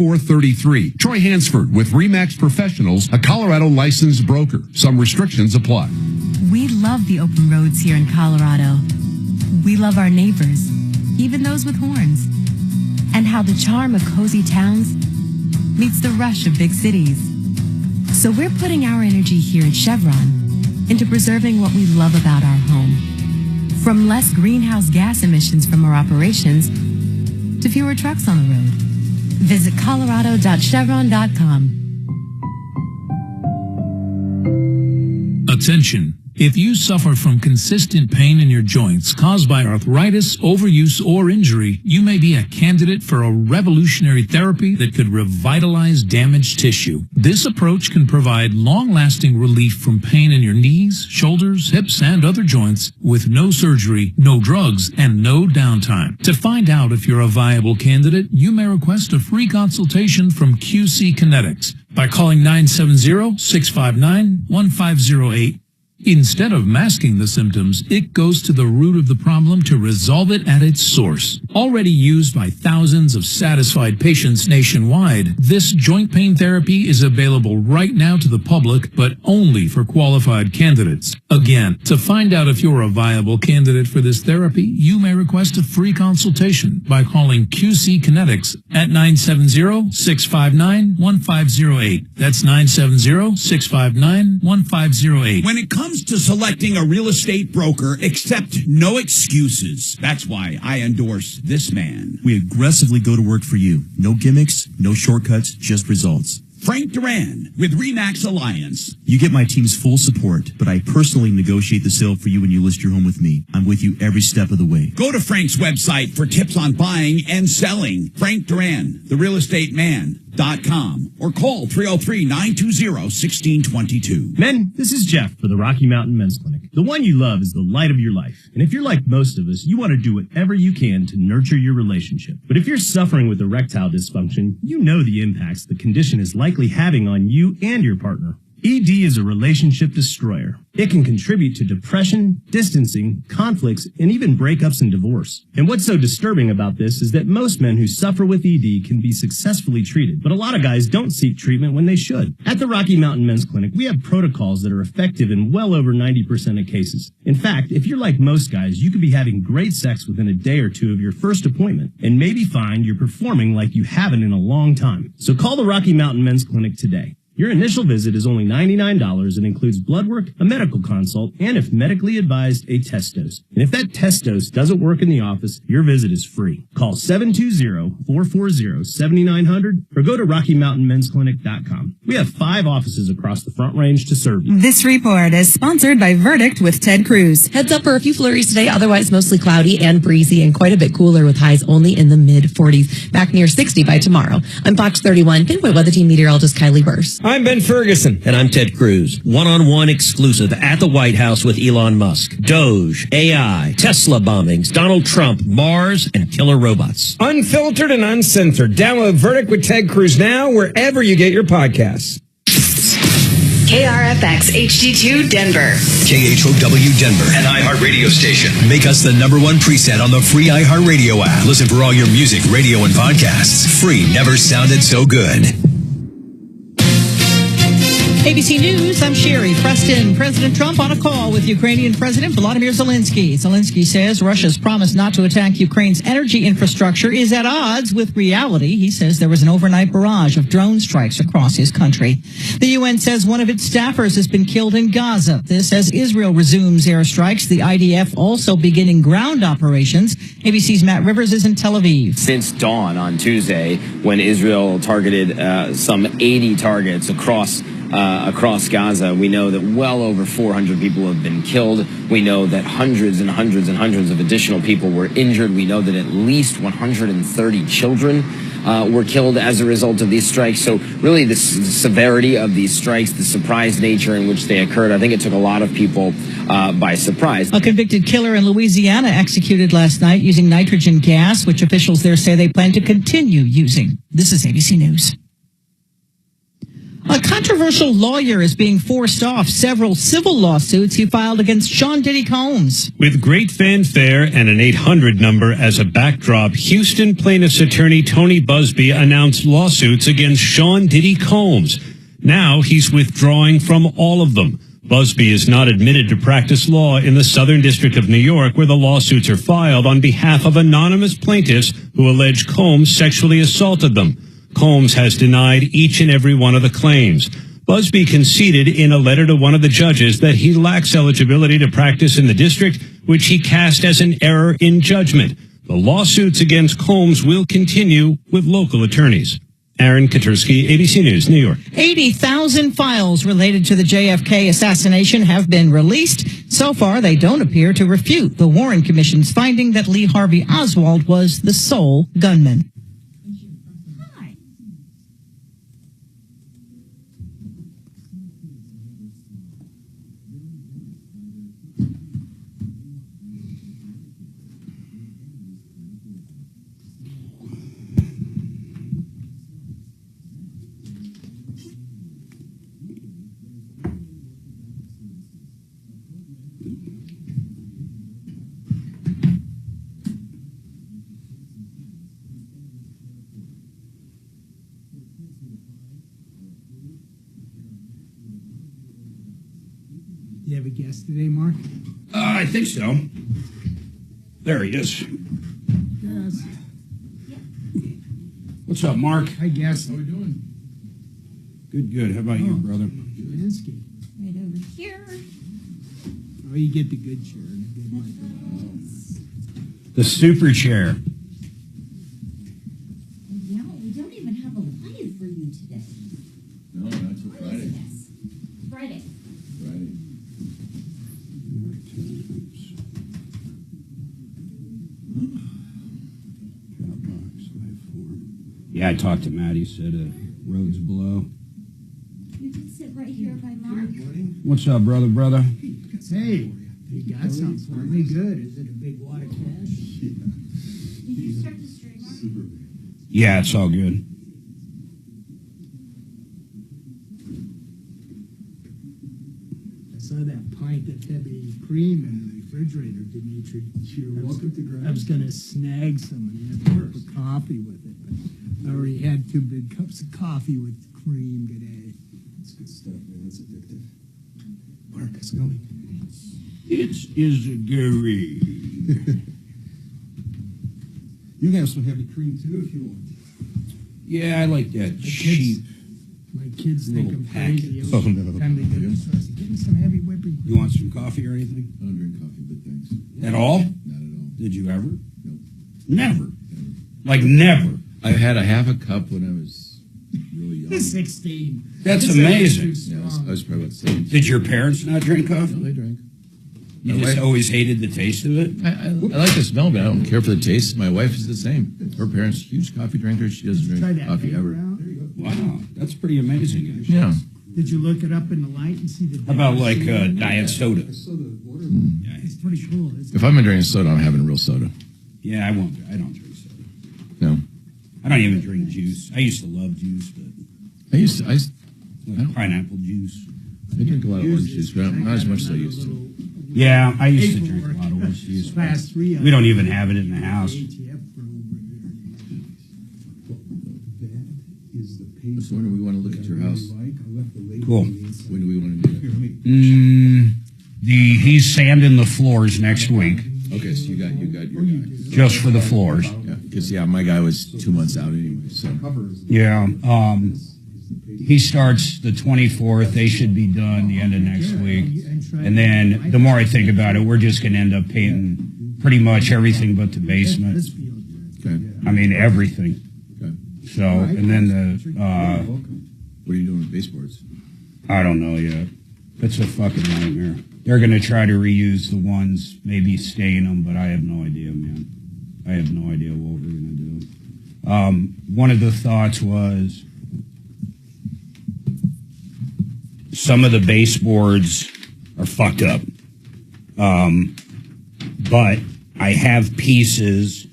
3433. Troy Hansford with RE/MAX Professionals, a Colorado licensed broker. Some restrictions apply. We love the open roads here in Colorado. We love our neighbors, even those with horns. And how the charm of cozy towns meets the rush of big cities. So we're putting our energy here at Chevron into preserving what we love about our home. From less greenhouse gas emissions from our operations to fewer trucks on the road. Visit colorado.chevron.com. Attention. If you suffer from consistent pain in your joints caused by arthritis, overuse, or injury, you may be a candidate for a revolutionary therapy that could revitalize damaged tissue. This approach can provide long-lasting relief from pain in your knees, shoulders, hips, and other joints with no surgery, no drugs, and no downtime. To find out if you're a viable candidate, you may request a free consultation from QC Kinetics by calling 970-659-1508. Instead of masking the symptoms, it goes to the root of the problem to resolve it at its source. Already used by thousands of satisfied patients nationwide, this joint pain therapy is available right now to the public, but only for qualified candidates. Again, to find out if you're a viable candidate for this therapy, you may request a free consultation by calling QC Kinetics at 970-659-1508. That's 970-659-1508. When it comes to selecting a real estate broker, accept no excuses. That's why I endorse this man. We aggressively go to work for you. No gimmicks, no shortcuts, just results. Frank Duran with RE/MAX Alliance. You get my team's full support, but I personally negotiate the sale for you when you list your home with me. I'm with you every step of the way. Go to Frank's website for tips on buying and selling. Frank Duran, therealestateman.com, or call 303-920-1622. Men, this is Jeff for the Rocky Mountain Men's Clinic. The one you love is the light of your life. And if you're like most of us, you want to do whatever you can to nurture your relationship. But if you're suffering with erectile dysfunction, you know the impacts the condition is likely having on you and your partner. ED is a relationship destroyer. It can contribute to depression, distancing, conflicts, and even breakups and divorce. And what's so disturbing about this is that most men who suffer with ED can be successfully treated, but a lot of guys don't seek treatment when they should. At the Rocky Mountain Men's Clinic, we have protocols that are effective in well over 90% of cases. In fact, if you're like most guys, you could be having great sex within a day or two of your first appointment, and maybe find you're performing like you haven't in a long time. So call the Rocky Mountain Men's Clinic today. Your initial visit is only $99 and includes blood work, a medical consult, and if medically advised, a test dose. And if that test dose doesn't work in the office, your visit is free. Call 720-440-7900 or go to RockyMountainMen'sClinic.com. We have 5 offices across the Front Range to serve you. This report is sponsored by Verdict with Ted Cruz. Heads up for a few flurries today, otherwise mostly cloudy and breezy and quite a bit cooler with highs only in the mid-40s. Back near 60 by tomorrow. I'm Fox 31 Pinpoint Weather Team meteorologist Kylie Burse. I'm Ben Ferguson. And I'm Ted Cruz. One-on-one exclusive at the White House with Elon Musk. Doge, AI, Tesla bombings, Donald Trump, Mars, and killer robots. Unfiltered and uncensored. Download Verdict with Ted Cruz now wherever you get your podcasts. KRFX HD2 Denver. KHOW Denver, an iHeartRadio station. Make us the #1 preset on the free iHeartRadio app. Listen for all your music, radio, and podcasts. Free never sounded so good. ABC News, I'm Sherry Preston. President Trump on a call with Ukrainian President Volodymyr Zelensky. Zelensky says Russia's promise not to attack Ukraine's energy infrastructure is at odds with reality. He says there was an overnight barrage of drone strikes across his country. The UN says one of its staffers has been killed in Gaza. This as Israel resumes airstrikes. The IDF also beginning ground operations. ABC's Matt Rivers is in Tel Aviv. Since dawn on Tuesday, when Israel targeted some 80 targets across Gaza, we know that well over 400 people have been killed. We know that hundreds and hundreds and hundreds of additional people were injured. We know that at least 130 children were killed as a result of these strikes. So really the severity of these strikes, the surprise nature in which they occurred, I think it took a lot of people by surprise. A convicted killer in Louisiana executed last night using nitrogen gas, which officials there say they plan to continue using. This is ABC News. A controversial lawyer is being forced off several civil lawsuits he filed against Sean Diddy Combs. With great fanfare and an 800 number as a backdrop, Houston plaintiff's attorney Tony Busby announced lawsuits against Sean Diddy Combs. Now he's withdrawing from all of them. Busby is not admitted to practice law in the Southern District of New York, where the lawsuits are filed on behalf of anonymous plaintiffs who allege Combs sexually assaulted them. Combs has denied each and every one of the claims. Busby conceded in a letter to one of the judges that he lacks eligibility to practice in the district, which he cast as an error in judgment. The lawsuits against Combs will continue with local attorneys. Aaron Katursky, ABC News, New York. 80,000 files related to the JFK assassination have been released. So far, they don't appear to refute the Warren Commission's finding that Lee Harvey Oswald was the sole gunman. You have a guest today, Mark? I think so. There he is. Yes. What's up, Mark? Hi, guest. How we doing? Good, good. How about you, brother? Lansky. Right over here. Oh, you get the good chair and the good microphone. The super chair. Yeah, we don't even have a live for you today. No, that's a Friday. Friday. Friday. Yeah, I talked to Matt. He said roads below. You can sit right here by Mark. What's up, brother? Hey, you got something for me? Good. Is it a big wad of cash? Did you start the stream, Mark? Yeah, it's all good. I saw that pint of heavy cream in the refrigerator, Dimitri. You're welcome to grab. I was going to snag some and have a cup of coffee with it, but I already had 2 big cups of coffee with cream today. That's good stuff, man. That's addictive. Mark, how's it going? It is Gary. You can have some heavy cream, too, if you want. Yeah, I like that cheap. My kids think I'm crazy. Oh, Every no. time they go to the store, I say, give me some heavy whipping cream. You want some coffee or anything? I don't drink coffee, but thanks. At all? Not at all. Did you ever? Nope. Never. Like never. I had a half a cup when I was really young. 16. That's This amazing. is too Yeah, strong. I was probably about 7. Did your parents not drink coffee? No, they drank. You My just wife- always hated the taste of it? I like the smell, but I don't care for the taste. My wife is the same. Her parents, huge coffee drinkers. She doesn't Try drink that coffee paper ever. out. Wow, that's pretty amazing. Actually. Yeah. Did you look it up in the light and see the How about like difference? diet soda? It's pretty cool. Isn't If I've been drinking soda, I'm having real soda. Yeah, I won't. I don't drink soda. No. I don't even drink juice. I used to love juice, but I used to, like pineapple juice. I drink a lot of orange juice, but not as much as I used to. Yeah, I used to drink a lot of orange juice. but Class 3. We don't even have it in the house. So when do we want to look at your house? Cool. When do we want to do that? He's sanding the floors next week, Okay, so you got your guy. just for the floors. Yeah, because my guy was 2 months out anyway. So Yeah. He starts the 24th. They should be done the end of next week. And then the more I think about it, we're just going to end up painting pretty much everything but the basement. okay, I mean, everything. okay. So, and then What are you doing with baseboards? I don't know yet. It's a fucking nightmare. They're going to try to reuse the ones, maybe stain them, but I have no idea, man. I have no idea what we're going to do. One of the thoughts was some of the baseboards are fucked up. But I have pieces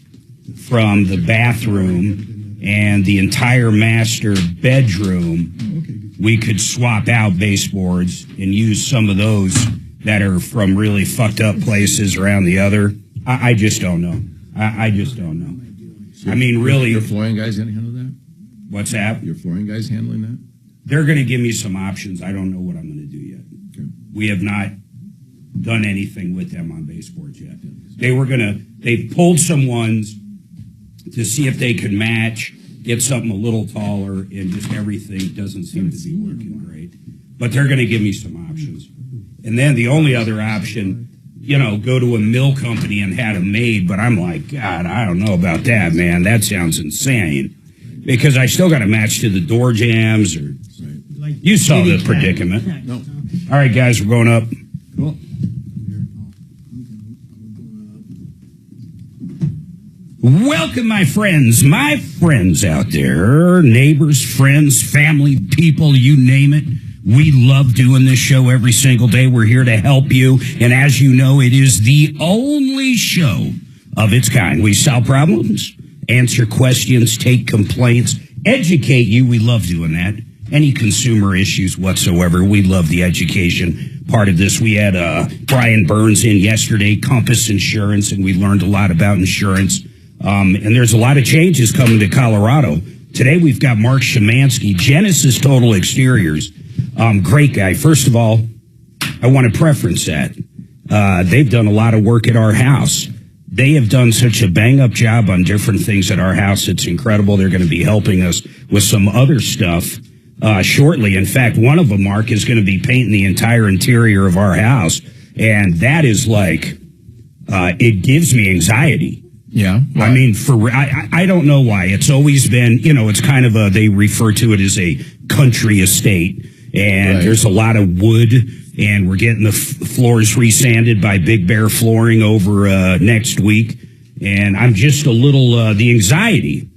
from the bathroom and the entire master bedroom we could swap out baseboards and use some of those that are from really fucked up places around the other. I just don't know. I just don't know. So I mean, really. Your flooring guys going to handle that? What's that? Your flooring guys handling that? They're going to give me some options. I don't know what I'm going to do yet. Okay. We have not done anything with them on baseboards yet. They pulled some ones to see if they could match, get something a little taller, and just everything doesn't seem to be working great. But they're going to give me some options. And then the only other option, go to a mill company and had them made. But I'm like, God, I don't know about that, man. That sounds insane. Because I still got to match to the door jams. You saw the predicament. No. All right, guys, we're going up. Cool. Welcome, my friends out there, neighbors, friends, family, people, you name it. We love doing this show every single day. We're here to help you. And as you know, it is the only show of its kind. We solve problems, answer questions, take complaints, educate you. We love doing that. Any consumer issues whatsoever. We love the education part of this. We had Brian Burns in yesterday, Compass Insurance, and we learned a lot about insurance. And there's a lot of changes coming to Colorado. Today we've got Mark Szymanski, Genesis Total Exteriors. Great guy. First of all, I want to preference that. They've done a lot of work at our house. They have done such a bang-up job on different things at our house. It's incredible. They're going to be helping us with some other stuff shortly. In fact, one of them, Mark, is going to be painting the entire interior of our house. And that is like, it gives me anxiety. Yeah. I mean, I don't know why. It's always been, it's kind of they refer to it as a country estate. And there's a lot of wood, and we're getting the floors resanded by Big Bear Flooring over next week. And I'm just a little, the anxiety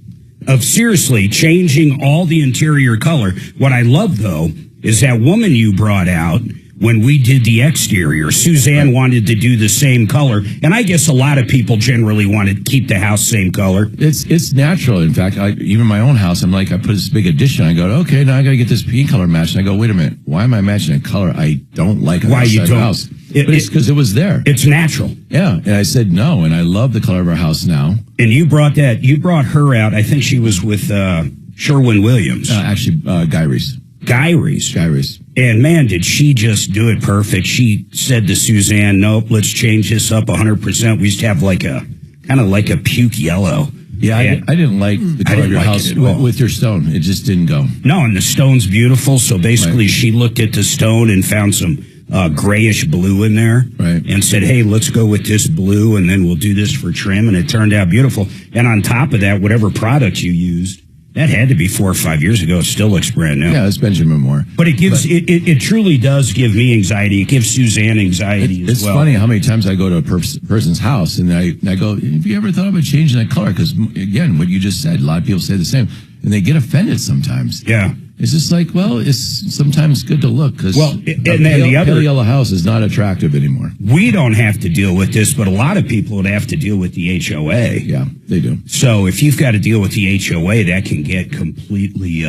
of seriously changing all the interior color. What I love, though, is that woman you brought out when we did the exterior. Suzanne wanted to do the same color, and I guess a lot of people generally want to keep the house same color. It's natural. In fact, even my own house, I'm like, I put this big addition. I go, okay, now I got to get this pink color matched. And I go, wait a minute, why am I matching a color I don't like? Why you don't? House? But it's because it was there. It's natural. Yeah, and I said no, and I love the color of our house now. And you brought her out. I think she was with Sherwin-Williams. Actually, Guy Reese. Guy Reese. And man, did she just do it perfect. She said to Suzanne, nope, let's change this up 100%. We used to have kind of like a puke yellow. Yeah, I didn't like the color of your house with your stone. It just didn't go. No, and the stone's beautiful. So basically she looked at the stone and found some grayish blue in there and said, hey, let's go with this blue and then we'll do this for trim. And it turned out beautiful. And on top of that, whatever product you used, that had to be 4 or 5 years ago. It still looks brand new. Yeah, it's Benjamin Moore. But it truly does give me anxiety. It gives Suzanne anxiety as well. It's funny how many times I go to a person's house and I go, have you ever thought about changing that color? Because, again, what you just said, a lot of people say the same. And they get offended sometimes. Yeah. It's just like, well, it's sometimes good to look because the other pale yellow house is not attractive anymore. We don't have to deal with this, but a lot of people would have to deal with the HOA. Yeah, they do. So if you've got to deal with the HOA, that can get completely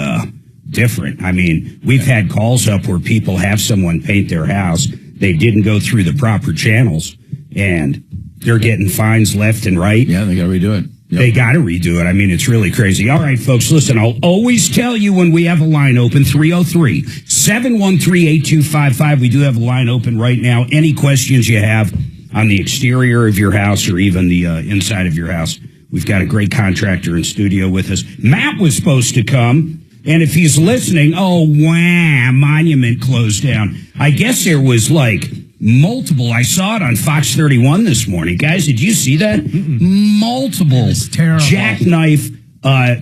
different. I mean, we've had calls up where people have someone paint their house. They didn't go through the proper channels, and they're getting fines left and right. Yeah, they got to redo it. Yep. They got to redo it. I mean, it's really crazy. All right, folks, listen, I'll always tell you when we have a line open, 303-713-8255. We do have a line open right now. Any questions you have on the exterior of your house or even the inside of your house, we've got a great contractor in studio with us. Matt was supposed to come, and if he's listening, Monument closed down. I guess there was multiple. I saw it on Fox 31 this morning. Guys, did you see that? Multiple jackknife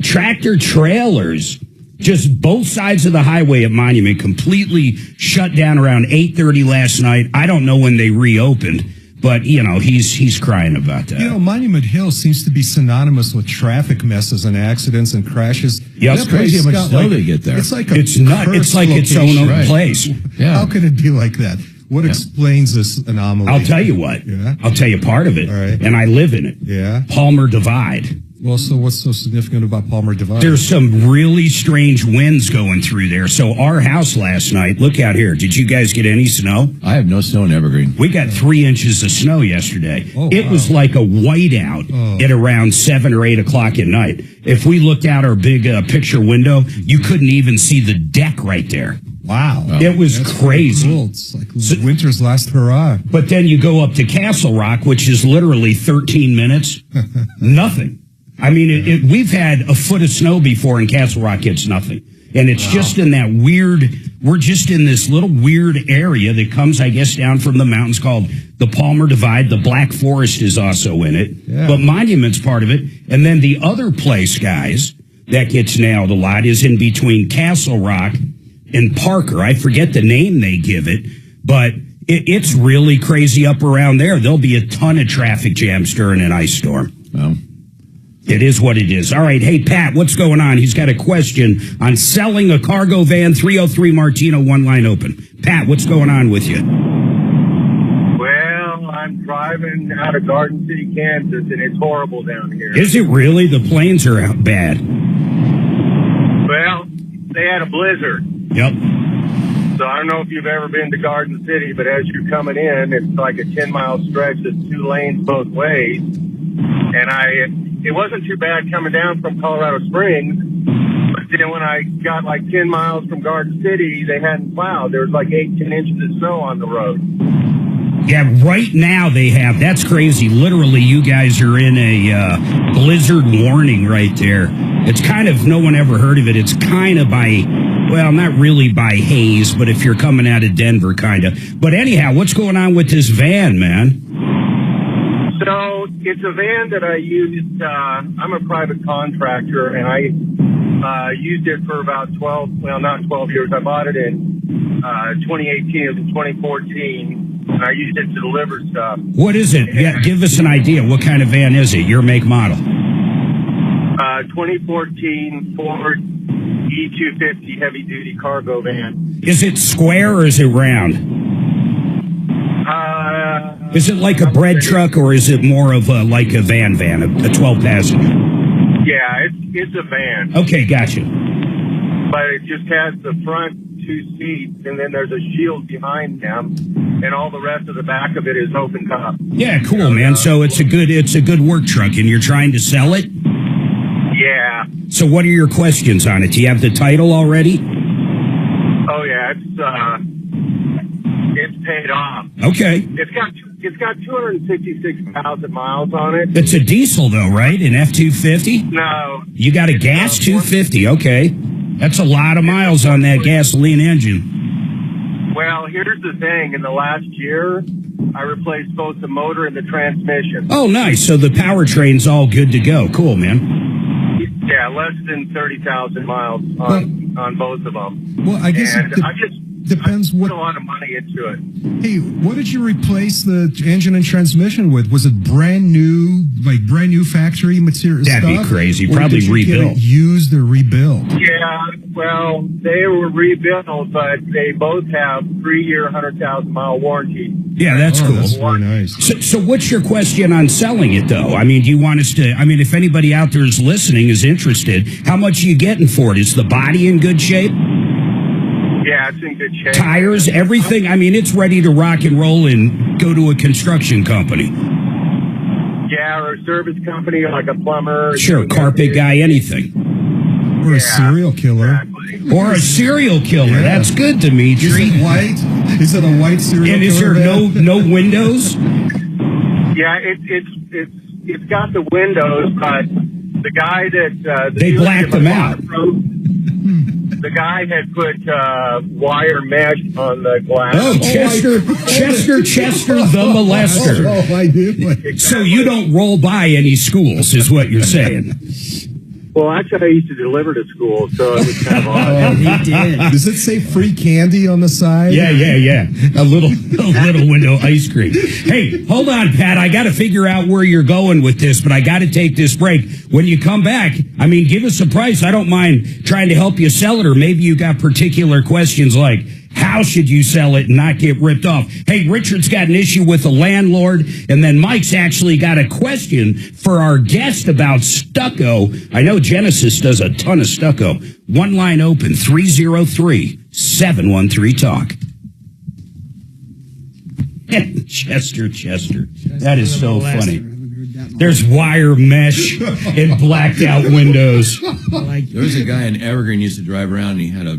tractor trailers, just both sides of the highway at Monument, completely shut down around 8:30 last night. I don't know when they reopened, but, he's crying about that. Monument Hill seems to be synonymous with traffic messes and accidents and crashes. Yeah, it's crazy how much snow they get there. It's like it's like its own place. Yeah. How could it be like that? What explains this anomaly? I'll tll you what. Yeah. I'll tell you part of it. All right. And I live in it. Yeah. Palmer Divide. Well, so what's so significant about Palmer Divide? There's some really strange winds going through there. So our house last night, look out here. Did you guys get any snow? I have no snow in Evergreen. We got 3 inches of snow yesterday. It wow. was like a whiteout at around 7 or 8 o'clock at night. If we looked out our big picture window, you couldn't even see the deck right there. Wow. It was crazy. Cool. It's like winter's last hurrah. But then you go up to Castle Rock, which is literally 13 minutes. Nothing. I mean, we've had a foot of snow before, and Castle Rock gets nothing. And it's just in that weird, we're just in this little weird area that comes, I guess, down from the mountains called the Palmer Divide. The Black Forest is also in it, but Monument's part of it. And then the other place, guys, that gets nailed a lot is in between Castle Rock and Parker. I forget the name they give it, but it's really crazy up around there. There'll be a ton of traffic jams during an ice storm. Well, it is what it is. All right. Hey, Pat, what's going on? He's got a question on selling a cargo van. 303 Martino, one line open. Pat, what's going on with you? Well, I'm driving out of Garden City, Kansas, and it's horrible down here. Is it really? The planes are out bad. Well, they had a blizzard. Yep. So I don't know if you've ever been to Garden City, but as you're coming in, it's like a 10-mile stretch that's 2 lanes both ways. And it wasn't too bad coming down from Colorado Springs, but then when I got like 10 miles from Garden City, they hadn't plowed. There was like 8-10 inches of snow on the road. Yeah, right now they have. That's crazy. Literally, you guys are in a blizzard warning right there. It's kind of, no one ever heard of it. It's kind of by, well, not really by haze, but if you're coming out of Denver, kind of. But anyhow, what's going on with this van, man? So it's a van that I used. I'm a private contractor, and I used it for about 12, well, not 12 years. I bought it in 2018. It was in 2014, and I used it to deliver stuff. What is it? Yeah, give us an idea. What kind of van is it? Your make, model? 2014 Ford E250 heavy-duty cargo van. Is it square or is it round? Is it like a bread truck, or is it more of like a van, a 12-passenger? Yeah, it's a van. Okay, gotcha. But it just has the front 2 seats, and then there's a shield behind them, and all the rest of the back of it is open top. Yeah, cool, man. So it's a good work truck, and you're trying to sell it? Yeah. So what are your questions on it? Do you have the title already? Oh yeah, it's paid off. Okay. It's got 266,000 miles on it. It's a diesel though, right? An F-250? No. You got a gas 250, okay. That's a lot of miles on that gasoline engine. Well, here's the thing. In the last year, I replaced both the motor and the transmission. Oh, nice. So the powertrain's all good to go. Cool, man. Yeah, less than 30,000 miles on both of them. Well, I guess depends I put what. a lot of money into it. Hey, what did you replace the engine and transmission with? Was it brand new factory material? That'd be crazy. Probably rebuilt. Used or rebuilt? Yeah, well, they were rebuilt, but they both have 3-year, 100,000-mile warranty. Yeah, that's cool. That's very nice. So what's your question on selling it, though? I mean, do you want us to, if anybody out there is listening, is interested, how much are you getting for it? Is the body in good shape? Yeah, it's in good shape. Tires, everything? It's ready to rock and roll and go to a construction company. Yeah, or a service company, like a plumber. Sure, carpet guy, anything. Or a serial killer. Exactly. Or a serial killer. Yeah. That's good, Dimitri. Is it white? Is it a white serial killer? And is there no windows? Yeah, it's got the windows, but the guy that they blacked them out. The guy had put wire mesh on the glass. Oh, Chester the molester. Oh, I did. So you don't roll by any schools, is what you're saying. Well, actually, I used to deliver to school, so it was kind of odd. Oh, he did. Does it say free candy on the side? Yeah. A little window ice cream. Hey, hold on, Pat. I got to figure out where you're going with this, but I got to take this break. When you come back, give us a price. I don't mind trying to help you sell it, or maybe you got particular questions like, How should you sell it and not get ripped off? Hey, Richard's got an issue with the landlord, and then Mike's actually got a question for our guest about stucco. I know Genesis does a ton of stucco. One line open, 303-713-TALK. Chester. That is so funny. There's wire mesh and blacked out windows. There was a guy in Evergreen used to drive around, and he had a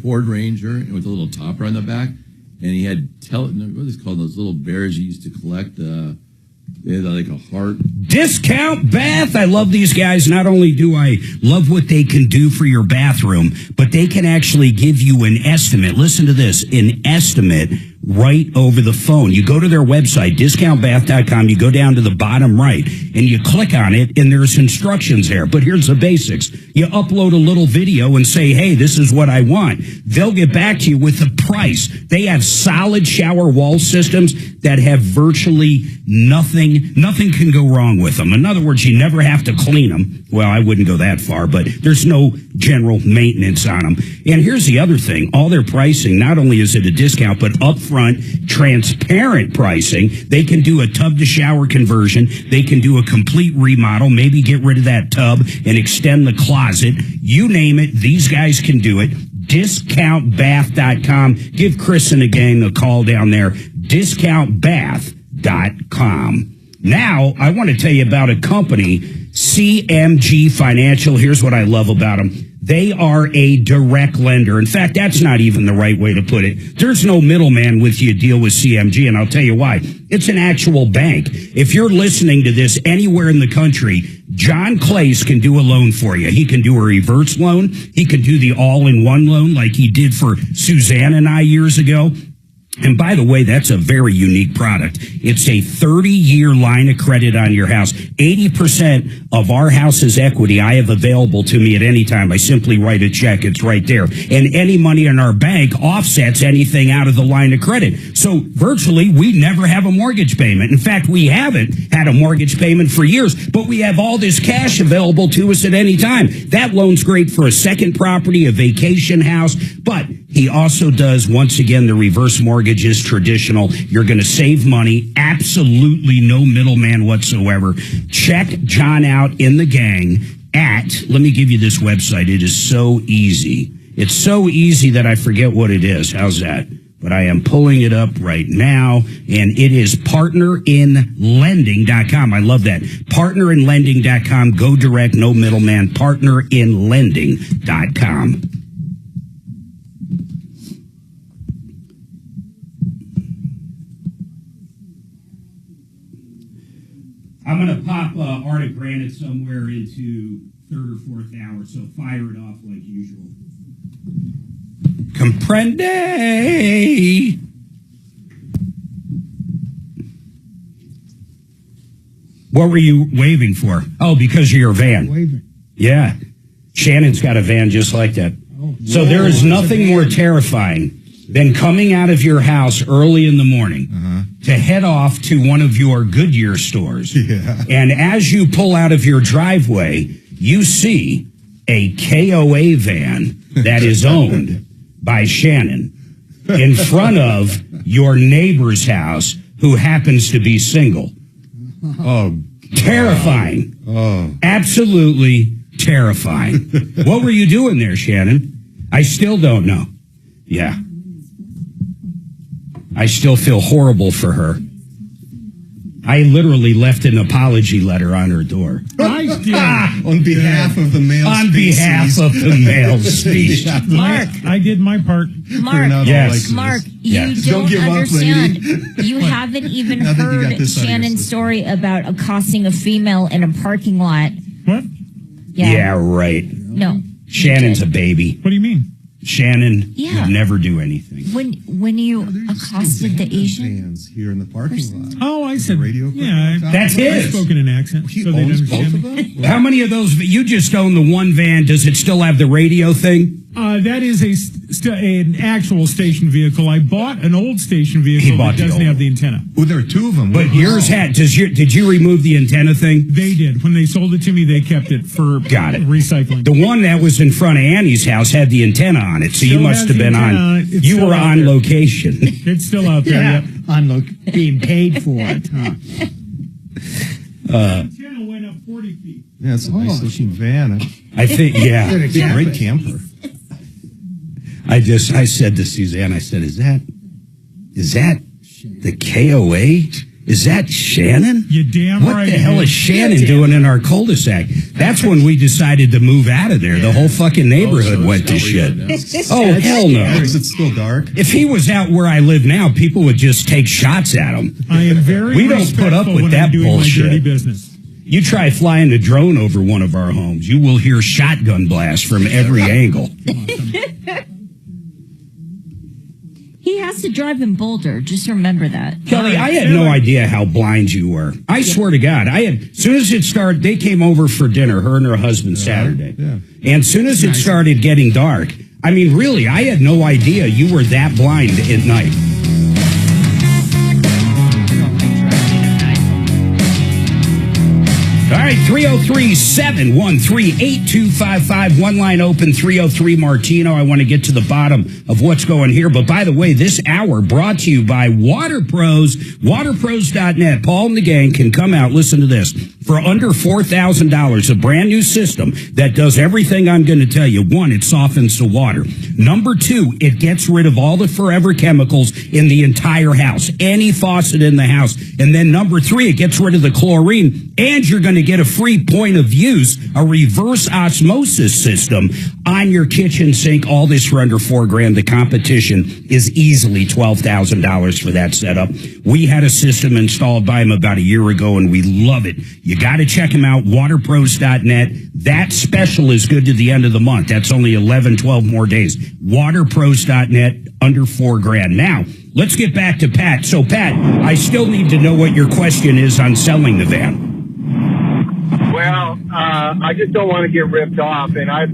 Ford Ranger with a little topper on the back, and he had what is it called, those little bears you used to collect. They had like a heart. Discount Bath. I love these guys. Not only do I love what they can do for your bathroom, but they can actually give you an estimate. Listen to this, an estimate right over the phone. You go to their website, discountbath.com, you go down to the bottom right, and you click on it, and there's instructions there. But here's the basics. You upload a little video and say, hey, this is what I want. They'll get back to you with the price. They have solid shower wall systems that have virtually nothing can go wrong with them. In other words, you never have to clean them. Well, I wouldn't go that far, but there's no general maintenance on them. And here's the other thing. All their pricing, not only is it a discount, but upfront, transparent pricing. They can do a tub to shower conversion. They can do a complete remodel, maybe get rid of that tub and extend the closet. You name it, these guys can do it. Discountbath.com. Give Chris and the gang a call down there. Discountbath.com. Now, I want to tell you about a company, CMG Financial. Here's what I love about them. They are a direct lender. In fact, that's not even the right way to put it. There's no middleman with you deal with CMG, and I'll tell you why. It's an actual bank. If you're listening to this anywhere in the country, John Clace can do a loan for you. He can do a reverse loan. He can do the all-in-one loan like he did for Suzanne and I years ago. And by the way, that's a very unique product. It's a 30-year line of credit on your house. 80% of our house's equity I have available to me at any time. I simply write a check. It's right there. And any money in our bank offsets anything out of the line of credit. So virtually, we never have a mortgage payment. In fact, we haven't had a mortgage payment for years, but we have all this cash available to us at any time. That loan's great for a second property, a vacation house, but he also does, once again, the reverse mortgage is traditional. You're going to save money. Absolutely no middleman whatsoever. Check John out in the gang at, let me give you this website. It is so easy. It's so easy that I forget what it is. How's that? But I am pulling it up right now, and it is partnerinlending.com. I love that. Partnerinlending.com. Go direct, no middleman. Partnerinlending.com. I'm going to pop Art of Granite somewhere into third or fourth hour, so fire it off like usual. Comprende. What were you waving for? Oh, because of your van. Waving. Yeah. Shannon's got a van just like that. So there is nothing more terrifying than coming out of your house early in the morning to head off to one of your Goodyear stores. Yeah. And as you pull out of your driveway, you see a KOA van that is owned by Shannon in front of your neighbor's house who happens to be single. Oh, terrifying. Oh, absolutely terrifying. What were you doing there, Shannon? I still don't know. Yeah. I still feel horrible for her. I literally left an apology letter on her door. On behalf of the male species. On behalf of the male species. Mark, I did my part. Mark, yes. Mark, Yes. you don't give up, understand. lady. You haven't even Now that you got heard this out of your Shannon's story about accosting a female in a parking lot. What? Yeah, right. No. Shannon's a baby. What do you mean? Shannon Yeah. would never do anything. When you accosted the Asian Vans here in the parking lot. Oh, I said Radio yeah. That's I his. spoke in an accent, He so they'd owns both understand of me. them? How many of those? You just own the one van. Does it still have the radio thing? That is an actual station vehicle. I bought an old station vehicle that doesn't have the antenna. Well, there are two of them. But yours had. Did you remove the antenna thing? They did. When they sold it to me, they kept it for recycling. The one that was in front of Annie's house had the antenna on it, so you must have been on. You were on location. It's still out there. Yeah, Yep. being paid for it. Huh? Antenna went up 40 feet. Yeah, it's a nice looking van. I think, yeah. It's a great camper. I said to Suzanne, I said, is that the KOA? Is that Shannon? You damn what right. What the hell is Shannon doing in our cul-de-sac? That's when we decided to move out of there. The whole fucking neighborhood went to shit. Oh, hell no. Is it still dark? If he was out where I live now, people would just take shots at him. I am very We don't put up with when that I'm doing bullshit. My dirty business. You try flying a drone over one of our homes, you will hear shotgun blasts from every angle. He has to drive in Boulder. Just remember that. Kelly, I had no idea how blind you were. I swear to God, as soon as it started, they came over for dinner, her and her husband Saturday. Yeah. And as soon as it started getting dark, I mean, really, I had no idea you were that blind at night. All right, 303-713-8255. One line open, 303 Martino. I want to get to the bottom of what's going here. But by the way, this hour brought to you by Water Pros, waterpros.net. Paul and the gang can come out, listen to this, for under $4,000, a brand new system that does everything I'm going to tell you. One, it softens the water. Number two, it gets rid of all the forever chemicals in the entire house, any faucet in the house. And then number three, it gets rid of the chlorine, and you're going to get a free point of use, a reverse osmosis system on your kitchen sink. All this for under $4,000. The competition is easily $12,000 for that setup. We had a system installed by him about a year ago, and we love it. You got to check him out, waterpros.net. That special is good to the end of the month. That's only 11, 12 more days. Waterpros.net, under $4,000. Now, let's get back to Pat. So, Pat, I still need to know what your question is on selling the van. Well, I just don't want to get ripped off, and I've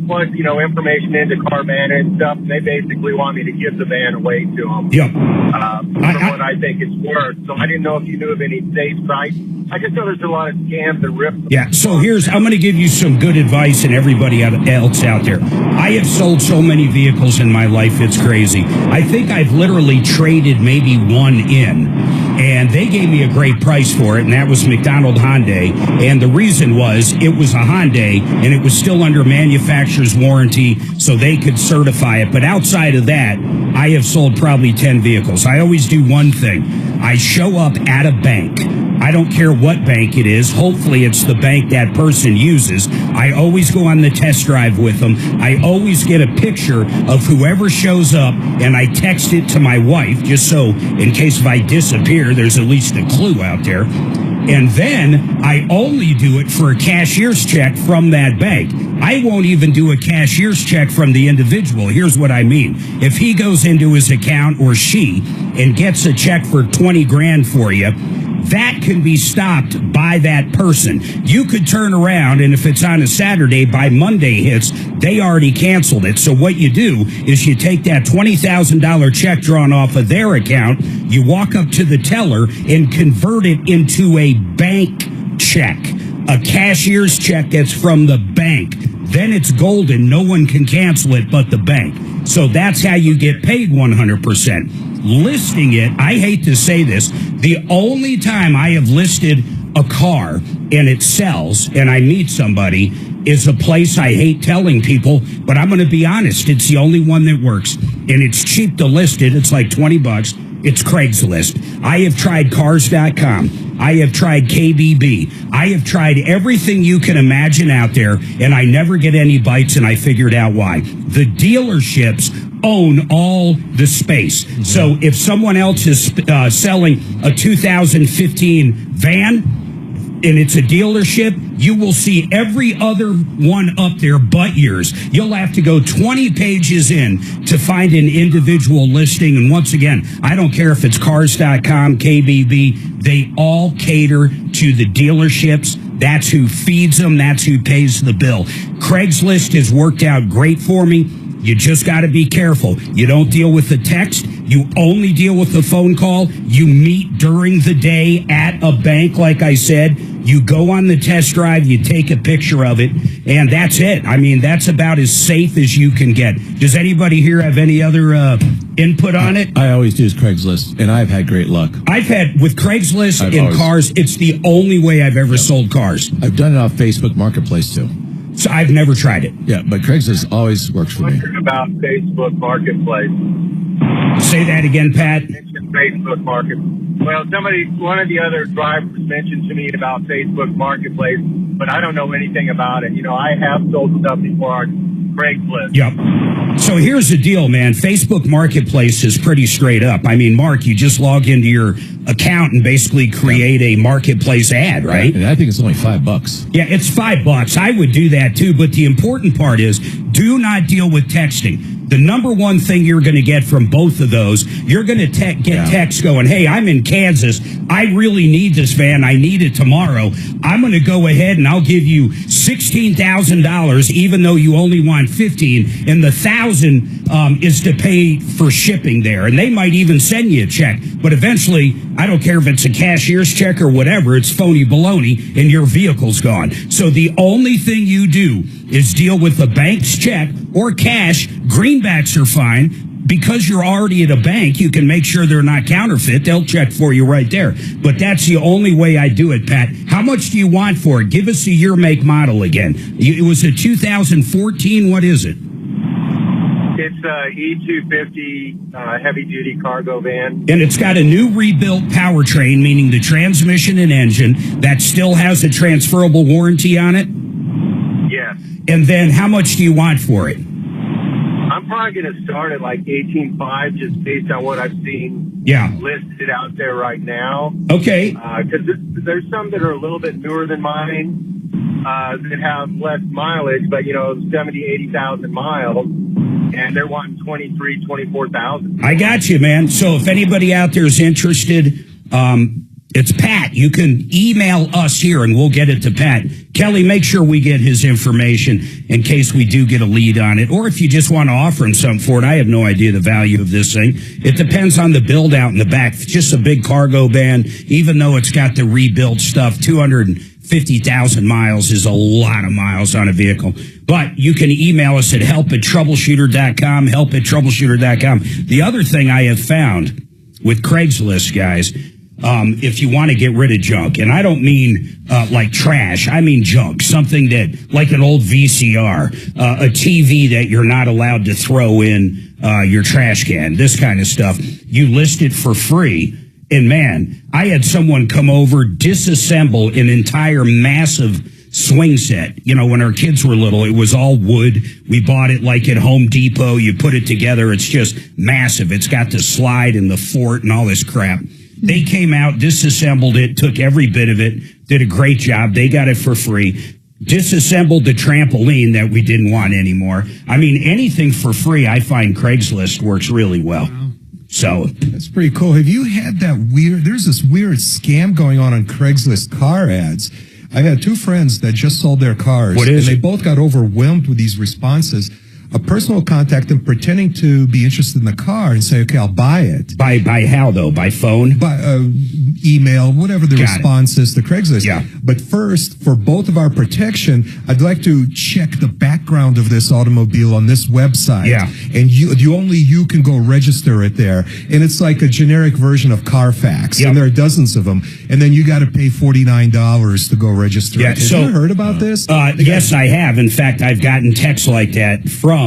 put, information into Carvana and stuff, and they basically want me to give the van away to them. Yep. For what I think it's worth. So I didn't know if you knew of any safe sites. I just know there's a lot of scams that rip. Yeah, so I'm going to give you some good advice and everybody else out there. I have sold so many vehicles in my life, it's crazy. I think I've literally traded maybe one in, and they gave me a great price for it, and that was McDonald Hyundai. And the reason was it was a Hyundai, and it was still under manufacturer's warranty, so they could certify it. But outside of that, I have sold probably 10 vehicles. I always do one thing. I show up at a bank. I don't care what bank it is. Hopefully it's the bank that person uses. I always go on the test drive with them. I always get a picture of whoever shows up, and I text it to my wife, just so in case if I disappear, there's at least a clue out there. And then I only do it for a cashier's check from that bank. I won't even do a cashier's check from the individual. Here's what I mean. If he goes into his account, or she, and gets a check for $20,000 for you, that can be stopped by that person. You could turn around, and if it's on a Saturday, by Monday hits, they already canceled it. So what you do is you take that $20,000 check drawn off of their account, you walk up to the teller and convert it into a bank check, a cashier's check that's from the bank. Then it's golden. No one can cancel it but the bank. So that's how you get paid 100%. Listing it, I hate to say this, the only time I have listed a car and it sells and I meet somebody is a place I hate telling people, but I'm going to be honest, it's the only one that works. And it's cheap to list it. It's like $20. It's Craigslist. I have tried Cars.com. I have tried KBB. I have tried everything you can imagine out there, and I never get any bites, and I figured out why. The dealerships own all the space. Mm-hmm. So if someone else is selling a 2015 van, and it's a dealership, you will see every other one up there but yours. You'll have to go 20 pages in to find an individual listing. And once again, I don't care if it's Cars.com, KBB, they all cater to the dealerships. That's who feeds them. That's who pays the bill. Craigslist has worked out great for me. You just got to be careful. You don't deal with the text. You only deal with the phone call. You meet during the day at a bank, like I said. You go on the test drive, you take a picture of it, and that's it. I mean, that's about as safe as you can get. Does anybody here have any other input on it? I always use Craigslist, and I've had great luck. I've had, with Craigslist in cars, it's the only way I've ever sold cars. I've done it off Facebook Marketplace, too. So I've never tried it. Yeah, but Craigslist always works for me. About Facebook Marketplace. Say that again, Pat. Facebook Market. Well, one of the other drivers mentioned to me about Facebook Marketplace, but I don't know anything about it. You know, I have sold stuff before on Craigslist. Yep. So here's the deal, man. Facebook Marketplace is pretty straight up. I mean, Mark, you just log into your account and basically create a marketplace ad, right? And I think it's only $5. Yeah, it's $5. I would do that too, but the important part is do not deal with texting. The number one thing you're going to get from both of those, you're going to get text going, hey, I'm in Kansas. I really need this van. I need it tomorrow. I'm going to go ahead and I'll give you $16,000, even though you only want $15,000, and the $1,000 is to pay for shipping there. And they might even send you a check. But eventually, I don't care if it's a cashier's check or whatever, it's phony baloney and your vehicle's gone. So the only thing you do is deal with a bank's check or cash. Greenbacks are fine. Because you're already at a bank, you can make sure they're not counterfeit. They'll check for you right there. But that's the only way I do it, Pat. How much do you want for it? Give us the year, make, model again. It was a 2014. What is it? It's a E250 heavy-duty cargo van. And it's got a new rebuilt powertrain, meaning the transmission and engine, that still has a transferable warranty on it? Yes. And then how much do you want for it? I'm probably going to start at like 18.5 just based on what I've seen listed out there right now. Okay. Because there's some that are a little bit newer than mine that have less mileage, but, 70, 80,000 miles. And they're wanting 23, 24,000. I got you, man. So if anybody out there is interested, it's Pat. You can email us here and we'll get it to Pat. Kelly, make sure we get his information in case we do get a lead on it. Or if you just want to offer him something for it. I have no idea the value of this thing. It depends on the build out in the back. It's just a big cargo van, even though it's got the rebuilt stuff. 250,000 miles is a lot of miles on a vehicle. But you can email us at help@troubleshooter.com, help@troubleshooter.com. The other thing I have found with Craigslist, guys, if you want to get rid of junk, and I don't mean like trash, I mean junk, something that, like an old VCR, a TV that you're not allowed to throw in your trash can, this kind of stuff. You list it for free. And man, I had someone come over, disassemble an entire massive swing set. When our kids were little, it was all wood. We bought it like at Home Depot. You put it together. It's just massive. It's got the slide and the fort and all this crap. They came out, disassembled it, took every bit of it, did a great job. They got it for free. Disassembled the trampoline that we didn't want anymore. I mean, anything for free, I find Craigslist works really well. So that's pretty cool. Have you had there's this weird scam going on Craigslist car ads. I had two friends that just sold their cars. What is it? They both got overwhelmed with these responses. A person will contact them pretending to be interested in the car and say, okay, I'll buy it. By how, though? By phone? By email, whatever the response is to Craigslist. Yeah. But first, for both of our protection, I'd like to check the background of this automobile on this website. Yeah. And only you can go register it there. And it's like a generic version of Carfax. Yep. And there are dozens of them. And then you got to pay $49 to go register it. Have you heard about this? Yes, I have. In fact, I've gotten texts like that from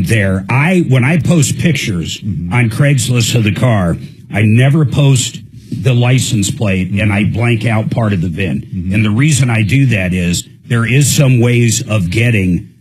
there. When I post pictures on Craigslist of the car, I never post the license plate and I blank out part of the VIN. And the reason I do that is there is some ways of getting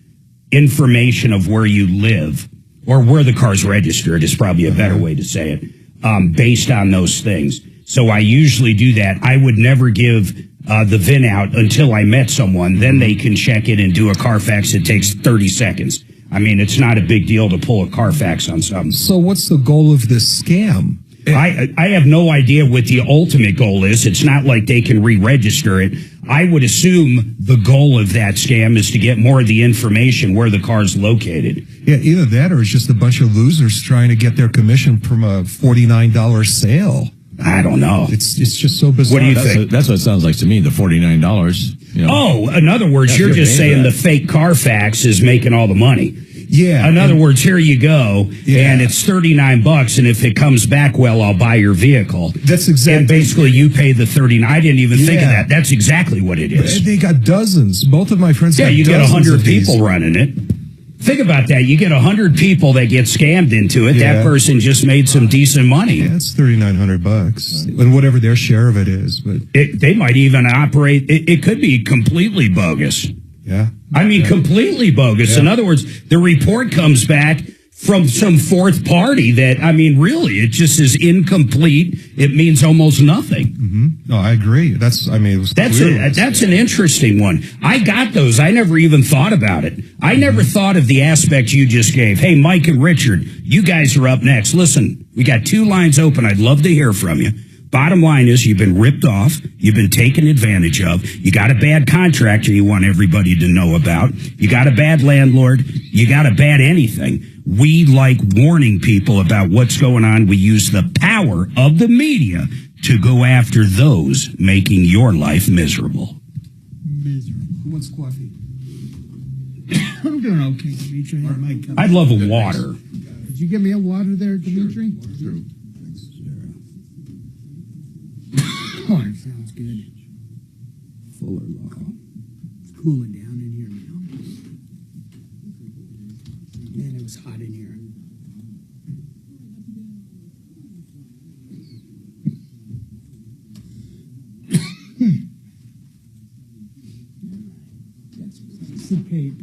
information of where you live or where the car's registered is probably a better way to say it, based on those things. So I usually do that. I would never give the VIN out until I met someone. Then they can check it and do a Carfax. It takes 30 seconds. I mean, it's not a big deal to pull a Carfax on something. So what's the goal of this scam? I have no idea what the ultimate goal is. It's not like they can re-register it. I would assume the goal of that scam is to get more of the information where the car's located. Yeah, either that or it's just a bunch of losers trying to get their commission from a $49 sale. I don't know. It's just so bizarre. What do you think? That's what it sounds like to me, the $49. You know. Oh, in other words, you're just saying the fake Carfax is making all the money. Yeah. In other words, here you go, and it's $39, and if it comes back well, I'll buy your vehicle. That's exactly. And basically, you pay the $39. I didn't even think of that. That's exactly what it is. They got dozens. Both of my friends. Yeah, got you get dozens 100 of these. people running it. Think about that. You get 100 people that get scammed into it. Yeah. That person just made some decent money. Yeah, it's $3,900, and whatever their share of it is. But they might even operate. It could be completely bogus. Yeah. I mean, completely bogus. Yeah. In other words, the report comes back from some fourth party that, I mean, really, it just is incomplete. It means almost nothing. Mm-hmm. No, I agree. That's an interesting one. I got those. I never even thought about it. I never thought of the aspect you just gave. Hey, Mike and Richard, you guys are up next. Listen, we got 2 lines open. I'd love to hear from you. Bottom line is you've been ripped off. You've been taken advantage of. You got a bad contractor you want everybody to know about. You got a bad landlord. You got a bad anything. We like warning people about what's going on. We use the power of the media to go after those making your life miserable. Miserable. Who wants coffee? I'm doing okay, Dimitri. I'd love a water. Did you give me a water there, Dimitri? Sure. Oh, it sounds good. Fuller Law. It's cooling down in here now. Man, it was hot in here. That's the paper.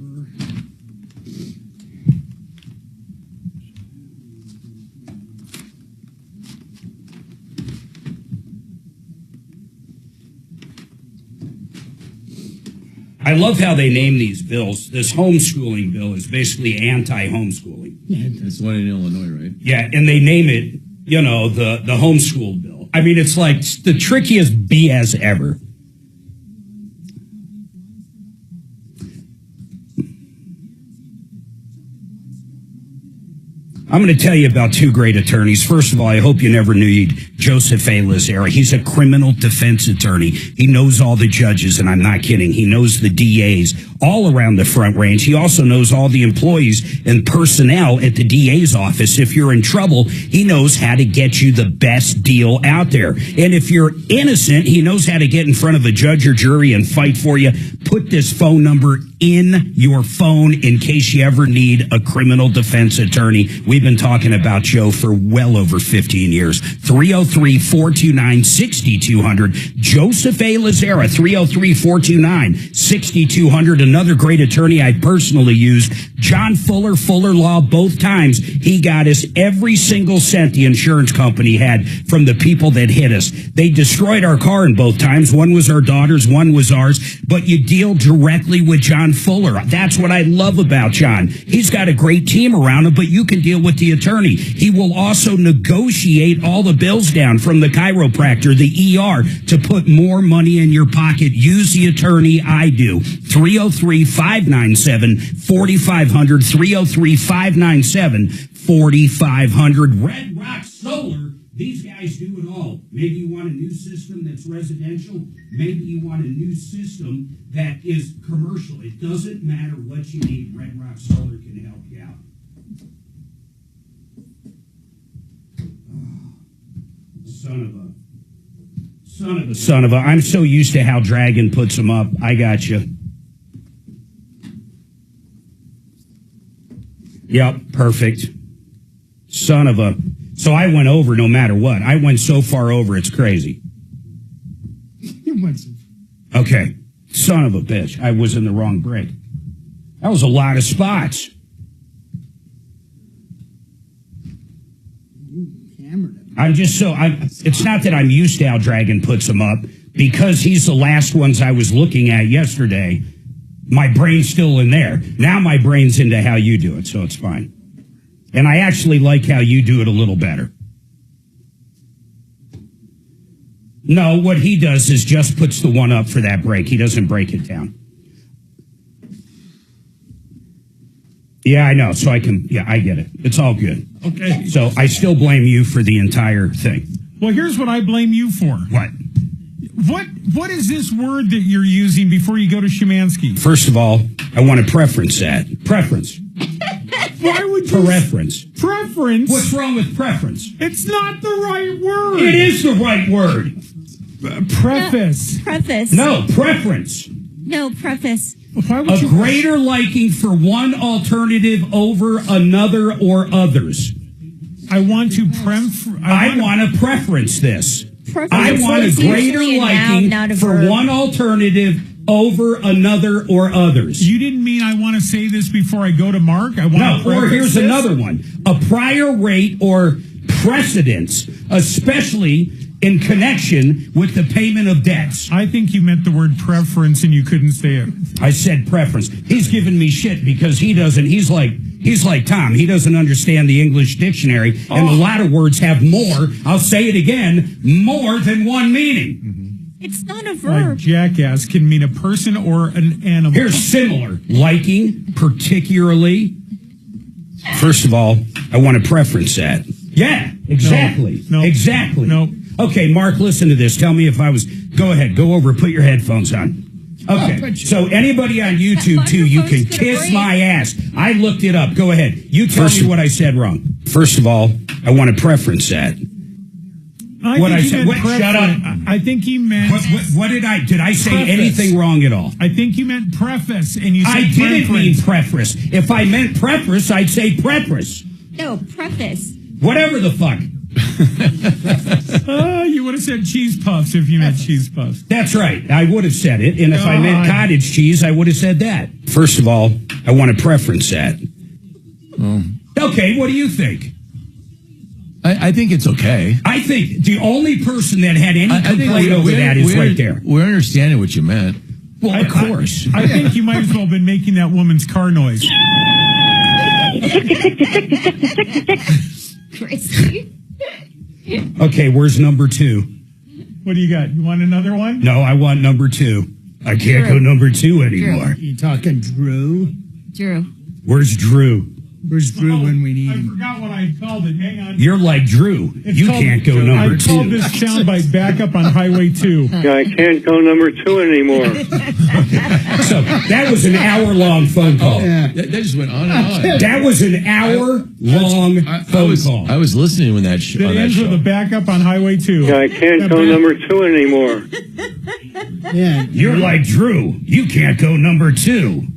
I love how they name these bills. This homeschooling bill is basically anti-homeschooling. Yeah, That's one in Illinois, right? Yeah, and they name it, the homeschool bill. I mean, it's like the trickiest BS ever. I'm going to tell you about 2 great attorneys. First of all, I hope you never knew Joseph A. Lazera. He's a criminal defense attorney. He knows all the judges, and I'm not kidding. He knows the DAs all around the Front Range. He also knows all the employees and personnel at the DA's office. If you're in trouble, he knows how to get you the best deal out there. And if you're innocent, he knows how to get in front of a judge or jury and fight for you. Put this phone number in your phone in case you ever need a criminal defense attorney. We've been talking about Joe for well over 15 years. 303-429-6200. Joseph A. Lazera, 303-429-6200. Another great attorney I personally used, John Fuller, Fuller Law, both times. He got us every single cent the insurance company had from the people that hit us. They destroyed our car in both times. One was our daughter's, one was ours. But you deal directly with John Fuller. That's what I love about John. He's got a great team around him, but you can deal with the attorney. He will also negotiate all the bills down from the chiropractor, the ER, to put more money in your pocket. Use the attorney. I do. 303-597-4500. 303-597-4500. Red Rock Solar. These guys do it all. Maybe you want a new system that's residential. Maybe you want a new system that is commercial. It doesn't matter what you need. Red Rock Solar can help you out. Son of a. I'm so used to how Dragon puts them up. I got you. Yep, perfect. Son of a. So I went over no matter what. I went so far over, it's crazy. Okay. Son of a bitch. I was in the wrong break. That was a lot of spots. It's not that I'm used to how Dragon puts them up. Because he's the last ones I was looking at yesterday, my brain's still in there. Now my brain's into how you do it, so it's fine. And I actually like how you do it a little better. No, what he does is just puts the one up for that break. He doesn't break it down. Yeah, I know. So I get it. It's all good. Okay. So I still blame you for the entire thing. Well, here's what I blame you for. What? What is this word that you're using before you go to Szymanski? First of all, I want to preference that. Preference. Why would you? Preference. Preference? What's wrong with preference? It's not the right word. It is the right word. Preface. Preface. No, preference. No, preface. A greater liking for one alternative over another or others. I want to I want to preference this. Preference. I want a greater liking for one alternative over another or others. You didn't mean I want to say this before I go to Mark? Or here's another one. A prior rate or precedence, especially in connection with the payment of debts. I think you meant the word preference and you couldn't say it. I said preference. He's giving me shit because he doesn't. He's like Tom. He doesn't understand the English dictionary, and a lot of words have more. I'll say it again, more than one meaning. It's not a verb. Like jackass can mean a person or an animal. Here's similar. Liking, particularly. First of all, I want to preference that. Yeah, exactly. No. Exactly. No. Okay, Mark, listen to this. Tell me if I was... Go ahead. Go over. Put your headphones on. Okay. So anybody on YouTube, too, you can kiss my ass. I looked it up. Go ahead. You tell me what I said wrong. First of all, I want to preference that. Shut up. I think he meant... What did I... Did I say preface. Anything wrong at all? I think you meant preface, and you said I didn't mean preference. preface. If I meant preface, I'd say preface. No, preface. Whatever the fuck. You would have said cheese puffs if you meant cheese puffs. That's right. I would have said it. And if I meant cottage cheese, I would have said that. First of all, I want to preference that. Okay, what do you think? I think it's okay. I think the only person that had any complaint over that is right there. We're understanding what you meant. Well, of course. I think you might as well have been making that woman's car noise. Christy. Okay, where's number 2? What do you got? You want another one? No, I want number 2. I can't go number 2 anymore. You talking Drew? Drew. Where's Drew? Where's Drew when we need I him? forgot what I called it. Hang on. You're like Drew. You can't go number 2. I called this soundbite back up on Highway 2. Yeah, I can't go number 2 anymore. So that was an hour-long phone call. That just went on and on. That was an hour-long phone call. I was listening when that show. That ends with a backup on Highway 2. Yeah, I can't go number 2 anymore. Yeah, You're like Drew. You can't go number 2.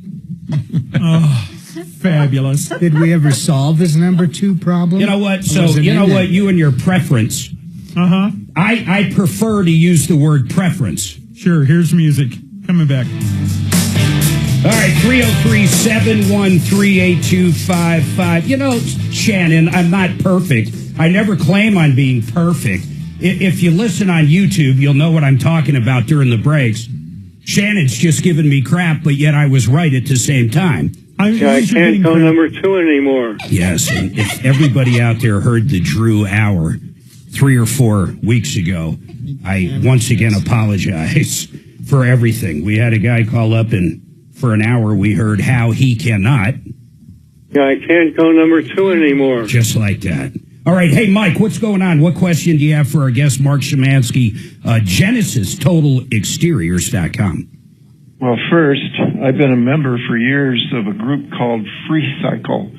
Oh, fabulous. Did we ever solve his number 2 problem? You know what? So, you know what? You and your preference. Uh-huh. I prefer to use the word preference. Sure, here's music. Coming back. All right, 303-713-8255. You know, Shannon, I'm not perfect. I never claim on being perfect. If you listen on YouTube, you'll know what I'm talking about during the breaks. Shannon's just giving me crap, but yet I was right at the same time. I can't go number 2 anymore. Yes, and if everybody out there heard the Drew Hour 3 or 4 weeks ago, I once again apologize for everything. We had a guy call up, and for an hour we heard how he cannot. Yeah, I can't go number 2 anymore. Just like that. All right, hey, Mike, what's going on? What question do you have for our guest, Marc Szymanski, GenesisTotalExteriors.com? Well, first, I've been a member for years of a group called Free Cycle,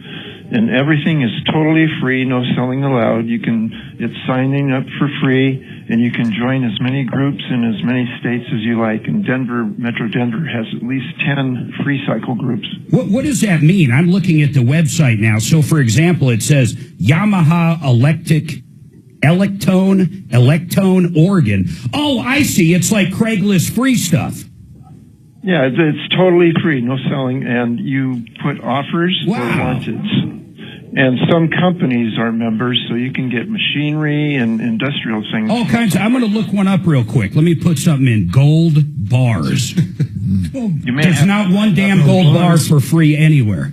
and everything is totally free, no selling allowed. It's signing up for free, and you can join as many groups in as many states as you like. And Metro Denver has at least 10 Free Cycle groups. What does that mean? I'm looking at the website now. So, for example, it says Yamaha Electone, Oregon. Oh, I see. It's like Craigslist free stuff. Yeah, it's totally free, no selling, and you put offers or wanteds. And some companies are members, so you can get machinery and industrial things. All kinds of, I'm going to look one up real quick. Let me put something in. Gold bars. There's not one damn gold bar for free anywhere.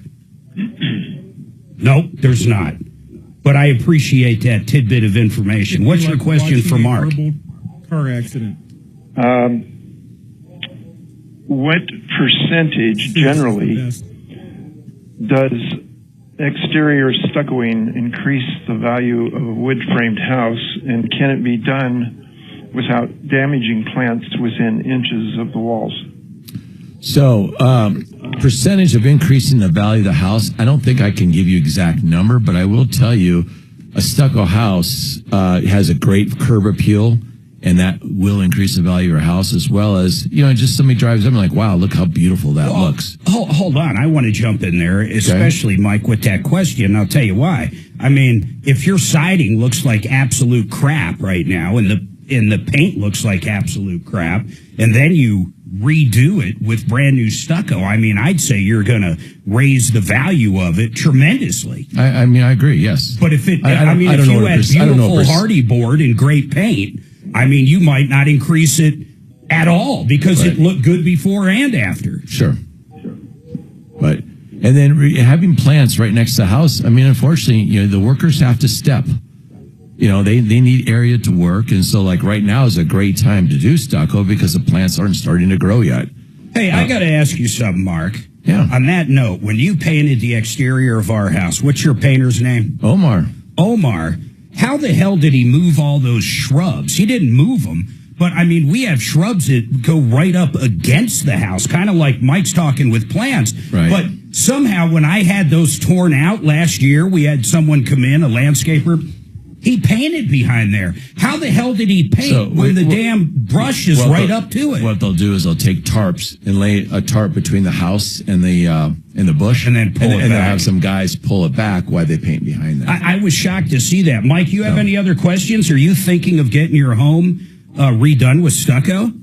Nope, there's not. But I appreciate that tidbit of information. What's your question for Mark? car accident. What percentage generally does exterior stuccoing increase the value of a wood-framed house, and can it be done without damaging plants within inches of the walls? So, percentage of increasing the value of the house, I don't think I can give you exact number, but I will tell you a stucco house has a great curb appeal, and that will increase the value of your house, as well as, just somebody drives up and like, wow, look how beautiful that looks. Hold on. I want to jump in there, especially, Mike, with that question. I'll tell you why. I mean, if your siding looks like absolute crap right now, and the paint looks like absolute crap, and then you redo it with brand new stucco, I mean, I'd say you're going to raise the value of it tremendously. I mean, I agree, yes. But if you had beautiful hardy board and great paint, I mean, you might not increase it at all because it looked good before and after. Sure. But, and then having plants right next to the house, I mean, unfortunately, the workers have to step. They need area to work. And so, like, right now is a great time to do stucco because the plants aren't starting to grow yet. Hey, I got to ask you something, Mark. Yeah. On that note, when you painted the exterior of our house, what's your painter's name? Omar. How the hell did he move all those shrubs? He didn't move them, but I mean, we have shrubs that go right up against the house, kind of like Mike's talking with plants. Right. But somehow when I had those torn out last year, we had someone come in, a landscaper. He painted behind there. How the hell did he paint when the damn brush is right up to it? What they'll do is they'll take tarps and lay a tarp between the house and the bush, and then pull it back. And they'll have some guys pull it back while they paint behind that. I was shocked to see that. Mike, you have any other questions? Are you thinking of getting your home redone with stucco?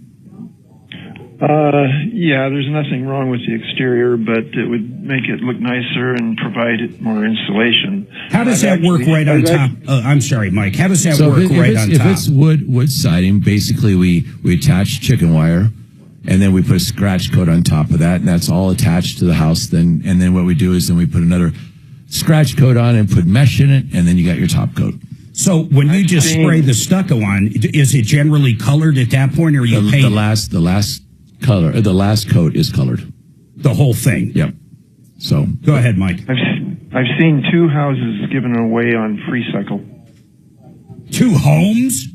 Yeah, there's nothing wrong with the exterior, but it would make it look nicer and provide more insulation. How does that work right on top? I'm sorry, Mike. How does that work right on top? If it's wood siding, basically we attach chicken wire, and then we put a scratch coat on top of that, and that's all attached to the house. And then what we do is we put another scratch coat on and put mesh in it, and then you got your top coat. So when you just spray the stucco on, is it generally colored at that point, or you paint? The last coat is colored. The whole thing? Yep. So go ahead, Mike. I've seen 2 houses given away on free cycle. 2 homes?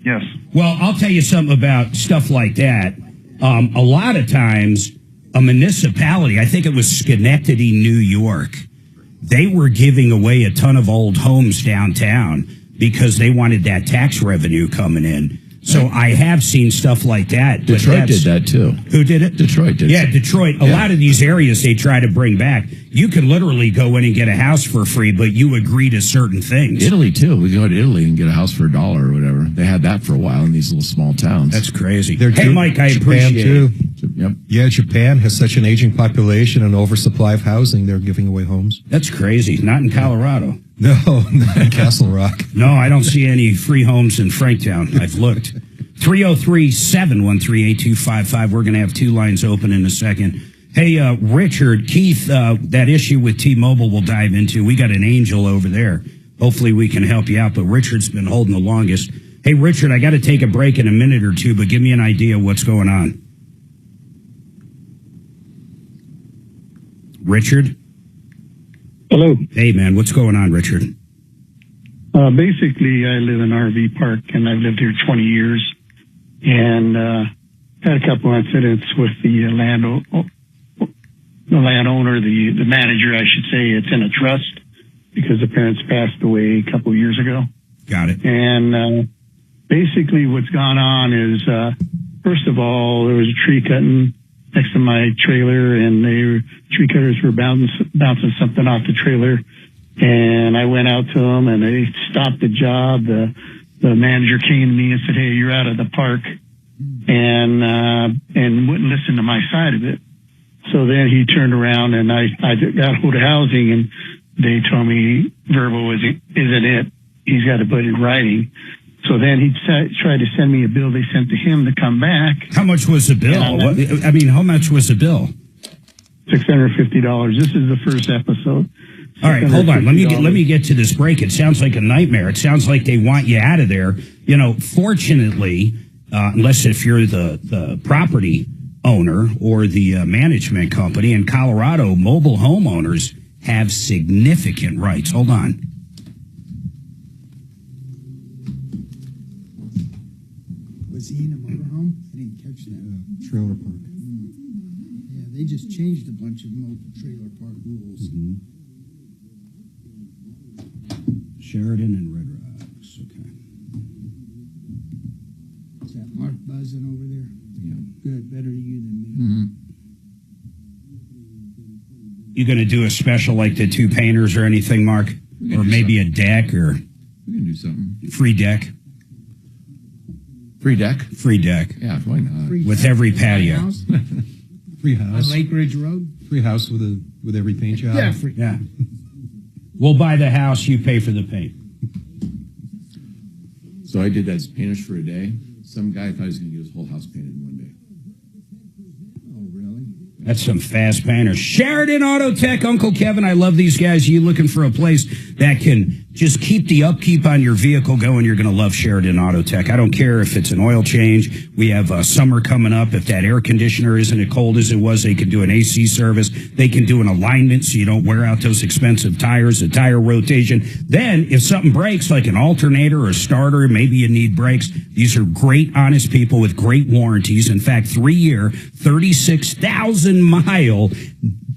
Yes. Well, I'll tell you something about stuff like that. A lot of times, a municipality, I think it was Schenectady, New York, they were giving away a ton of old homes downtown because they wanted that tax revenue coming in. So I have seen stuff like that. Detroit did that too. Who did it? Detroit did. Yeah, Detroit. A lot of these areas they try to bring back. You can literally go in and get a house for free, but you agree to certain things. Italy too. We go to Italy and get a house for $1 or whatever. They had that for a while in these little small towns. That's crazy. Hey, Mike, I appreciate it. Yep. Yeah, Japan has such an aging population and oversupply of housing. They're giving away homes. That's crazy. Not in Colorado. No, not in Castle Rock. No, I don't see any free homes in Franktown. I've looked. 303-713-8255. We're going to have 2 lines open in a second. Hey, Richard, Keith, that issue with T-Mobile we'll dive into. We got an angel over there. Hopefully we can help you out, but Richard's been holding the longest. Hey, Richard, I got to take a break in a minute or 2, but give me an idea of what's going on. Richard? Hello. Hey, man, what's going on, Richard? Basically, I live in an RV park, and I've lived here 20 years. And had a couple incidents with the landowner, the manager, I should say. It's in a trust because the parents passed away a couple of years ago. Got it. And basically what's gone on is, first of all, there was a tree cutting next to my trailer, and tree cutters were bouncing something off the trailer. And I went out to them, and they stopped the job. The manager came to me and said, "Hey, you're out of the park," and wouldn't listen to my side of it. So then he turned around, and I got hold of housing, and they told me verbal isn't it. He's got to put it in writing. So then he tried to send me a bill they sent to him to come back. How much was the bill? How much was the bill? $650. This is the first episode. All right, hold on. Let me get to this break. It sounds like a nightmare. It sounds like they want you out of there. You know, fortunately, unless if you're the property owner or the management company. In Colorado, mobile homeowners have significant rights. Hold on. Was he in a motorhome? I didn't catch that. Trailer park. Yeah, they just changed a bunch of trailer park rules. Sheridan and Red Rocks. Okay. Is that Mark buzzing over there? Yeah. Good, better you than me. You going to do a special like the two painters or anything, Mark? Or maybe a deck or We can do something. free deck? Free deck? Free deck. Yeah, why not? With every patio. Free house. On Lake Ridge Road? Free house with every paint job. Yeah, free. Yeah. We'll buy the house, you pay for the paint. So I did that as painters for a day. Some guy thought he was going to get his whole house painted in one day. Oh, really? That's some fast painters. Sheridan Auto Tech, Uncle Kevin, I love these guys. You looking for a place that can just keep the upkeep on your vehicle going, you're going to love Sheridan Auto Tech. I don't care if it's an oil change. We have summer coming up. If that air conditioner isn't as cold as it was, they can do an AC service. They can do an alignment so you don't wear out those expensive tires, a tire rotation. Then if something breaks, like an alternator or a starter, maybe you need brakes. These are great, honest people with great warranties. In fact, 3-year, 36,000-mile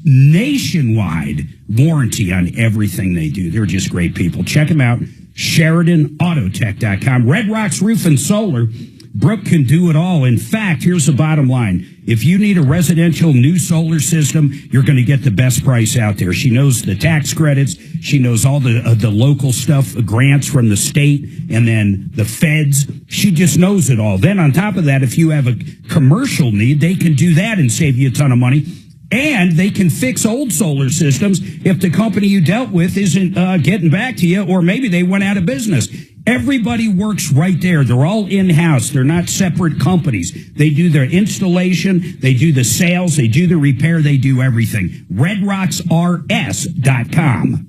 nationwide warranty on everything they do. They're just great people. Check them out. SheridanAutotech.com. Red Rocks Roof and Solar. Brooke can do it all. In fact, here's the bottom line. If you need a residential new solar system, you're going to get the best price out there. She knows the tax credits. She knows all the local stuff, grants from the state, and then the feds. She just knows it all. Then on top of that, if you have a commercial need, they can do that and save you a ton of money. And they can fix old solar systems if the company you dealt with isn't getting back to you, or maybe they went out of business. Everybody works right there. They're all in-house. They're not separate companies. They do their installation. They do the sales. They do the repair. They do everything. RedRocksRS.com.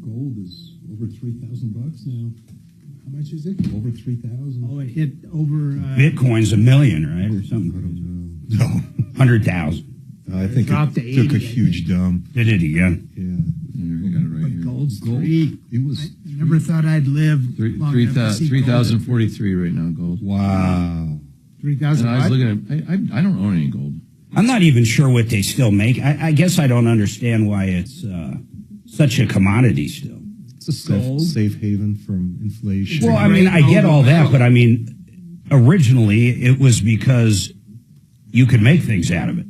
Gold is over $3,000 now. How much is it? Over 3,000. Oh, it hit over... Bitcoin's $1 million, right? Or something. I don't know. No. 100,000. I think dropped to it took 80, a huge dump. Did it again? Yeah. I got it right here. Gold's Gold. three. It was I never thought I'd live long enough to see 3,043 right now, gold. wow. 3,000. And I was looking at, I don't own any gold. I'm not even sure what they still make. I guess I don't understand why it's such a commodity still. It's a safe haven from inflation. Well, I mean, I get all that, but I mean, originally it was because you could make things out of it.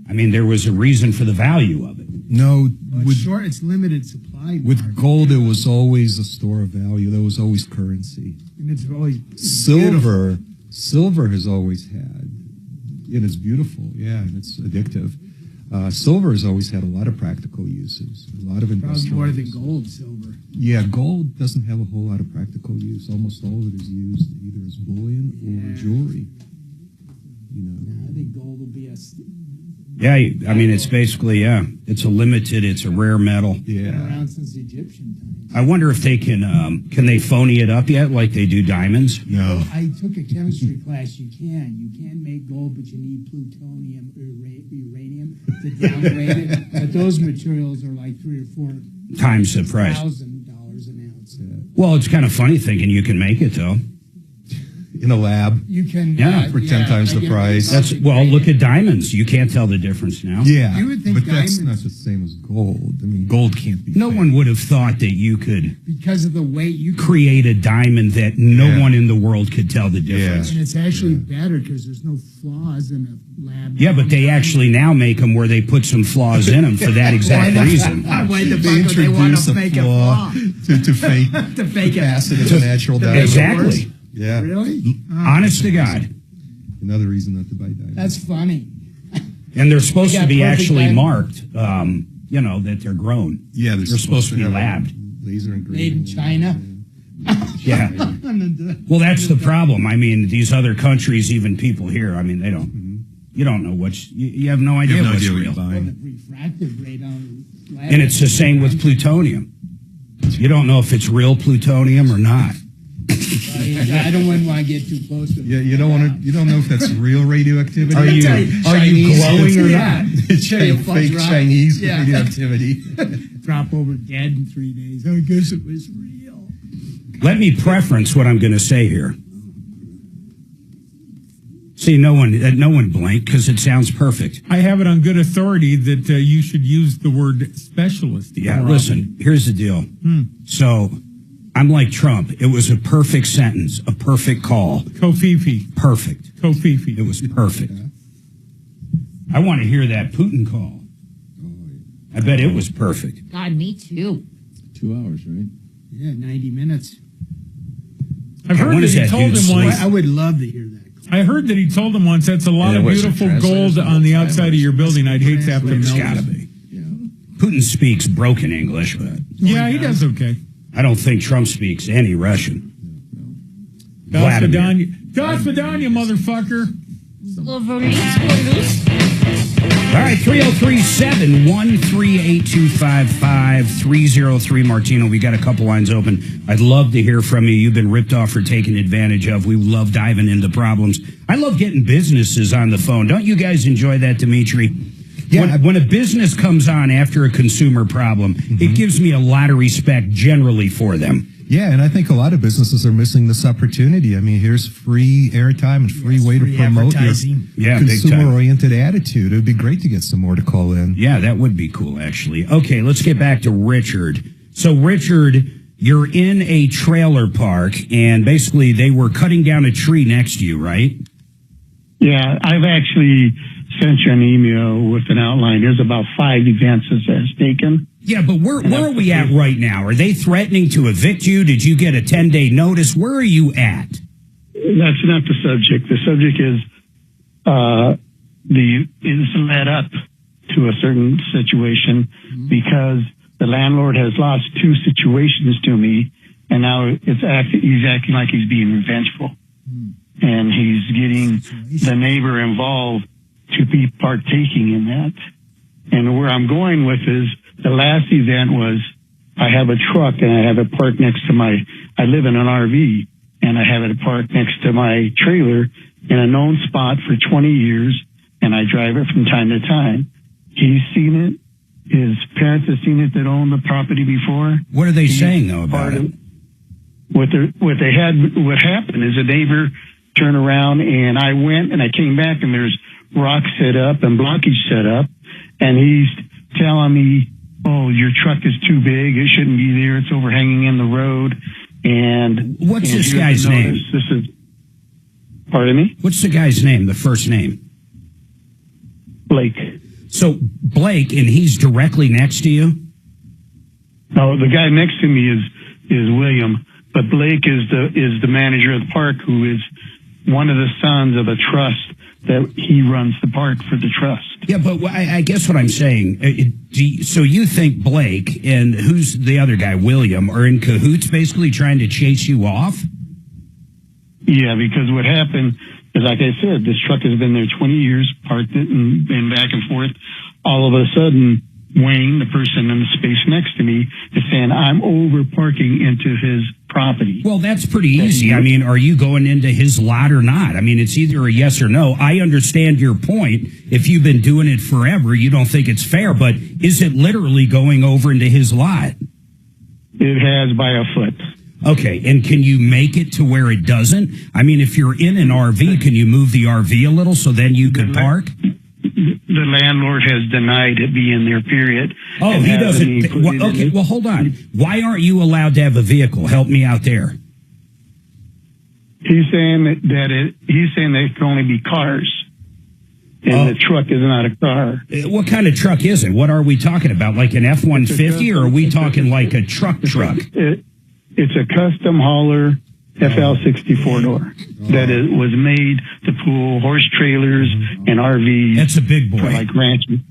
I mean, there was a reason for the value of it. No, it's limited supply. with gold, it was always a store of value. There was always currency. And it's always Silver has always had, and it's beautiful, yeah, and it's addictive. Silver has always had a lot of practical uses, a lot of probably industrial more than use. gold, silver. Yeah, gold doesn't have a whole lot of practical use. Almost all of it is used either as bullion or jewelry. You know. I think gold will be a... Yeah, I mean, it's basically, it's a rare metal. Yeah. Been around since Egyptian times. I wonder if they can they phony it up yet like they do diamonds? No. I took a chemistry class. You can make gold, but you need plutonium or uranium to downgrade it. But those materials are like 3 or 4 times the price. $1,000 an ounce. Well, it's kind of funny thinking you can make it, though. In a lab. You can for 10 times the price. Look at diamonds. You can't tell the difference now. Yeah, You would think but that's diamonds- not the same as gold. I mean, gold can't be. No one would have thought that you could because of the weight you can create a diamond that no one in the world could tell the difference. And it's actually better because there's no flaws in a lab. Yeah, but they actually now make them where they put some flaws in them for that exact reason. Why the They fuck would they want introduce to a make a flaw flaw? to fake To fake it. acid as a natural diamond. Exactly. Yeah. Really? Honest to God. Another reason not to buy diamonds. That's funny. And they're supposed They to got be perfect actually diamonds. marked, that they're grown. Yeah, They're supposed to be have labbed. laser engraving. Made in China. Yeah. Well, that's the problem. I mean, these other countries, even people here, I mean, they don't. You don't know you have no idea what's real. The refractive rate on And it's the same with plutonium. You don't know if it's real plutonium or not. I don't want to get too close to it. Yeah, you don't want to. You don't know if that's real radioactivity. Are you glowing or not? It's fake Chinese radioactivity. Drop over dead in 3 days. I guess it was real. Let me preference what I'm going to say here. See, no one blinked because it sounds perfect. I have it on good authority that you should use the word specialist. Yeah, listen, here's the deal. So, I'm like Trump. It was a perfect sentence, a perfect call. Kofifi. Perfect. Kofifi. It was perfect. I want to hear that Putin call. I bet it was perfect. God, me too. 2 hours, right? Yeah, 90 minutes. I've heard that he told him once. I would love to hear that. I heard that he told him once, that's a lot of beautiful gold on the outside of your building. I'd hate to have to melt it. It's got to be. Putin speaks broken English, but... Yeah, he does okay. I don't think Trump speaks any Russian. Das Vidanya, motherfucker. All right, 303-713-8255-303 Martino. We got a couple lines open. I'd love to hear from you. You've been ripped off or taken advantage of. We love diving into problems. I love getting businesses on the phone. Don't you guys enjoy that, Dimitri? Yeah. When a business comes on after a consumer problem, it gives me a lot of respect generally for them. Yeah, and I think a lot of businesses are missing this opportunity. I mean, here's free airtime and free way to promote your consumer-oriented attitude. It would be great to get some more to call in. Yeah, that would be cool, actually. Okay, let's get back to Richard. So, Richard, you're in a trailer park, and basically they were cutting down a tree next to you, right? Yeah, I've actually sent you an email with an outline. There's about 5 events that has taken. Yeah, but where are we at right now? Are they threatening to evict you? Did you get a 10-day notice? Where are you at? That's not the subject. The subject is it's led up to a certain situation because the landlord has lost 2 situations to me, and now he's acting like he's being revengeful, and he's getting the neighbor involved to be partaking in that. And where I'm going with is, the last event was, I have a truck and I have it parked next to I live in an RV, and I have it parked next to my trailer in a known spot for 20 years, and I drive it from time to time. He's seen it. His parents have seen it that own the property before. What are they saying, though, about it? What happened is a neighbor turned around, and I went and I came back, and there's rocks set up and blockage set up, and he's telling me, oh, your truck is too big. It shouldn't be there. It's overhanging in the road. And what's this guy's name? Pardon me? What's the guy's name, the first name? Blake. So Blake, and he's directly next to you? No, the guy next to me is William, but Blake is the manager of the park, who is one of the sons of a trust that he runs the park for the trust. Yeah, but I guess what I'm saying, so you think Blake and who's the other guy, William, are in cahoots basically trying to chase you off? Yeah, because what happened is, like I said, this truck has been there 20 years, parked it and been back and forth. All of a sudden, Wayne, the person in the space next to me, is saying, I'm over parking into his property. Well, that's pretty easy. I mean, are you going into his lot or not? I mean, it's either a yes or no. I understand your point. If you've been doing it forever, you don't think it's fair, but is it literally going over into his lot? It has by a foot. Okay, and can you make it to where it doesn't? I mean, if you're in an RV, can you move the RV a little so then you could park? The landlord has denied it being there, period. Oh, he doesn't. Okay, well, hold on. Why aren't you allowed to have a vehicle? Help me out there. He's saying that it can only be cars, and the truck is not a car. What kind of truck is it? What are we talking about? Like an F-150, or are we talking like a truck? It's a custom hauler FL64 door that was made to pull horse trailers and RVs. That's a big boy. For like ranching.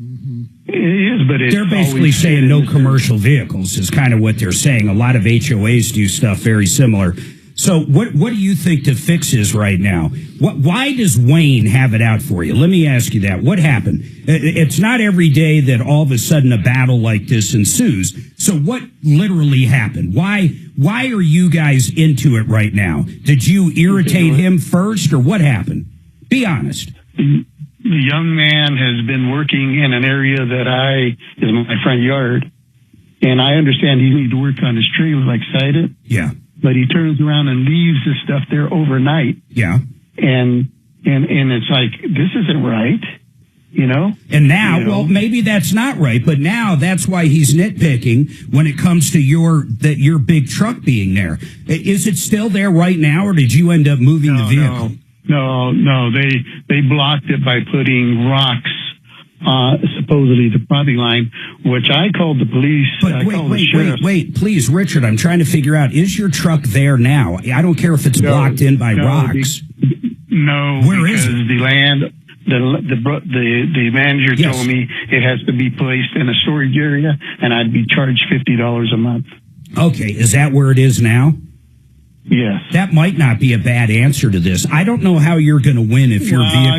It is, but it's they're basically always saying no commercial vehicles is kind of what they're saying. A lot of HOAs do stuff very similar. So what do you think the fix is right now? Why does Wayne have it out for you? Let me ask you that. What happened? It's not every day that all of a sudden a battle like this ensues. So what literally happened? Why are you guys into it right now? Did you irritate him first, or what happened? Be honest. The young man has been working in an area that is my front yard, and I understand he needs to work on his trailer, like cited. Yeah. But he turns around and leaves his stuff there overnight. Yeah. And it's like, this isn't right, you know? And now, well, maybe that's not right, but now that's why he's nitpicking when it comes to your big truck being there. Is it still there right now, or did you end up moving the vehicle? No, they blocked it by putting rocks, supposedly the property line, which I called the police. But wait, please, Richard, I'm trying to figure out, is your truck there now? I don't care if it's blocked in by rocks. Where is it? The land, the manager told me it has to be placed in a storage area, and I'd be charged $50 a month. Okay, is that where it is now? Yes. That might not be a bad answer to this. I don't know how you're going to win if your vehicle...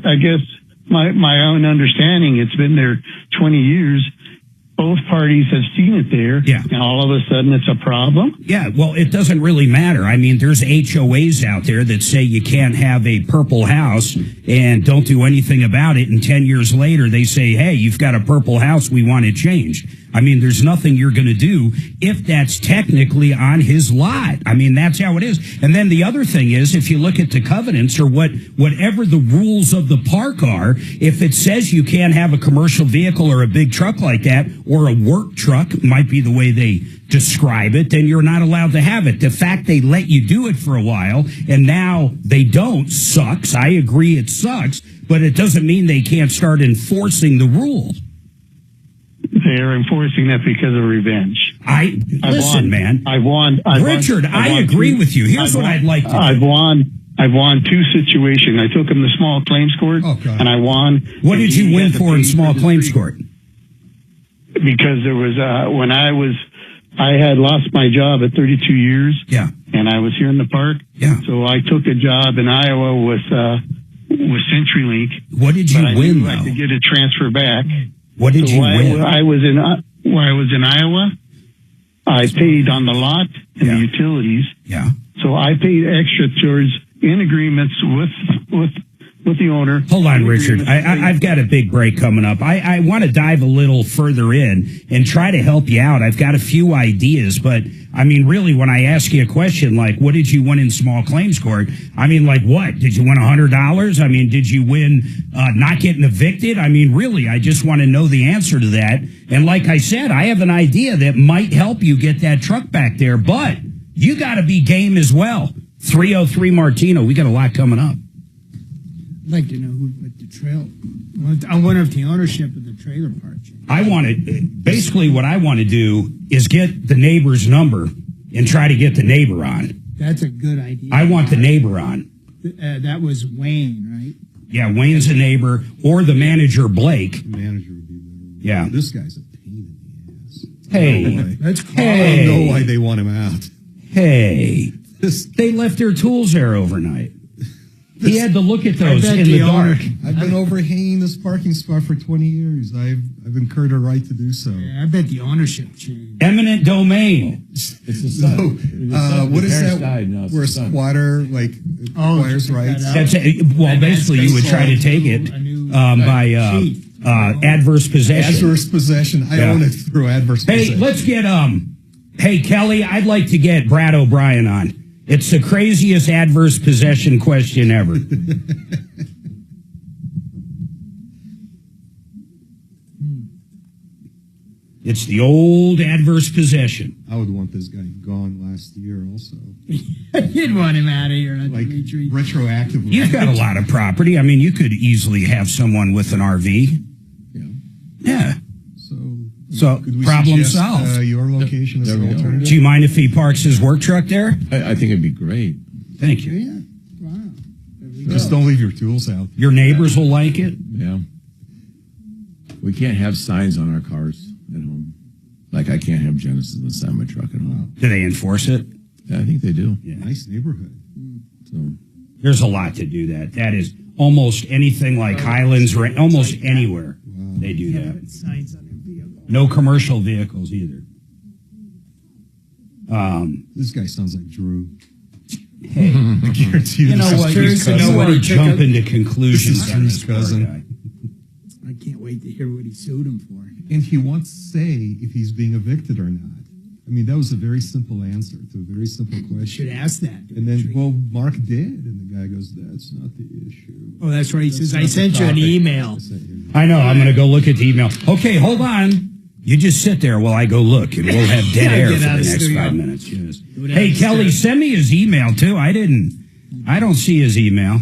I guess my own understanding, it's been there 20 years. Both parties have seen it there. Yeah. And all of a sudden it's a problem. Yeah, well, it doesn't really matter. I mean, there's HOAs out there that say you can't have a purple house and don't do anything about it. And 10 years later, they say, hey, you've got a purple house. We want it changed. I mean, there's nothing you're going to do if that's technically on his lot. I mean, that's how it is. And then the other thing is, if you look at the covenants or whatever the rules of the park are, if it says you can't have a commercial vehicle or a big truck like that, or a work truck might be the way they describe it, then you're not allowed to have it. The fact they let you do it for a while and now they don't sucks. I agree it sucks, but it doesn't mean they can't start enforcing the rules. They're enforcing that because of revenge. Listen, man. Richard, I agree with you. Here's what I'd like to do. I've won two situations. I took him to small claims court, and I won. What did you win for in small claims court? Because there was I had lost my job at 32 years. Yeah. And I was here in the park. Yeah. So I took a job in Iowa with CenturyLink. What did you win, though? I could get a transfer back. What did you win? Where I was in Iowa, I paid on the lot and the utilities. Yeah. So I paid extra towards in agreements with the owner. Hold on, Richard. I've got a big break coming up. I want to dive a little further in and try to help you out. I've got a few ideas, but I mean, really, when I ask you a question like, what did you win in small claims court? I mean, like what? Did you win $100? I mean, did you win not getting evicted? I mean, really, I just want to know the answer to that. And like I said, I have an idea that might help you get that truck back there, but you got to be game as well. 303 Martino. We got a lot coming up. I'd like to know who put the trail. I wonder if the ownership of the trailer park. Basically what I want to do is get the neighbor's number and try to get the neighbor on. That's a good idea. I want the neighbor on. That was Wayne, right? Yeah, Wayne's a neighbor, or the manager, Blake. The manager would be better. Yeah. This guy's a pain in the ass. Hey. I don't know why they want him out. Hey. They left their tools there overnight. He had to look at those in the dark. I've been overhanging this parking spot for 20 years. I've incurred a right to do so. Yeah, I bet the ownership changed. Eminent domain. It's the son. What is that? Died, no, where a squatter acquires rights? That's well, basically, you would try to take it by adverse possession. Adverse possession. I own it through adverse possession. Hey, let's get Hey, Kelly, I'd like to get Brad O'Brien on. It's the craziest adverse possession question ever. It's the old adverse possession. I would want this guy gone last year also. You'd want him out of here. Like retroactively. You've got a lot of property. I mean, you could easily have someone with an RV. Yeah. So problem solved. Your location as an alternative. Do you mind if he parks his work truck there? I think it'd be great. Thank you. Yeah. Wow. Just don't leave your tools out. Your neighbors will like it. Yeah. We can't have signs on our cars at home. Like I can't have Genesis on the side of my truck at home. Do they enforce it? Yeah, I think they do. Yeah. Nice neighborhood. So there's a lot to do that. That is almost anything like Highlands, almost anywhere they do that. Signs on their vehicle. No commercial vehicles either. This guy sounds like Drew. Hey, I guarantee you know what? Nobody jump into conclusions on this poor guy. I can't wait to hear what he sued him for. And he wants to say if he's being evicted or not. I mean, that was a very simple answer to a very simple question. Should ask that. And then, well, Mark did. And the guy goes, that's not the issue. Oh, that's right. He says, I sent you an email. I know. I'm going to go look at the email. Okay, hold on. You just sit there while I go look, and we'll have dead air for the next 5 minutes. Yes. Hey, Kelly, send me his email, too. I don't see his email.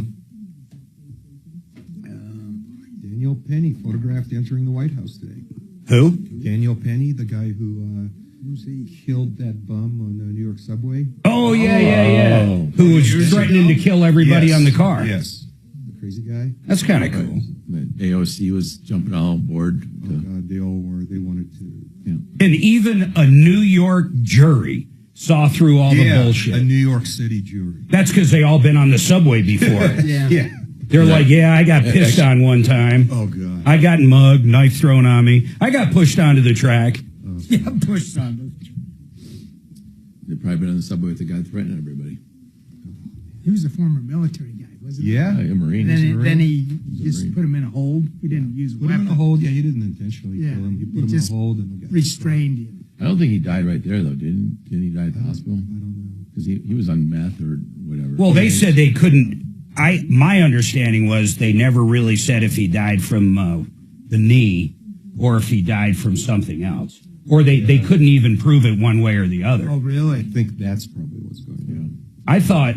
Daniel Penny photographed entering the White House today. Who? Daniel Penny, the guy who killed that bum on the New York subway. Oh, yeah. Who was threatening to kill everybody on the car. Yes. The crazy guy. That's kind of cool. AOC was jumping all aboard. Oh, God, they all were. They wanted to. Yeah. And even a New York jury saw through all the bullshit. A New York City jury. That's because they all been on the subway before. Yeah. They're like, I got pissed on one time. Oh, God. I got mugged, knife thrown on me. I got pushed onto the track. Pushed on. They've probably been on the subway with the guy threatening everybody. He was a former military guy, wasn't he? Yeah. A Marine. Then he just put him in a hold. He didn't use a Put him weapon. in a hold. Yeah, he didn't intentionally kill him. He put him in just a hold and the guy restrained him. I don't think he died right there, though. Didn't he die at the hospital? I don't know. Because he was on meth or whatever. Well, they said they couldn't. My understanding was they never really said if he died from the knee or if he died from something else. Or they couldn't even prove it one way or the other. Oh, really? I think that's probably what's going on. I thought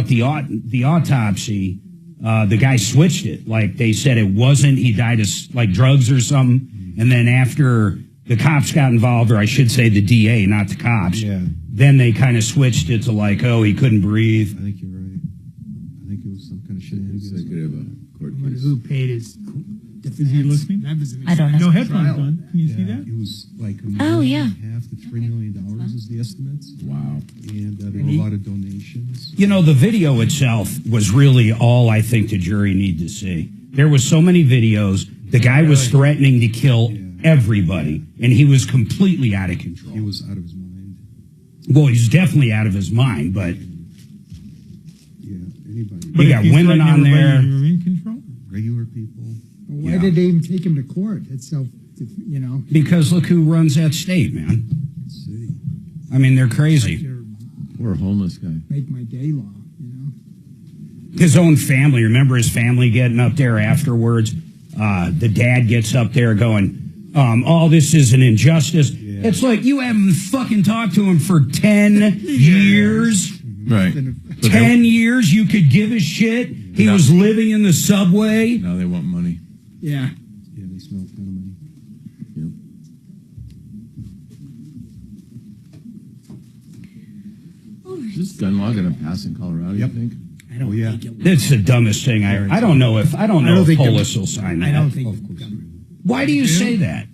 the autopsy, the guy switched it. Like they said it wasn't, he died of like drugs or something. And then after the cops got involved, or I should say the DA, not the cops, then they kind of switched it to like, oh, he couldn't breathe. I think you're right. I think it was some kind of shit. Who paid his Is he listening? I don't know. No headphones on. Can you see that? It was like $1.5 to $3 million is the estimates. Wow. And there were a lot of donations. You know, the video itself was really all I think the jury need to see. There was so many videos. The guy was threatening to kill everybody, and he was completely out of control. He was out of his mind. Well, he's definitely out of his mind, but anybody. you got women on there. You're in control? Regular people. Why did they even take him to court? It's so, Because look who runs that state, man. I mean, they're crazy. Poor homeless guy. Make my day law, His own family, remember his family getting up there afterwards? The dad gets up there going, all this is an injustice. It's like you haven't fucking talked to him for 10 years. Right. 10 years, you could give a shit. He was living in the subway. Now they want money. Yeah. Yeah, they smell kind of money. Is this gun law going to pass in Colorado, you think? I don't think it will. It's the dumbest thing. I don't know if Polis will sign that. I don't think Why do you say that?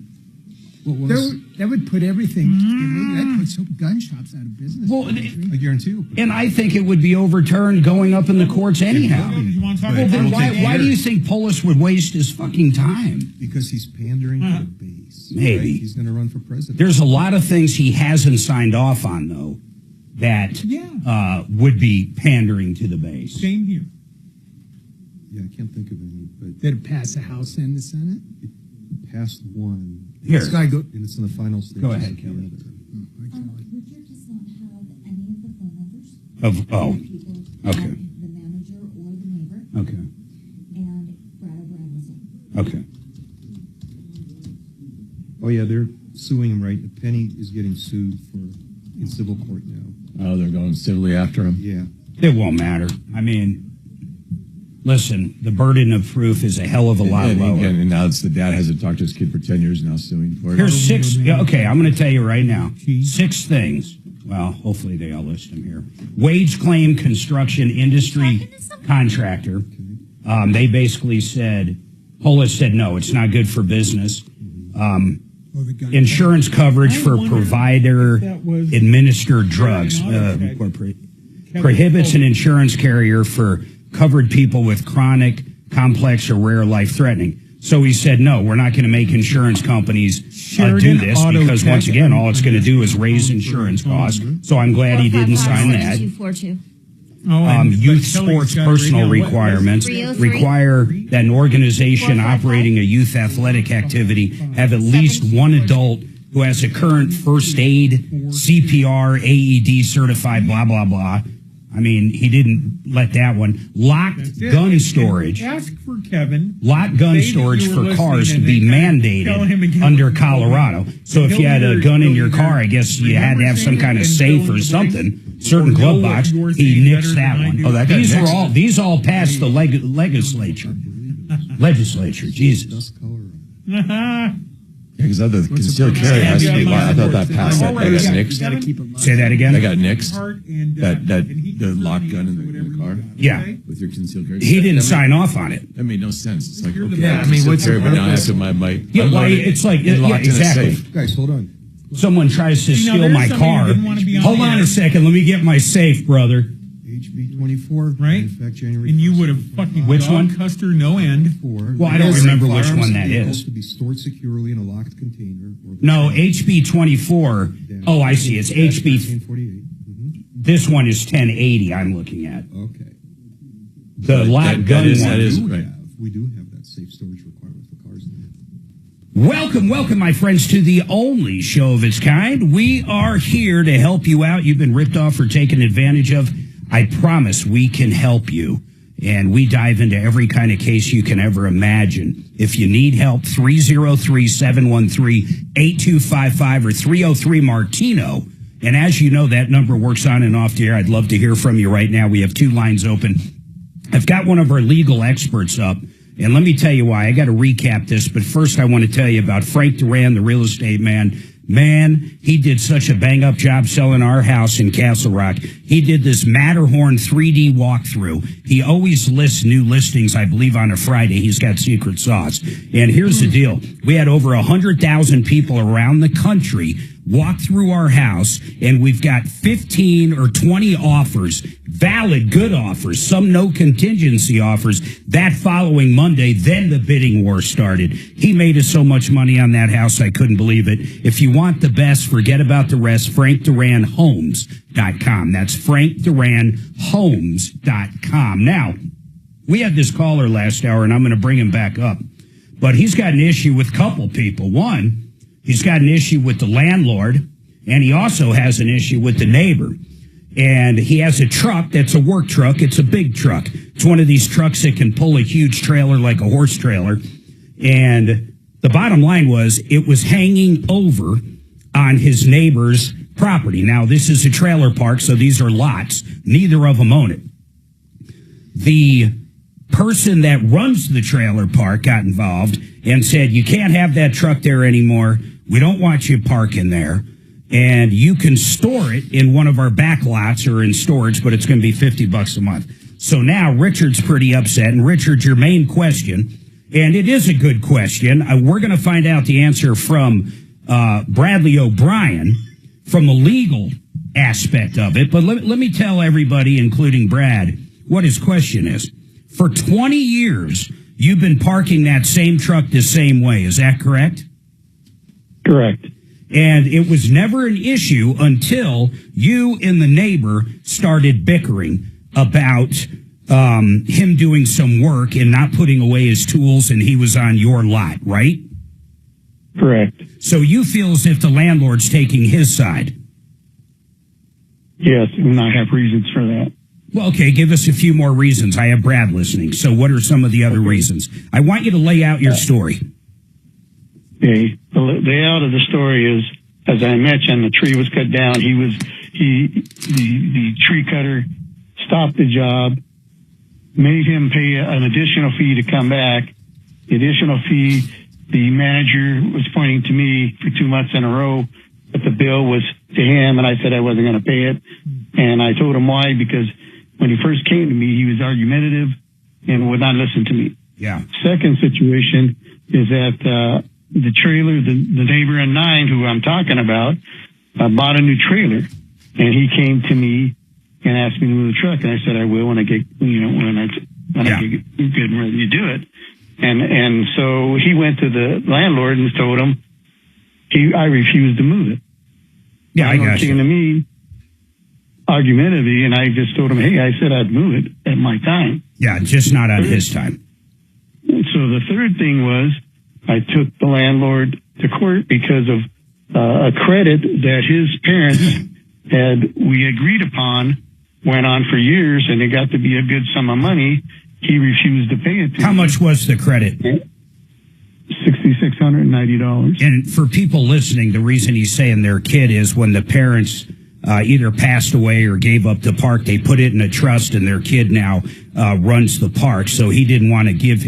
That would put everything illegal. That puts gun shops out of business. Well, I guarantee you. And I think it would be overturned going up in the courts anyhow. Well, then why do you think Polis would waste his fucking time? Because he's pandering to the base. Maybe. Right? He's going to run for president. There's a lot of things he hasn't signed off on, though, that would be pandering to the base. Same here. Yeah, I can't think of any. But did it pass the House and the Senate? It passed one. Here. And it's in the final stage. Go ahead, Kelly. Richard does not have any of the phone numbers Okay. the manager or the neighbor. Okay. And Brad O'Brien was in. Okay. Oh, yeah, they're suing him, right? Penny is getting sued in civil court now. Oh, they're going civilly after him? Yeah. It won't matter. I mean, listen, the burden of proof is a hell of a lot lower. And now it's the dad hasn't talked to his kid for 10 years, now suing for it. Here's 6. Okay, I'm going to tell you right now. 6 things. Well, hopefully they all list them here. Wage claim construction industry contractor. They basically said, Polis said, no, it's not good for business. Insurance coverage for provider-administered drugs prohibits an insurance carrier for covered people with chronic, complex, or rare life-threatening. So he said, no, we're not going to make insurance companies do this because, once again, all it's going to do is raise insurance costs. So I'm glad he didn't sign that. Youth sports personal requirements require that an organization operating a youth athletic activity have at least one adult who has a current first aid, CPR, AED certified, blah, blah, blah. I mean, he didn't let that one. Locked gun storage. Ask for Kevin. Locked gun storage for cars to be mandated under Colorado. So if you had a gun in your car, I guess you had to have some kind of safe or something. Certain glove box. He nixed that one. Oh, that got these all passed the legislature. Jesus. Because the concealed carry has to be. I thought that passed. That got nixed. Say that again. That got nixed. That the locked gun in the car. Yeah. With your concealed carry. He didn't sign off on it. That made no sense. It's like, okay, I mean, what's your? But now I have to my. Yeah, well, it's like exactly. Guys, hold on. Someone tries to steal my car. Hold on a second. Let me get my safe, brother. HB 24, right? In fact, January. And you would have fucking which one? Custer no end. Well, I don't remember which one that is. To be stored securely in a locked container. No, HB 24. Oh, I see. It's HB 48. This one is 1080. I'm looking at. Okay. The locked gun one. That is right. We do have that safe storage requirement for cars. Welcome, my friends, to the only show of its kind. We are here to help you out. You've been ripped off or taken advantage of. I promise we can help you. And we dive into every kind of case you can ever imagine. If you need help, 303-713-8255 or 303-Martino. And as you know, that number works on and off the air. I'd love to hear from you right now. We have 2 lines open. I've got one of our legal experts up. And let me tell you why. I got to recap this, but first I want to tell you about Frank Duran, the real estate man. Man, he did such a bang-up job selling our house in Castle Rock. He did this Matterhorn 3D walkthrough. He always lists new listings, I believe, on a Friday. He's got secret sauce. And here's the deal. We had over 100,000 people around the country walk through our house, and we've got 15 or 20 offers, valid, good offers, some no contingency offers. That following Monday, then the bidding war started. He made us so much money on that house, I couldn't believe it. If you want the best, forget about the rest. FrankDuranHomes.com. That's FrankDuranHomes.com. Now, we had this caller last hour, and I'm going to bring him back up. But he's got an issue with a couple people. One, he's got an issue with the landlord, and he also has an issue with the neighbor. And he has a truck that's a work truck. It's a big truck. It's one of these trucks that can pull a huge trailer like a horse trailer. And the bottom line was it was hanging over on his neighbor's property. Now, this is a trailer park, so these are lots. Neither of them own it. The person that runs the trailer park got involved and said, you can't have that truck there anymore. We don't want you parking there. And you can store it in one of our back lots or in storage, but it's going to be $50 a month. So now Richard's pretty upset. And Richard, your main question, and it is a good question. We're going to find out the answer from Bradley O'Brien from the legal aspect of it. But let me tell everybody, including Brad, what his question is. For 20 years, you've been parking that same truck the same way. Is that correct? Correct. And it was never an issue until you and the neighbor started bickering about him doing some work and not putting away his tools, and he was on your lot, right? Correct. So you feel as if the landlord's taking his side? Yes, and I have reasons for that. Well, okay, give us a few more reasons. I have Brad listening. So what are some of the other reasons? I want you to lay out your story. Okay. The layout of the story is, as I mentioned, the tree was cut down. The tree cutter stopped the job, made him pay an additional fee to come back. The additional fee, the manager was pointing to me for 2 months in a row, but the bill was to him, and I said I wasn't going to pay it. And I told him why, because when he first came to me, he was argumentative and would not listen to me. Yeah. Second situation is that the trailer, the neighbor in 9 who I'm talking about, bought a new trailer, and he came to me and asked me to move the truck, and I said I will when I get when I get good and ready to do it. And so he went to the landlord and told him I refused to move it. Yeah, I got you. To me, argumentatively, and I just told him, hey, I said I'd move it at my time. Yeah, just not on his time. So the third thing was I took the landlord to court because of a credit that his parents we agreed upon, went on for years, and it got to be a good sum of money. He refused to pay it to How much was the credit? $6,690. And for people listening, the reason he's saying their kid is when the parents either passed away or gave up the park, they put it in a trust, and their kid now runs the park. So he didn't want to give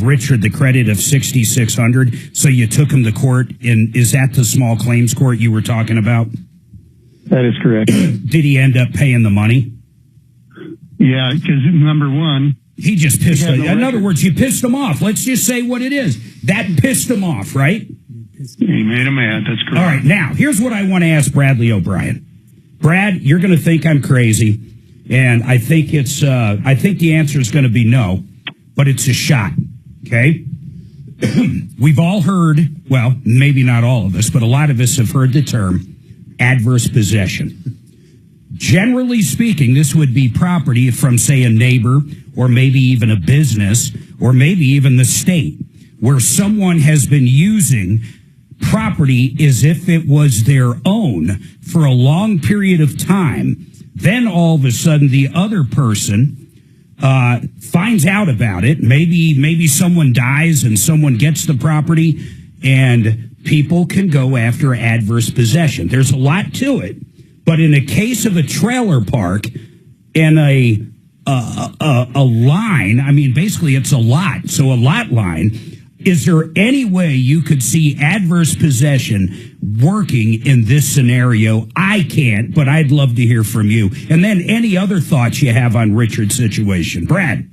Richard the credit of $6,600. So you took him to court. And is that the small claims court you were talking about? That is correct. Did he end up paying the money? Yeah, because number one, he just pissed him. In other words, you pissed him off. Let's just say what it is. That pissed him off, right? He made him mad. That's correct. All right. Now, here's what I want to ask Bradley O'Brien. Brad, you're going to think I'm crazy, and I think I think the answer is going to be no, but it's a shot. Okay? We've all heard, well, maybe not all of us, but a lot of us have heard the term adverse possession. Generally speaking, this would be property from, say, a neighbor, or maybe even a business, or maybe even the state, where someone has been using property as if it was their own for a long period of time. Then all of a sudden, the other person finds out about it. Maybe someone dies and someone gets the property, and people can go after adverse possession. There's a lot to it. But in a case of a trailer park and a line, I mean, basically it's a lot, so a lot line, is there any way you could see adverse possession working in this scenario? I can't, but I'd love to hear from you. And then any other thoughts you have on Richard's situation. Brad.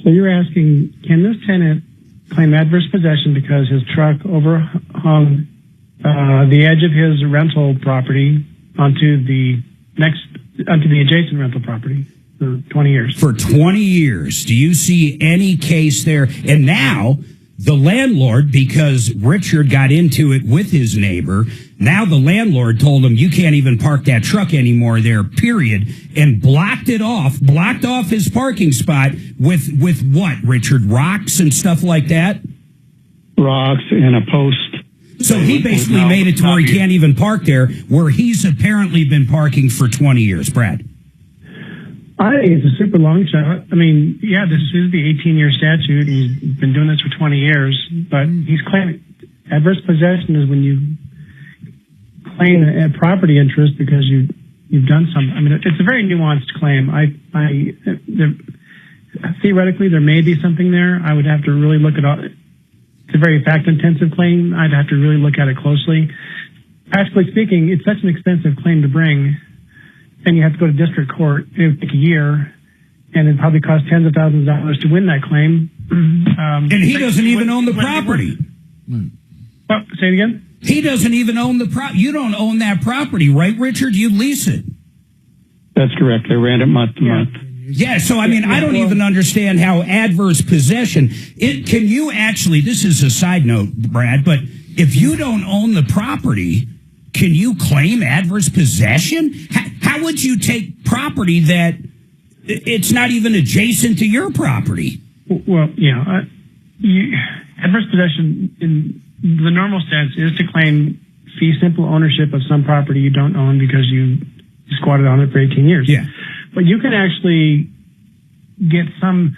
So you're asking, can this tenant claim adverse possession because his truck overhung the edge of his rental property onto the adjacent rental property for 20 years. For 20 years. Do you see any case there? And now the landlord, because Richard got into it with his neighbor, now the landlord told him you can't even park that truck anymore there, period, and blocked off his parking spot with what, Richard? Rocks and stuff like that? Rocks and a post. So he basically made it to where he can't even park there, where he's apparently been parking for 20 years. Brad. I think it's a super long shot. I mean, yeah, this is the 18-year statute. He's been doing this for 20 years, but he's claiming adverse possession is when you claim a property interest because you've done something. I mean, it's a very nuanced claim. Theoretically, there may be something there. I would have to really look at all. It's a very fact-intensive claim. I'd have to really look at it closely. Practically speaking, it's such an expensive claim to bring, and you have to go to district court. It would take a year, and it probably cost tens of thousands of dollars to win that claim. And he doesn't even own the property. Oh, say it again? He doesn't even own the property. You don't own that property, right, Richard? You lease it. That's correct. I ran it month to month. Yeah, so I mean, I don't even understand how adverse possession, can you actually, this is a side note, Brad, but if you don't own the property, can you claim adverse possession? How would you take property that it's not even adjacent to your property? Well, yeah, adverse possession in the normal sense is to claim fee simple ownership of some property you don't own because you squatted on it for 18 years. Yeah. But you can actually get some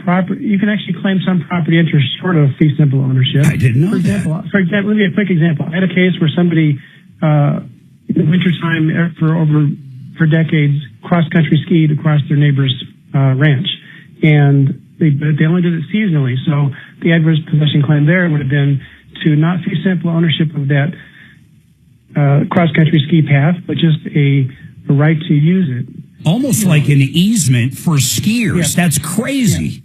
property. You can actually claim some property interest short of fee simple ownership. I didn't know For example, let me give you a quick example. I had a case where somebody in the wintertime for decades cross country skied across their neighbor's ranch, and they only did it seasonally. So the adverse possession claim there would have been to not fee simple ownership of that cross country ski path, but just a right to use it. Almost like an easement for skiers. Yeah. That's crazy.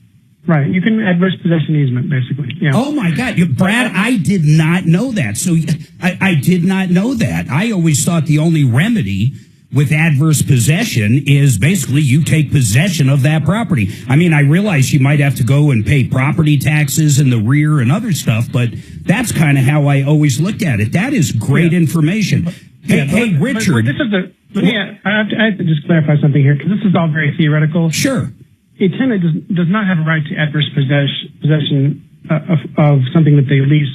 Right. You can adverse possession easement, basically. Yeah. Oh, my God. Brad, I did not know that. So I did not know that. I always thought the only remedy with adverse possession is basically you take possession of that property. I mean, I realize you might have to go and pay property taxes in the rear and other stuff, but that's kind of how I always looked at it. That is great information. Hey, Richard. I have to just clarify something here, because this is all very theoretical. Sure. A tenant does not have a right to adverse possession of something that they lease.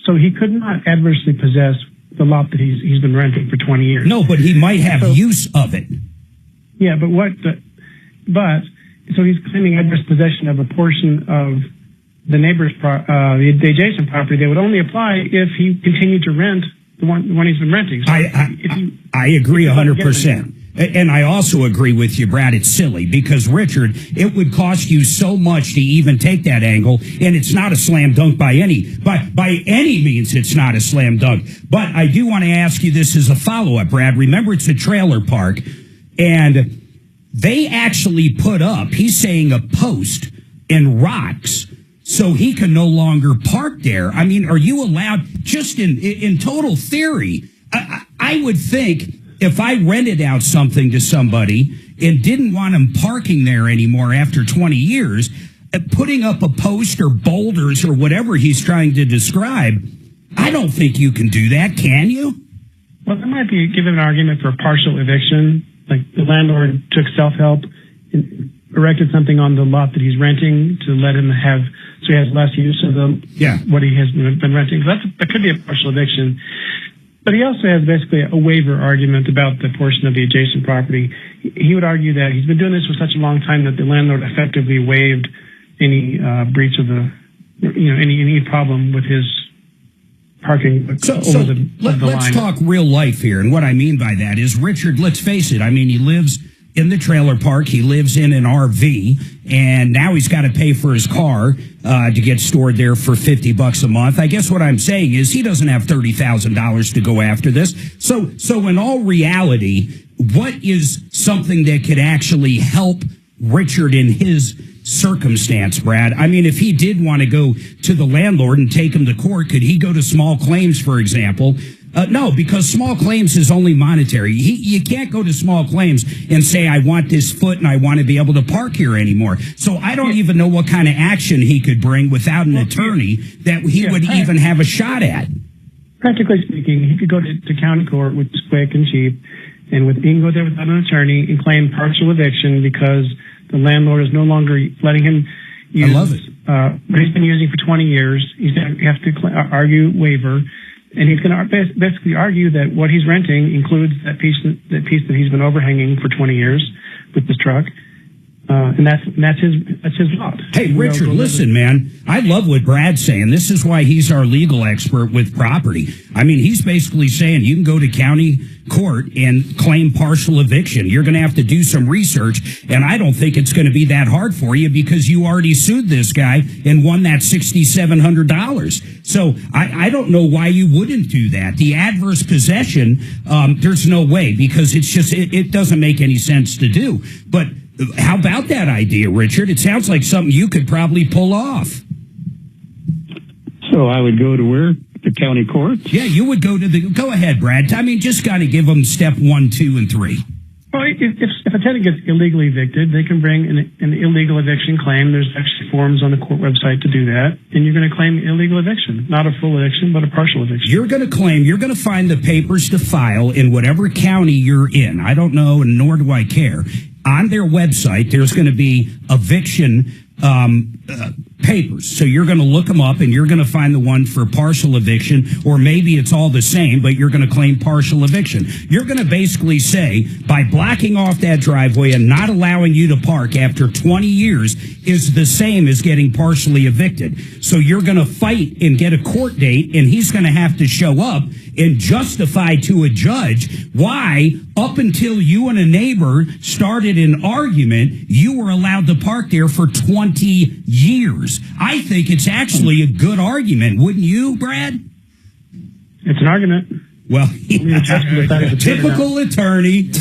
So he could not adversely possess the lot that he's been renting for 20 years. No, but he might have use of it. Yeah, but so he's claiming adverse possession of a portion of the neighbor's the adjacent property. They would only apply if he continued to rent the one he's been renting. So I agree 100%. And I also agree with you, Brad. It's silly because, Richard, it would cost you so much to even take that angle, and it's not a slam dunk by any means. It's not a slam dunk. But I do want to ask you this as a follow-up, Brad. Remember, it's a trailer park, and they actually put up, he's saying, a post in rocks so he can no longer park there. I mean, are you allowed, just in total theory, I would think, if I rented out something to somebody and didn't want him parking there anymore after 20 years, putting up a post or boulders or whatever he's trying to describe, I don't think you can do that, can you? Well, there might be given an argument for a partial eviction, like the landlord took self-help and erected something on the lot that he's renting to let him have, so he has less use of what he has been renting. So that could be a partial eviction. But he also has basically a waiver argument about the portion of the adjacent property. He would argue that he's been doing this for such a long time that the landlord effectively waived any breach of any problem with his parking over the line. Let's talk real life here. And what I mean by that is, Richard, let's face it. I mean, he lives in the trailer park. He lives in an RV, and now he's got to pay for his car to get stored there for $50 a month. I guess what I'm saying is he doesn't have $30,000 to go after this. So in all reality, what is something that could actually help Richard in his circumstance, Brad? I mean, if he did want to go to the landlord and take him to court, could he go to small claims, for example? No, because small claims is only monetary. You can't go to small claims and say, I want this foot and I want to be able to park here anymore. So I don't even know what kind of action he could bring without an attorney that he would even have a shot at. Practically speaking, he could go to county court, which is quick and cheap, and he can go there without an attorney and claim partial eviction because the landlord is no longer letting him use what he's been using for 20 years. He's going to have to argue waiver. And he's going to basically argue that what he's renting includes that piece that he's been overhanging for 20 years with this truck, and that's his lot. Hey, Richard, listen, man. I love what Brad's saying. This is why he's our legal expert with property. I mean, he's basically saying you can go to county court and claim partial eviction. You're going to have to do some research, and I don't think it's going to be that hard for you because you already sued this guy and won that $6,700. So I don't know why you wouldn't do that. The adverse possession, there's no way because it's just it doesn't make any sense to do. But how about that idea, Richard? It sounds like something you could probably pull off. So I would go to where? The county court? Yeah, you would go to go ahead, Brad. I mean, just got to give them step 1, 2, and 3. Well, if a tenant gets illegally evicted, they can bring an illegal eviction claim. There's actually forms on the court website to do that. And you're going to claim illegal eviction. Not a full eviction, but a partial eviction. You're going to find the papers to file in whatever county you're in. I don't know, and nor do I care. On their website, there's going to be eviction papers. So you're going to look them up and you're going to find the one for partial eviction, or maybe it's all the same, but you're going to claim partial eviction. You're going to basically say, by blocking off that driveway and not allowing you to park after 20 years is the same as getting partially evicted. So you're going to fight and get a court date, and he's going to have to show up and justify to a judge why, up until you and a neighbor started an argument, you were allowed to park there for 20 years. I think it's actually a good argument, wouldn't you, Brad? It's an argument. Well, typical attorney.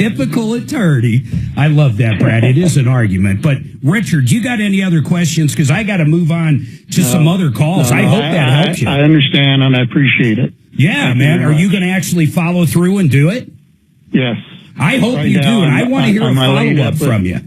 I love that, Brad. It is an argument. But, Richard, you got any other questions? Because I got to move on to some other calls. I hope that helps you. I understand, and I appreciate it. Yeah, man. Are you going to actually follow through and do it? Yes. I hope you do, and I want to hear a follow-up from you.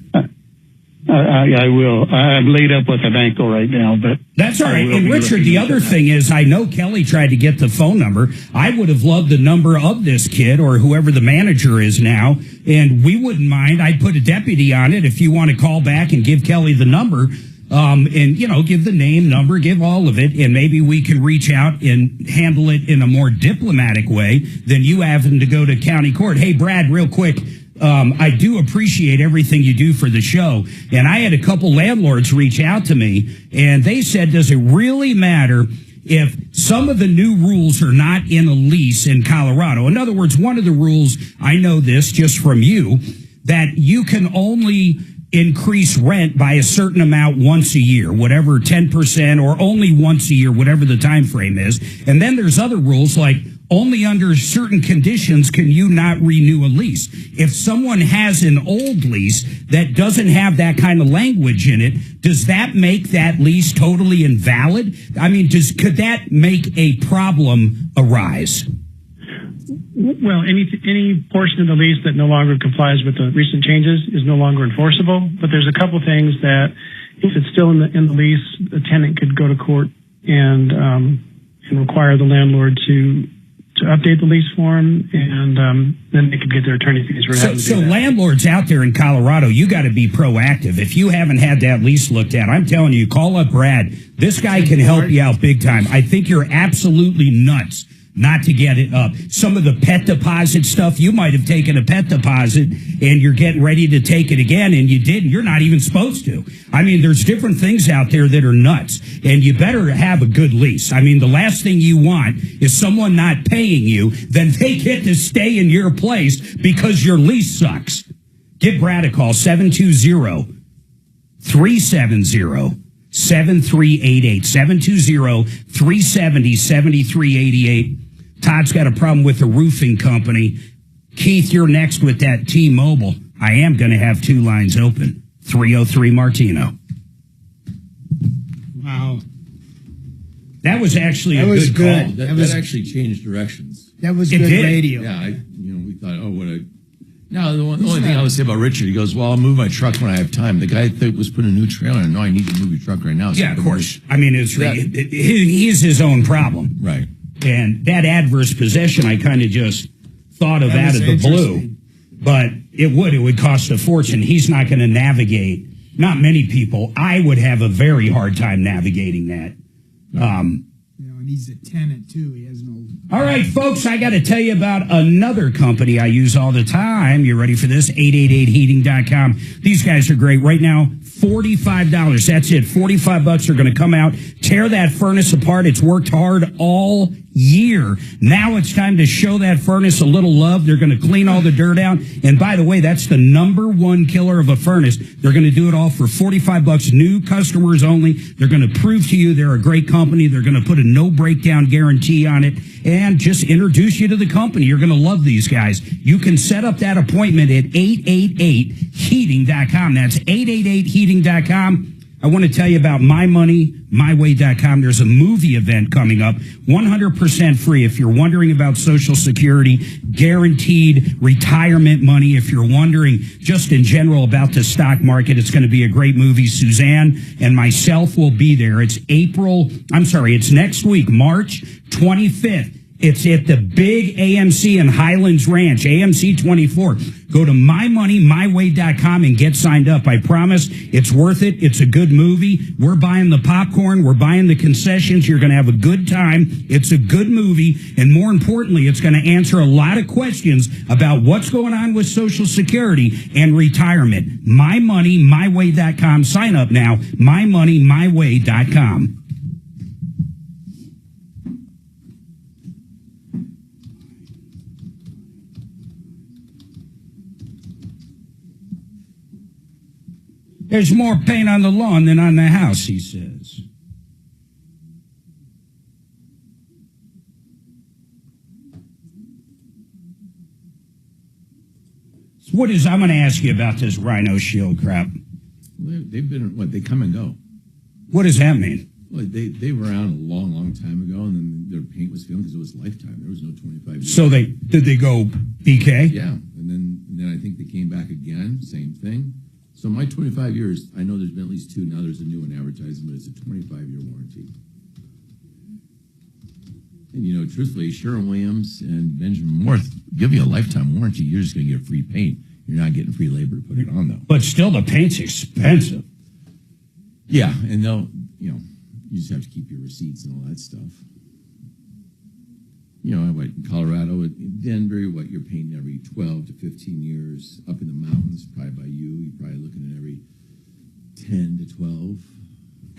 I will. I'm laid up with an ankle right now, but that's all right. And Richard, the other thing is, I know Kelly tried to get the phone number. I would have loved the number of this kid or whoever the manager is now, and we wouldn't mind. I'd put a deputy on it if you want to call back and give Kelly the number, and give the name, number, give all of it, and maybe we can reach out and handle it in a more diplomatic way than you having to go to county court. Hey, Brad, real quick. I do appreciate everything you do for the show. And I had a couple landlords reach out to me, and they said, does it really matter if some of the new rules are not in a lease in Colorado? In other words, one of the rules, I know this just from you, that you can only increase rent by a certain amount once a year, whatever, 10% or only once a year, whatever the time frame is. And then there's other rules like only under certain conditions can you not renew a lease. If someone has an old lease that doesn't have that kind of language in it, does that make that lease totally invalid? I mean, could that make a problem arise? Well, any portion of the lease that no longer complies with the recent changes is no longer enforceable. But there's a couple things that, if it's still in the lease, the tenant could go to court and require the landlord to update the lease form, and then they could get their attorney fees for having to do that. So landlords out there in Colorado, you got to be proactive. If you haven't had that lease looked at, I'm telling you, call up Brad. This guy can help you out big time. I think you're absolutely nuts not to get it up. Some of the pet deposit stuff, you might have taken a pet deposit and you're getting ready to take it again and you didn't. You're not even supposed to. I mean, there's different things out there that are nuts, and you better have a good lease. I mean, the last thing you want is someone not paying you, then they get to stay in your place because your lease sucks. Give Brad a call, 720-370-7388, 720-370-7388. Todd's got a problem with the roofing company. Keith, you're next with that T-Mobile. I am going to have two lines open. 303 Martino. Wow. That was actually a good call. That actually changed directions. That was good radio. Yeah, we thought, what a... Now, the only thing I would say about Richard, he goes, well, I'll move my truck when I have time. The guy was putting a new trailer in. No, I need to move your truck right now. So yeah, of course. I mean, he's his own problem. Right. And that adverse possession, I kind of just thought of out of the blue. But it would cost a fortune. He's not going to navigate. Not many people. I would have a very hard time navigating that. And he's a tenant, too. He has no... All right, folks, I got to tell you about another company I use all the time. You ready for this? 888heating.com. These guys are great. Right now, $45. That's it. $45 are going to come out, tear that furnace apart. It's worked hard all year. Now it's time to show that furnace a little love. They're going to clean all the dirt out. And by the way, that's the #1 killer of a furnace. They're going to do it all for $45. New customers only. They're going to prove to you they're a great company. They're going to put a no breakdown guarantee on it and just introduce you to the company. You're going to love these guys. You can set up that appointment at 888heating.com. That's 888heating.com. I want to tell you about mymoneymyway.com. There's a movie event coming up, 100% free. If you're wondering about Social Security, guaranteed retirement money, if you're wondering just in general about the stock market, it's going to be a great movie. Suzanne and myself will be there. It's next week, March 25th. It's at the big AMC in Highlands Ranch, AMC 24. Go to mymoneymyway.com and get signed up. I promise it's worth it. It's a good movie. We're buying the popcorn. We're buying the concessions. You're going to have a good time. It's a good movie. And more importantly, it's going to answer a lot of questions about what's going on with Social Security and retirement. mymoneymyway.com. Sign up now. mymoneymyway.com. There's more paint on the lawn than on the house, he says. So I'm going to ask you about this Rhino Shield crap. They've been, they come and go. What does that mean? Well, they were around a long, long time ago, and then their paint was failing because it was lifetime. There was no 25 years. So did they go BK? Yeah, and then I think they came back again, same thing. So my 25 years, I know there's been at least 2. Now there's a new one advertising, but it's a 25-year warranty. And, truthfully, Sherwin-Williams and Benjamin Moore give you a lifetime warranty. You're just going to get free paint. You're not getting free labor to put it on, though. But still, the paint's expensive. Yeah, and they'll, you just have to keep your receipts and all that stuff. In Colorado, in Denver, you're painting every 12 to 15 years. Up in the mountains, probably by you're probably looking at every 10 to 12.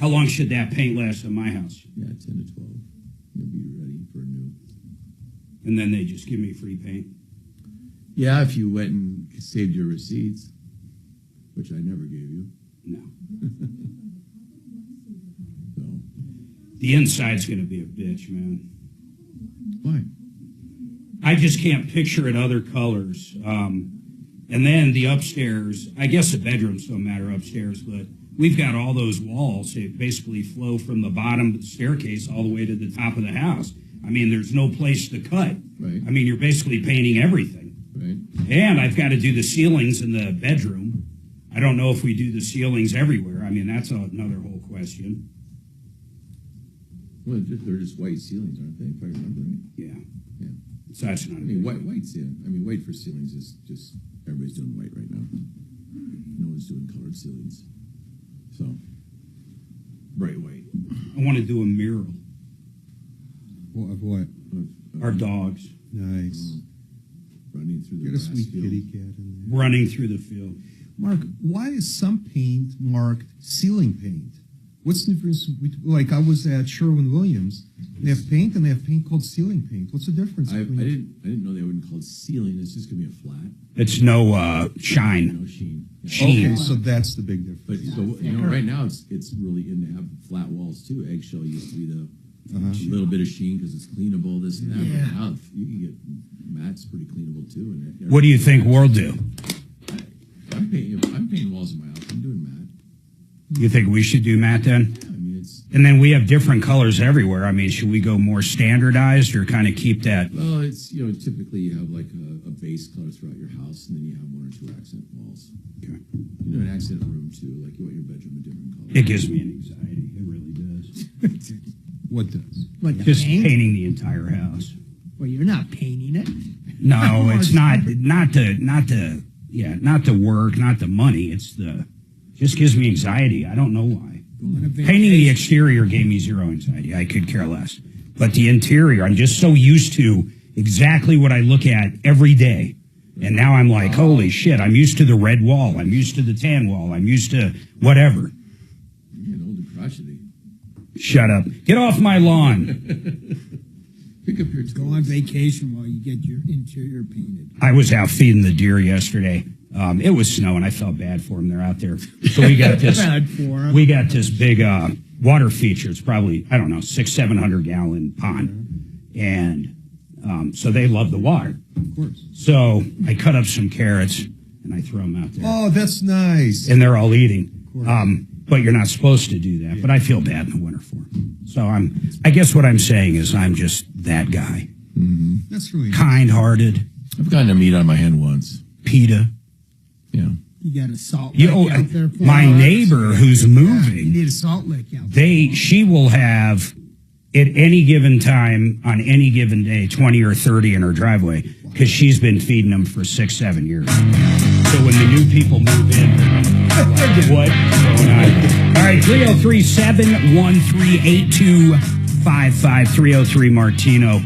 How long should that paint last in my house? Yeah, 10 to 12. You'll be ready for a new. And then they just give me free paint? Yeah, if you went and saved your receipts, which I never gave you. No. So. The inside's going to be a bitch, man. Why? I just can't picture it other colors. And then the upstairs, I guess the bedrooms don't matter upstairs, but we've got all those walls that basically flow from the bottom of the staircase all the way to the top of the house. I mean, there's no place to cut. Right. I mean, you're basically painting everything. Right. And I've got to do the ceilings in the bedroom. I don't know if we do the ceilings everywhere. I mean, that's another whole question. Well, they're just white ceilings, aren't they, if I remember right? Yeah. Yeah. So that's not white ceiling. I mean, white for ceilings is just, everybody's doing white right now. No one's doing colored ceilings. So, bright white. I want to do a mural. Well, of what? Our dogs. Nice. Running through the Get a grass sweet field. kitty cat in there. Running through the field. Mark, why is some paint marked ceiling paint? What's the difference? Like I was at Sherwin-Williams, they have paint and they have paint called ceiling paint. What's the difference? I didn't know they wouldn't call it ceiling. It's just gonna be a flat. It's no shine. No sheen. Okay, so that's the big difference. But right now it's really in to have flat walls too. Eggshell used to be the little bit of sheen because it's cleanable. This and that. Yeah. But now you can get mattes pretty cleanable too. And What do you think we'll do? I'm painting walls in my house. I'm doing matte. You think we should do matte then? Yeah, I mean it's. And then we have different colors everywhere. I mean, should we go more standardized or kind of keep that? Well, it's typically you have like a base color throughout your house, and then you have 1 or 2 accent walls. Okay. An accent room too, like you want your bedroom a different color. It gives me an anxiety. It really does. What does? What, Just paint? painting the entire house. Well, you're not painting it. No, it's not the work, not the money. It's just gives me anxiety. I don't know why. Painting the exterior gave me zero anxiety. I could care less. But the interior, I'm just so used to exactly what I look at every day. And now I'm like, holy shit, I'm used to the red wall. I'm used to the tan wall. I'm used to whatever. You're an old and crotchety. Shut up. Get off my lawn. Pick up your Go on vacation while you get your interior painted. I was out feeding the deer yesterday. It was snowing. I felt bad for them. They're out there. So we got this. Bad for 'em. We got this big water feature. It's probably 600-700 gallon pond, and so they love the water. Of course. So I cut up some carrots and I throw them out there, Oh, that's nice. and they're all eating. But you're not supposed to do that. Yeah. But I feel bad in the winter for them. So I guess what I'm saying is I'm just that guy. Mm-hmm. That's really nice. Kind-hearted. I've gotten a meat on my hand once. PETA. Yeah. You got a salt lick out there. My neighbor who's moving. You need a salt lick out there. She will have at any given time on any given day 20 or 30 in her driveway because she's been feeding them for 6-7 years. So when the new people move in, what's going on? All right, 303-713-8255, 303 Martino.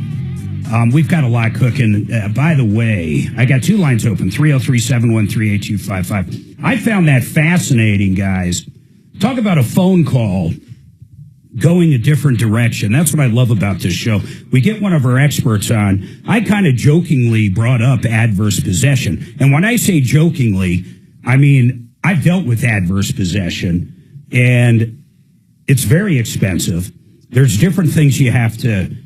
We've got a lot cooking. By the way, I got 2 lines open, 303-713-8255. I found that fascinating, guys. Talk about a phone call going a different direction. That's what I love about this show. We get one of our experts on. I kind of jokingly brought up adverse possession. And when I say jokingly, I mean, I've dealt with adverse possession, and it's very expensive. There's different things you have to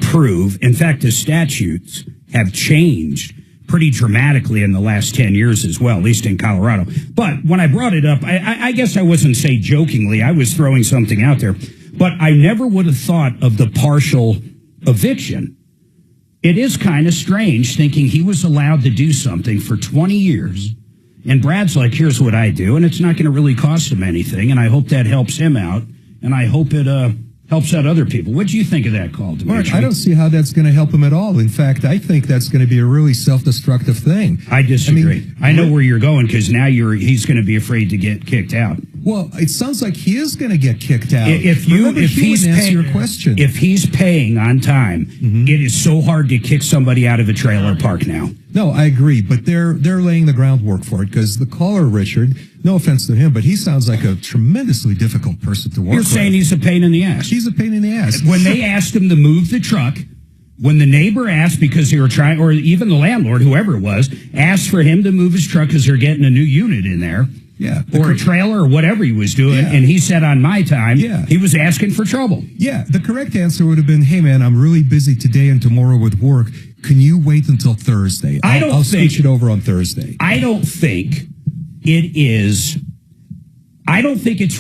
prove. In fact, the statutes have changed pretty dramatically in the last 10 years as well, at least in Colorado. But when I brought it up, I guess I wasn't saying jokingly. I was throwing something out there. But I never would have thought of the partial eviction. It is kind of strange thinking he was allowed to do something for 20 years. And Brad's like, here's what I do. And it's not going to really cost him anything. And I hope that helps him out. And I hope it helps out other people. What do you think of that call, Dimitri? Mark, I don't see how that's going to help him at all. In fact, I think that's going to be a really self-destructive thing. I disagree. I know where you're going because now he's going to be afraid to get kicked out. Well, it sounds like he is going to get kicked out. If he's paying your question, if he's paying on time, it is so hard to kick somebody out of a trailer park now. No, I agree, but they're laying the groundwork for it because the caller, Richard, no offense to him, but he sounds like a tremendously difficult person to work with. You're saying he's a pain in the ass. He's a pain in the ass. When they asked him to move the truck, when the neighbor asked because they were trying, or even the landlord, whoever it was, asked for him to move his truck because they're getting a new unit in there. Yeah. Or a trailer or whatever he was doing, and he said on my time, he was asking for trouble. Yeah, the correct answer would have been, hey, man, I'm really busy today and tomorrow with work. Can you wait until Thursday? I'll switch it over on Thursday. I don't think it's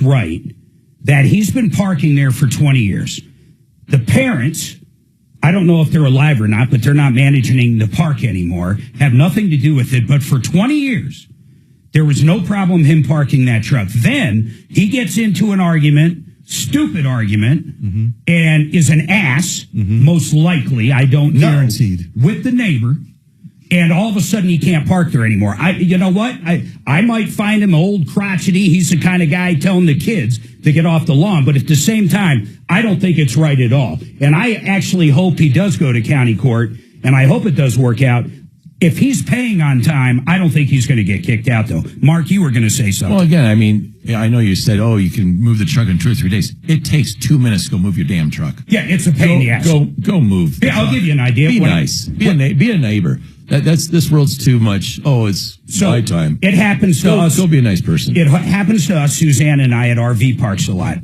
right that he's been parking there for 20 years. The parents, I don't know if they're alive or not, but they're not managing the park anymore, have nothing to do with it. But for 20 years, there was no problem him parking that truck. Then he gets into an argument, stupid argument, and is an ass, most likely, I don't know. Guaranteed. With the neighbor. And all of a sudden he can't park there anymore. You know what? I might find him old crotchety. He's the kind of guy telling the kids to get off the lawn. But at the same time, I don't think it's right at all. And I actually hope he does go to county court, and I hope it does work out. If he's paying on time, I don't think he's going to get kicked out, though. Mark, you were going to say something. Well, again, I mean, I know you said, you can move the truck in 2 or 3 days. It takes 2 minutes to go move your damn truck. Yeah, it's a pain in the ass. Go move. Yeah, I'll give you an idea. Be nice. Be a neighbor. This world's too much. It's my time. It happens to us. Go be a nice person. It happens to us, Suzanne and I, at RV parks a lot.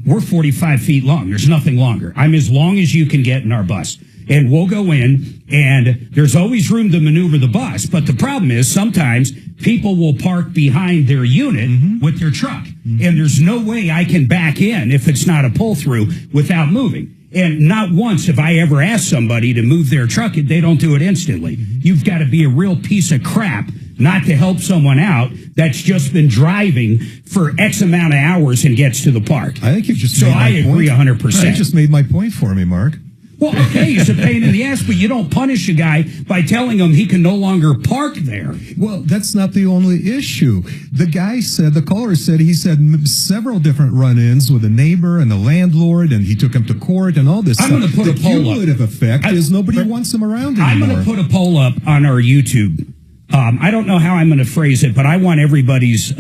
We're 45 feet long. There's nothing longer. I'm as long as you can get in our bus. And we'll go in, and there's always room to maneuver the bus. But the problem is sometimes people will park behind their unit with their truck. And there's no way I can back in if it's not a pull-through without moving. And not once have I ever asked somebody to move their truck, and they don't do it instantly. You've got to be a real piece of crap not to help someone out that's just been driving for X amount of hours and gets to the park. I think you've just made my point. So I agree 100%. You just made my point for me, Mark. Well, okay, he's a pain in the ass, but you don't punish a guy by telling him he can no longer park there. Well, that's not the only issue. The caller said he said several different run-ins with a neighbor and the landlord, and he took him to court and all this stuff. I'm going to put a poll up. The cumulative effect is nobody wants him around anymore. I'm going to put a poll up on our YouTube. I don't know how I'm going to phrase it, but I want everybody's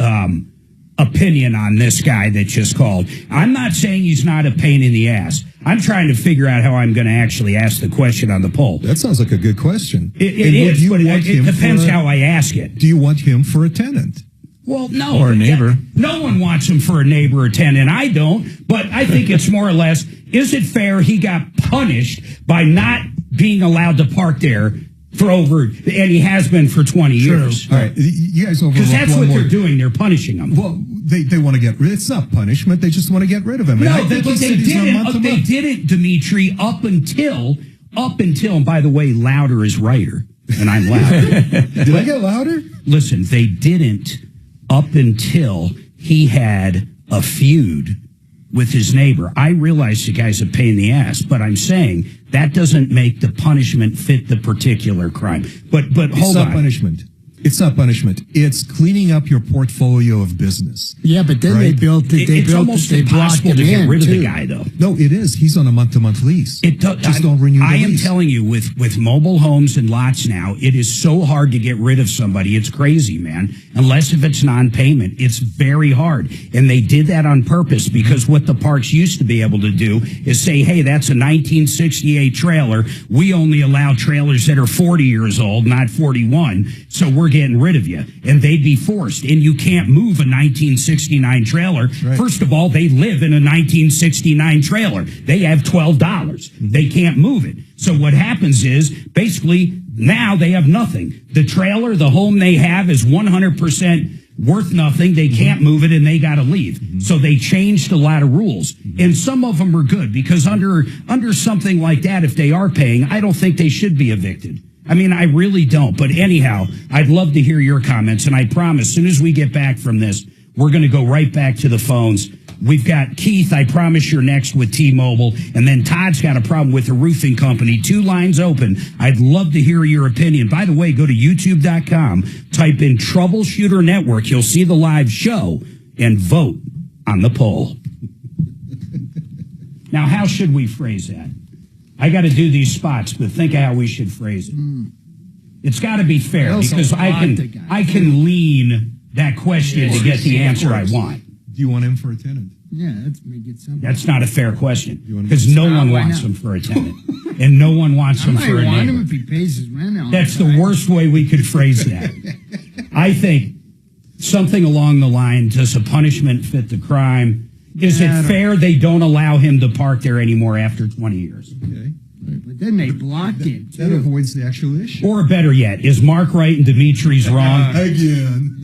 opinion on this guy that just called. I'm not saying he's not a pain in the ass. I'm trying to figure out how I'm going to actually ask the question on the poll. That sounds like a good question. It is, but it depends how I ask it. Do you want him for a tenant? Well, no. Or a neighbor. No one wants him for a neighbor or tenant. I don't. But I think it's more or less, is it fair he got punished by not being allowed to park there and he has been for 20 years. All right, you guys overlooked because that's what they're doing. They're punishing him. Well, they want to get rid. It's not punishment. They just want to get rid of him. No, they didn't, Dimitri. Up until. And by the way, louder is righter, and I'm louder. Did I get louder? Listen, they didn't up until he had a feud with his neighbor. I realize the guy's a pain in the ass, but I'm saying that doesn't make the punishment fit the particular crime. But hold on. It's not punishment. It's not punishment. It's cleaning up your portfolio of business. Yeah, but then they blocked impossible to get rid of the guy, though. No, it is. He's on a month-to-month lease. Don't renew the lease. I am telling you, with mobile homes and lots now, it is so hard to get rid of somebody. It's crazy, man. Unless if it's non-payment, it's very hard. And they did that on purpose because what the parks used to be able to do is say, hey, that's a 1968 trailer. We only allow trailers that are 40 years old, not 41. So we're we're getting rid of you. And they'd be forced. And you can't move a 1969 trailer. Right. First of all, they live in a 1969 trailer. They have $12. They can't move it. So what happens is, basically, now they have nothing. The trailer, the home they have is 100% worth nothing. They can't move it, and they got to leave. So they changed a lot of rules, and some of them are good, because under something like that, if they are paying, I don't think they should be evicted. I mean, I really don't. But anyhow, I'd love to hear your comments, and I promise, as soon as we get back from this, we're going to go right back to the phones. We've got Keith, I promise you're next with T-Mobile, and then Todd's got a problem with a roofing company. 2 lines open. I'd love to hear your opinion. By the way, go to youtube.com, type in Troubleshooter Network. You'll see the live show, and vote on the poll. Now, how should we phrase that? I got to do these spots, but think of how we should phrase it. It's got to be fair, because I can lean that question to get the answer I want. Do you want him for a tenant? Yeah, let's make it simple. That's not a fair question, because no one wants him for a tenant, and no one wants him for a I want him neighbor. if he pays his rent on That's time. the worst way we could phrase that. I think something along the line, does a punishment fit the crime? Is it fair they don't allow him to park there anymore after 20 years? Okay. But then they blocked it. That avoids the actual issue. Or better yet, is Mark right and Dimitri's wrong? Again.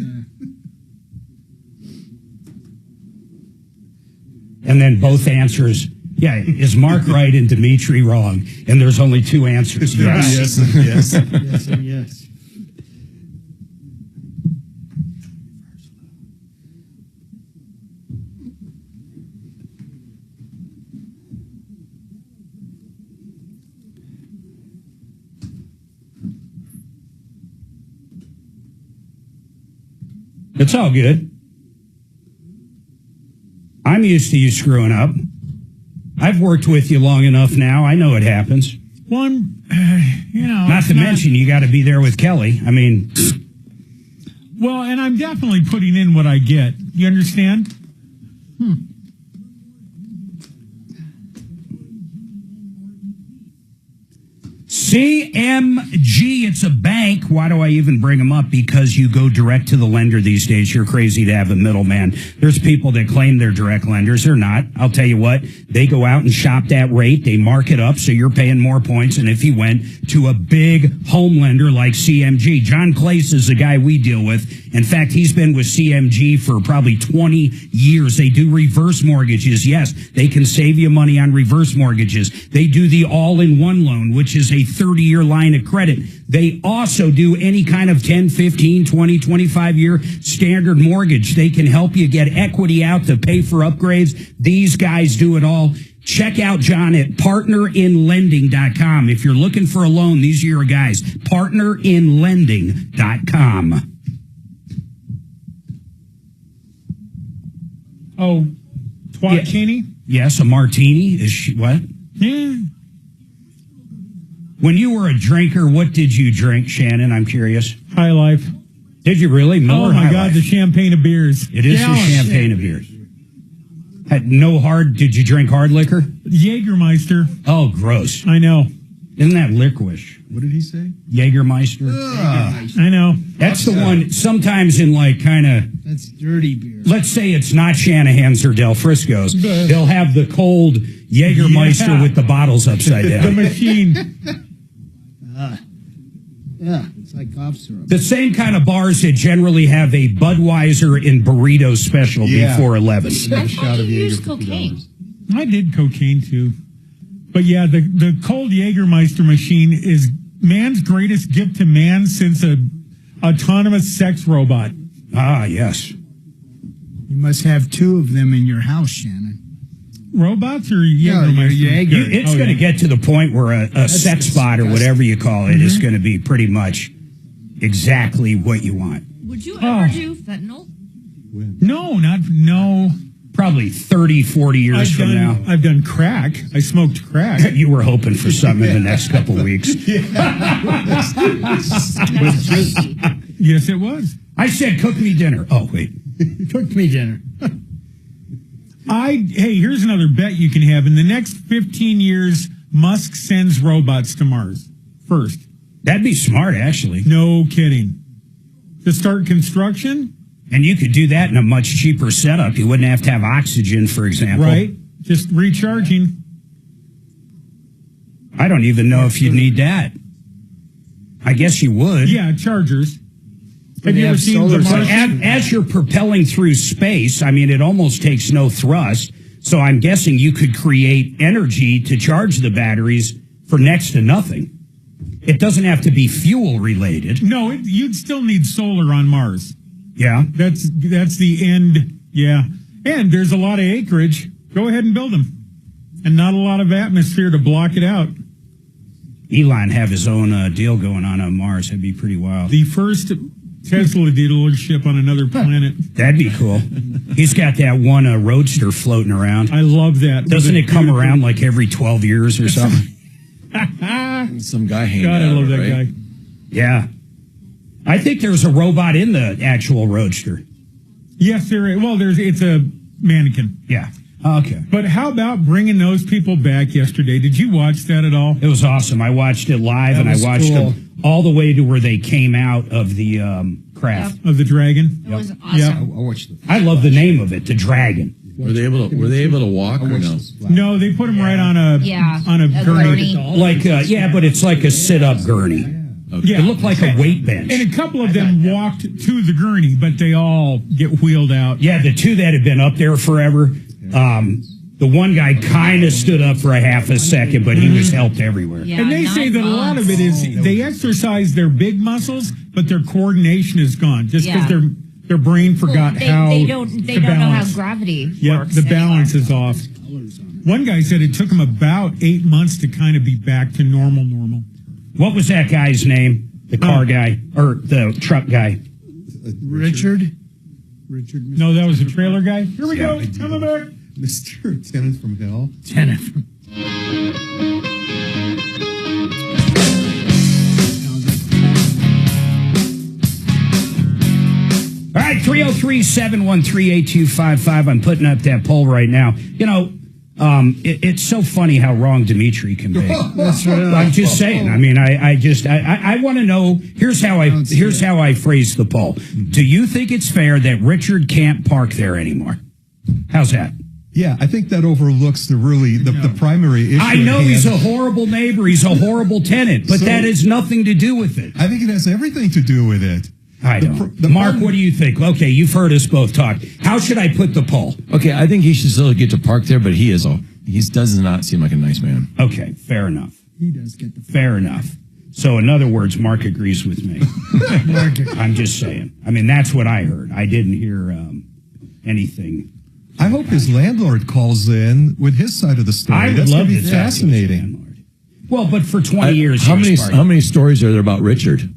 And then both answers, yeah, is Mark right and Dimitri wrong? And there's only 2 answers, yes. Yes and yes. Yes and yes. It's all good. I'm used to you screwing up. I've worked with you long enough now. I know it happens. Well, Not to mention, you got to be there with Kelly. I mean, well, and I'm definitely putting in what I get. You understand? CMG, it's a bank. Why do I even bring them up? Because you go direct to the lender these days. You're crazy to have a middleman. There's people that claim they're direct lenders. They're not. I'll tell you what, they go out and shop that rate. They mark it up so you're paying more points than if you went to a big home lender like CMG. John Clace is the guy we deal with. In fact, he's been with CMG for probably 20 years. They do reverse mortgages. Yes, they can save you money on reverse mortgages. They do the all-in-one loan, which is a 30-year line of credit. They also do any kind of 10, 15, 20, 25-year standard mortgage. They can help you get equity out to pay for upgrades. These guys do it all. Check out John at partnerinlending.com. If you're looking for a loan, these are your guys. Partnerinlending.com. Oh, Twatchini? Yes, a martini. Is she, what? Yeah. When you were a drinker, what did you drink, Shannon? I'm curious. High Life. Did you really? Miller Oh, my High God, Life. the champagne of beers. It is the champagne of beers. Had no hard, did you drink hard liquor? Jägermeister. Oh, gross. I know. Isn't that licorice? What did he say? Jägermeister. I know. That's the one, sometimes in like kind of, That's dirty beer. let's say it's not Shanahan's or Del Frisco's. They'll have the cold Jägermeister with the bottles upside The down. machine. Yeah, it's like cough syrup. The same kind of bars that generally have a Budweiser and burrito special before 11. A shot of Use Jaeger for cocaine. $2. I did cocaine too. But yeah, the cold Jägermeister machine is man's greatest gift to man since a autonomous sex robot. Ah, yes. You must have 2 of them in your house, Shannon. Robots or Yeah, Jägermeister? Jaeger. It's going to get to the point where a sex bot or whatever you call it is going to be pretty much exactly what you want. Would you ever do fentanyl? No. Probably 30, 40 years from now. I've done crack. I smoked crack. You were hoping for something in the next couple of weeks. Yes, it was. I said, cook me dinner. Oh, wait. Cook me dinner. Hey, here's another bet you can have. In the next 15 years, Musk sends robots to Mars first. That'd be smart, actually. No kidding. to start construction. And you could do that in a much cheaper setup. You wouldn't have to have oxygen, for example. Right. Just recharging. I don't even know if you'd need that. I guess you would. Yeah, chargers. Have you ever seen the Martian? As you're propelling through space, I mean, it almost takes no thrust. So I'm guessing you could create energy to charge the batteries for next to nothing. It doesn't have to be fuel related. No, you'd still need solar on Mars. Yeah. That's the end. Yeah. And there's a lot of acreage. Go ahead and build them. And not a lot of atmosphere to block it out. Elon have his own deal going on Mars. That'd be pretty wild. The first Tesla dealership on another planet. That'd be cool. He's got that one Roadster floating around. I love that. Doesn't it come around like every 12 years or something? Some guy hanging God, out, I love that right? guy. Yeah. I think there's a robot in the actual Roadster. Yes, there is. Well, it's a mannequin. Yeah. Okay. But how about bringing those people back yesterday? Did you watch that at all? It was awesome. I watched it live, and I watched them all the way to where they came out of the craft. Of the dragon? It was awesome. Yeah. I watched it. I love the name of it, the Dragon. Were they able to walk or no? No, they put them right on a gurney. Like but it's like a sit-up gurney. Okay. Yeah. It looked like a weight bench. And a couple of them walked to the gurney, but they all get wheeled out. Yeah, the two that had been up there forever. The one guy kind of stood up for a half a second, but he was helped everywhere. Yeah, and they say that a lot of it is they exercise their big muscles, but their coordination is gone just because their brain forgot how they don't know how gravity works. The balance is off. One guy said it took him about 8 months to kind of be back to normal. What was that guy's name? The car guy or the truck guy? Richard. No, that was the trailer guy. Here we go. Coming back. Mr. Tenant from Hell. Tenant. All right, 303-713-8255. I'm putting up that poll right now. You know, it's so funny how wrong Dimitri can be. That's right. I'm just saying. I mean, I want to know. Here's how I phrase the poll. Do you think it's fair that Richard can't park there anymore? How's that? Yeah, I think that overlooks the primary issue. I know he's a horrible neighbor. He's a horrible tenant, but that has nothing to do with it. I think it has everything to do with it. I don't. Mark, what do you think? Okay, you've heard us both talk. How should I put the poll? Okay, I think he should still get to park there, but he does not seem like a nice man. Okay, fair enough. He does get the fair enough. So, in other words, Mark agrees with me. I'm just saying. I mean, that's what I heard. I didn't hear anything. I hope his landlord calls in with his side of the story. I would That's love going to be to talk to his fascinating. landlord. Well, but for 20 years, how many stories are there about Richard?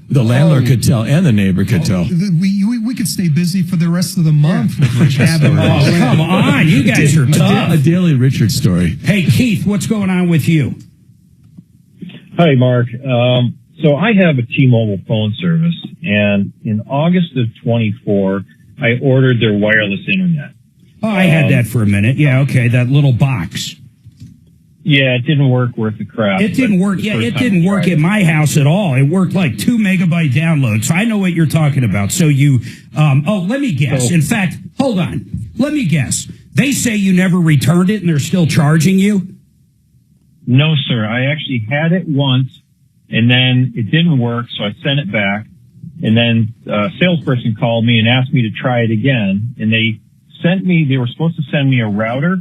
The landlord could tell, and the neighbor could tell. We could stay busy for the rest of the month with Richard's story. Oh, come on. You guys are tough. A daily Richard story. Hey, Keith, what's going on with you? Hi, Mark. So I have a T-Mobile phone service, and in August of 24, I ordered their wireless internet. Oh, I had that for a minute. Yeah, okay, that little box. Yeah, it didn't work worth the crap. It didn't work. Yeah, it didn't work at my house at all. It worked like 2 megabyte download. So I know what you're talking about. So you, let me guess. In fact, hold on. Let me guess. They say you never returned it and they're still charging you? No, sir. I actually had it once, and then it didn't work, so I sent it back. And then a salesperson called me and asked me to try it again, and they were supposed to send me a router,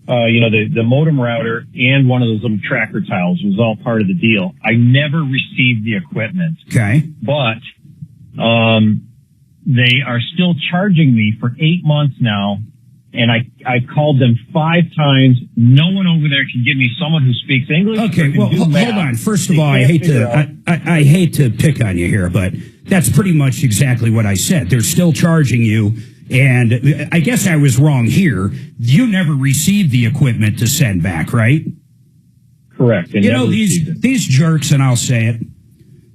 the modem router and one of those little tracker tiles. It was all part of the deal. I never received the equipment. Okay. But, they are still charging me for 8 months now. And I called them 5 times. No one over there can give me someone who speaks English. Okay, well, hold on. First of all, I hate to pick on you here, but that's pretty much exactly what I said. They're still charging you. And I guess I was wrong here. You never received the equipment to send back, right? Correct. You know, these jerks, and I'll say it,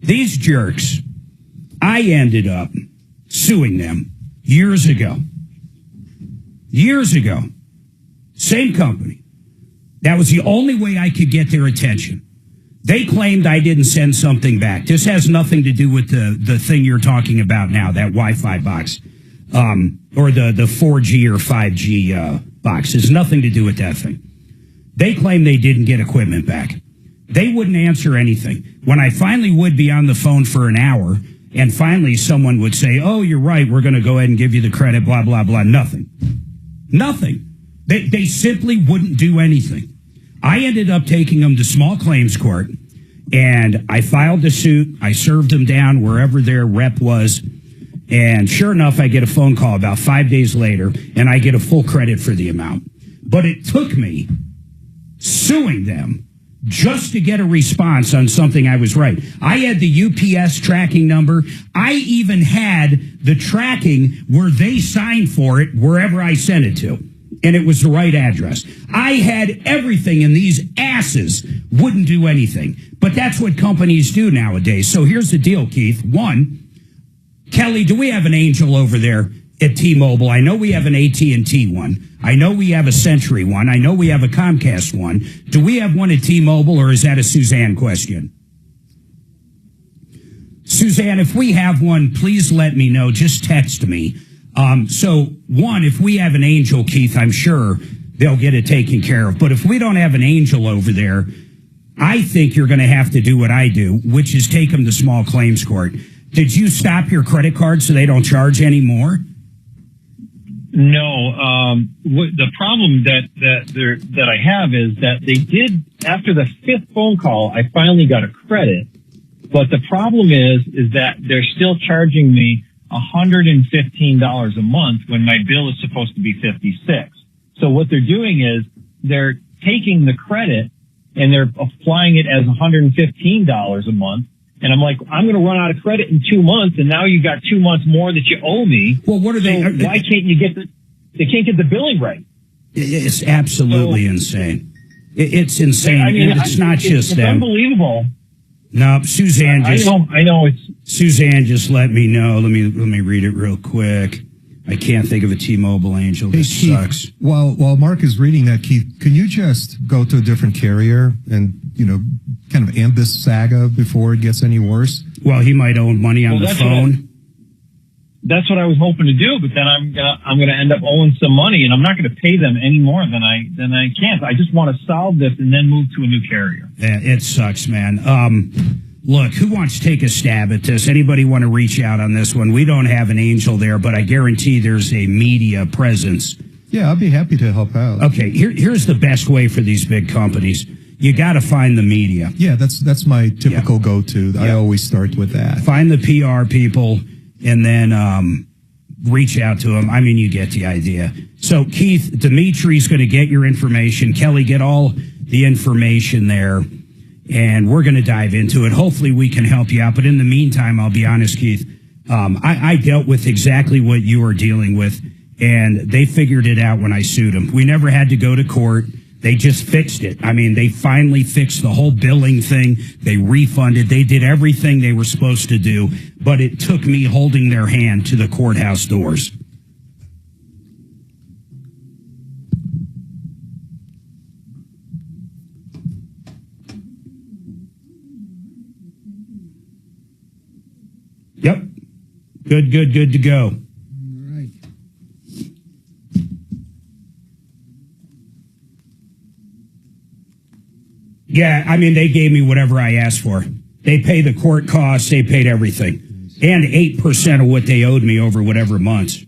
these jerks, I ended up suing them years ago. Same company. That was the only way I could get their attention. They claimed I didn't send something back. This has nothing to do with the thing you're talking about now, that Wi-Fi box, or the 4G or 5G box. It's nothing to do with that thing. They claim they didn't get equipment back. They wouldn't answer anything. When I finally would be on the phone for an hour, and finally someone would say, oh, you're right, we're going to go ahead and give you the credit, blah, blah, blah, nothing. Nothing. They simply wouldn't do anything. I ended up taking them to small claims court, and I filed the suit. I served them down wherever their rep was, and sure enough, I get a phone call about 5 days later, and I get a full credit for the amount. But it took me suing them just to get a response on something I was right. I had the UPS tracking number. I even had the tracking where they signed for it wherever I sent it to. And it was the right address. I had everything, and these asses wouldn't do anything. But that's what companies do nowadays. So here's the deal, Keith. One, Kelly, do we have an angel over there at T-Mobile? I know we have an AT&T one. I know we have a Century one. I know we have a Comcast one. Do we have one at T-Mobile, or is that a Suzanne question? Suzanne, if we have one, please let me know. Just text me. So, one, if we have an angel, Keith, I'm sure they'll get it taken care of. But if we don't have an angel over there, I think you're going to have to do what I do, which is take them to small claims court. Did you stop your credit card so they don't charge anymore? No. The problem that I have is that they did, after the fifth phone call, I finally got a credit. But the problem is that they're still charging me $115 a month when my bill is supposed to be $56. So what they're doing is they're taking the credit and they're applying it as $115 a month. And I'm like, I'm going to run out of credit in 2 months, and now you've got 2 months more that you owe me. Well, what are they? Why can't you they can't get the billing right? It's absolutely insane. It's insane. I mean, it's not just it's them. Unbelievable. No, Suzanne just. I know it's. Suzanne just let me know. Let me read it real quick. I can't think of a T-Mobile angel. This Keith, sucks. While Mark is reading that, Keith, can you just go to a different carrier and kind of end this saga before it gets any worse? Well, he might owe money on the phone. That's what I was hoping to do, but then I'm gonna end up owing some money, and I'm not gonna pay them any more than I can. I just want to solve this and then move to a new carrier. Yeah, it sucks, man. Look, who wants to take a stab at this? Anybody want to reach out on this one? We don't have an angel there, but I guarantee there's a media presence. Yeah, I'd be happy to help out. Okay, here's the best way for these big companies. You got to find the media. Yeah, that's my typical go-to. I always start with that. Find the PR people and then reach out to them. I mean, you get the idea. So, Keith, Dimitri's going to get your information. Kelly, get all the information there, and we're going to dive into it. Hopefully, we can help you out. But in the meantime, I'll be honest, Keith, I dealt with exactly what you were dealing with, and they figured it out when I sued them. We never had to go to court. They just fixed it. I mean, they finally fixed the whole billing thing. They refunded. They did everything they were supposed to do, but it took me holding their hand to the courthouse doors. Yep. Good to go. Yeah, I mean, they gave me whatever I asked for. They paid the court costs. They paid everything. And 8% of what they owed me over whatever months.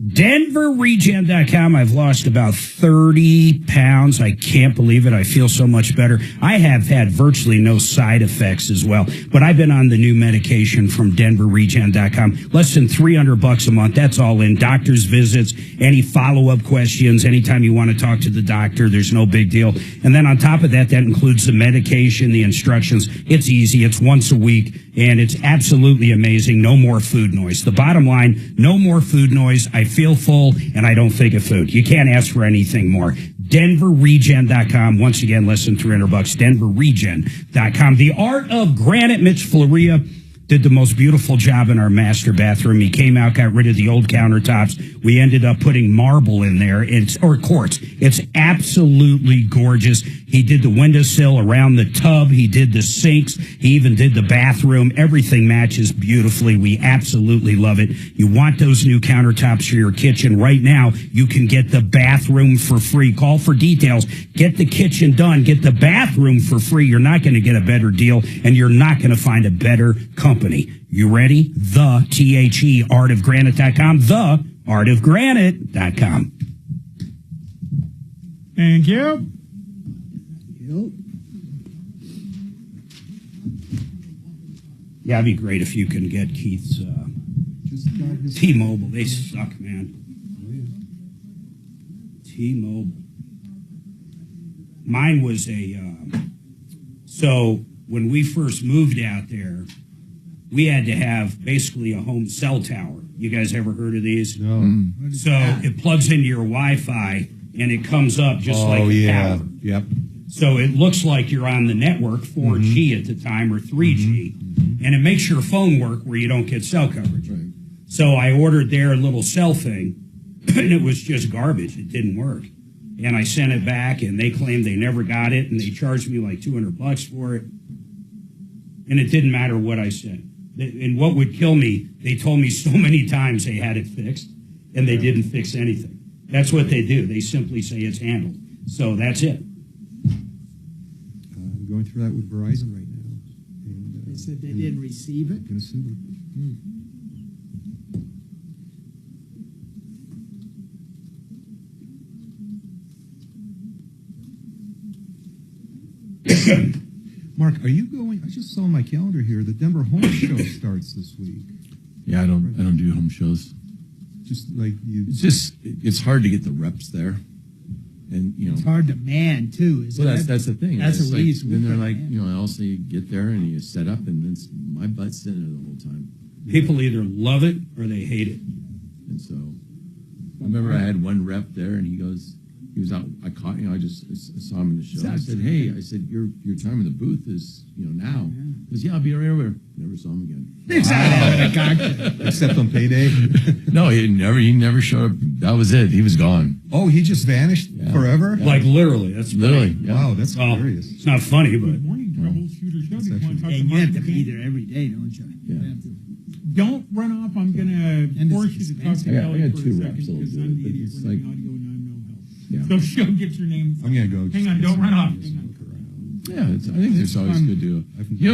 DenverRegen.com. I've lost about 30 pounds. I can't believe it. I feel so much better. I have had virtually no side effects as well, but I've been on the new medication from DenverRegen.com. Less than $300 a month. That's all in. Doctor's visits, any follow-up questions, anytime you want to talk to the doctor, there's no big deal. And then on top of that, that includes the medication, the instructions. It's easy. It's once a week, and it's absolutely amazing. No more food noise. The bottom line, no more food noise. I feel full, and I don't think of food. You can't ask for anything more. DenverRegen.com. Once again, less than $300. DenverRegen.com. The Art of Granite. Mitch Floria did the most beautiful job in our master bathroom. He came out, got rid of the old countertops. We ended up putting marble in there, or quartz. It's absolutely gorgeous. He did the windowsill around the tub. He did the sinks. He even did the bathroom. Everything matches beautifully. We absolutely love it. You want those new countertops for your kitchen right now. You can get the bathroom for free. Call for details. Get the kitchen done. Get the bathroom for free. You're not going to get a better deal, and you're not going to find a better company. You ready? The THE artofgranite.com. The artofgranite.com. Thank you. Yeah, it'd be great if you can get Keith's T-Mobile. They suck, man. T-Mobile. Mine was so when we first moved out there, we had to have basically a home cell tower. You guys ever heard of these? No. So it plugs into your Wi-Fi and it comes up just like a tower. Yep. So it looks like you're on the network, 4G at the time, or 3G, and it makes your phone work where you don't get cell coverage. Right. So I ordered their little cell thing, and it was just garbage. It didn't work. And I sent it back, and they claimed they never got it, and they charged me like $200 for it. And it didn't matter what I said. And what would kill me, they told me so many times they had it fixed, and they didn't fix anything. That's what they do. They simply say it's handled. So that's it. I'm going through that with Verizon right now. And, they said they didn't receive it? Going to sue them. Mark, are you going? I just saw on my calendar here the Denver Home Show starts this week. Yeah, I don't do home shows. Just like you. It's hard to get the reps there, and it's hard to man too. That's the thing. That's it's a like, reason. then they're like, also you get there and you set up, and it's my butt's in there the whole time. People either love it or they hate it. And so, I remember I had one rep there, and he was out. I caught, I just saw him in the show. I said, "Hey," your time in the booth is, now. He goes, "Yeah, I'll be right over." Never saw him again. Except on payday. No, he never showed up. That was it. He was gone. Oh, he just vanished forever? Yeah. Like literally. That's literally. funny. Yeah. Wow, that's hilarious. It's not funny, but. Good morning, Troubleshooter Show. Did you want to talk to And you Marc have to be Mager? there every day, don't you? Yeah. Don't run off. I'm going to force you to talk to Kelly I got for a two second reps. because I'm the idiot It's running like, audio and I'm no help. Yeah. So she'll get your name. I'm going to go. Hang on, don't run off. Hang on. Yeah, I think it's always good to.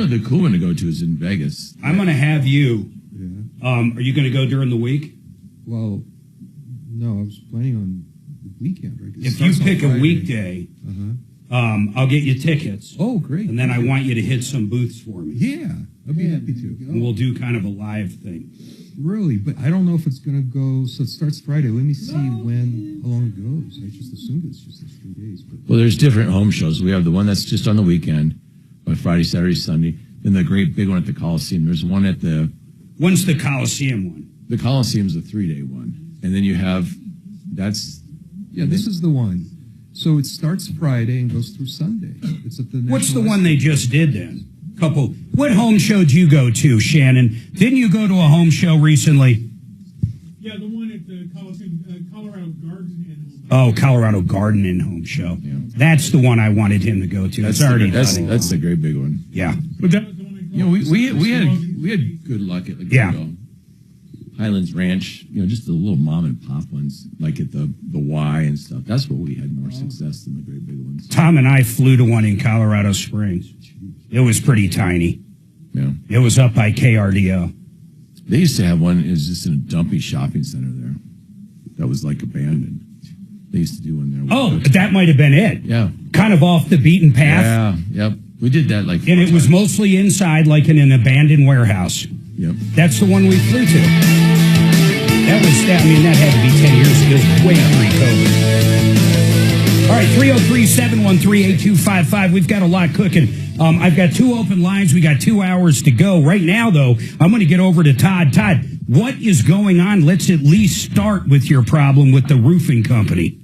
The cool one to go to is in Vegas. I'm going to have you. Yeah. Are you going to go during the week? Well, no, I was planning on the weekend, right? If you pick a weekday, I'll get you tickets. Oh, great. And then I want you to hit some booths for me. Yeah, I'd be happy to. And we'll do kind of a live thing. Really, but I don't know if it's going to go. So it starts Friday. Let me see how long it goes. I just assumed it's just 3 days. But Well, there's different home shows. We have the one that's just on the weekend, on Friday, Saturday, Sunday. Then the great big one at the Coliseum. There's one at the. When's the Coliseum one? The Coliseum's a 3-day one, and then you have this is the one. So it starts Friday and goes through Sunday. It's at the. What's the one they just did then? What home show did you go to, Shannon? Didn't you go to a home show recently? Yeah, the one at the Coliseum, Colorado Garden and Home. Oh, Colorado Garden and Home Show. Yeah. That's the one I wanted him to go to. That's the great big one. Yeah. But that was the one we had good luck at Highlands Ranch, just the little mom and pop ones, like at the Y and stuff. That's what we had more success than the great big ones. Tom and I flew to one in Colorado Springs. It was pretty tiny. Yeah. It was up by KRDO. They used to have one. It was just in a dumpy shopping center there. that was like abandoned. They used to do one there. Oh, that might have been it. Yeah. Kind of off the beaten path. Yeah, yep. We did that like 4 And it was times. mostly inside, like in an abandoned warehouse. Yep. That's the one we flew to. That had to be 10 years ago. It was way pre-COVID. All right, 303-713-8255. We've got a lot cooking. I've got 2 open lines. We got 2 hours to go. Right now, though, I'm going to get over to Todd. Todd, what is going on? Let's at least start with your problem with the roofing company.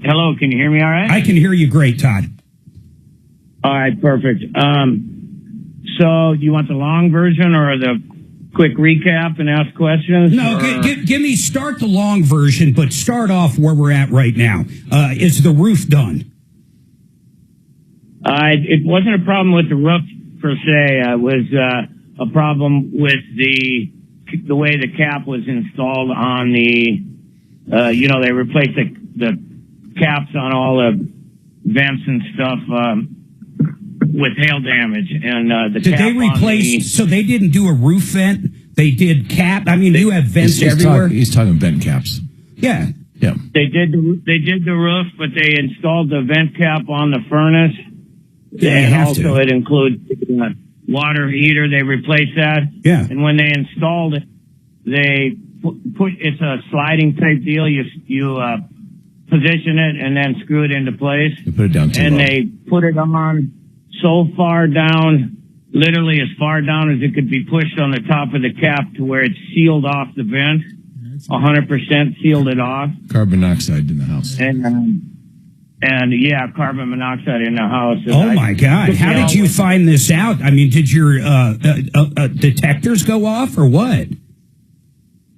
Hello, can you hear me all right? I can hear you great, Todd. All right, perfect. So you want the long version or the quick recap and ask questions? No, give me start the long version, but start off where we're at right now. Is the roof done? It wasn't a problem with the roof per se. It was a problem with the way the cap was installed on the. They replaced the caps on all the vents and stuff with hail damage, and the did cap they replace? So they didn't do a roof vent. They did cap. I mean, you have vents everywhere. He's talking vent caps. Yeah. Yeah. They did the roof, but they installed the vent cap on the furnace. Yeah, and also it includes the water heater. They replaced that. Yeah. And when they installed it, they put it's a sliding type deal. You position it and then screw it into place. You put it down too and low. they put it on so far down, literally as far down as it could be pushed on the top of the cap to where it sealed off the vent. 100% sealed it off. Carbon monoxide in the house. And yeah, carbon monoxide in the house. And Oh my God! How did you find this out? I mean, did your detectors go off or what?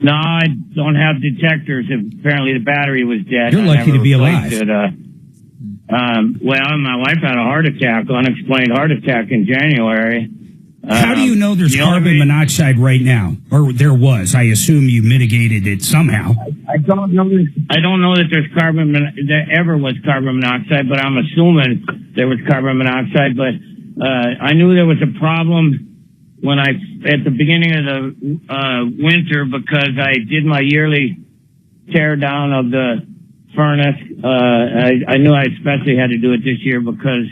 No, I don't have detectors. Apparently, the battery was dead. You're lucky to be alive. Well, my wife had a heart attack, unexplained heart attack in January. How do you know there's carbon monoxide right now, or there was? I assume you mitigated it somehow. I don't know. I don't know that there's there ever was carbon monoxide, but I'm assuming there was carbon monoxide. But I knew there was a problem when at the beginning of the winter, because I did my yearly tear down of the furnace. I knew I especially had to do it this year because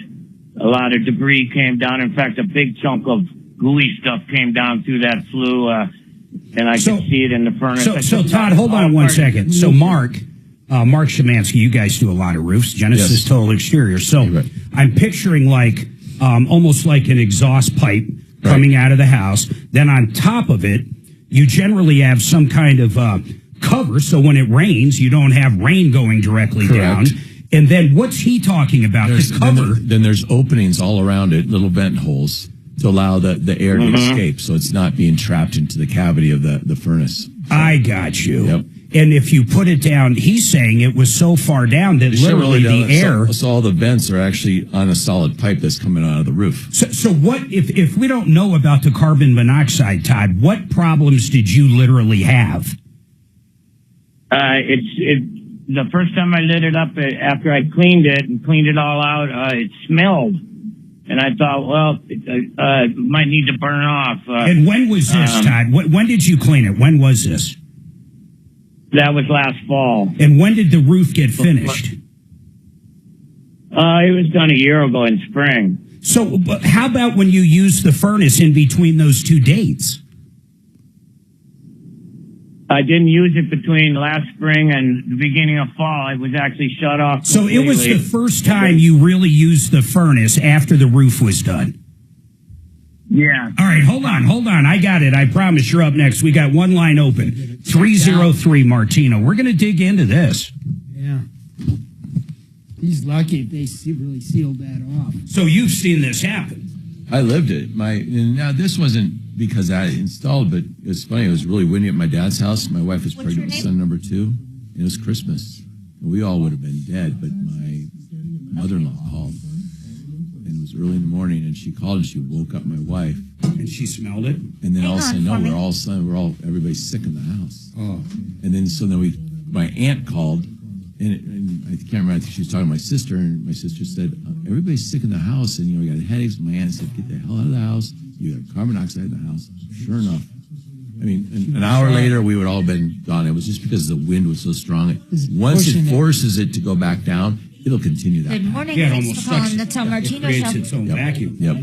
a lot of debris came down. In fact, a big chunk of gooey stuff came down through that flue, and I could see it in the furnace. So Todd, hold on one second. So Mark Szymanski, you guys do a lot of roofs, Genesis Total Exterior. So I'm picturing like almost like an exhaust pipe coming out of the house. Then on top of it, you generally have some kind of cover, so when it rains, you don't have rain going directly down. And then what's he talking about? The cover. Then there's openings all around it, little vent holes, to allow the air to escape, so it's not being trapped into the cavity of the furnace. I got you. Yep. And if you put it down, he's saying it was so far down that literally the air. So all the vents are actually on a solid pipe that's coming out of the roof. So what if we don't know about the carbon monoxide, Todd? What problems did you literally have? The first time I lit it up after I cleaned it all out, it smelled. And I thought, well, it might need to burn off. And when was this, Todd? When did you clean it? When was this? That was last fall. And when did the roof get finished? It was done a year ago in spring. So how about when you used the furnace in between those two dates? I didn't use it between last spring and the beginning of fall. It was actually shut off completely. So it was the first time you really used the furnace after the roof was done? Yeah. All right, hold on. I got it. I promise you're up next. We got one line open. 303 Martino. We're going to dig into this. Yeah. He's lucky if they really sealed that off. So you've seen this happen. I lived it. Now this wasn't because I installed, but it was funny. It was really windy at my dad's house. My wife was pregnant with son number 2. And it was Christmas. We all would have been dead, but my mother-in-law called. And it was early in the morning, and she called and she woke up my wife. And she smelled it? And then all of a sudden, everybody's sick in the house. Oh. And then my aunt called, and I can't remember, I think she was talking to my sister, and my sister said, everybody's sick in the house, and we got headaches. My aunt said, get the hell out of the house. You have carbon dioxide in the house. Sure enough, I mean, an hour later, we would all have been gone. It was just because the wind was so strong. Once pushing it forces it to go back down, it'll continue that. Good morning. Yeah, it Thanks almost for calling sucks. the Tom Martino It creates Show. its own vacuum. Yep.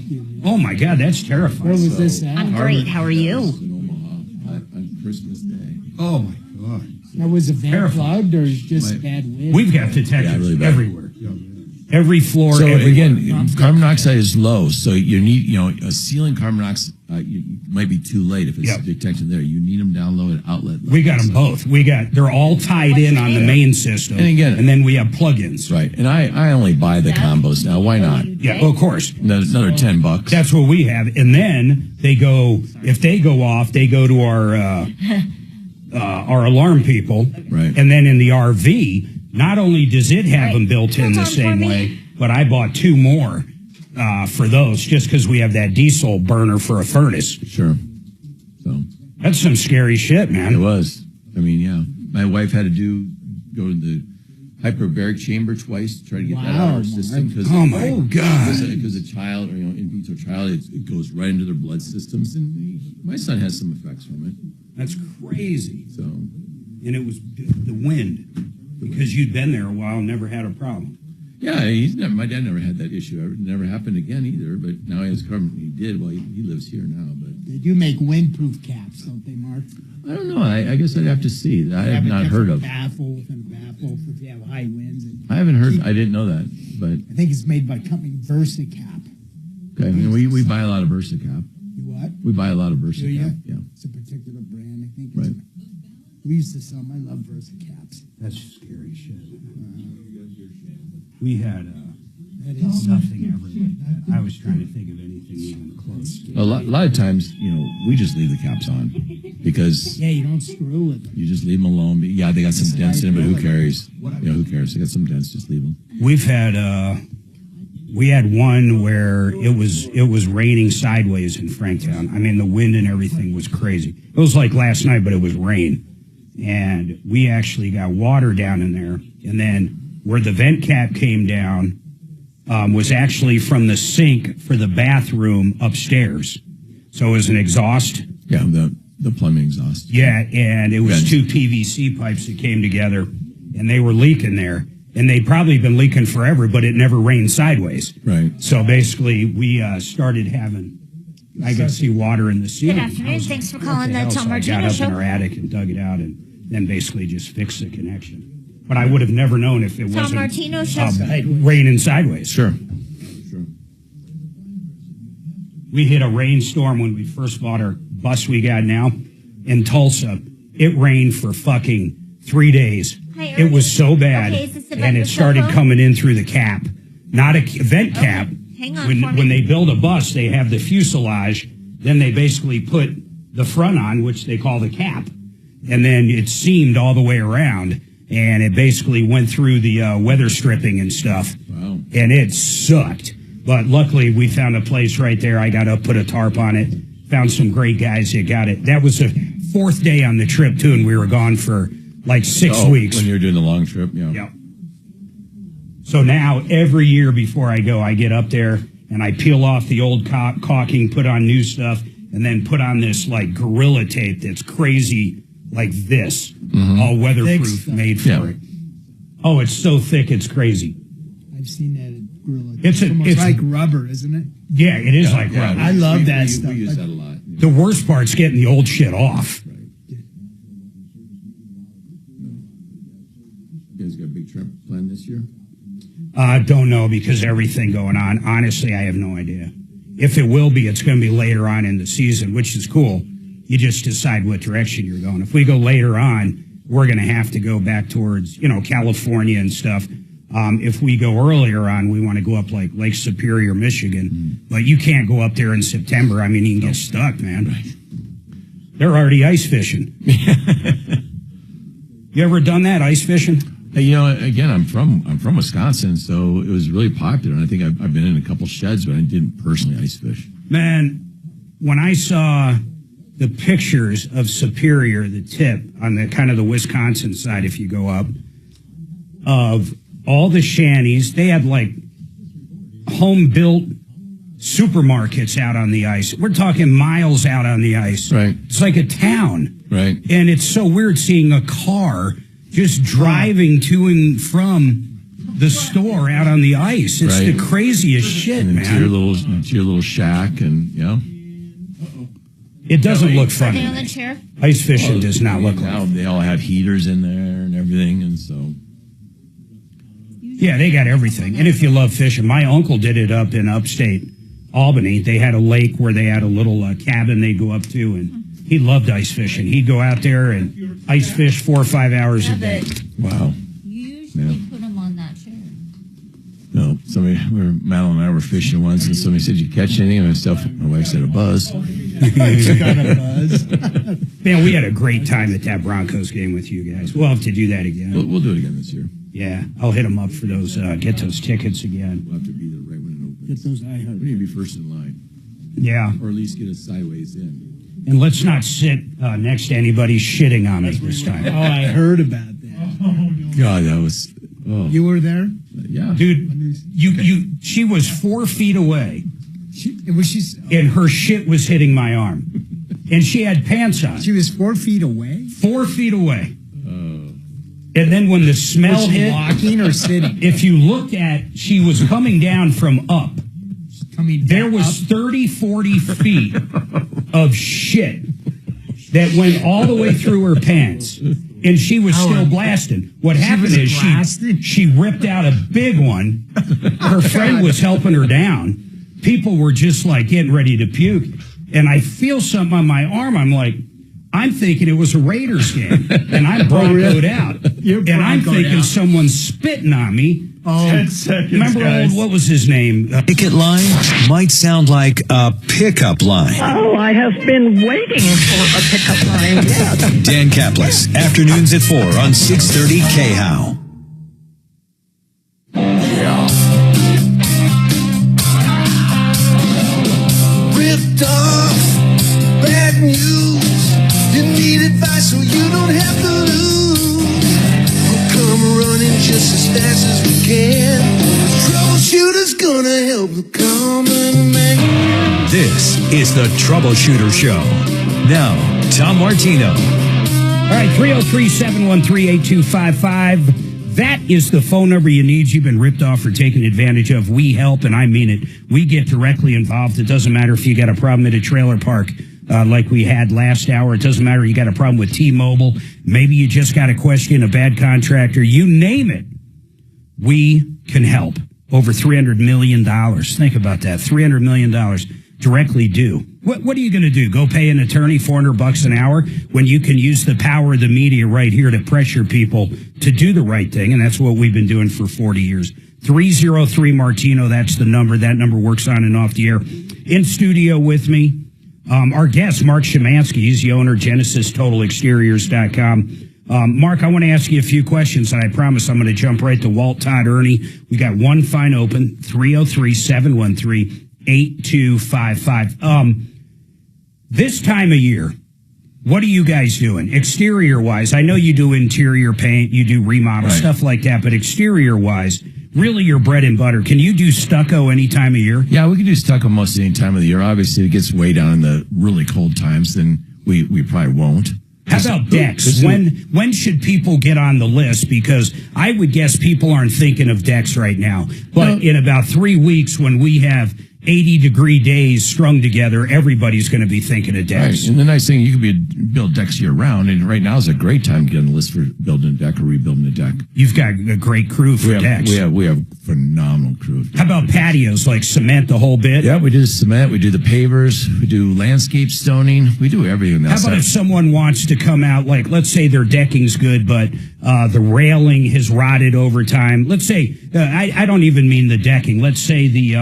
Oh my God, that's terrifying. Where was this at? I'm great. How are you? In Omaha on Christmas Day. Oh my God. Now, was the vent Terrifying. plugged or is just bad wind? We've got detectors Yeah, really bad. everywhere. Every floor, So everywhere. again, carbon monoxide is low. So you need, a ceiling carbon monoxide, you might be too late if it's detected there. You need them down low at outlet. We got them both. They're all tied in on the main system. And again, and then we have plugins. Right. And I only buy the combos now. Why not? Yeah, well, of course. Another $10. That's what we have. And then if they go off, they go to our alarm people. Right. And then in the RV, not only does it have them built in the same way, but I bought 2 more for those just because we have that diesel burner for a furnace. Sure. So that's some scary shit, man. It was. I mean, yeah. My wife had to go to the hyperbaric chamber twice to try to get that out of her system. Oh my God. Because a child, or in vitro child, it goes right into their blood systems. And my son has some effects from it. That's crazy. So, and it was the wind. Because you'd been there a while and never had a problem. Yeah, my dad never had that issue. It never happened again either, but now he has carbon. He did. Well, he lives here now. But They do make windproof caps, don't they, Mark? I don't know. I guess I'd have to see. I have not heard of. Baffle within a baffle if you have high winds. I haven't heard. I didn't know that, but I think it's made by company VersaCap. okay. I mean, we buy a lot of VersaCap. You what? We buy a lot of Do you? VersaCap. Yeah. It's a particular brand, I think. Right. We used to sell them. I love VersaCaps. That's scary shit. We had That is nothing ever like that. I was trying to think of anything even close. A lot of times, we just leave the caps on because Yeah, you don't screw with them. you just leave them alone. Yeah, they got some dents in, but who cares? Who cares? They got some dents. Just leave them. We had one where it was raining sideways in Franktown. I mean, the wind and everything was crazy. It was like last night, but it was rain. And we actually got water down in there. And then where the vent cap came down was actually from the sink for the bathroom upstairs. So it was an exhaust. Yeah, the plumbing exhaust. Yeah, and it was 2 PVC pipes that came together, and they were leaking there. And they'd probably been leaking forever, but it never rained sideways. Right. So basically, we started having, I could see water in the ceiling. Good afternoon. Thanks for calling the Tom So I Martino got up Show. in our attic and dug it out and then basically just fixed the connection. But I would have never known if it Tom wasn't Martino Show. raining sideways. Sure. We hit a rainstorm when we first bought our bus we got now in Tulsa. It rained for fucking 3 days. Hi, It was so bad, Okay, is this the and it breakfast started show? coming in through the cap. Not a vent cap. Hang on for me. When they build a bus, they have the fuselage. Then they basically put the front on, which they call the cap. And then it seamed all the way around. And it basically went through the weather stripping and stuff. Wow. And it sucked. But luckily, we found a place right there. I got up, put a tarp on it, found some great guys that got it. That was the 4th day on the trip, too, and we were gone for like 6 weeks. When you were doing the long trip, yeah. Yep. So now, every year before I go, I get up there and I peel off the old caulking, put on new stuff, and then put on this like Gorilla tape that's crazy like this, all weatherproof, made for it. Oh, it's so thick, it's crazy. I've seen that at Gorilla. It's almost like rubber, isn't it? Yeah, it is like rubber. I love that stuff. We use that a lot. The worst part's getting the old shit off. You guys got a big trip planned this year? Don't know because everything going on. Honestly, I have no idea. If it will be, it's going to be later on in the season, which is cool. You just decide what direction you're going. If we go later on, we're going to have to go back towards, California and stuff. If we go earlier on, we want to go up like Lake Superior, Michigan. But you can't go up there in September. I mean, you can get stuck, man. Right. They're already ice fishing. You ever done that, ice fishing? Again, I'm from Wisconsin, so it was really popular. And I think I've been in a couple sheds, but I didn't personally ice fish. Man, when I saw the pictures of Superior, the tip on the kind of the Wisconsin side, if you go up, of all the shanties, they had like home built supermarkets out on the ice. We're talking miles out on the ice. Right. It's like a town. Right. And it's so weird seeing a car just driving to and from the store out on the ice. It's the craziest shit, and man. To your little shack, and it doesn't look Are they funny. on the chair? Ice fishing does not look now like. they all have heaters in there and everything, and so Yeah, they got everything. And if you love fishing, my uncle did it up in upstate Albany. They had a lake where they had a little cabin they'd go up to, and he loved ice fishing. He'd go out there and ice fish 4 or 5 hours a day. wow. You usually put them on that chair. No, Madeline and I were fishing once, and somebody said, "You catch anything?" And my wife said, "A buzz." Got a buzz. Man, we had a great time at that Broncos game with you guys. We'll have to do that again. We'll do it again this year. Yeah, I'll hit them up for those, get those tickets again. We'll have to be there right when it opens. Get those iHeart. We need to be first in line. Yeah. Or at least get us sideways in. And let's not sit next to anybody shitting on us this time. Oh, I heard about that. God, that was... Oh. You were there? Yeah. Dude, she was 4 feet away. And her shit was hitting my arm. And she had pants on. She was 4 feet away? 4 feet away. And then when the smell Was she hit, walking or sitting? if you looked at, she was coming down from up. There was 30, 40 feet of shit that went all the way through her pants. And she was still blasting. What happened is she ripped out a big one. Her friend was helping her down. People were just like getting ready to puke. And I feel something on my arm. I'm thinking it was a Raiders game. And I'm broncoed out. And I'm thinking someone's spitting on me. 10 seconds, remember guys. what was his name? Picket line might sound like a pickup line. Oh, I have been waiting for a pickup line, yes. Dan Caplis, afternoons at 4 on 630 KHOW. Ripped off, bad news. You need advice so you don't have to lose. We'll come running just as fast as we can. Troubleshooter's gonna help the common man. This is the Troubleshooter Show. Now, Tom Martino. All right, 303-713-8255. That is the phone number you need. You've been ripped off or taken advantage of. We help, and I mean it. We get directly involved. It doesn't matter if you got a problem at a trailer park like we had last hour. It doesn't matter you got a problem with T-Mobile. Maybe you just got a question, a bad contractor. You name it. We can help. Over $300 million. Think about that. $300 million directly due. What are you going to do? Go pay an attorney $400 an hour when you can use the power of the media right here to pressure people to do the right thing? And that's what we've been doing for 40 years. 303 Martino, that's the number. That number works on and off the air. In studio with me, our guest, Mark Szymanski. He's the owner of GenesisTotalExteriors.com. Mark, I want to ask you a few questions, and I promise I'm going to jump right to Walt, Todd, Ernie. We got one fine open, 303-713-8255. This time of year, what are you guys doing? Exterior-wise, I know you do interior paint, you do remodel, stuff like that, but exterior-wise, really your bread and butter. Can you do stucco any time of year? Yeah, we can do stucco most any time of the year. Obviously, if it gets way down in the really cold times, then we probably won't. How about decks? When should people get on the list? Because I would guess people aren't thinking of decks right now. But in about 3 weeks, when we have 80-degree days strung together, everybody's going to be thinking of decks. Right. And the nice thing, you can build decks year round, and right now is a great time to get on the list for building a deck or rebuilding a deck. You've got a great crew for decks. We have phenomenal crew. How about patios, like cement the whole bit? Yeah, we do cement, we do the pavers, we do landscape stoning, we do everything. How about if someone wants to come out, like, let's say their decking's good, but the railing has rotted over time. Let's say, I don't even mean the decking. Let's say the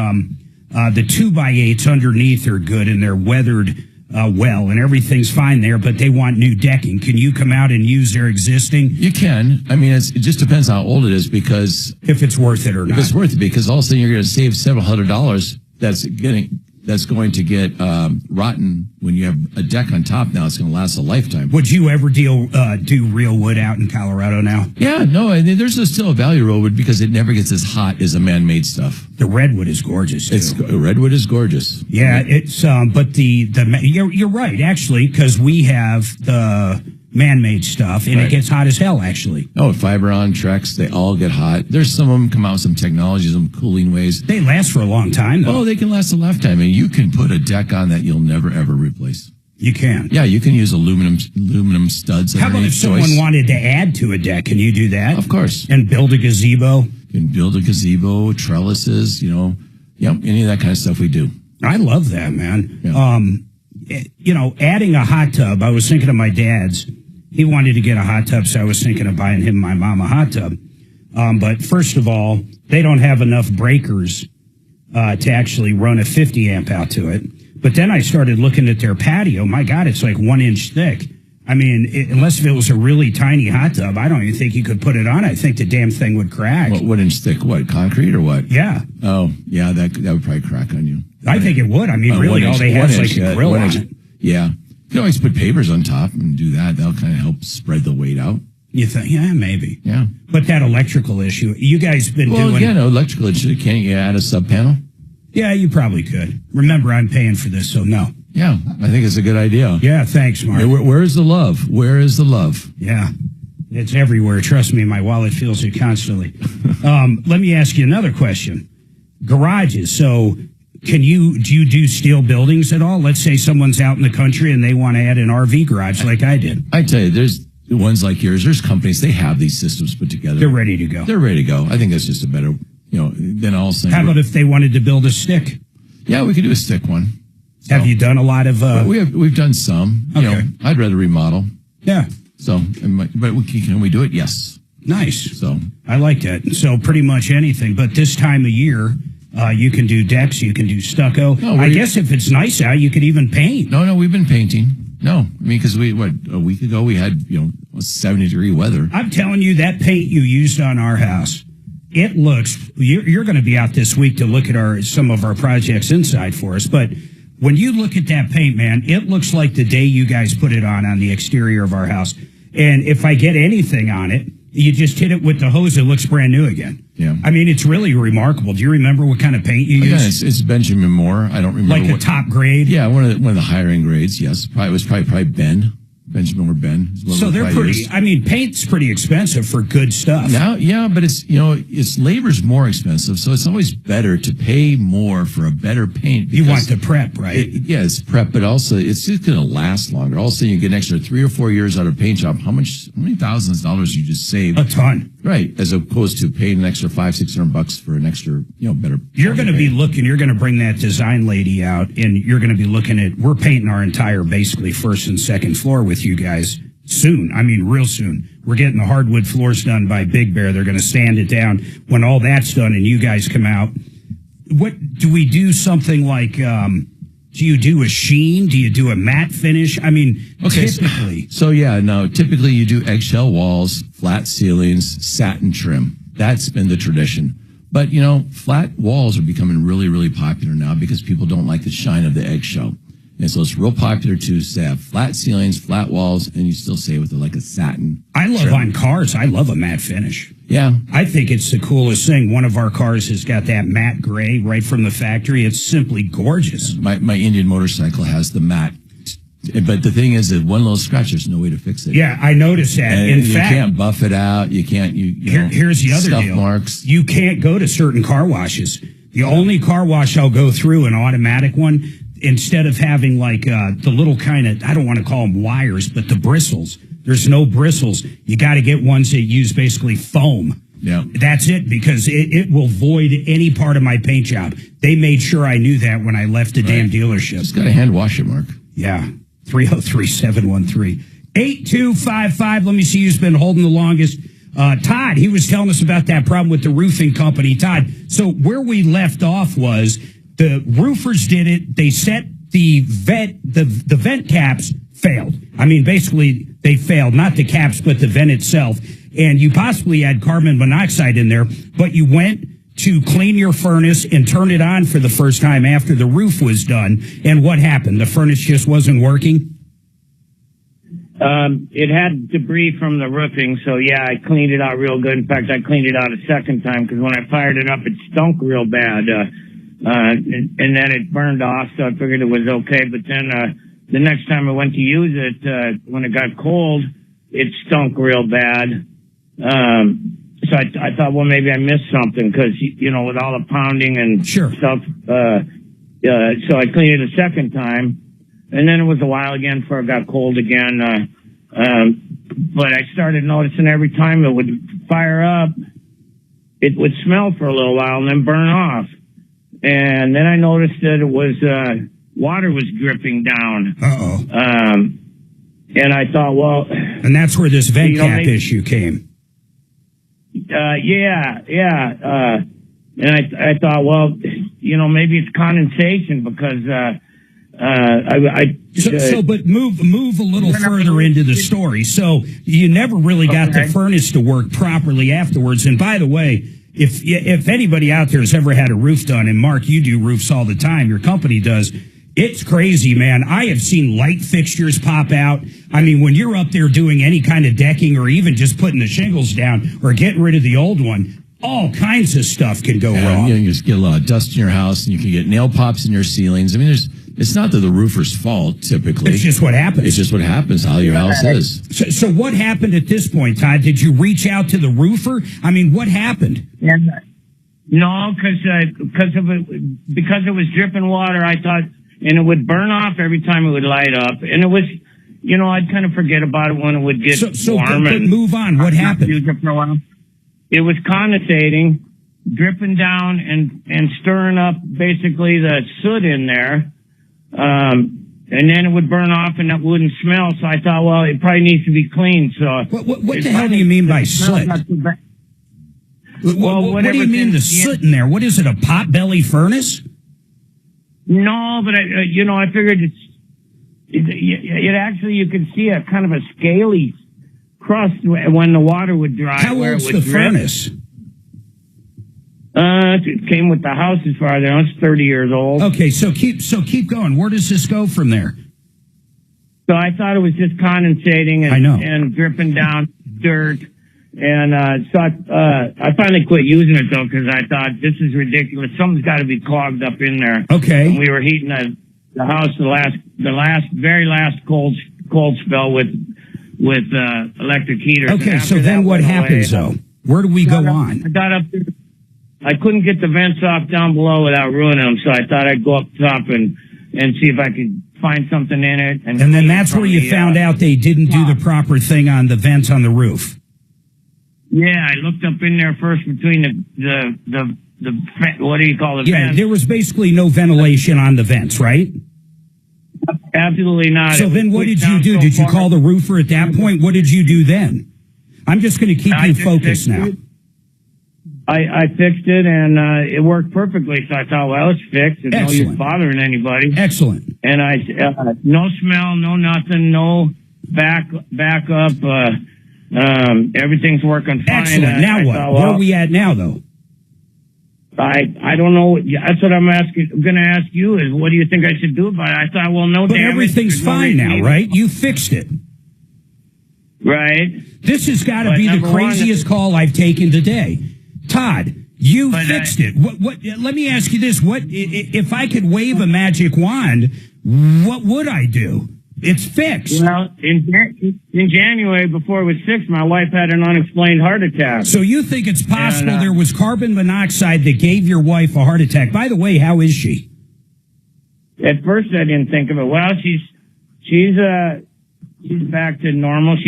2x8s underneath are good and they're weathered well and everything's fine there, but they want new decking. Can you come out and use their existing? You can. I mean, it just depends how old it is, because if it's worth it or not. If it's worth it, because all of a sudden you're going to save several $100s. That's getting that's going to get rotten when you have a deck on top now. It's going to last a lifetime. Would you ever do real wood out in Colorado now? Yeah, no, and there's still a value real wood because it never gets as hot as a man-made stuff. The redwood is gorgeous, too. Redwood is gorgeous. Yeah, it's but you're right, actually, because we have the man-made stuff, and it gets hot as hell, actually. Oh, Fiberon, Trex, they all get hot. There's some of them come out with some technology, some cooling ways. They last for a long time, though. Oh, they can last a lifetime, and you can put a deck on that you'll never, ever replace. You can. Yeah, you can use aluminum studs. How about if someone wanted to add to a deck? Can you do that? Of course. And build a gazebo? You can build a gazebo, trellises, any of that kind of stuff we do. I love that, man. Yeah. Adding a hot tub, I was thinking of my dad's. He wanted to get a hot tub, so I was thinking of buying him and my mom a hot tub. But first of all, they don't have enough breakers to actually run a 50 amp out to it. But then I started looking at their patio. My God, it's like 1 inch thick. I mean, unless if it was a really tiny hot tub, I don't even think you could put it on. I think the damn thing would crack. What inch thick? What, concrete or what? Yeah. Oh, yeah, that would probably crack on you. I think it would. I mean, really, all they have is like a grill on it. Yeah. You can always put pavers on top and do that. That'll kind of help spread the weight out. You think? Yeah, maybe. Yeah. But that electrical issue, you guys been doing... Well, again, electrical issue. Can't you add a sub panel? Yeah, you probably could. Remember, I'm paying for this, so no. Yeah, I think it's a good idea. Yeah, thanks, Mark. Where is the love? Where is the love? Yeah, it's everywhere. Trust me, my wallet feels it constantly. Let me ask you another question. Garages. So do you do steel buildings at all? Let's say someone's out in the country and they want to add an RV garage like I did. I tell you, there's ones like yours. There's companies, they have these systems put together. They're ready to go. They're ready to go. I think that's just a better, than all saying. How about if they wanted to build a stick? Yeah, we could do a stick one. So, have you done a lot of... We've done some. Okay. I'd rather remodel. Yeah. So, but can we do it? Yes. Nice. So I like that. So pretty much anything. But this time of year, you can do decks, you can do stucco. No, I guess if it's nice out, you could even paint. No, we've been painting. No, I mean, because a week ago we had 70-degree weather. I'm telling you, that paint you used on our house, it looks. You're going to be out this week to look at some of our projects inside for us, but. When you look at that paint, man, it looks like the day you guys put it on the exterior of our house. And if I get anything on it, you just hit it with the hose, it looks brand new again. Yeah. I mean, it's really remarkable. Do you remember what kind of paint you used? It's Benjamin Moore. I don't remember. Like a top grade? Yeah, one of the higher end grades, yes. It was probably Ben. Benjamin or Ben. So they're pretty, I mean, paint's pretty expensive for good stuff. Now, yeah, but it's labor's more expensive, so it's always better to pay more for a better paint. You want the prep, right? It's prep, but also it's just going to last longer. All of a sudden you get an extra 3 or 4 years out of a paint job. How many thousands of dollars you just save? A ton. Right. As opposed to paying an extra $500-$600 for an extra, better. You're going to be looking, you're going to bring that design lady out and you're going to be looking at, we're painting our entire basically first and second floor with you guys soon. I mean, real soon. We're getting the hardwood floors done by Big Bear. They're going to sand it down. When all that's done and you guys come out, what do we do something like, do you do a sheen? Do you do a matte finish? I mean, typically. So typically you do eggshell walls, flat ceilings, satin trim. That's been the tradition. But, flat walls are becoming really, really popular now because people don't like the shine of the eggshell. And so it's real popular to have flat ceilings, flat walls, and you still say with like a satin. I love trim. On cars, I love a matte finish. Yeah. I think it's the coolest thing. One of our cars has got that matte gray right from the factory. It's simply gorgeous. My Indian motorcycle has the matte. But the thing is that one little scratch, there's no way to fix it. Yeah, I noticed that. And in you fact, can't buff it out. You can't, here's the other scuff deal. Marks. You can't go to certain car washes. The only car wash I'll go through, an automatic one, instead of having like the little kind of, I don't want to call them wires, but the bristles. There's no bristles. You got to get ones that use basically foam. Yeah. That's it, because it will void any part of my paint job. They made sure I knew that when I left the damn dealership. Just got to hand wash it, Mark. Yeah. 303-713-8255. Let me see who's been holding the longest. Todd, he was telling us about that problem with the roofing company. Todd, so where we left off was the roofers did it. They set the vent caps failed. I mean, basically they failed, not the caps, but the vent itself. And you possibly had carbon monoxide in there, but you went to clean your furnace and turn it on for the first time after the roof was done. And what happened? The furnace just wasn't working? It had debris from the roofing, so yeah, I cleaned it out real good. In fact, I cleaned it out a second time because when I fired it up, it stunk real bad. And then it burned off, so I figured it was okay. But then the next time I went to use it, when it got cold, it stunk real bad. So I thought, well, maybe I missed something because, you know, with all the pounding and stuff. So I cleaned it a second time. And then it was a while again before it got cold again. But I started noticing every time it would fire up, it would smell for a little while and then burn off. And then I noticed that it was, water was dripping down. And I thought, well. And that's where this vent cap issue came. And I thought, well, you know, maybe it's condensation because, but move a little further into the story. So you never really got the furnace to work properly afterwards. And by the way, if anybody out there has ever had a roof done, and Mark, you do roofs all the time, your company does, it's crazy, man. I have seen light fixtures pop out. I mean, when you're up there doing any kind of decking or even just putting the shingles down or getting rid of the old one, all kinds of stuff can go wrong. You just get a lot of dust in your house, and you can get nail pops in your ceilings. I mean, it's not that the roofer's fault, typically. It's just what happens. It's just what happens, how your house is. So what happened at this point, Todd? Did you reach out to the roofer? I mean, what happened? No, because it was dripping water, I thought, and it would burn off every time it would light up. And it was, you know, I'd kind of forget about it when it would get warm. But move on. What happened? It was condensating, dripping down and stirring up basically the soot in there. And then it would burn off and it wouldn't smell. So I thought, well, it probably needs to be cleaned. So what the hell do you mean by soot? Well, what do you mean the soot in there? What is it, a potbelly furnace? No, but I figured it actually, you could see a kind of a scaly crust when the water would dry. How old's the furnace? It came with the house as far as I know. It's 30 years old. Okay, so keep going. Where does this go from there? So I thought it was just condensating and dripping down dirt. And so I finally quit using it, though, because I thought, this is ridiculous. Something's got to be clogged up in there. Okay. And we were heating the house the very last cold spell with electric heaters. Okay, so then what happens, though? Where do we go on? I got up there. I couldn't get the vents off down below without ruining them, so I thought I'd go up top and see if I could find something in it. And then that's where you found out they didn't do the proper thing on the vents on the roof. Yeah, I looked up in there first between the what do you call it? Yeah, there was basically no ventilation on the vents, right? Absolutely not. So then what did you do? Did you call the roofer at that point? What did you do then? I'm just going to keep you focused now. I fixed it, and it worked perfectly. So I thought, well, it's fixed. It's no use bothering anybody. Excellent. And no smell, no nothing, no back up. Everything's working fine. Excellent. Now what? Where are we at now, though? I don't know. That's what I'm going to ask you is, what do you think I should do about it? I thought, well, no damage. But everything's fine now, right? You fixed it. Right. This has got to be the craziest call I've taken today. Todd, you fixed it. What? Let me ask you this. What if I could wave a magic wand, what would I do? It's fixed. Well, in January, before it was fixed, my wife had an unexplained heart attack. So you think it's possible there was carbon monoxide that gave your wife a heart attack? By the way, how is she? At first, I didn't think of it. Well, she's back to normal.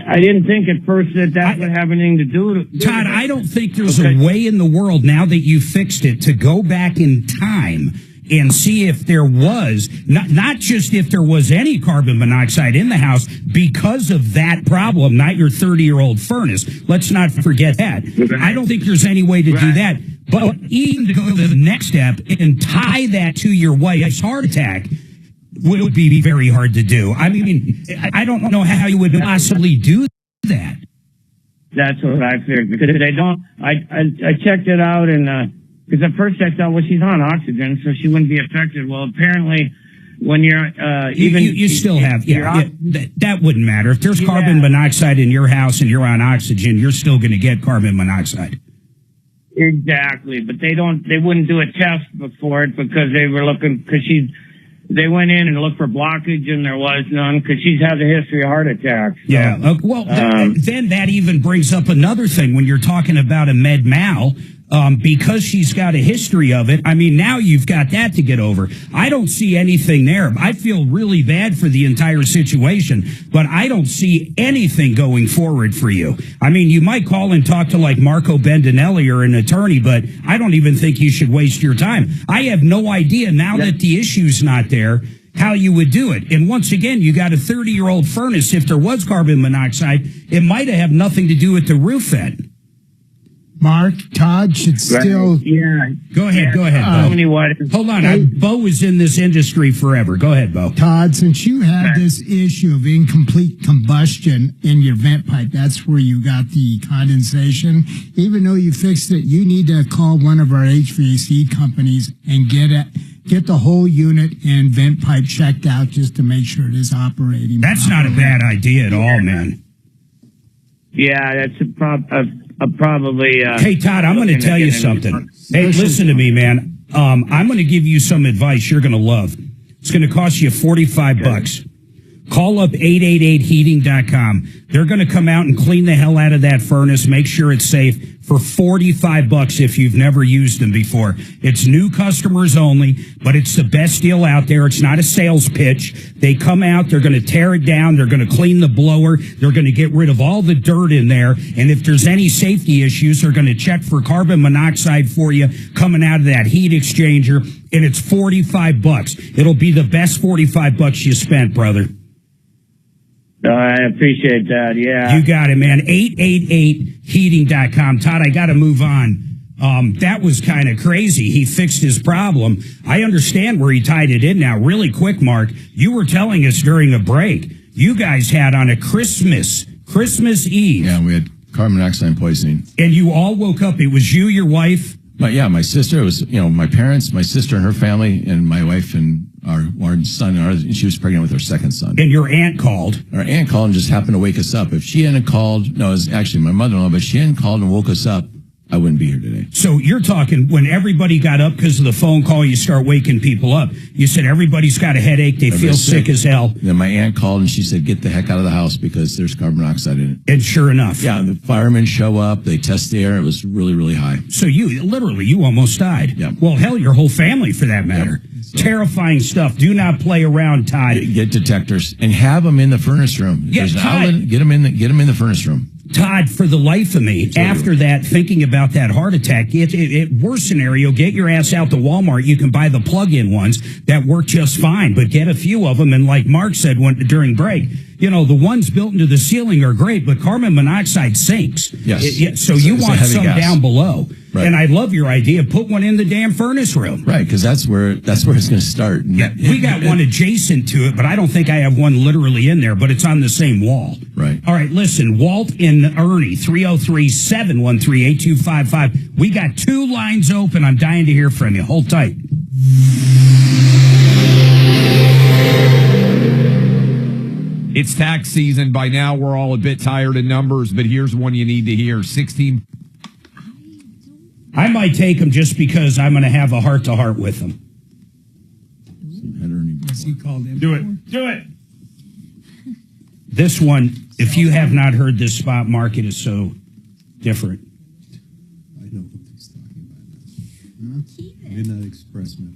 I didn't think at first that would have anything to do with it. Todd, I don't think there's a way in the world, now that you fixed it, to go back in time and see if there was, not just if there was any carbon monoxide in the house because of that problem, not your 30-year-old furnace. Let's not forget that. I don't think there's any way to do that. But even to go to the next step and tie that to your wife's heart attack would be very hard to do. I mean, I don't know how you would possibly do that. That's what I figured, because they don't. I checked it out, and because at first I thought, well, she's on oxygen, so she wouldn't be affected. Well, apparently, when you're you still have that wouldn't matter if there's carbon monoxide in your house and you're on oxygen. You're still going to get carbon monoxide. Exactly, but they wouldn't do a test before it because they were looking, they went in and looked for blockage and there was none because she's had a history of heart attacks. So, yeah. Well, then that even brings up another thing when you're talking about a med mal. Because she's got a history of it, I mean, now you've got that to get over. I don't see anything there. I feel really bad for the entire situation, but I don't see anything going forward for you. I mean, you might call and talk to like Marco Bendinelli or an attorney, but I don't even think you should waste your time. I have no idea now that the issue's not there how you would do it. And once again, you got a 30-year-old furnace. If there was carbon monoxide, it might have nothing to do with the roof vent. Mark, Todd should still... Yeah. Go ahead, Bo. Hold on. Bo was in this industry forever. Go ahead, Bo. Todd, since you had this issue of incomplete combustion in your vent pipe, that's where you got the condensation. Even though you fixed it, you need to call one of our HVAC companies and get the whole unit and vent pipe checked out just to make sure it is operating. That's not a bad idea at all, man. Yeah, that's probably. Hey, Todd, I'm going to tell you something. Hey, listen to me, man. I'm going to give you some advice you're going to love. It's going to cost you $45. Call up 888heating.com. They're going to come out and clean the hell out of that furnace, make sure it's safe for $45 if you've never used them before. It's new customers only, but it's the best deal out there. It's not a sales pitch. They come out, they're going to tear it down, they're going to clean the blower, they're going to get rid of all the dirt in there, and if there's any safety issues, they're going to check for carbon monoxide for you coming out of that heat exchanger, and it's $45. It'll be the best $45 you spent, brother. I appreciate that, yeah. You got it, man. 888heating.com. Todd, I got to move on. That was kind of crazy. He fixed his problem. I understand where he tied it in now. Really quick, Mark, you were telling us during a break, you guys had on a Christmas Eve. Yeah, we had carbon monoxide poisoning. And you all woke up. It was you, your wife? My sister. It was, my parents, my sister and her family, and my wife and our son. And she was pregnant with our second son. And your aunt called. Our aunt called and just happened to wake us up. If she hadn't called, no, it was actually my mother-in-law, but if she hadn't called and woke us up, I wouldn't be here today. So you're talking when everybody got up because of the phone call, you start waking people up. You said everybody's got a headache. They feel sick as hell. Then my aunt called and she said, get the heck out of the house because there's carbon monoxide in it. And sure enough. Yeah, the firemen show up. They test the air. It was really, really high. So you almost died. Yeah. Well, hell, your whole family for that matter. Yep. So, terrifying stuff. Do not play around, Todd. Get detectors and have them in the furnace room. Yeah, Todd, get them in the furnace room. Todd, for the life of me, after that, thinking about that heart attack, worst scenario, get your ass out to Walmart. You can buy the plug-in ones that work just fine, but get a few of them. And like Mark said during break, the ones built into the ceiling are great, but carbon monoxide sinks. Yes. So you want some gas down below. Right. And I love your idea. Put one in the damn furnace room. Right, because that's where it's going to start. Yeah, we got one adjacent to it, but I don't think I have one literally in there, but it's on the same wall. Right. All right, listen, Walt in Ernie, 303-713-8255. We got 2 lines open. I'm dying to hear from you. Hold tight. It's tax season. By now, we're all a bit tired of numbers, but here's one you need to hear. 16. I might take him just because I'm going to have a heart-to-heart with him. He called him. Do it. This one, if you have not heard this spot, Mark, it is so different. I know what he's talking about. Midnight Express Medical.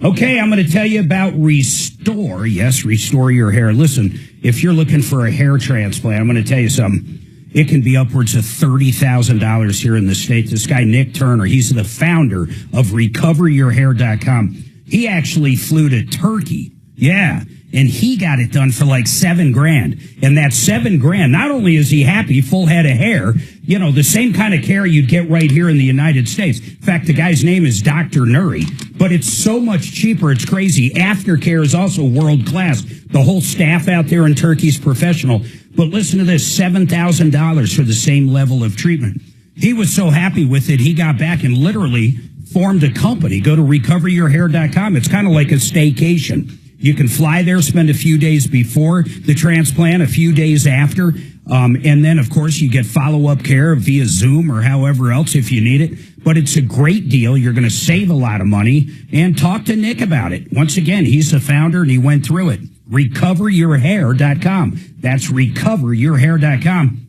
Okay, I'm going to tell you about Restore. Yes, restore your hair. Listen, if you're looking for a hair transplant, I'm going to tell you something. It can be upwards of $30,000 here in the state. This guy, Nick Turner, he's the founder of RecoverYourHair.com. He actually flew to Turkey. Yeah. and he got it done for like $7,000. And that $7,000, not only is he happy, full head of hair, you know, the same kind of care you'd get right here in the United States. In fact, the guy's name is Dr. Nuri, but it's so much cheaper. It's crazy. Aftercare is also world class. The whole staff out there in Turkey is professional. But listen to this, $7,000 for the same level of treatment. He was so happy with it, he got back and literally formed a company. Go to recoveryourhair.com. It's kind of like a staycation. You can fly there, spend a few days before the transplant, a few days after, and then, of course, you get follow-up care via Zoom or however else if you need it. But it's a great deal. You're going to save a lot of money, and talk to Nick about it. Once again, he's the founder, and he went through it. recoveryourhair.com. That's recoveryourhair.com.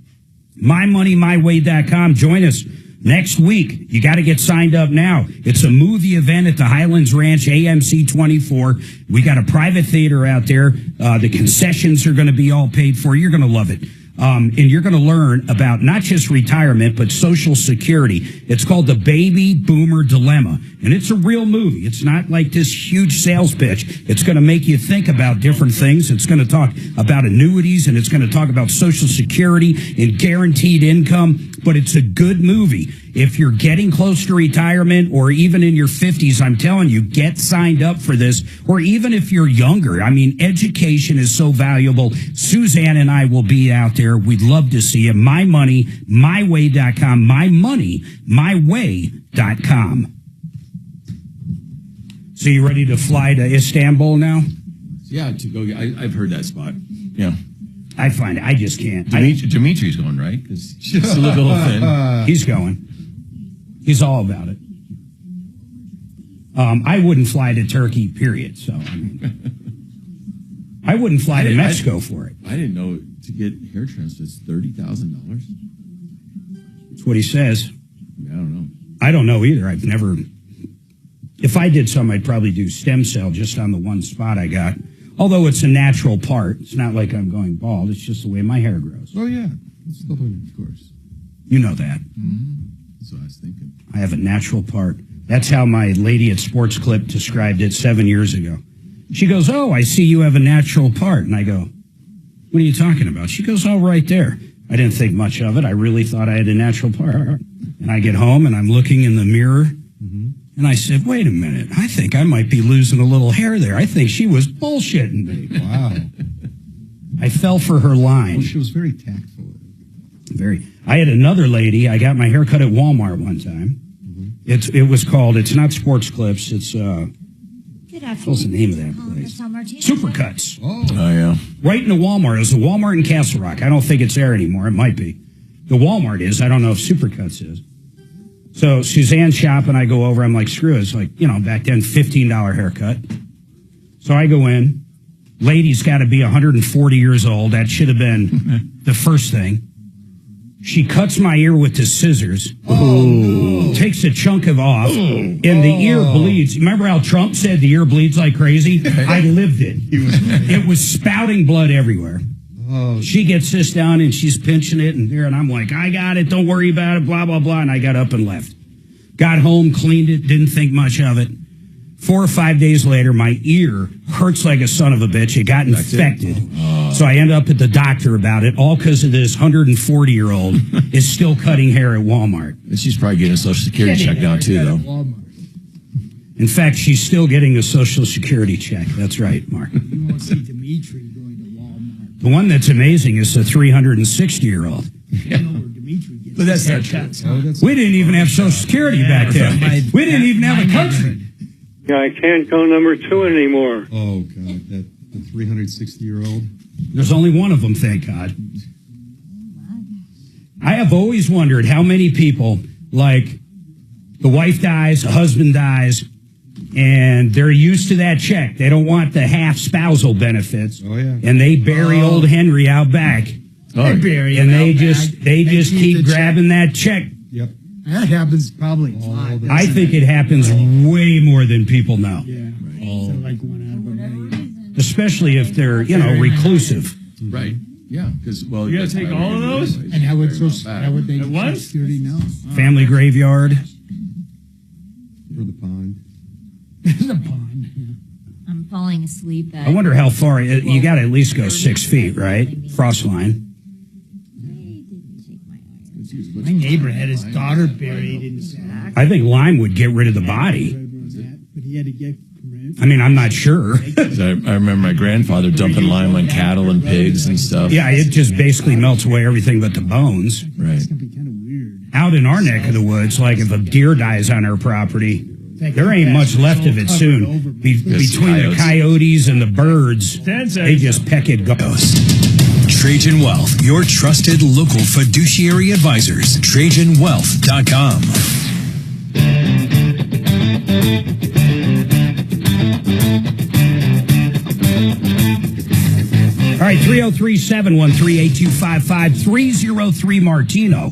MyMoneyMyWay.com. Join us next week. You got to get signed up now. It's a movie event at the Highlands Ranch, AMC 24. We got a private theater out there. The concessions are going to be all paid for. You're going to love it. And you're going to learn about not just retirement, but Social Security. It's called The Baby Boomer Dilemma. And it's a real movie. It's not like this huge sales pitch. It's going to make you think about different things. It's going to talk about annuities, and it's going to talk about Social Security and guaranteed income. But it's a good movie. If you're getting close to retirement or even in your 50s, I'm telling you, get signed up for this. Or even if you're younger. I mean, education is so valuable. Suzanne and I will be out there. We'd love to see you. MyMoneyMyWay.com. MyMoneyMyWay.com. So you ready to fly to Istanbul now? Yeah, to go. I've heard that spot. Yeah. I find it. I just can't. Dimitri's going, right? Because it's a little thin. He's going. He's all about it. I wouldn't fly to Turkey, period. So, I mean, I wouldn't fly to Mexico for it. I didn't know to get hair transplants, $30,000. That's what he says. I don't know. I don't know either. I've never. If I did some, I'd probably do stem cell just on the one spot I got. Although it's a natural part. It's not like I'm going bald. It's just the way my hair grows. Oh, yeah. That's the point, of course. You know that. Mm-hmm. That's what I was thinking. I have a natural part. That's how my lady at Sports Clip described it 7 years ago. She goes, "Oh, I see you have a natural part." And I go, "What are you talking about?" She goes, "Oh, right there." I didn't think much of it. I really thought I had a natural part. And I get home and I'm looking in the mirror. And I said, "Wait a minute. I think I might be losing a little hair there. I think she was bullshitting me." Wow. I fell for her line. Well, she was very tactful. Very. I had another lady. I got my hair cut at Walmart one time. It was called. It's not Sports Clips. It's what's the name of that place? Supercuts. Oh, yeah. Right in the Walmart. It was a Walmart in Castle Rock. I don't think it's there anymore. It might be. The Walmart is. I don't know if Supercuts is. So Suzanne's shopping. I go over. I'm like, screw it. It's like, back then, $15 haircut. So I go in. Lady's got to be 140 years old. That should have been the first thing. She cuts my ear with the scissors. Oh, takes a chunk of off, and the ear bleeds. Remember how Trump said the ear bleeds like crazy? I lived it. It was spouting blood everywhere. Oh. She gets this down, and she's pinching it, and I'm like, "I got it. Don't worry about it, blah, blah, blah." And I got up and left. Got home, cleaned it, didn't think much of it. 4 or 5 days later, my ear hurts like a son of a bitch. It got infected. So I end up at the doctor about it, all because of this 140-year-old is still cutting hair at Walmart. And she's probably getting a Social Security check now, too, though. In fact, she's still getting a Social Security check. That's right, Mark. You won't see Dimitri going to Walmart. The one that's amazing is the 360-year-old. But that's not true. We didn't even have Social Security back then. We didn't even have a country. Yeah, I can't go number 2 anymore. Oh, God, the 360-year-old. There's only one of them, thank God. I have always wondered how many people, like, the wife dies, the husband dies, and they're used to that check. They don't want the half spousal benefits. Oh, yeah. And they bury old Henry out back. They bury him and out they back. just keep grabbing that check. Yep. That happens probably a lot. I think it happens way more than people know. Yeah. So like one out of a million. Especially if they're, reclusive. Right. Yeah. Because, you got to take all of those? And how would they Social Security know? Family graveyard. For the pond. The pond, yeah. I'm falling asleep. I wonder how far, you got to at least go 6 feet, right? Frost line. My neighbor had his daughter buried in Zach. I think lime would get rid of the body. But he had to get I mean, I'm not sure. I remember my grandfather dumping lime on cattle and pigs and stuff. Yeah, it just basically melts away everything but the bones. Right. Out in our neck of the woods, like if a deer dies on our property, there ain't much left of it soon. Between the coyotes and the birds, they just peck it goes. Trajan Wealth, your trusted local fiduciary advisors. TrajanWealth.com. All right, 303-713-8255, 303 Martino.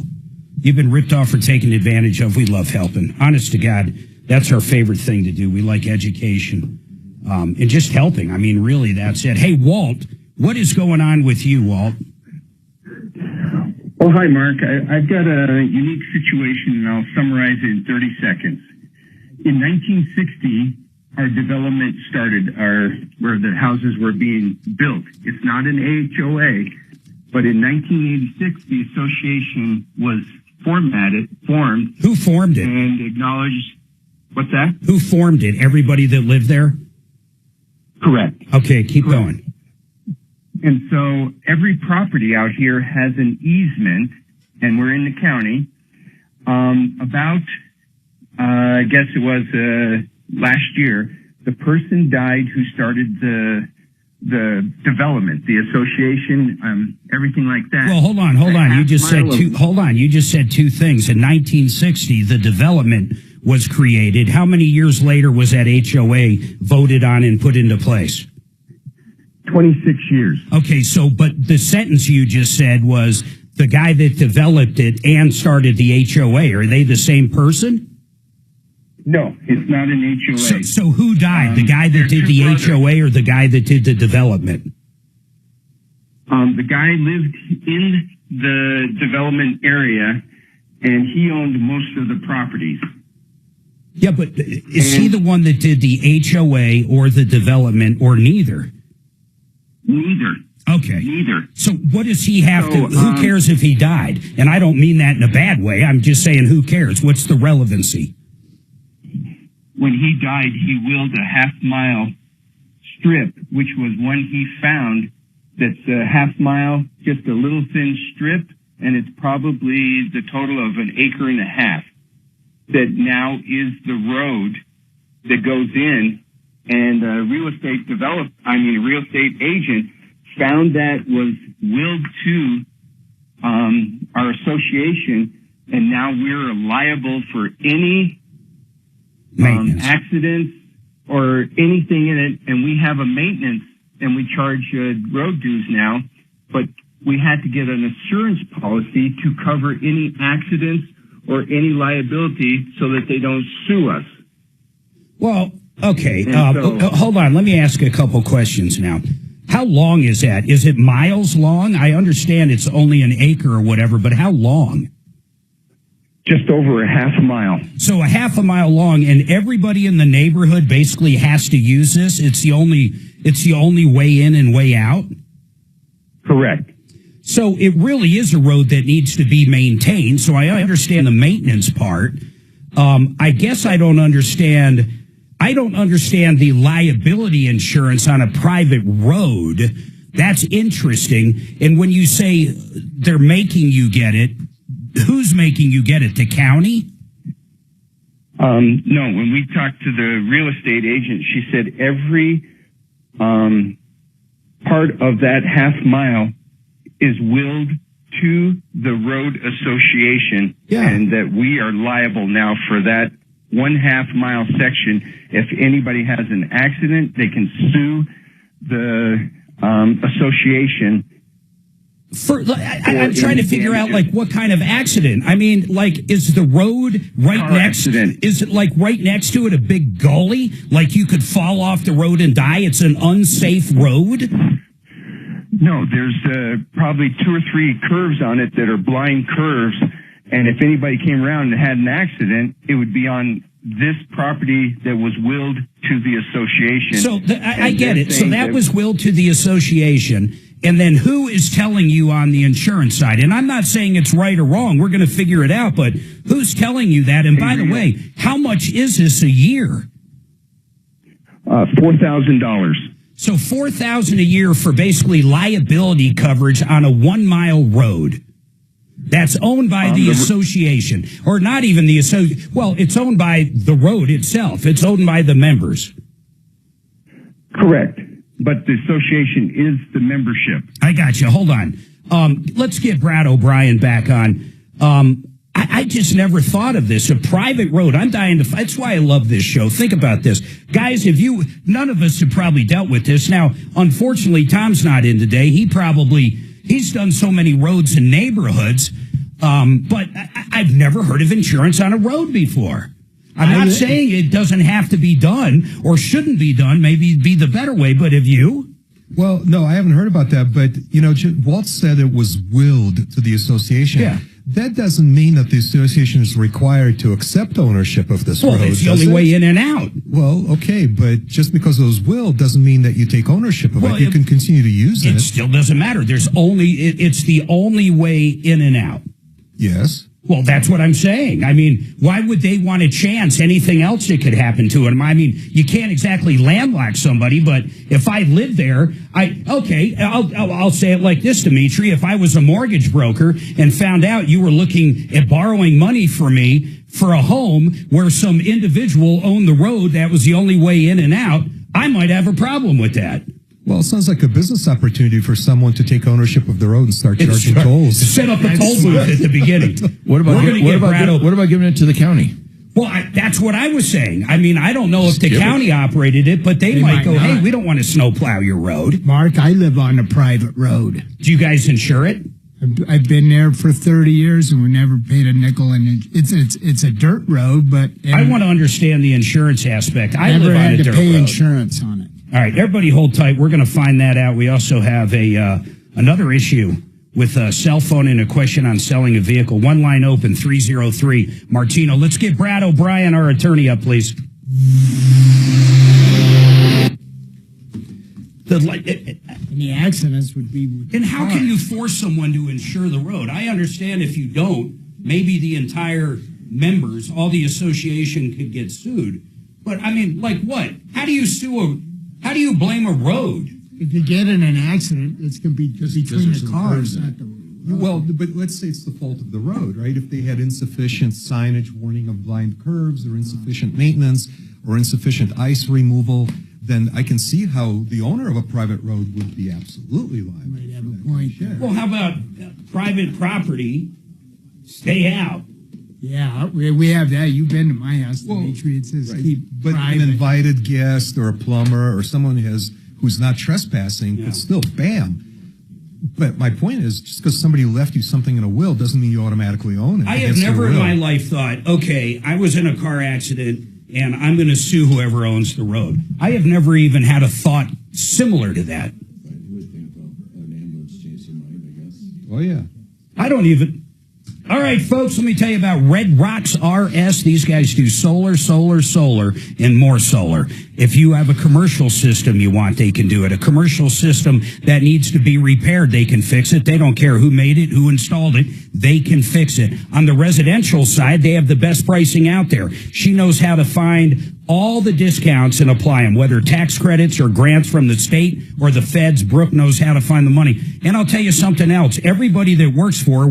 You've been ripped off or taken advantage of. We love helping. Honest to God, that's our favorite thing to do. We like education and just helping. I mean, really, that's it. Hey, Walt, what is going on with you, Walt? Oh, hi, Mark. I've got a unique situation, and I'll summarize it in 30 seconds. In 1960, our development started, where the houses were being built. It's not an HOA, but in 1986, the association was formed. Who formed it? And acknowledged. What's that? Who formed it? Everybody that lived there? Correct. Okay, keep going. And so every property out here has an easement, and we're in the county. I guess it was last year, the person died who started the development, the association, everything like that. Well, hold on. You just said two things. In 1960, the development was created. How many years later was that HOA voted on and put into place? 26 years. Okay, but the sentence you just said was the guy that developed it and started the HOA. Are they the same person? No, it's not an HOA. So who died? The guy that did the HOA or the guy that did the development? The guy lived in the development area, and he owned most of the properties. Yeah, but is he the one that did the HOA or the development or neither? Neither. Okay. Neither. So what does he have to, who cares if he died? And I don't mean that in a bad way. I'm just saying who cares? What's the relevancy? When he died, he willed a half-mile strip, which was one he found that's a half-mile, just a little thin strip, and it's probably the total of an acre and a half that now is the road that goes in, and a real estate agent found that was willed to our association, and now we're liable for any accidents or anything in it, and we have a maintenance, and we charge road dues now, but we had to get an assurance policy to cover any accidents or any liability so that they don't sue us. Well, okay, hold on. Let me ask a couple questions now. How long is that? Is it miles long? I understand it's only an acre or whatever, but how long? Just over a half a mile. So a half a mile long, and everybody in the neighborhood basically has to use this. It's the only way in and way out. Correct. So it really is a road that needs to be maintained. So I understand the maintenance part. I guess I don't understand the liability insurance on a private road. That's interesting. And when you say they're making you get it, who's making you get it? The county? No, when we talked to the real estate agent, she said every part of that half mile is willed to the road association, and that we are liable now for that 1/2 mile section. If anybody has an accident, they can sue the association. I'm trying to figure out what kind of accident. I mean, is the road right next? Is it right next to it a big gully? Like you could fall off the road and die? It's an unsafe road? No, there's probably 2 or 3 curves on it that are blind curves, and if anybody came around and had an accident, it would be on this property that was willed to the association. So I get it. So that was willed to the association. And then who is telling you on the insurance side? And I'm not saying it's right or wrong. We're going to figure it out. But who's telling you that? And by the way, how much is this a year? $4,000. So $4,000 a year for basically liability coverage on a 1 mile road. That's owned by the association, or not even the association. Well, it's owned by the road itself. It's owned by the members. Correct. But the association is the membership. I got you. Hold on. Let's get Brad O'Brien back on. I just never thought of this. A private road. I'm dying to. That's why I love this show. Think about this. Guys, none of us have probably dealt with this. Now, unfortunately, Tom's not in today. He's done so many roads and neighborhoods, but I've never heard of insurance on a road before. I'm not saying it doesn't have to be done or shouldn't be done. Maybe it'd be the better way, but have you? Well, no, I haven't heard about that. But, Walt said it was willed to the association. Yeah. That doesn't mean that the association is required to accept ownership of this road. Well, it's the only way in and out. Well, okay, but just because it was willed doesn't mean that you take ownership of it. You can continue to use it. It still doesn't matter. It's the only way in and out. Yes. Well, that's what I'm saying. I mean, why would they want to chance anything else that could happen to them? I mean, you can't exactly landlock somebody, but if I lived there, I'll say it like this, Dimitri. If I was a mortgage broker and found out you were looking at borrowing money for me for a home where some individual owned the road, that was the only way in and out, I might have a problem with that. Well, it sounds like a business opportunity for someone to take ownership of the road and start charging tolls. Set up a toll booth at the beginning. What about giving it to the county? Well, that's what I was saying. I mean, I don't know if the county operated it, but they might go, hey, we don't want to snowplow your road. Mark, I live on a private road. Do you guys insure it? I've been there for 30 years, and we never paid a nickel. And it's a dirt road, but I want to understand the insurance aspect. I never live on had a to dirt pay road. insurance on it. All right, everybody hold tight. We're going to find that out. We also have another issue with a cell phone and a question on selling a vehicle. One line open, 303 Martino. Let's get Brad O'Brien, our attorney, up, please. The accidents would be... And how can you force someone to insure the road? I understand if you don't, maybe the entire members, all the association could get sued. But, I mean, like what? How do you blame a road? If you get in an accident, it's going to be between the cars, not the road. Well, but let's say it's the fault of the road, right? If they had insufficient signage warning of blind curves or insufficient maintenance or insufficient ice removal, then I can see how the owner of a private road would be absolutely liable. Might have a point there. Well, how about private property? Stay out. Yeah, we have that. You've been to my house, Dimitri. It says keep private. An invited guest or a plumber or someone who's not trespassing, but still, bam. But my point is, just because somebody left you something in a will doesn't mean you automatically own it. I have never in my life thought, okay, I was in a car accident and I'm going to sue whoever owns the road. I have never even had a thought similar to that. Oh, yeah. I don't even... All right, folks, let me tell you about Red Rocks RS. These guys do solar, and more solar. If you have a commercial system you want, they can do it. A commercial system that needs to be repaired, they can fix it. They don't care who made it, who installed it. They can fix it. On the residential side, they have the best pricing out there. She knows how to find all the discounts and apply them, whether tax credits or grants from the state or the feds. Brooke knows how to find the money. And I'll tell you something else. Everybody that works for her.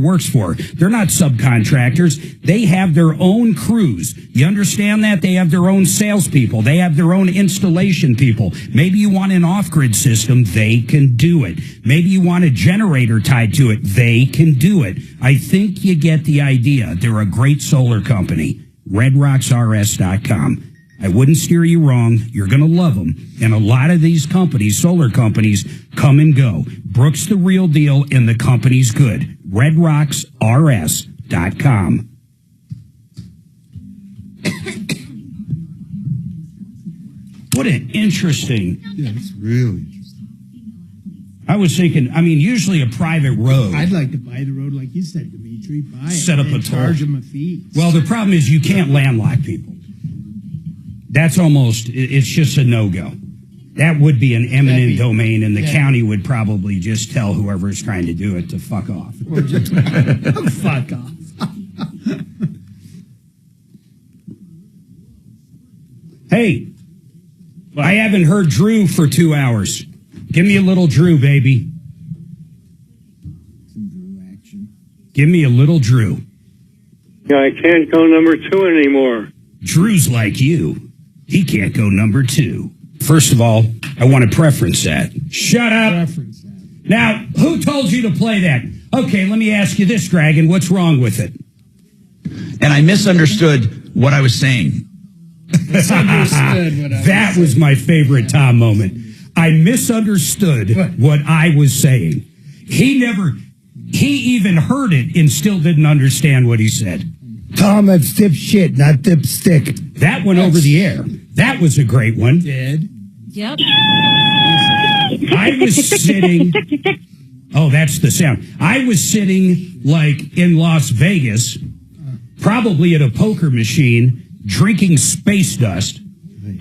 They're not subcontractors. They have their own crews. You understand that? They have their own salespeople. They have their own installation people. Maybe you want an off-grid system. They can do it. Maybe you want a generator tied to it. They can do it. I think you get the idea. They're a great solar company. RedRocksRS.com. I wouldn't steer you wrong. You're going to love them. And a lot of these companies, solar companies, come and go. Brooks the real deal and the company's good. RedRocksRS.com. What an interesting... Yeah, it's really interesting. I was thinking, usually a private road. I'd like to buy the road like you said, Dimitri. Buy it. Set up a toll. Charge them a fee. Well, the problem is you can't landlock people. That's almost, it's just a no-go. That would be an eminent domain, and the county would probably just tell whoever's trying to do it to fuck off. Or just fuck off. Hey, I haven't heard Drew for 2 hours. Give me a little Drew, baby. Some Drew action. Give me a little Drew. Yeah, I can't go number 2 anymore. Drew's like you. He can't go number 2. First of all, I want to preference that. Shut up. Preference that. Now, who told you to play that? Okay, let me ask you this, Dragon. What's wrong with it? And I misunderstood what I was saying. That was my favorite Tom moment. I misunderstood what I was saying. He even heard it and still didn't understand what he said. Tom, that's dipshit, not dipstick. That went over the air. That was a great one. Did. Yep. I was sitting. Oh, that's the sound. I was sitting like in Las Vegas, probably at a poker machine, drinking space dust,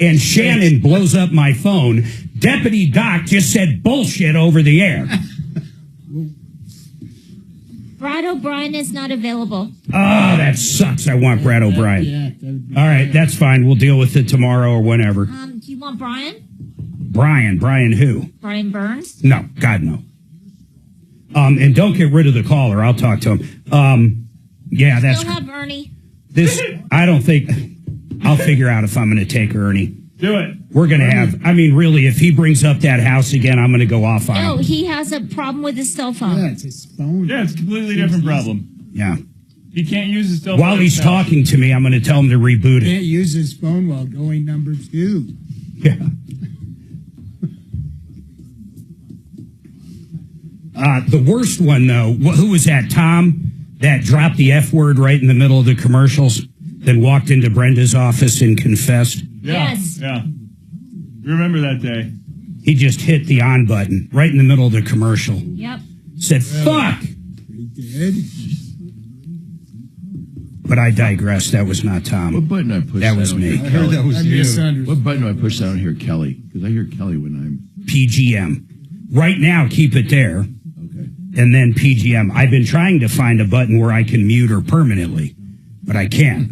and Shannon blows up my phone. Deputy Doc just said bullshit over the air. Brad O'Brien is not available. Oh, that sucks. I want Brad O'Brien. Yeah, all right, that's fine. We'll deal with it tomorrow or whenever. Do you want Brian? Brian who? Brian Burns? No, God, no. And don't get rid of the caller. I'll talk to him. Yeah, that's... Still have Ernie. This, I don't think... I'll figure out if I'm going to take Ernie. Do it. We're going to have... I mean, really, if he brings up that house again, I'm going to go off on No, him. he has a problem with his cell phone. Yeah, it's his phone. Yeah, it's a completely different problem. Yeah. He can't use his cell phone. While he's talking to me, I'm going to tell him to reboot it. Can't use his phone while going number 2. Yeah. The worst one, though, who was that, Tom, that dropped the F word right in the middle of the commercials, then walked into Brenda's office and confessed? Yeah, Yes. Yeah. Remember that day. He just hit the on button right in the middle of the commercial. Yep. Said, fuck! He did. But I digress. That was not Tom. What button I pushed? That was me. I heard that was you. What button do I push down here, Kelly? Because I hear Kelly when I'm... PGM. Right now, keep it there. Okay. And then PGM. I've been trying to find a button where I can mute her permanently, but I can't.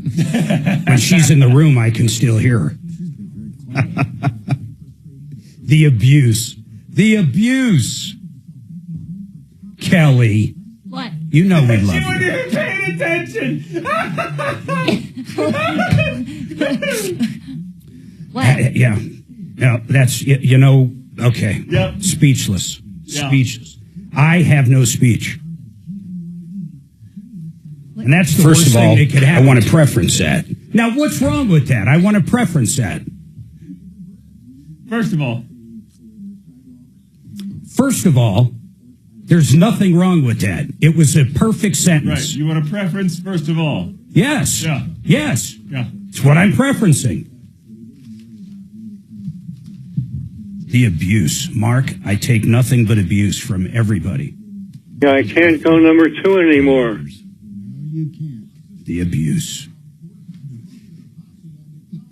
When she's in the room, I can still hear her. The abuse. The abuse. Kelly. What? You know we love She wasn't you. even paying attention. What? Yeah. No, that's, you know, okay. Yep. Speechless. Yeah. Speechless. I have no speech. And that's the First worst of all, thing that could happen. I want to preference that. Now, what's wrong with that? I want to preference that. First of all, there's nothing wrong with that. It was a perfect sentence. right. You want a preference, first of all. Yes. Yeah. Yes. Yeah. It's what I'm preferencing. The abuse. Mark, I take nothing but abuse from everybody. Yeah, I can't go number 2 anymore. No, you can't. The abuse.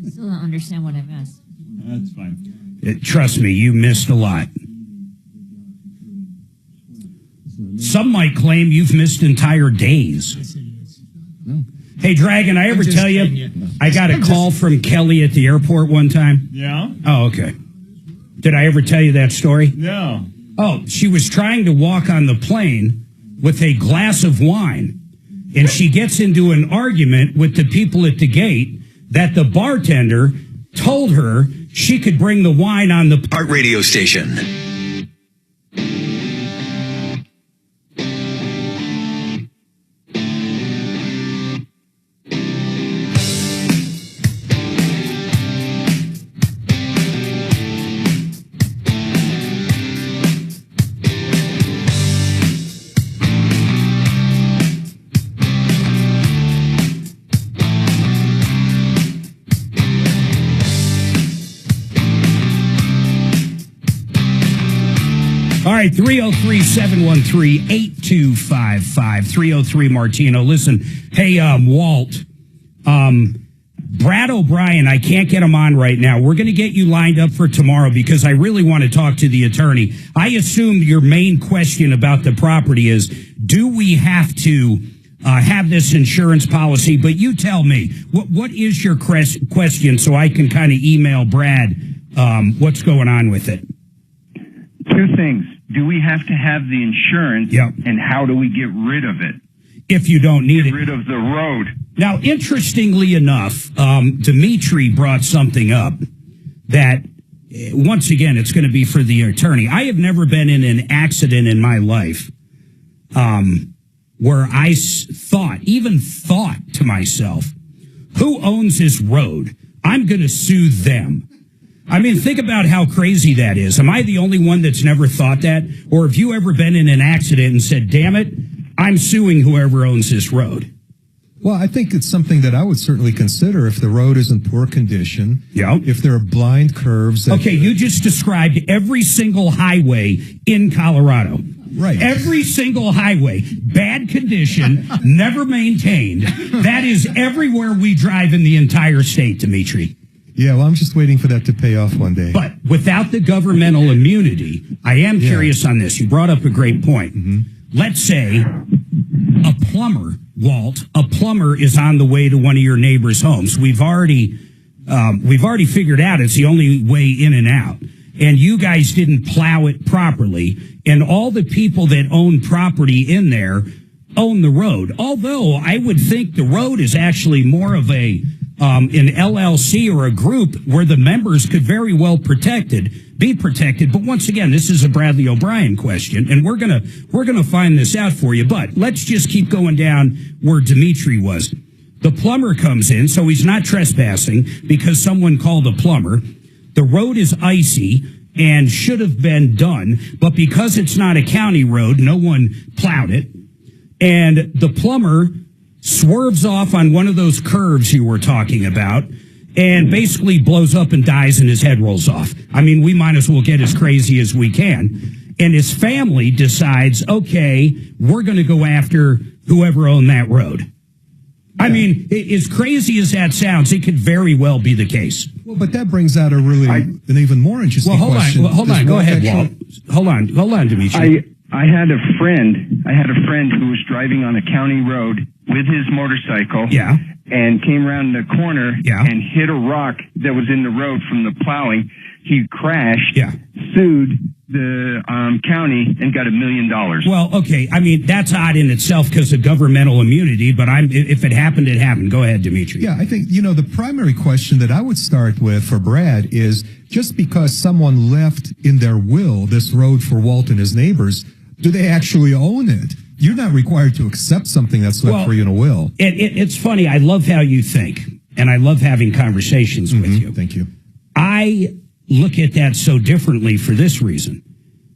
I still don't understand what I missed. That's fine. Trust me, you missed a lot. Some might claim you've missed entire days. Yes, it is. Hey, Dragon, I ever just tell you, kidding. I got a call from Kelly at the airport one time? Yeah? Oh, okay. Did I ever tell you that story? No. Oh, she was trying to walk on the plane with a glass of wine, and she gets into an argument with the people at the gate that the bartender told her she could bring the wine on the Heart radio station. All right, 303-713-8255, 303 Martino. Listen, hey, Walt, Brad O'Brien, I can't get him on right now. We're going to get you lined up for tomorrow because I really want to talk to the attorney. I assume your main question about the property is, do we have to have this insurance policy? But you tell me, what is your question so I can kind of email Brad what's going on with it? Two things. Do we have to have the insurance? Yep. And how do we get rid of it? If you don't need it. Get rid of the road. Now, interestingly enough, Dimitri brought something up that, once again, it's going to be for the attorney. I have never been in an accident in my life where I even thought to myself, who owns this road? I'm going to sue them. I mean, think about how crazy that is. Am I the only one that's never thought that? Or have you ever been in an accident and said, damn it, I'm suing whoever owns this road? Well, I think it's something that I would certainly consider if the road is in poor condition. Yeah. If there are blind curves. Okay, you just described every single highway in Colorado. Right. Every single highway, bad condition, never maintained. That is everywhere we drive in the entire state, Dimitri. Yeah, well, I'm just waiting for that to pay off one day. But without the governmental immunity, I am curious on this. You brought up a great point. Mm-hmm. Let's say a plumber, Walt, a plumber is on the way to one of your neighbor's homes. We've already figured out it's the only way in and out. And you guys didn't plow it properly. And all the people that own property in there own the road. Although I would think the road is actually more of an LLC or a group where the members could very well be protected. But once again, this is a Bradley O'Brien question, and we're gonna find this out for you. But let's just keep going down where Dimitri was. The plumber comes in, so he's not trespassing because someone called a plumber. The road is icy and should have been done, but because it's not a county road, no one plowed it. And the plumber swerves off on one of those curves you were talking about and basically blows up and dies and his head rolls off. I mean, we might as well get as crazy as we can. And his family decides, okay, we're going to go after whoever owned that road. I mean, as crazy as that sounds, it could very well be the case. Well, but that brings out an even more interesting question. Hold on. Go ahead, Walt. Hold on, Dimitri. I had a friend who was driving on a county road with his motorcycle. Yeah. And came around the corner and hit a rock that was in the road from the plowing. He crashed, sued the county, and got $1 million. Well, okay. I mean, that's odd in itself because of governmental immunity, but if it happened, it happened. Go ahead, Dimitri. Yeah, I think, the primary question that I would start with for Brad is just because someone left in their will this road for Walt and his neighbors, do they actually own it? You're not required to accept something that's left for you in a will. It's funny. I love how you think, and I love having conversations with you. Thank you. I look at that so differently for this reason.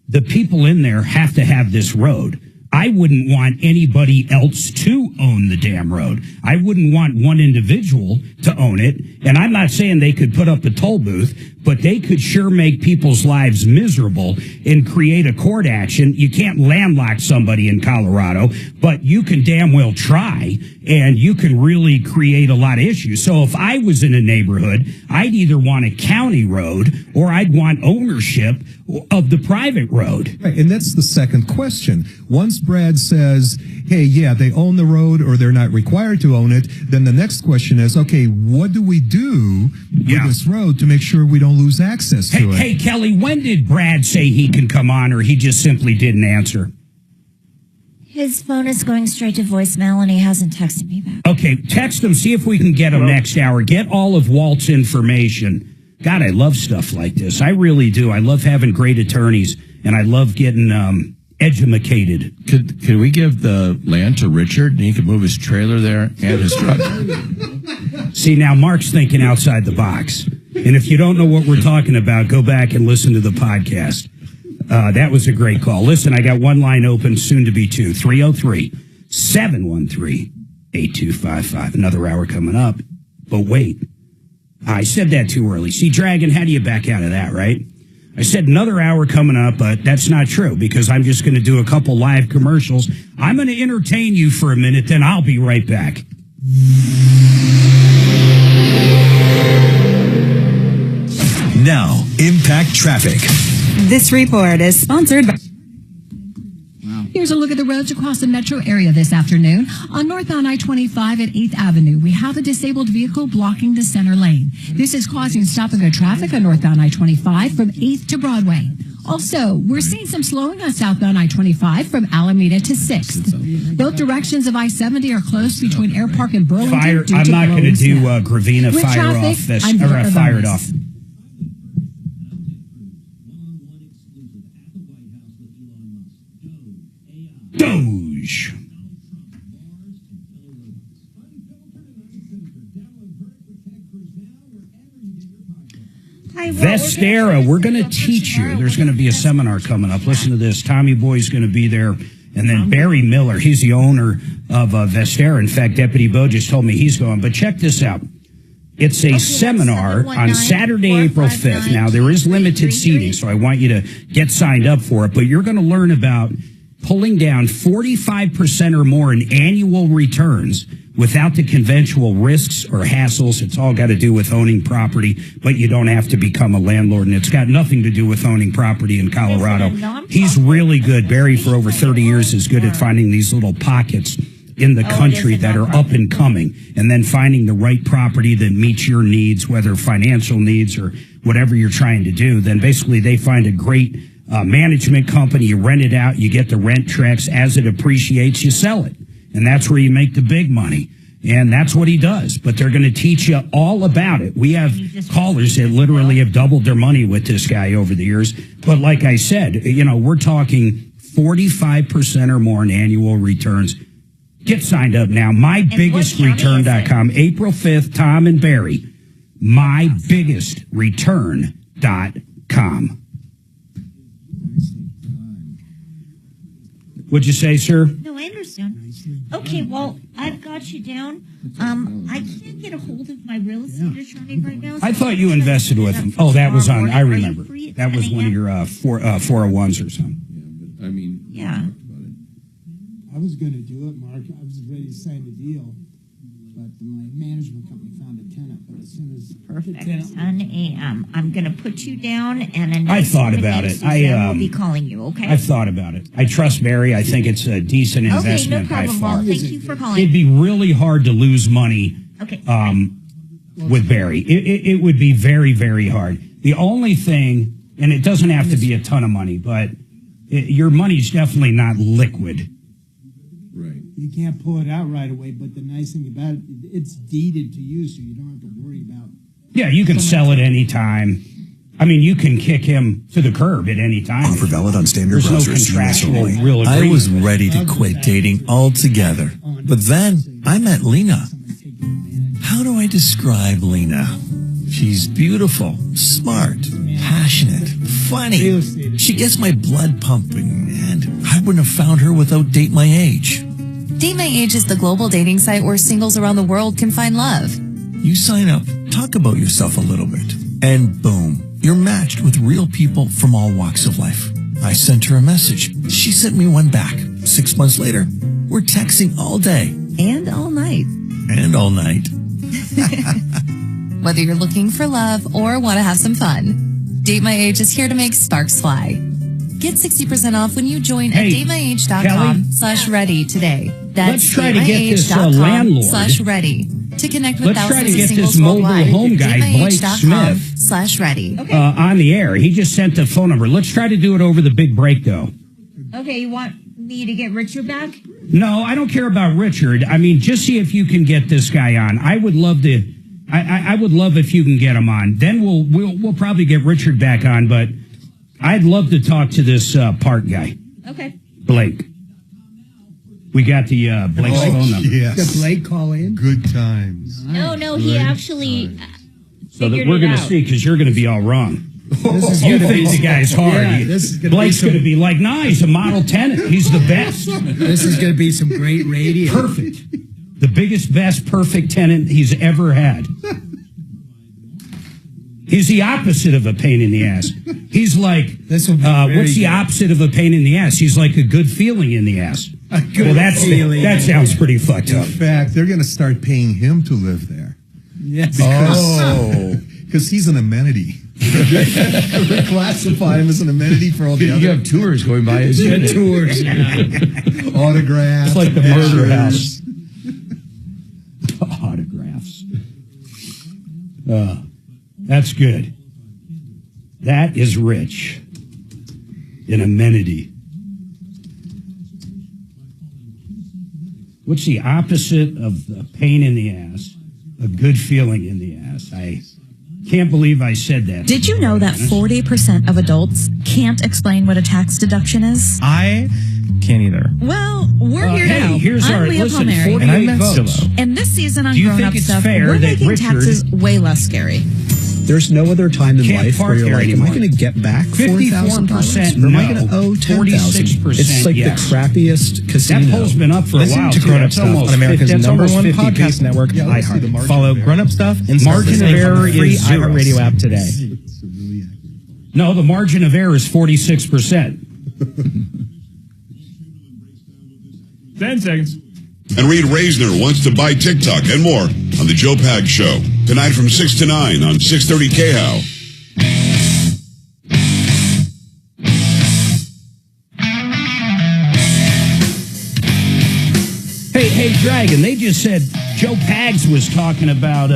The people in there have to have this road. I wouldn't want anybody else to own the damn road. I wouldn't want one individual to own it. And I'm not saying they could put up a toll booth, but they could sure make people's lives miserable and create a court action. You can't landlock somebody in Colorado, but you can damn well try, and you can really create a lot of issues. So if I was in a neighborhood, I'd either want a county road or I'd want ownership of the private road. Right, and that's the second question. Once Brad says, hey, yeah, they own the road or they're not required to own it, then the next question is, okay, what do we do with this road to make sure we don't lose access to it? Hey, Kelly, when did Brad say he can come on, or he just simply didn't answer? His phone is going straight to voicemail, and he hasn't texted me back. Okay, text him, see if we can get him next hour. Get all of Walt's information. God, I love stuff like this. I really do. I love having great attorneys, and I love getting edumacated. Could we give the land to Richard, and he could move his trailer there and his truck? See, now Mark's thinking outside the box. And if you don't know what we're talking about, go back and listen to the podcast. That was a great call. Listen, I got one line open, soon to be two. 303-713-8255. Another hour coming up. But wait, I said that too early. See, Dragon, how do you back out of that, right? I said another hour coming up, but that's not true because I'm just going to do a couple live commercials. I'm going to entertain you for a minute, then I'll be right back. impact traffic. This report is sponsored by... Here's a look at the roads across the metro area this afternoon. On northbound I-25 at 8th Avenue, we have a disabled vehicle blocking the center lane. This is causing stop-and-go traffic on northbound I-25 from 8th to Broadway. Also, we're seeing some slowing on southbound I-25 from Alameda to 6th. Both directions of I-70 are closed between Air Park and Burlington. I'm not going to do Gravina With fire traffic, off this. I'm Or Vera fire it Gomez. off. Doge. Vestera, we're going to teach you. There's going to be a seminar coming up. Listen to this. Tommy Boy's going to be there. And then Barry Miller, he's the owner of Vestera. In fact, Deputy Bo just told me he's going. But check this out. It's a seminar on Saturday, April 5th. Now, there is limited seating, so I want you to get signed up for it. But you're going to learn about pulling down 45% or more in annual returns without the conventional risks or hassles. It's all got to do with owning property, but you don't have to become a landlord, and it's got nothing to do with owning property in Colorado. He's really good. Barry, for over 30 years, is good at finding these little pockets in the country that are up and coming, and then finding the right property that meets your needs, whether financial needs or whatever you're trying to do. Then basically they find a great management company, you rent it out, you get the rent checks. As it appreciates, you sell it. And that's where you make the big money. And that's what he does. But they're going to teach you all about it. We have callers that literally have doubled their money with this guy over the years. But like I said, we're talking 45% or more in annual returns. Get signed up now. MyBiggestReturn.com. April 5th, Tom and Barry. MyBiggestReturn.com. What'd you say, sir? No, I understand. Okay, well, I've got you down. I can't get a hold of my real estate attorney right now. I thought you invested with him. Oh, that was on, I remember. That was one of your 401s or something. I mean, yeah. I was going to do it, Mark. I was ready to sign the deal, but my management company found a tenant. But as soon as Perfect. the tenant 10 a.m. I'm going to put you down, and I thought about it. We'll be calling you. Okay. I thought about it. I trust Barry. I think it's a decent investment no problem, by far. Well, thank you for calling. It'd be really hard to lose money. Okay. With Barry, it would be very, very hard. The only thing, and it doesn't have to be a ton of money, but your money's definitely not liquid. Right. you can't pull it out right away. But the nice thing about it, it's deeded to you, so you don't have to worry about. Yeah, you can sell it anytime. I mean, you can kick him to the curb at any time. Offer valid on standard There's browsers. no contractual real agreement. I was ready to quit dating altogether. But then I met Lena. How do I describe Lena? She's beautiful, smart, passionate, funny. She gets my blood pumping, and I wouldn't have found her without Date My Age. Date My Age is the global dating site where singles around the world can find love. You sign up, talk about yourself a little bit, and boom, you're matched with real people from all walks of life. I sent her a message. She sent me one back. 6 months later, we're texting all day. And all night. And all night. Whether you're looking for love or want to have some fun, Date My Age is here to make sparks fly. Get 60% off when you join at datemyage.com/ready today. That's let's try to get this landlord datemyage.com/ready to connect with let's try thousands to of get singles this mobile worldwide. home guy, Blake Smith, datemyage.com/ready. on the air. He just sent the phone number. Let's try to do it over the big break, though. Okay, you want me to get Richard back? No, I don't care about Richard. I mean, just see if you can get this guy on. I would love to. I would love if you can get him on. Then we'll probably get Richard back on. But I'd love to talk to this Park guy. Okay. Blake. We got the Blake's phone number. Yes. Did Blake call in? Good times. No, he actually. So that we're going to see, because you're going to be all wrong. You think the guy's hard. Yeah, Blake's going to be like, nah, he's a model tenant. He's the best. This is going to be some great radio. Perfect. The biggest, best, perfect tenant he's ever had. He's the opposite of a pain in the ass. He's like, what's the opposite of a pain in the ass? He's like a good feeling in the ass. Well, that sounds pretty fucked up. In fact, they're going to start paying him to live there. Yes. Because he's an amenity. Reclassify him as an amenity for all the other. You have tours going by as Yeah, tours, autographs. It's like the murder house. Autographs. That's good. That is rich. An amenity. What's the opposite of a pain in the ass? A good feeling in the ass. I can't believe I said that. Did you know that 40% of adults can't explain what a tax deduction is? I can't either. Well, we're here hey, now. here's I'm our Leah listen, Palmieri. 48 And I'm Matt votes. Stillo. And this season on Do you Grown think Up it's Stuff, fair we're that making Richard- taxes way less scary. There's no other time in Can't life park where you're there like, anymore. am I going to get back $4,000? 54% Or am I no. going to owe $10,000? 46% It's like yes. the crappiest casino. That poll's been up for a Listen while. to too. Grown Up That's Stuff almost on America's 50 that's number almost one 50 podcast people. network, Yeah, let's see the iHeart. margin Follow of error. Grown Up Stuff and start Margin of listening error on the free is zero. iHeartRadio app today. No, the margin of error is 46%. 10 seconds. And Reed Reisner wants to buy TikTok and more on The Joe Pag Show. Tonight from 6 to 9 on 630 KHOW. Hey, Dragon, they just said Joe Pags was talking about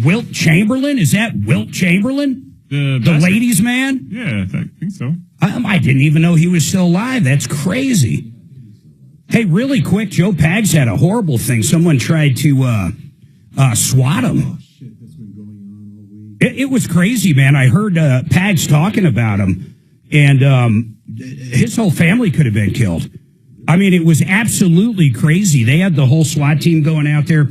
Wilt Chamberlain. Is that Wilt Chamberlain? The ladies' man? Yeah, I think so. I didn't even know he was still alive. That's crazy. Hey, really quick, Joe Pags had a horrible thing. Someone tried to swat him. It was crazy, man. I heard Pags talking about him, and his whole family could have been killed. I mean, it was absolutely crazy. They had the whole SWAT team going out there,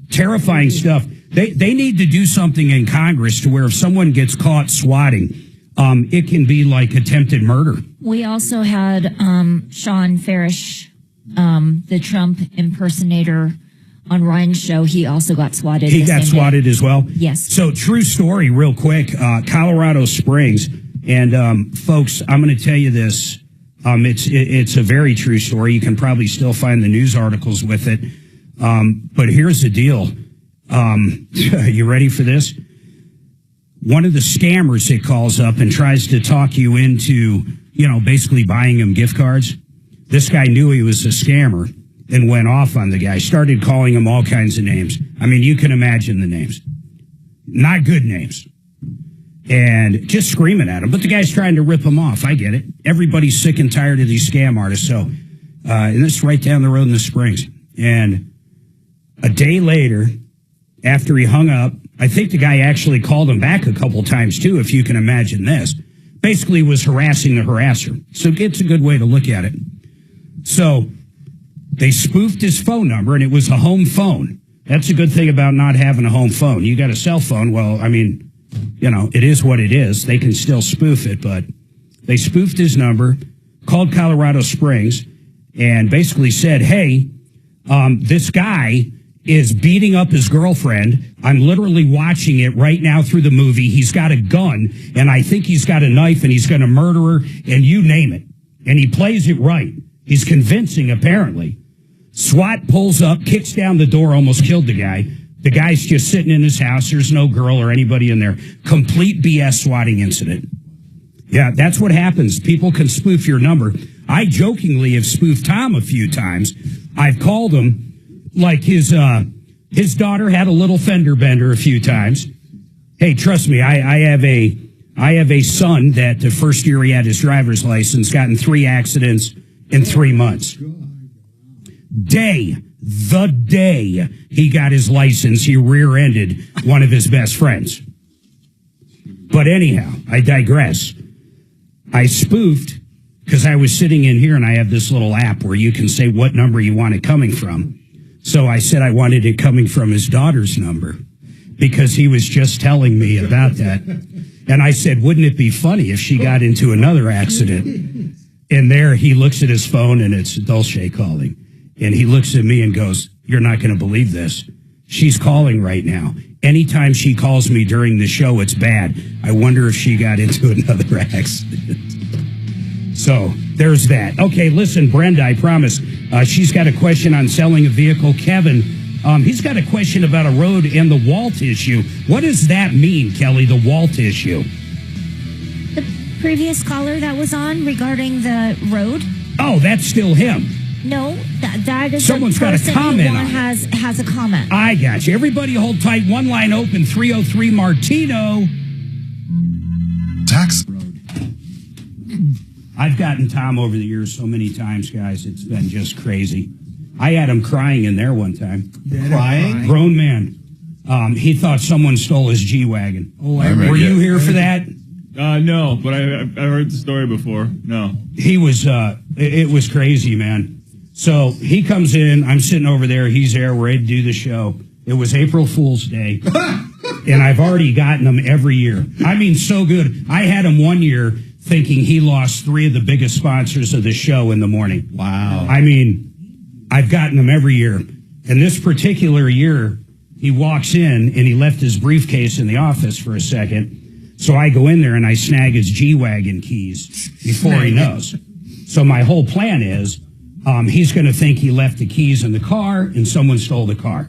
terrifying stuff. They need to do something in Congress to where if someone gets caught swatting, it can be like attempted murder. We also had Sean Farish, the Trump impersonator, on Ryan's show. He also got swatted. He got swatted as well? Yes. So true story, real quick, Colorado Springs. And folks, I'm going to tell you this. It's a very true story. You can probably still find the news articles with it. But here's the deal. You ready for this? One of the scammers that calls up and tries to talk you into, basically buying him gift cards. This guy knew he was a scammer and went off on the guy, started calling him all kinds of names. I mean, you can imagine the names. Not good names. And just screaming at him. But the guy's trying to rip him off. I get it. Everybody's sick and tired of these scam artists. So, and this is right down the road in the Springs. And a day later, after he hung up, I think the guy actually called him back a couple times too, if you can imagine this. Basically was harassing the harasser. So it's a good way to look at it. So they spoofed his phone number, and it was a home phone. That's a good thing about not having a home phone. You got a cell phone. Well, I mean, it is what it is. They can still spoof it, but they spoofed his number, called Colorado Springs, and basically said, hey, this guy is beating up his girlfriend. I'm literally watching it right now through the movie. He's got a gun, and I think he's got a knife, and he's going to murder her, and you name it. And he plays it right. He's convincing, apparently. SWAT pulls up, kicks down the door, almost killed the guy. The guy's just sitting in his house. There's no girl or anybody in there. Complete BS swatting incident. Yeah, that's what happens. People can spoof your number. I jokingly have spoofed Tom a few times. I've called him like his daughter had a little fender bender a few times. Hey, trust me, I have a son that the first year he had his driver's license got in 3 accidents in 3 months. The day he got his license, he rear-ended one of his best friends. But anyhow, I digress. I spoofed because I was sitting in here and I have this little app where you can say what number you want it coming from. So I said I wanted it coming from his daughter's number because he was just telling me about that. And I said, wouldn't it be funny if she got into another accident? And there he looks at his phone and it's Dulce calling. And he looks at me and goes, you're not going to believe this. She's calling right now. Anytime she calls me during the show, it's bad. I wonder if she got into another accident. So there's that. Okay, listen, Brenda, I promise. She's got a question on selling a vehicle. Kevin He's got a question about a road and the Walt issue. What does that mean, Kelly, the Walt issue? The previous caller that was on regarding the road? Oh, that's still him. No, that is Someone's got a comment on it. has a comment. I got you. Everybody hold tight. One line open, 303 Martino. Tax. I've gotten Tom over the years so many times, guys. It's been just crazy. I had him crying in there one time. Crying? Grown man. He thought someone stole his G-Wagon. Oh, were you here for that? No, but I heard the story before. No. He was, it was crazy, man. So he comes in, I'm sitting over there, he's there, we're ready to do the show. It was April Fool's Day, and I've already gotten them every year. I mean, so good. I had him one year thinking he lost 3 of the biggest sponsors of the show in the morning. Wow. I mean, I've gotten them every year. And this particular year, he walks in, and he left his briefcase in the office for a second. So I go in there, and I snag his G-Wagon keys before he knows. So my whole plan is, he's going to think he left the keys in the car and someone stole the car.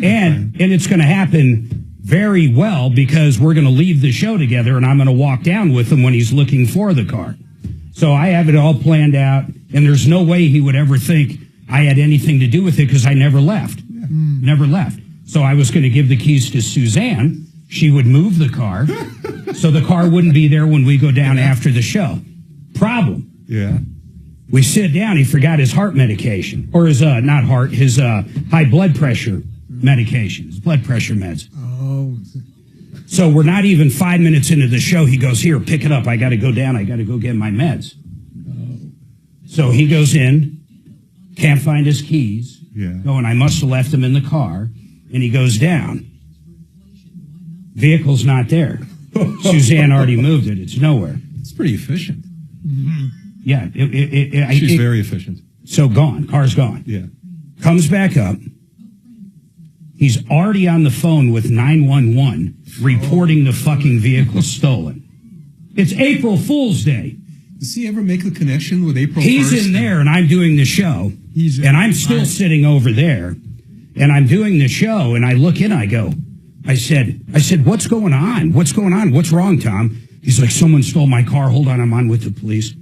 And it's going to happen very well because we're going to leave the show together and I'm going to walk down with him when he's looking for the car. So I have it all planned out and there's no way he would ever think I had anything to do with it because I never left. Yeah. Never left. So I was going to give the keys to Suzanne. She would move the car so the car wouldn't be there when we go down after the show. Problem. Yeah. We sit down, he forgot his heart medication, or his, not heart, his high blood pressure medication, his blood pressure meds. Oh. So we're not even 5 minutes into the show. He goes, here, pick it up. I got to go down. I got to go get my meds. So he goes in, can't find his keys. Yeah. Going, I must have left them in the car. And he goes down. Vehicle's not there. Suzanne already moved it. It's nowhere. It's pretty efficient. Mm-hmm. Yeah. She's very efficient. So gone. Car's gone. Yeah. Comes back up. He's already on the phone with 911 reporting the fucking vehicle stolen. It's April Fool's Day. Does he ever make a connection with April 1st? He's in there and I'm doing the show. And I'm still sitting over there. And I'm doing the show and I look in, I go, I said, what's going on? What's going on? What's wrong, Tom? He's like, someone stole my car. Hold on, I'm on with the police.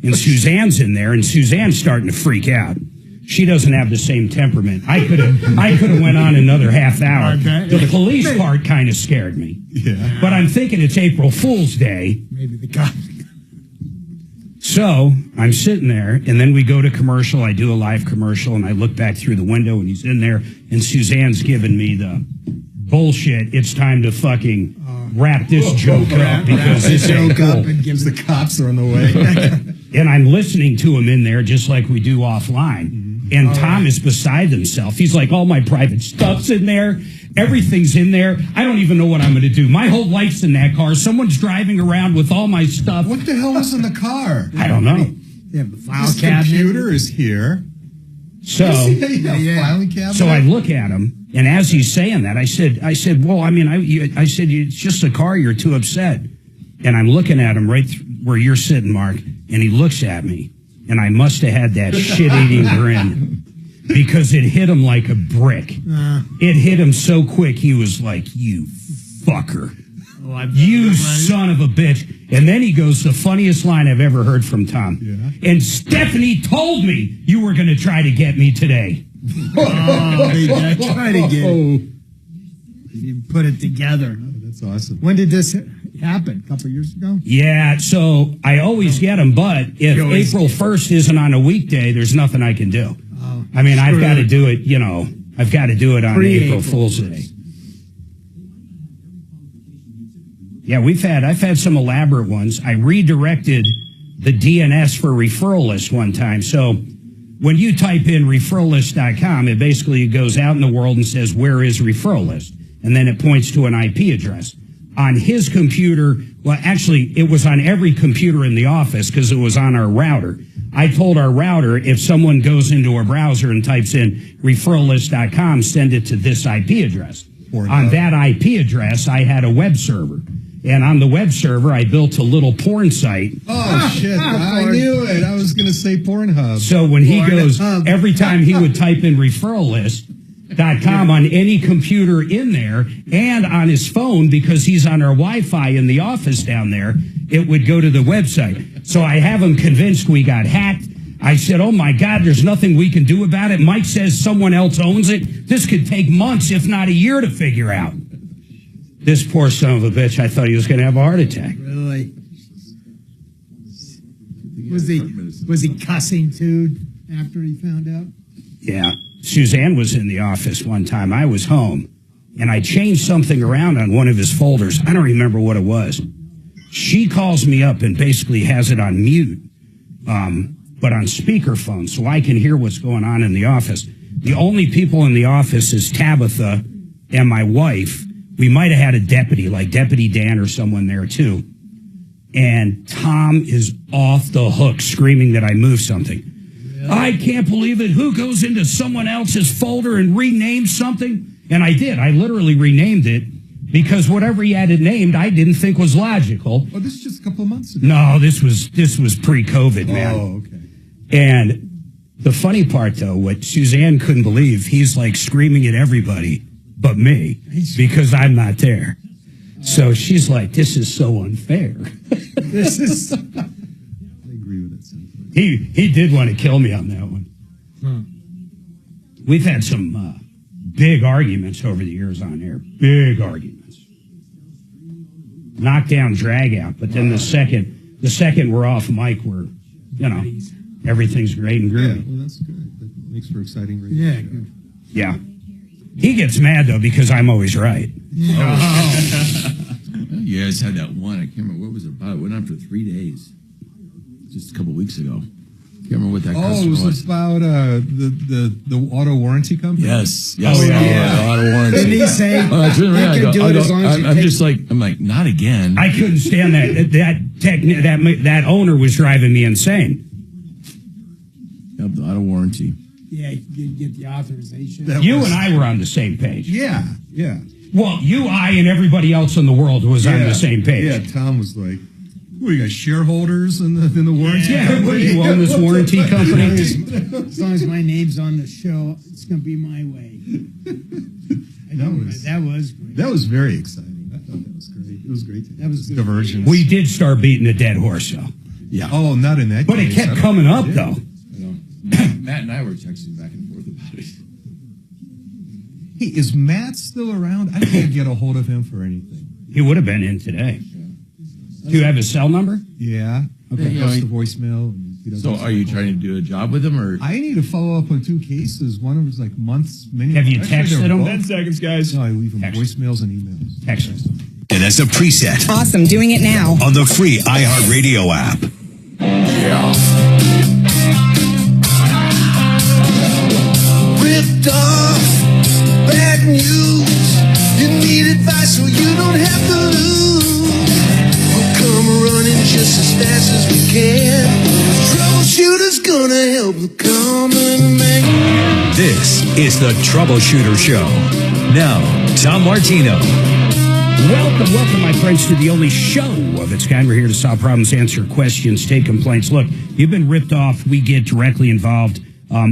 And Suzanne's in there, and Suzanne's starting to freak out. She doesn't have the same temperament. I could have went on another half hour. The police part kind of scared me. Yeah. But I'm thinking it's April Fool's Day. Maybe the cop. So I'm sitting there, and then we go to commercial. I do a live commercial, and I look back through the window, and he's in there, and Suzanne's giving me the bullshit. It's time to fucking wrap this joke up because this ain't cool. And gives the cops are on the way. And I'm listening to him in there just like we do offline. And Tom is beside himself. He's like, all my private stuff's in there. Everything's in there. I don't even know what I'm going to do. My whole life's in that car. Someone's driving around with all my stuff. What the hell is in the car? I don't know. They have the file This cabinet. computer is here. So, filing cabinet? so I look at him, and as he's saying that, I said, well, I mean, I said, it's just a car. You're too upset. And I'm looking at him right where you're sitting, Mark, and he looks at me, and I must have had that shit-eating grin because it hit him like a brick. It hit him so quick, he was like, you fucker. You son of a bitch. And then he goes, the funniest line I've ever heard from Tom. Yeah. And Stephanie told me you were going to try to get me today. They try to get it. You put it together. That's awesome. When did this happen? A couple of years ago? Yeah, so I always get them, but if April 1st isn't on a weekday, there's nothing I can do. I mean, I've got to do it, I've got to do it on April Fool's Day. Yeah, I've had some elaborate ones. I redirected the DNS for referral list one time. So when you type in referrallist.com, it basically goes out in the world and says, where is referral list? And then it points to an IP address. On his computer, well, actually, it was on every computer in the office because it was on our router. I told our router, if someone goes into a browser and types in referrallist.com, send it to this IP address. On that IP address, I had a web server. And on the web server, I built a little porn site. Oh, shit. I knew it. I was going to say Pornhub. So when he goes, every time he would type in referral list, .com on any computer in there and on his phone because he's on our Wi-Fi in the office down there. It would go to the website. So I have him convinced we got hacked. I said, oh my God, there's nothing we can do about it. Mike says someone else owns it. This could take months, if not a year, to figure out. This poor son of a bitch, I thought he was going to have a heart attack. Really? Was he cussing too after he found out? Yeah. Suzanne was in the office one time. I was home, and I changed something around on one of his folders. I don't remember what it was. She calls me up and basically has it on mute, but on speakerphone, so I can hear what's going on in the office. The only people in the office is Tabitha and my wife. We might have had a deputy, like Deputy Dan or someone there, too. And Tom is off the hook, screaming that I moved something. I can't believe it. Who goes into someone else's folder and renames something? And I did. I literally renamed it because whatever he had it named, I didn't think was logical. Oh, this is just a couple of months ago. No, this was pre-COVID, man. Oh, okay. And the funny part, though, what Suzanne couldn't believe, he's like screaming at everybody but me because I'm not there. So she's like, this is so unfair. This is... I agree with that sentiment. He did want to kill me on that one. We've had some big arguments over the years on air. Big arguments. Knockdown, drag out. But then the second we're off mic, we're, everything's great and groovy. Yeah, well, that's good. That makes for exciting radio. Yeah, good. Yeah. He gets mad, though, because I'm always right. You guys had that one. I can't remember what was it about. It went on for 3 days. Just a couple weeks ago. Can't remember what that customer was. Oh, it was about the auto warranty company? Yes. Oh, yeah. Auto warranty. Didn't he say, I turn around, you can do it as long as you I'm take just like, not again. I couldn't stand that. That owner was driving me insane. Yep, the auto warranty. Yeah, you get the authorization. You and I were on the same page. Yeah, yeah. Well, you, I, and everybody else in the world was on the same page. Yeah, Tom was like, "What, you got shareholders in the warranty? Yeah, what, you own this warranty company?" As long as my name's on the show, it's going to be my way. That was great. That was very exciting. I thought that was great. It was great. That was divergence. We did start beating a dead horse, though. Yeah. Oh, not in that But case. it kept coming up, though. Matt and I were texting back and forth about it. Hey, is Matt still around? I can't get a hold of him for anything. He would have been in today. Do you have his cell number? Yeah. Okay. Yeah, That's the voicemail. And he doesn't So are you trying to do a job with him, or? I need to follow up on 2 cases. One of them was like months, many. Have you Actually, texted they're him? both- 10 seconds, guys. No, I leave them Text. voicemails and emails. Text us. And as a preset Awesome. Doing it now. on the free iHeartRadio app. Ripped off, bad news. You need advice so you don't have to lose. We'll come running just as fast as we can. Troubleshooter's gonna help the common man. This is the Troubleshooter Show. Now, Tom Martino. Welcome, my friends, to the only show of its kind. We're here to solve problems, answer questions, take complaints. Look, you've been ripped off. We get directly involved.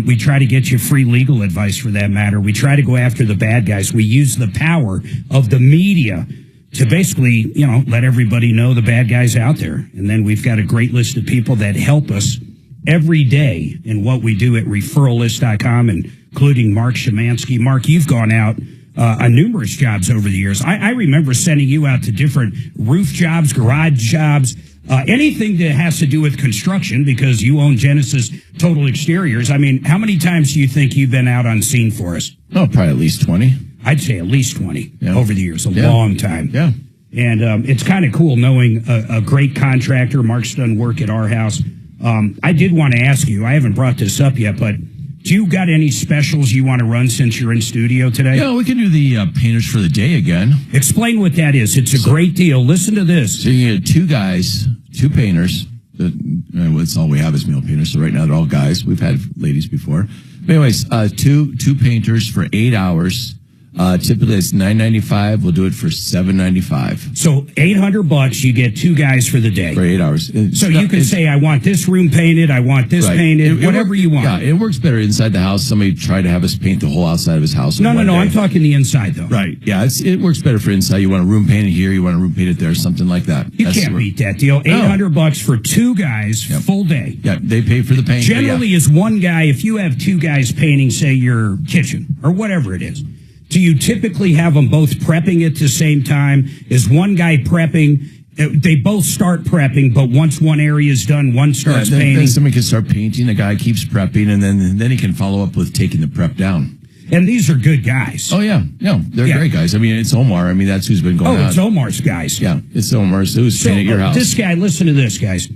We try to get you free legal advice for that matter. We try to go after the bad guys. We use the power of the media to basically, let everybody know the bad guys out there. And then we've got a great list of people that help us every day in what we do at referrallist.com, including Mark Szymanski. Mark, you've gone out on numerous jobs over the years. I remember sending you out to different roof jobs, garage jobs, anything that has to do with construction, because you own Genesis Total Exteriors. I mean, how many times do you think you've been out on scene for us? Oh, probably at least 20. I'd say at least 20 Yeah. over the years, a Yeah. long time. Yeah. And it's kind of cool knowing a great contractor. Mark's done work at our house. I did want to ask you, I haven't brought this up yet, but do you got any specials you want to run since you're in studio today? Yeah, we can do the Painters for the Day again. Explain what that is. It's a great deal. Listen to this. So you get 2 guys, 2 painters. That's all we have is male painters. So right now they're all guys. We've had ladies before. But anyways, two painters for 8 hours. Typically it's $9.95. We'll do it for $7.95 So $800, you get two guys for the day. for 8 hours. So you can say, I want this room painted, I want this Right. painted, whatever you want. Yeah, it works better inside the house. Somebody tried to have us paint the whole outside of his house. in No, one day. I'm talking the inside though. Right. Yeah, it works better for inside. You want a room painted here, you want a room painted there, something like that. You can't beat that deal. $800 for two guys, full day. Yeah, they pay for the paint. but Generally, is one guy, if you have two guys painting, say, your kitchen or whatever it is, do you typically have them both prepping at the same time? Is one guy prepping? They both start prepping, but once one area is done, one starts painting. Then somebody can start painting, the guy keeps prepping, and then he can follow up with taking the prep down. And these are good guys. Oh, yeah. No, they're great guys. I mean, it's Omar. I mean, that's who's been going on. Oh, it's Omar's guys. Yeah, it's Omar's. Who's painted your house. This guy, listen to this, guys.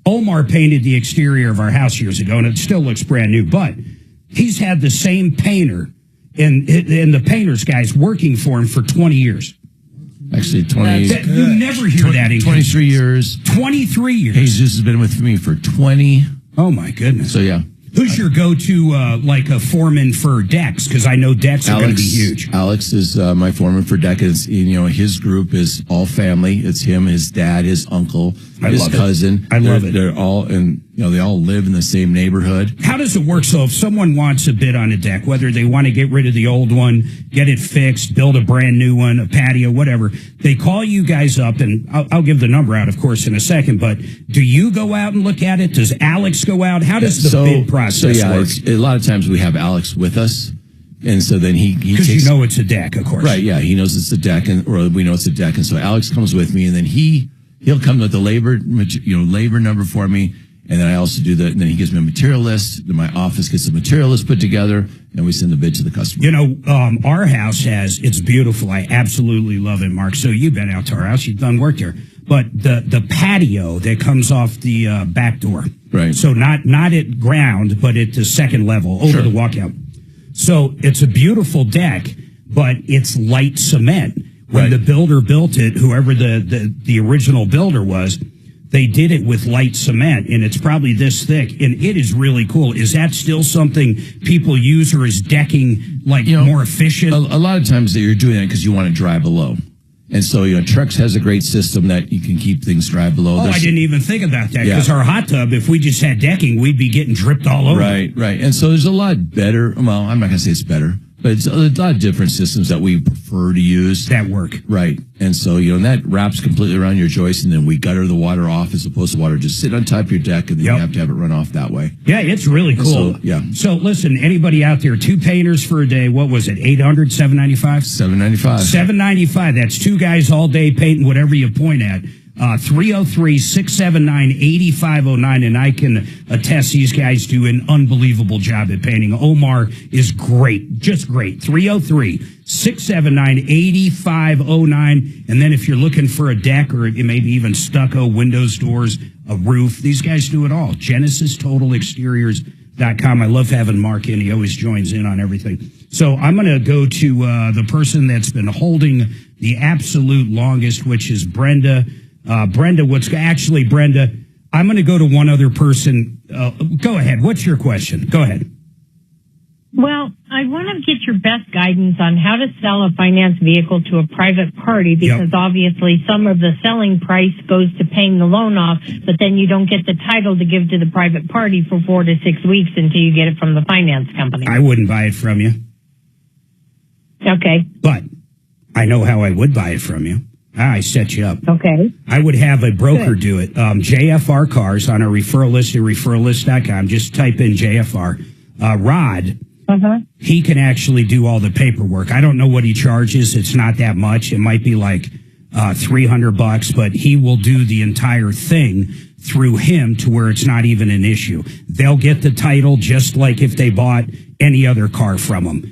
Omar painted the exterior of our house years ago, and it still looks brand new, but he's had the same painter and the painter's guys working for him for 20 years. Actually, 20. You never hear that in 23 years. 23 years. Jesus has been with me for 20. Oh, my goodness. So, yeah. Who's your go-to, like a foreman for decks? Because I know decks are going to be huge. Alex is my foreman for deck. It's, his group is all family. It's him, his dad, his uncle, his cousin. I love it. They're all, and they all live in the same neighborhood. How does it work? So if someone wants a bid on a deck, whether they want to get rid of the old one, get it fixed, build a brand new one, a patio, whatever, they call you guys up, and I'll give the number out, of course, in a second, but do you go out and look at it? Does Alex go out? How does the bid process work? A lot of times we have Alex with us, and so then he because takes, it's a deck, of course. Right, yeah, he knows it's a deck, or we know it's a deck, and so Alex comes with me, and then he'll come with the labor number for me, and then I also do and then he gives me a material list, then my office gets the material list put together, and we send the bid to the customer. Our house it's beautiful. I absolutely love it, Mark. So you've been out to our house, you've done work there. But the patio that comes off the back door. Right. So not at ground, but at the second level, over the walkout. So it's a beautiful deck, but it's light cement. When the builder built it, whoever the original builder was, they did it with light cement, and it's probably this thick, and it is really cool. Is that still something people use, or is decking more efficient? A lot of times that you're doing that because you want to dry below. And so, Trex has a great system that you can keep things dry below. I didn't even think about that, because our hot tub, if we just had decking, we'd be getting dripped all over. Right. And so there's a lot better, I'm not going to say it's better, but it's a lot of different systems that we prefer to use. That work. Right. And so, and that wraps completely around your joist, and then we gutter the water off as opposed to water just sit on top of your deck, and then you have to have it run off that way. Yeah, it's really cool. So listen, anybody out there, two painters for a day, what was it, $800, $795? $795. That's two guys all day painting whatever you point at. 303-679-8509, and I can attest these guys do an unbelievable job at painting. Omar is great, just great. 303-679-8509, and then if you're looking for a deck or maybe even stucco, windows, doors, a roof, these guys do it all. GenesisTotalExteriors.com. I love having Mark in. He always joins in on everything. So I'm going to go to the person that's been holding the absolute longest, which is Brenda. Brenda, I'm going to go to one other person. Go ahead. What's your question? Go ahead. Well, I want to get your best guidance on how to sell a finance vehicle to a private party, because obviously some of the selling price goes to paying the loan off, but then you don't get the title to give to the private party for 4 to 6 weeks until you get it from the finance company. I wouldn't buy it from you. Okay. But I know how I would buy it from you. I set you up. Okay. I would have a broker do it. JFR Cars on our referral list at referrallist.com. Just type in JFR. Rod, he can actually do all the paperwork. I don't know what he charges. It's not that much. It might be like $300, but he will do the entire thing through him to where it's not even an issue. They'll get the title just like if they bought any other car from him.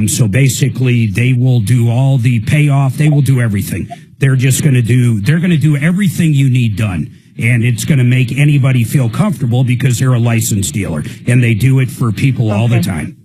So basically, they will do all the payoff. They will do everything. They're going to do everything you need done. And it's going to make anybody feel comfortable because they're a licensed dealer. And they do it for people all the time.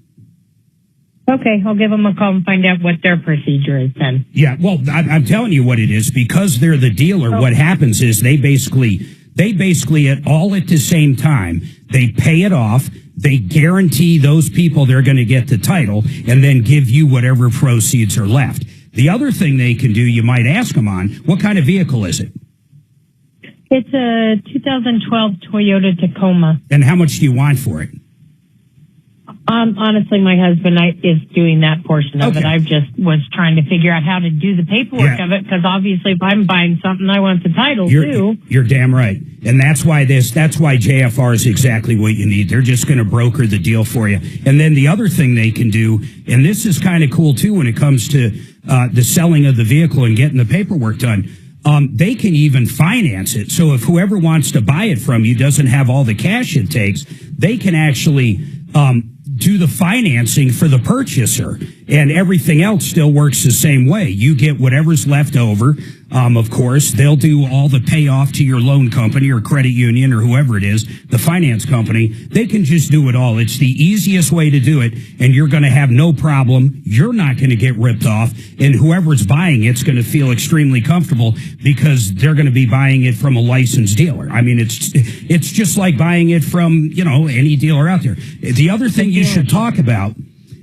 Okay, I'll give them a call and find out what their procedure is then. Yeah, well, I'm telling you what it is. Because they're the dealer, what happens is they basically at the same time, they pay it off. They guarantee those people they're going to get the title and then give you whatever proceeds are left. The other thing they can do, you might ask them on, what kind of vehicle is it? It's a 2012 Toyota Tacoma. And how much do you want for it? Honestly, my husband is doing that portion of it. I just was trying to figure out how to do the paperwork of it, because obviously if I'm buying something, I want the title too. You're damn right. And that's why JFR is exactly what you need. They're just going to broker the deal for you. And then the other thing they can do, and this is kind of cool too when it comes to the selling of the vehicle and getting the paperwork done, they can even finance it. So if whoever wants to buy it from you doesn't have all the cash it takes, they can actually do the financing for the purchaser, and everything else still works the same way. You get whatever's left over. Of course, they'll do all the payoff to your loan company or credit union or whoever it is, the finance company. They can just do it all. It's the easiest way to do it, and you're going to have no problem. You're not going to get ripped off, and whoever's buying it's going to feel extremely comfortable because they're going to be buying it from a licensed dealer. I mean, it's just like buying it from, any dealer out there. The other thing you should talk about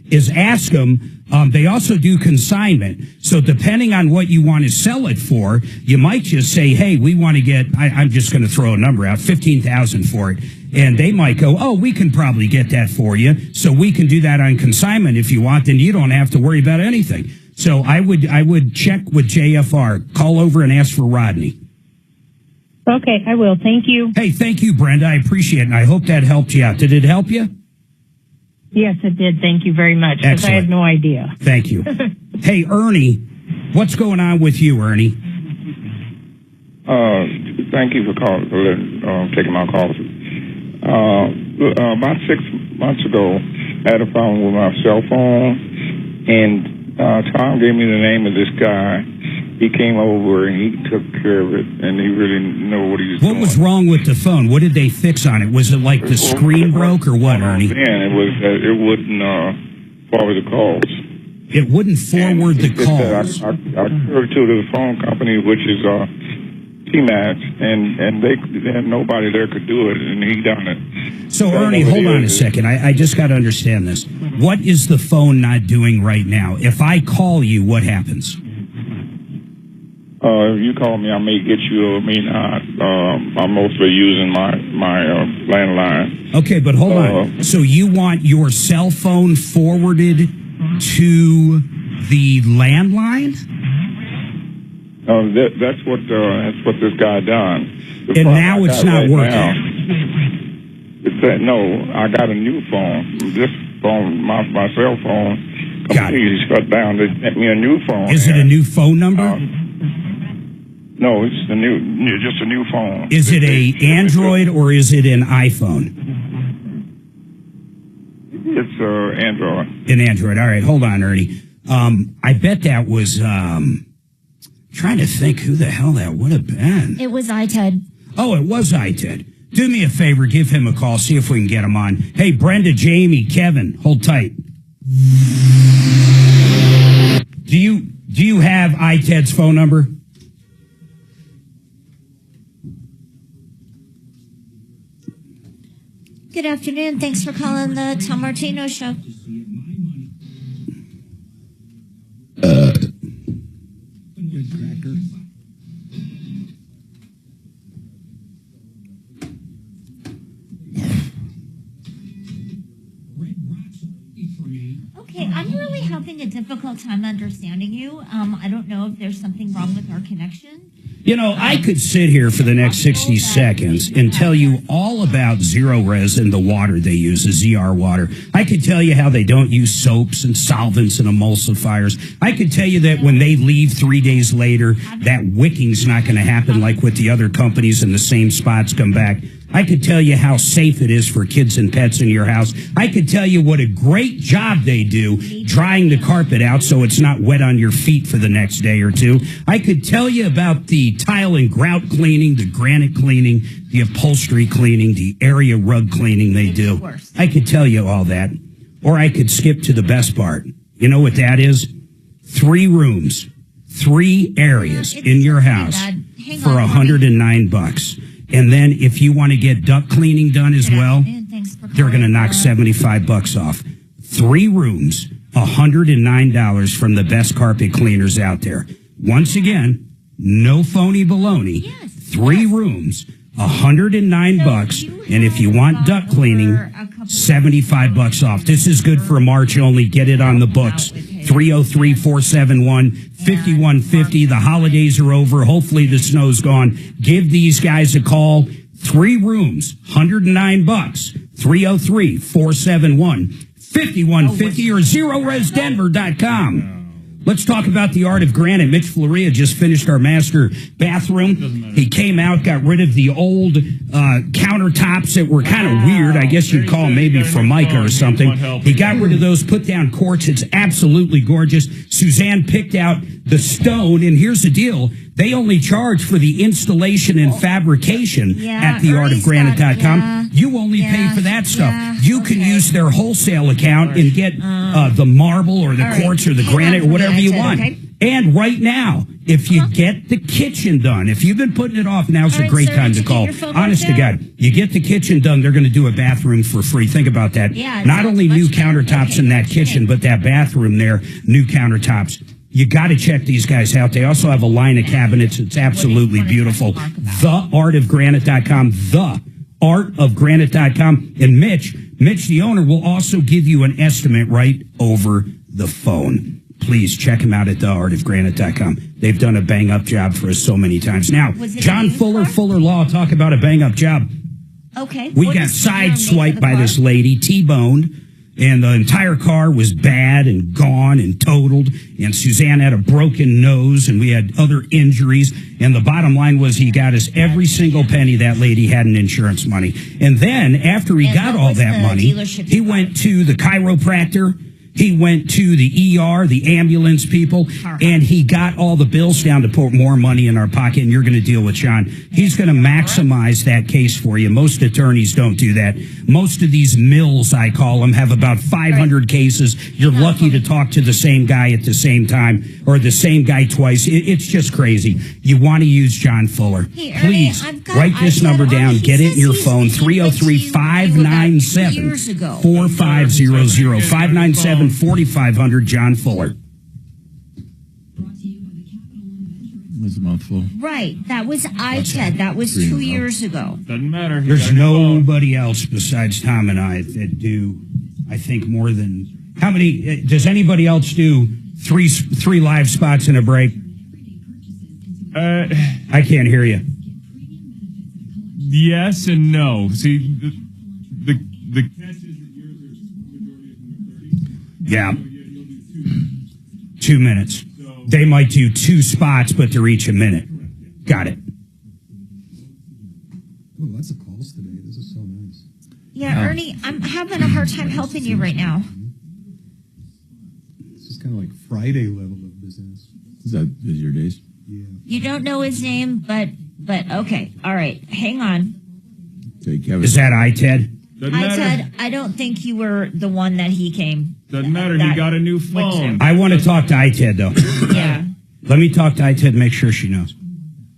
is ask them. They also do consignment. So depending on what you want to sell it for, you might just say, hey, we want to get, I'm just going to throw a number out, $15,000 for it. And they might go, oh, we can probably get that for you. So we can do that on consignment if you want. Then you don't have to worry about anything. So I would check with JFR. Call over and ask for Rodney. Okay, I will. Thank you. Hey, thank you, Brenda. I appreciate it. And I hope that helped you out. Did it help you? Yes, it did. Thank you very much, because I had no idea. Thank you. Hey, Ernie, what's going on with you, Ernie? Thank you for taking my call. About 6 months ago, I had a problem with my cell phone, and Tom gave me the name of this guy. He came over and he took care of it, and he really knew what he was doing. What was wrong with the phone? What did they fix on it? Was it like the screen broke or what, Ernie? It wouldn't forward the calls. It wouldn't forward the calls. I referred to the phone company, which is T-Max, and nobody there could do it, and he done it. So, Ernie, hold on a second. I just got to understand this. What is the phone not doing right now? If I call you, what happens? If you call me, I may get you. I may not. I'm mostly using my landline. Okay, but hold on. So you want your cell phone forwarded to the landline? That's what this guy done. And now it's not working. No, I got a new phone. This phone, my cell phone, completely shut down. They sent me a new phone. Is it a new phone number? No, it's just a new phone. Is it a Android or is it an iPhone? It's Android. An Android. All right, hold on, Ernie. I bet that was trying to think who the hell that would have been. It was iTed. Oh, it was iTed. Do me a favor, give him a call, see if we can get him on. Hey, Brenda, Jamie, Kevin, hold tight. Do you have iTed's phone number? Good afternoon. Thanks for calling the Tom Martino Show. Good cracker. Okay, I'm really having a difficult time understanding you. I don't know if there's something wrong with our connection. I could sit here for the next 60 seconds and tell you all about Zero Res and the water they use, the ZR water. I could tell you how they don't use soaps and solvents and emulsifiers. I could tell you that when they leave 3 days later, that wicking's not going to happen like with the other companies and the same spots come back. I could tell you how safe it is for kids and pets in your house. I could tell you what a great job they do drying the carpet out so it's not wet on your feet for the next day or two. I could tell you about the tile and grout cleaning, the granite cleaning, the upholstery cleaning, the area rug cleaning they do. I could tell you all that. Or I could skip to the best part. You know what that is? 3 rooms, 3 areas in your house for $109. And then if you want to get duct cleaning done as well, they're going to knock $75 off. 3 rooms, $109 from the best carpet cleaners out there. Once again, no phony baloney. 3 rooms, $109, and if you want duct cleaning, $75 off. This is good for March only. Get it on the books. 303-471-5150. The holidays are over. Hopefully the snow's gone. Give these guys a call. 3 rooms, $109. 303-471-5150 or ZeroResDenver.com. Let's talk about the art of granite. Mitch Floria just finished our master bathroom. He came out, got rid of the old countertops that were kind of weird. I guess you'd call them maybe Formica or something. He got rid of those, put down quartz. It's absolutely gorgeous. Suzanne picked out the stone, and here's the deal. They only charge for the installation and fabrication at theartofgranite.com. You only pay for that stuff. You can use their wholesale account and get the marble or the quartz or the granite or whatever you want. And right now, if you get the kitchen done, if you've been putting it off, now's a great time to call. Honest to God, you get the kitchen done, they're going to do a bathroom for free. Think about that. Not only new countertops in that kitchen, but that bathroom there, new countertops. You got to check these guys out. They also have a line of cabinets. It's absolutely beautiful. Theartofgranite.com. Theartofgranite.com. And Mitch, the owner, will also give you an estimate right over the phone. Please check him out at theartofgranite.com. They've done a bang-up job for us so many times. Now, John Fuller Law, talk about a bang-up job. Okay. We got sideswiped by this lady, T-boned. And the entire car was bad and gone and totaled. And Suzanne had a broken nose, and we had other injuries. And the bottom line was he got us every single penny that lady had in insurance money. And then after he got all that money, he went to the chiropractor. He went to the ER, the ambulance people, and he got all the bills down to put more money in our pocket, and you're going to deal with John. He's going to maximize that case for you. Most attorneys don't do that. Most of these mills, I call them, have about 500 cases. You're lucky to talk to the same guy at the same time or the same guy twice. It's just crazy. You want to use John Fuller. Please, write this number down. Get it in your phone, 303-597-4500. 597-4500, John Fuller. Was a mouthful. Right. That was iTed. That was 2 years ago. Doesn't matter. There's nobody else besides Tom and I that do, I think, more than... How many... Does anybody else do three live spots in a break? I can't hear you. Yes and no. See, the catch is that yours are Yeah. 2 minutes. They might do 2 spots, but they're each a minute. Got it. Oh, lots of calls today. This is so nice. Yeah, Ernie, I'm having a hard time helping you right now. This is kind of like Friday level of business. Is that your days? Yeah. You don't know his name, but okay. All right. Hang on. Is that iTed? iTed, I don't think you were the one that he came. Doesn't matter. He got a new phone. I want to talk to iTed, though. Yeah. Let me talk to iTed and make sure she knows.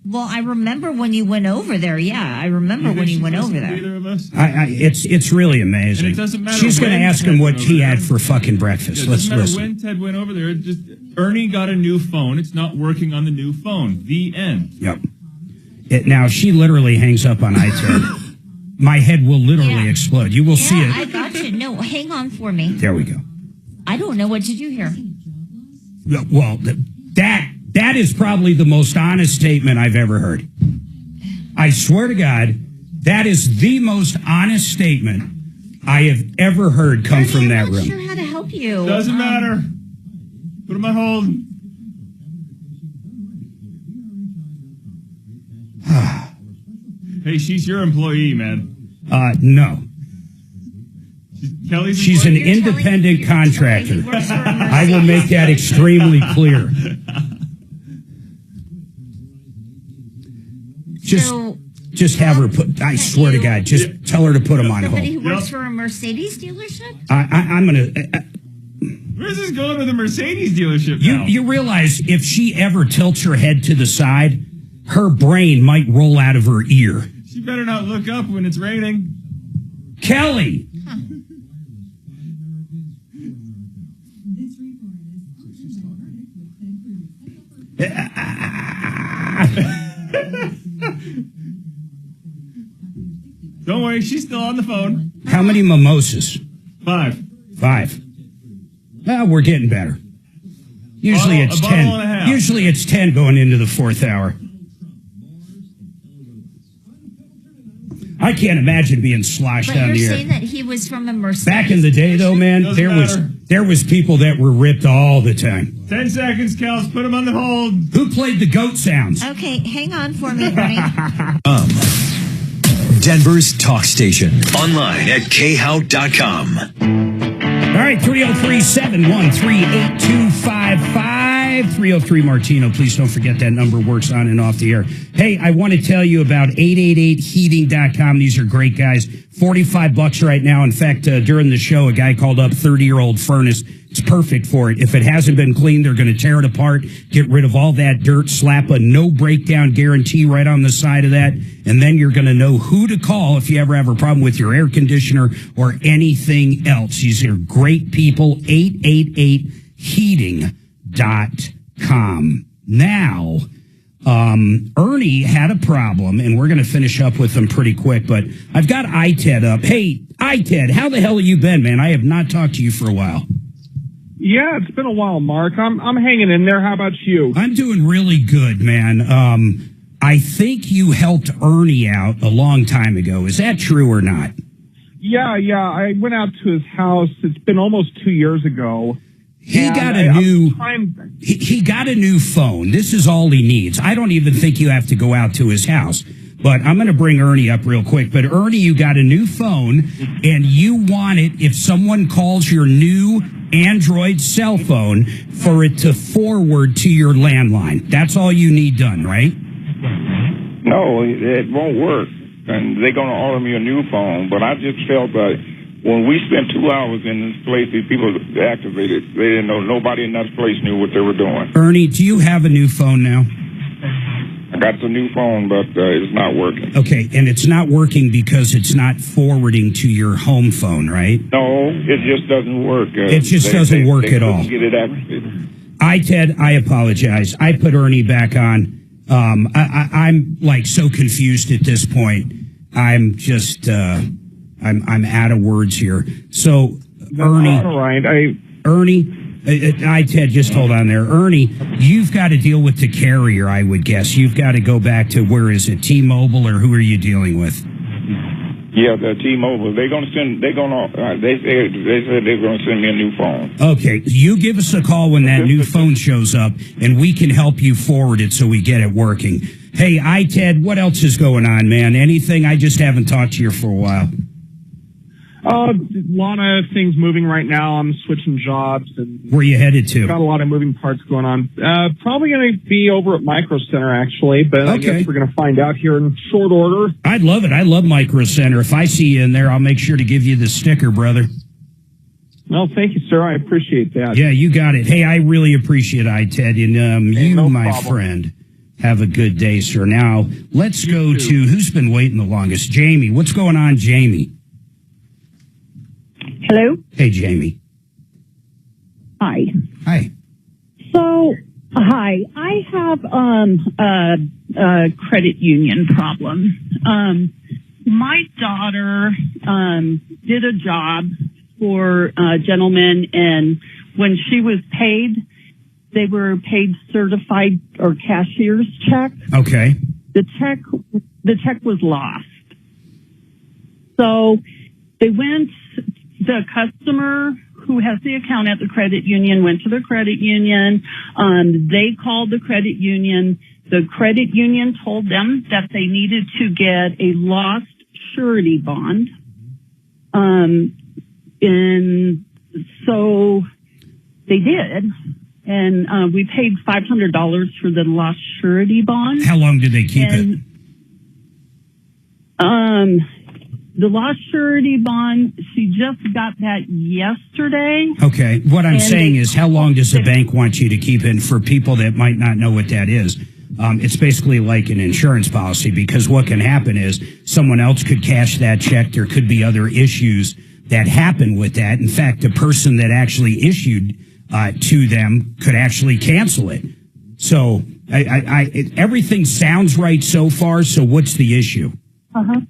Well, I remember when you went over there. Yeah, I remember when you went over there. Either of us? It's really amazing. And it doesn't matter. She's going to ask him what he had for fucking breakfast. It Let's doesn't matter listen. when Ted went over there. Ernie got a new phone. It's not working on the new phone. The end. Yep. Now, she literally hangs up on iTed. My head will literally explode. You will see it. I got you. No, hang on for me. There we go. I don't know what to do here. Well, that is probably the most honest statement I've ever heard. I swear to God, that is the most honest statement I have ever heard come from that room. I'm not sure how to help you. Doesn't matter. Put him on hold. Hey, she's your employee, man. No. Kelly's She's an independent contractor. I will make that extremely clear. Just have her put, I swear to God, just tell her to put him on hold. Somebody who works for a Mercedes dealership? I'm going to... Where's this going with a Mercedes dealership now? You realize if she ever tilts her head to the side, her brain might roll out of her ear. She better not look up when it's raining. Kelly, Don't worry, she's still on the phone. How many mimosas? 5. 5. Well, we're getting better. Usually it's A bottle 10. and a half. Usually it's 10 going into the 4th hour. I can't imagine being sloshed But down you're the air. saying that he was from a Mercedes. Back in the day, though, man, there was people that were ripped all the time. 10 seconds, Kels. Put him on the hold. Who played the goat sounds? Okay, hang on for me, Ernie. Denver's talk station. Online at khout.com. All right, 303-713-8255. 303 Martino. Please don't forget that number works on and off the air. Hey, I want to tell you about 888heating.com. These are great guys. $45 right now. In fact, during the show, a guy called up 30-year-old furnace. It's perfect for it. If it hasn't been cleaned, they're going to tear it apart, get rid of all that dirt, slap a no breakdown guarantee right on the side of that, and then you're going to know who to call if you ever have a problem with your air conditioner or anything else. These are great people. 888heating.com. Now, Ernie had a problem, and we're going to finish up with him pretty quick, but I've got ITED up. Hey, ITED, how the hell have you been, man? I have not talked to you for a while. Yeah, it's been a while, Mark. I'm hanging in there. How about you? I'm doing really good, man. I think you helped Ernie out a long time ago. Is that true or not? Yeah. I went out to his house. It's been almost 2 years ago. He got a new phone. This is all he needs. I don't even think you have to go out to his house. But I'm going to bring Ernie up real quick. But Ernie, you got a new phone, and you want it, if someone calls your new Android cell phone, for it to forward to your landline. That's all you need done, right? No, it won't work. And they're going to order me a new phone. But I just felt that when we spent 2 hours in this place, these people activated. They didn't know. Nobody in that place knew what they were doing. Ernie, do you have a new phone now? I got the new phone, but it's not working. Okay, and it's not working because it's not forwarding to your home phone, right? No, it just doesn't work. It just doesn't work at all. Get it activated. Ted, I apologize. I put Ernie back on. I'm like so confused at this point. I'm just, I'm out of words here. So, Ernie. All right. Ernie. Ted, just hold on there. Ernie, you've got to deal with the carrier, I would guess. You've got to go back to, where is it, T-Mobile, or who are you dealing with? Yeah, the T-Mobile. They said they're going to send me a new phone. Okay, you give us a call when that new phone shows up, and we can help you forward it so we get it working. Hey, Ted, what else is going on, man? Anything? I just haven't talked to you for a while. A lot of things moving right now. I'm switching jobs. And where you headed to? Got a lot of moving parts going on. Probably going to be over at Micro Center, actually, but I guess we're going to find out here in short order. I'd love it. I love Micro Center. If I see you in there, I'll make sure to give you the sticker, brother. Well, thank you, sir. I appreciate that. Yeah, you got it. Hey, I really appreciate it, Ted. And my friend, have a good day, sir. Now, let's go to who's been waiting the longest. Jamie. What's going on, Jamie? Hello? Hey, Jamie. Hi. Hi. So, hi. I have a credit union problem. My daughter did a job for a gentleman, and when she was paid, they were paid certified or cashier's check. Okay. The check was lost. So they went. The customer who has the account at the credit union went to the credit union. They called the credit union. The credit union told them that they needed to get a lost surety bond. And so they did. And we paid $500 for the lost surety bond. How long did they keep it? The lost surety bond, she just got that yesterday. Okay. What I'm saying is, how long does the bank want you to keep it? For people that might not know what that is, it's basically like an insurance policy, because what can happen is someone else could cash that check. There could be other issues that happen with that. In fact, the person that actually issued to them could actually cancel it. So everything sounds right so far. So what's the issue? Uh-huh.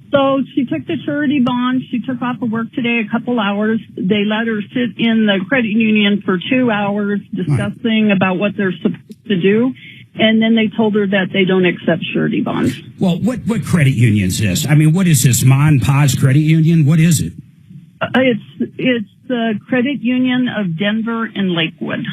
So she took the surety bond. She took off of work today a couple hours. They let her sit in the credit union for 2 hours discussing about what they're supposed to do. And then they told her that they don't accept surety bonds. Well, what credit union is this? I mean, what is this, Ma and Pa's Credit Union? What is it? It's the Credit Union of Denver and Lakewood.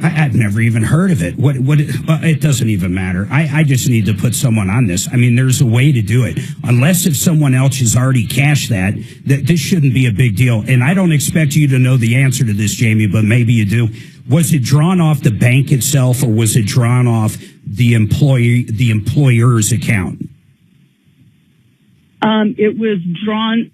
I've never even heard of it. It doesn't even matter. I just need to put someone on this. I mean, there's a way to do it. Unless if someone else has already cashed that this shouldn't be a big deal. And I don't expect you to know the answer to this, Jamie, but maybe you do. Was it drawn off the bank itself, or was it drawn off the employer's account? It was drawn.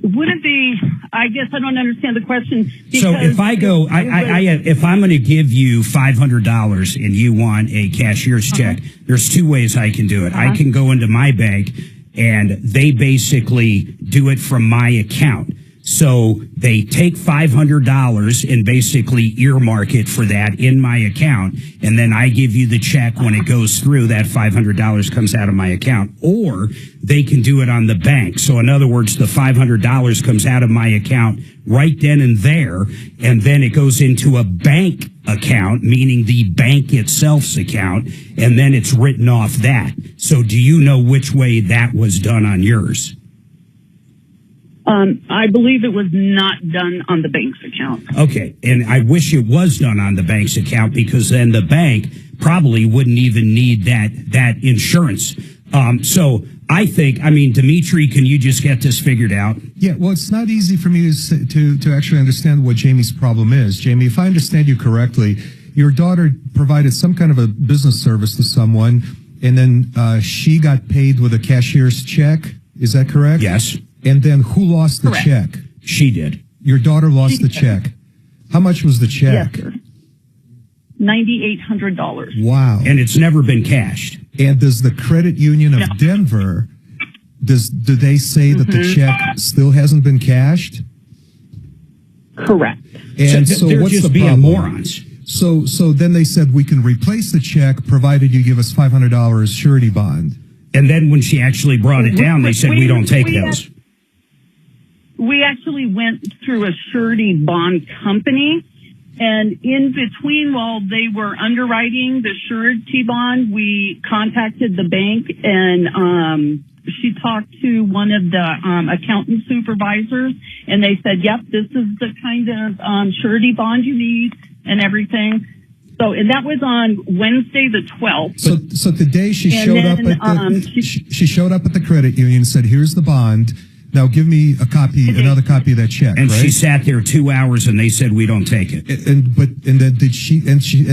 Would it be? I guess I don't understand the question. So if I go, if I'm going to give you $500 and you want a cashier's check, there's two ways I can do it. I can go into my bank and they basically do it from my account. So they take $500 and basically earmark it for that in my account, and then I give you the check when it goes through. That $500 comes out of my account. Or they can do it on the bank. So in other words, the $500 comes out of my account right then and there, and then it goes into a bank account, meaning the bank itself's account, and then it's written off that. So do you know which way that was done on yours? I believe it was not done on the bank's account. Okay, and I wish it was done on the bank's account, because then the bank probably wouldn't even need that insurance. So I think, Dimitri, can you just get this figured out? Yeah, well, it's not easy for me to actually understand what Jamie's problem is. Jamie, if I understand you correctly, your daughter provided some kind of a business service to someone, and then she got paid with a cashier's check. Is that correct? Yes. And then who lost the check? She did. Your daughter lost the check. How much was the check? Yes, sir. $9,800. Wow. And it's never been cashed. And does the Credit Union of Denver, do they say that the check still hasn't been cashed? Correct. And so they're what's just the being problem? morons. So then they said, we can replace the check provided you give us $500 surety bond. And then when she actually brought it down, they said, we don't take those. We actually went through a surety bond company, and in between, while they were underwriting the surety bond, we contacted the bank, and she talked to one of the accountant supervisors, and they said, yep, this is the kind of surety bond you need and everything. So, and that was on Wednesday the 12th. So today she showed up at the credit union and said, here's the bond. Now give me another copy of that check. And right? she sat there 2 hours, and they said, we don't take it. And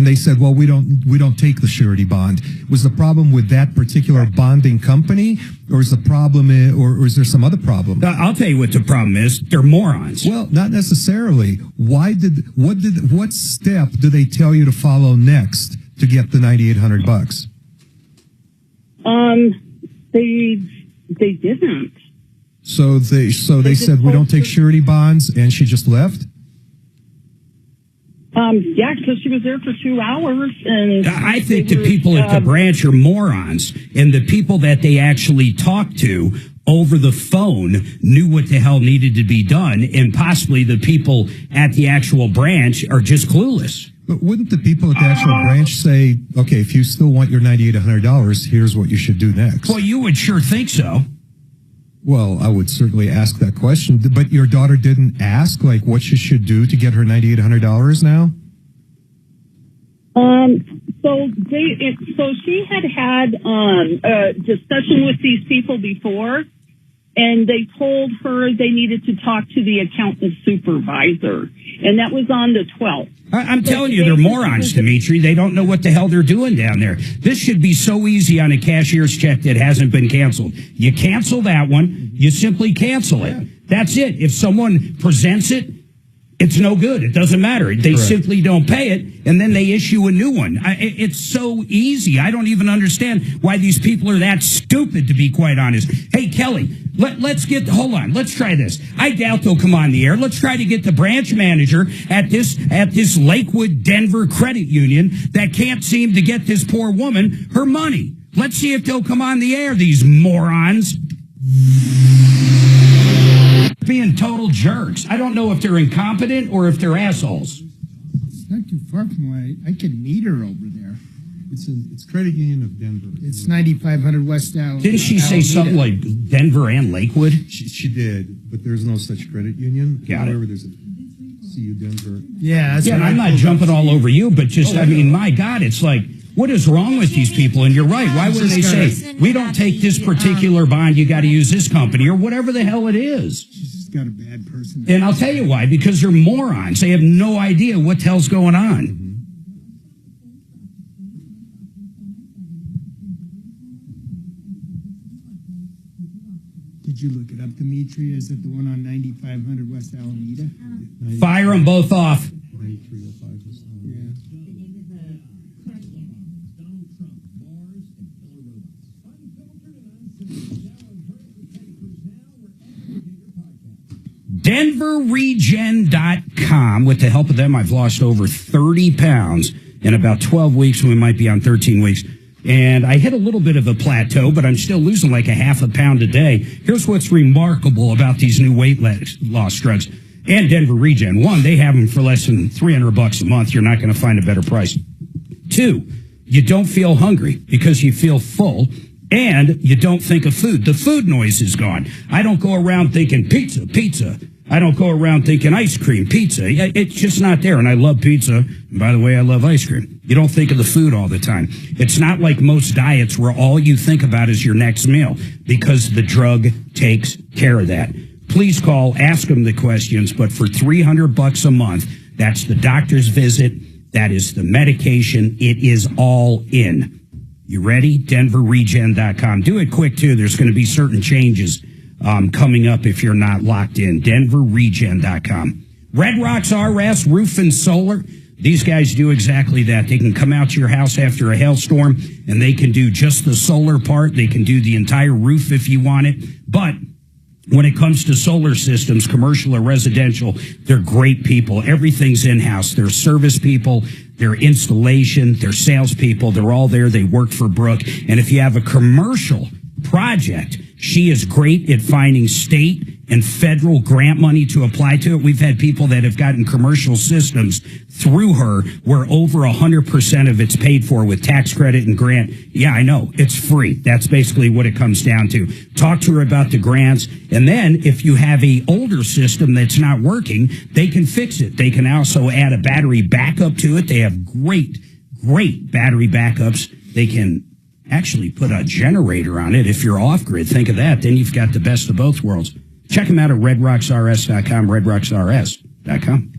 they said, well, we don't take the surety bond. Was the problem with that particular bonding company, or is the problem, or is there some other problem? I'll tell you what the problem is. They're morons. Well, not necessarily. What step do they tell you to follow next to get the $9,800? They didn't. So they said, we don't take surety bonds, and she just left? Yeah, because she was there for 2 hours. And I think the people at the branch are morons, and the people that they actually talked to over the phone knew what the hell needed to be done, and possibly the people at the actual branch are just clueless. But wouldn't the people at the actual branch say, okay, if you still want your $9,800, here's what you should do next? Well, you would sure think so. Well, I would certainly ask that question, but your daughter didn't ask, like, what she should do to get her $9,800 now? So she had a discussion with these people before, and they told her they needed to talk to the accountant supervisor, and that was on the 12th. I'm telling you, they're morons, Dimitri. They don't know what the hell they're doing down there. This should be so easy on a cashier's check that hasn't been canceled. You cancel that one, you simply cancel it. That's it. If someone presents it It's no good. It doesn't matter. They simply don't pay it, and then they issue a new one. It's so easy. I don't even understand why these people are that stupid, to be quite honest. Hey, Kelly, hold on. Let's try this. I doubt they'll come on the air. Let's try to get the branch manager at this Lakewood, Denver credit union that can't seem to get this poor woman her money. Let's see if they'll come on the air, these morons. Being total jerks. I don't know if they're incompetent or if they're assholes. It's not too far from where I can meet her over there. It's Credit Union of Denver. It's 9500 West Allen. Didn't she say something like Denver and Lakewood? She did, but there's no such credit union. Got However, it. there's a CU Denver. Yeah, and I'm not jumping all over you, but just, my God, it's like, what is wrong with these people? And you're right. Why wouldn't they say, we don't take this particular bond, you got to use this company, or whatever the hell it is? She's just got a bad person. And I'll tell you why, because they're morons. They have no idea what the hell's going on. Did you look it up, Dimitri? Is it the one on 9500 West Alameda? Fire them both off. 9305 West Alameda. Yeah. DenverRegen.com. With the help of them, I've lost over 30 pounds in about 12 weeks. We might be on 13 weeks. And I hit a little bit of a plateau, but I'm still losing like a half a pound a day. Here's what's remarkable about these new weight loss drugs. And Denver Regen. One, they have them for less than $300 a month. You're not going to find a better price. Two, you don't feel hungry because you feel full. And you don't think of food. The food noise is gone. I don't go around thinking pizza, pizza. I don't go around thinking ice cream, pizza. It's just not there. And I love pizza. And by the way, I love ice cream. You don't think of the food all the time. It's not like most diets where all you think about is your next meal, because the drug takes care of that. Please call, ask them the questions. But for $300 a month, that's the doctor's visit. That is the medication. It is all in. You ready? DenverRegen.com. Do it quick, too. There's going to be certain changes coming up if you're not locked in. DenverRegen.com. Red Rocks RS, Roof and Solar. These guys do exactly that. They can come out to your house after a hailstorm, and they can do just the solar part. They can do the entire roof if you want it. But when it comes to solar systems, commercial or residential, they're great people. Everything's in-house. They're service people. They're installation. They're salespeople. They're all there. They work for Brooke. And if you have a commercial project, she is great at finding state and federal grant money to apply to it. We've had people that have gotten commercial systems through her where over 100% of it's paid for with tax credit and grant. Yeah, I know. It's free. That's basically what it comes down to. Talk to her about the grants. And then if you have a older system that's not working, they can fix it. They can also add a battery backup to it. They have great battery backups. They can actually put a generator on it. If you're off grid, think of that. Then you've got the best of both worlds. Check them out at redrocksrs.com, redrocksrs.com.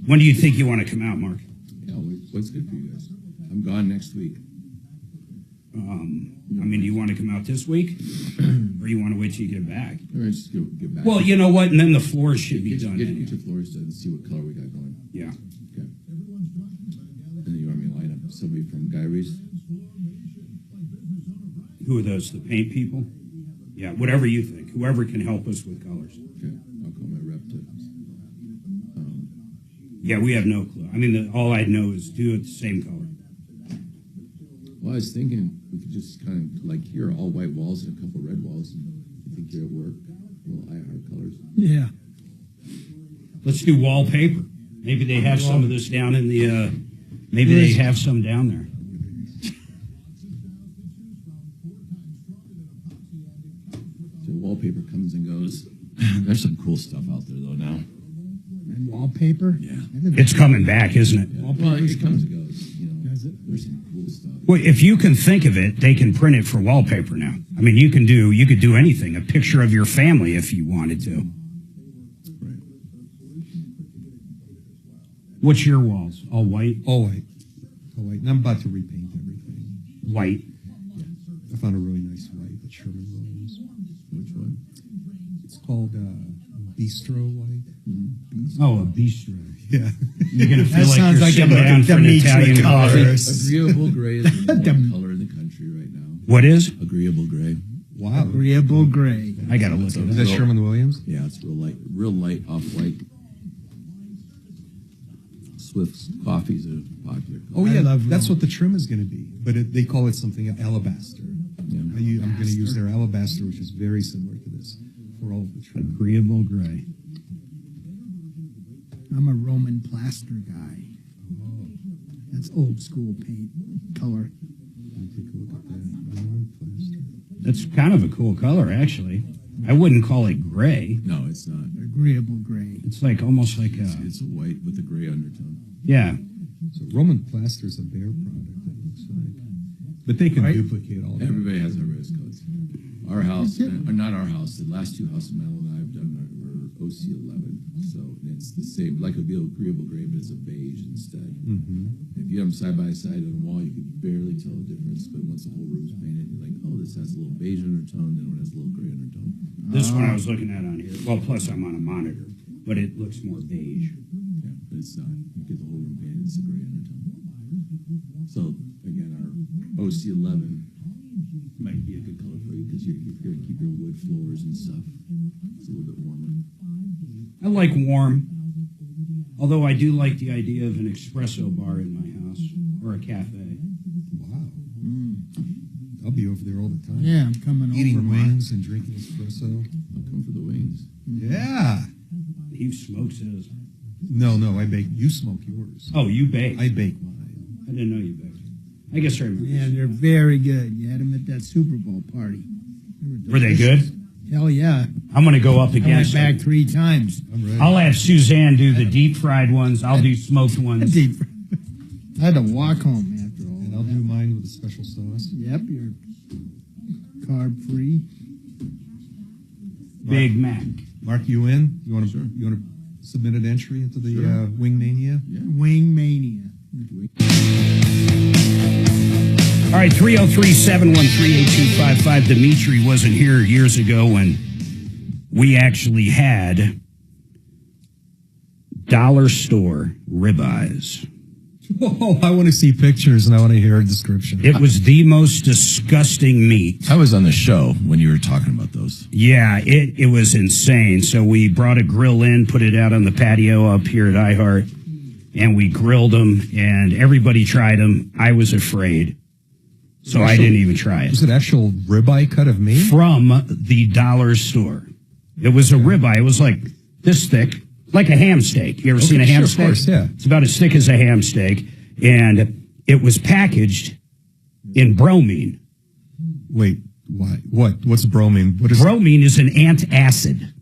When do you think you want to come out, Mark? Yeah, what's good for you guys? I'm gone next week. Do you want to come out this week? Or you want to wait till you get back? All right, just get back. Well, you know what? And then the floors should be done. Get your floors done and see what color we got going. Yeah. Okay. And then you want me to line up somebody from Guy Reese? Who are those? The paint people? Yeah, whatever you think. Whoever can help us with colors. Okay, I'll call my rep to. Yeah, we have no clue. All I know is do it the same color. Well, I was thinking we could just kind of like here, all white walls and a couple red walls. I think you're at work. Little IR colors. Yeah. Let's do wallpaper. Maybe they have some of this down in the. Maybe they have some down there. So wallpaper comes and goes. There's some cool stuff out there though now. And wallpaper? Yeah. It's coming back, isn't it? Yeah. Well, it comes and goes. You know, there's some cool stuff. Well, if you can think of it, they can print it for wallpaper now. You could do anything. A picture of your family if you wanted to. Right. What's your walls? All white? All white. All white. And I'm about to repaint everything. White. Yeah. I found a really nice white at Sherwin-Williams. Which one? It's called Bistro White. Oh, a bistro. Yeah. You're going to feel That like sounds you're like sitting a down for an Dimitri Italian color. coffee. Agreeable gray is the one color in the country right now. What is? Agreeable gray. Wow. Agreeable gray. I got to look at Is that it. Sherwin-Williams? Yeah, it's real light off-white. Swift's coffees are popular. Oh, yeah. That's what the trim is going to be. But they call it something alabaster. Yeah. I'm going to use their alabaster, which is very similar to this, for all of the trim. Agreeable gray. I'm a Roman plaster guy. That's old school paint color. Let me take a look at that. Roman plaster. That's kind of a cool color, actually. I wouldn't call it gray. No, it's not. Agreeable gray. It's like almost like a... It's a white with a gray undertone. Yeah. So Roman plaster is a Behr product, it looks like. But they can duplicate all that. Everybody has their risk codes. Our house, or not our house, the last two houses Mel and I have done were OC11. So it's the same, like a agreeable gray, but it's a beige instead. Mm-hmm. If you have them side by side on a wall, you can barely tell the difference. But once the whole room's painted, you're like, oh, this has a little beige undertone, then one has a little gray undertone. This one I was looking at on here. Well, plus I'm on a monitor, but it looks more beige. Yeah, but it's not. You get the whole room painted, it's a gray undertone. So, again, our OC11 might be a good color for you because you're going to keep your wood floors and stuff. It's a little bit warmer. I like warm, although I do like the idea of an espresso bar in my house or a cafe. Wow. I'll be over there all the time. Yeah, I'm coming Eating over. wings and drinking espresso. I'll come for the wings. Yeah. He smokes his. No, I bake. You smoke yours. Oh, you bake? I bake mine. I didn't know you baked. I guess I remember. Yeah, they're very good. You had them at that Super Bowl party. Were they good? Hell yeah. I'm going to go up I went against back them. 3 times. I'm ready. I'll have Suzanne do the deep fried ones. I'll do smoked ones. I had to walk home after all. And I'll do mine with a special sauce. Yep, you're carb free. Big Mac. Mark, you in? You want to submit an entry into the Wing Mania? Yeah. Wing Mania. All right, 303-713-8255. Dimitri wasn't here years ago when we actually had dollar store ribeyes. Oh, I want to see pictures and I want to hear a description. It was the most disgusting meat. I was on the show when you were talking about those. Yeah, it was insane. So we brought a grill in, put it out on the patio up here at iHeart, and we grilled them, and everybody tried them. I was afraid, so I didn't even try it. Was it actual ribeye cut of meat? From the dollar store. It was a ribeye. It was like this thick, like a ham steak. You ever seen a ham sure, steak? Of course, yeah. It's about as thick as a ham steak, and it was packaged in bromine. Wait, why? What's bromine? What is bromine? Is an antacid.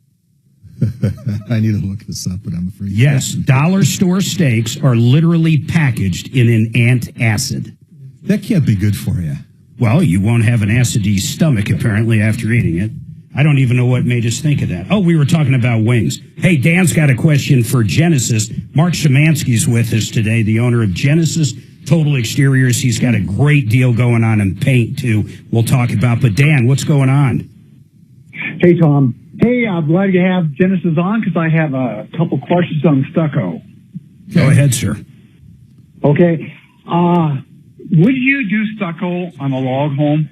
I need to look this up, but I'm afraid. Yes, dollar store steaks are literally packaged in an antacid. That can't be good for you. Well, you won't have an acidy stomach, apparently, after eating it. I don't even know what made us think of that. Oh, we were talking about wings. Hey, Dan's got a question for Genesis. Mark Szymanski's with us today, the owner of Genesis Total Exteriors. He's got a great deal going on in paint, too, we'll talk about. But, Dan, what's going on? Hey, Tom. Hey, I'm glad you have Genesis on because I have a couple questions on stucco. Go ahead, sir. Okay. Would you do stucco on a log home?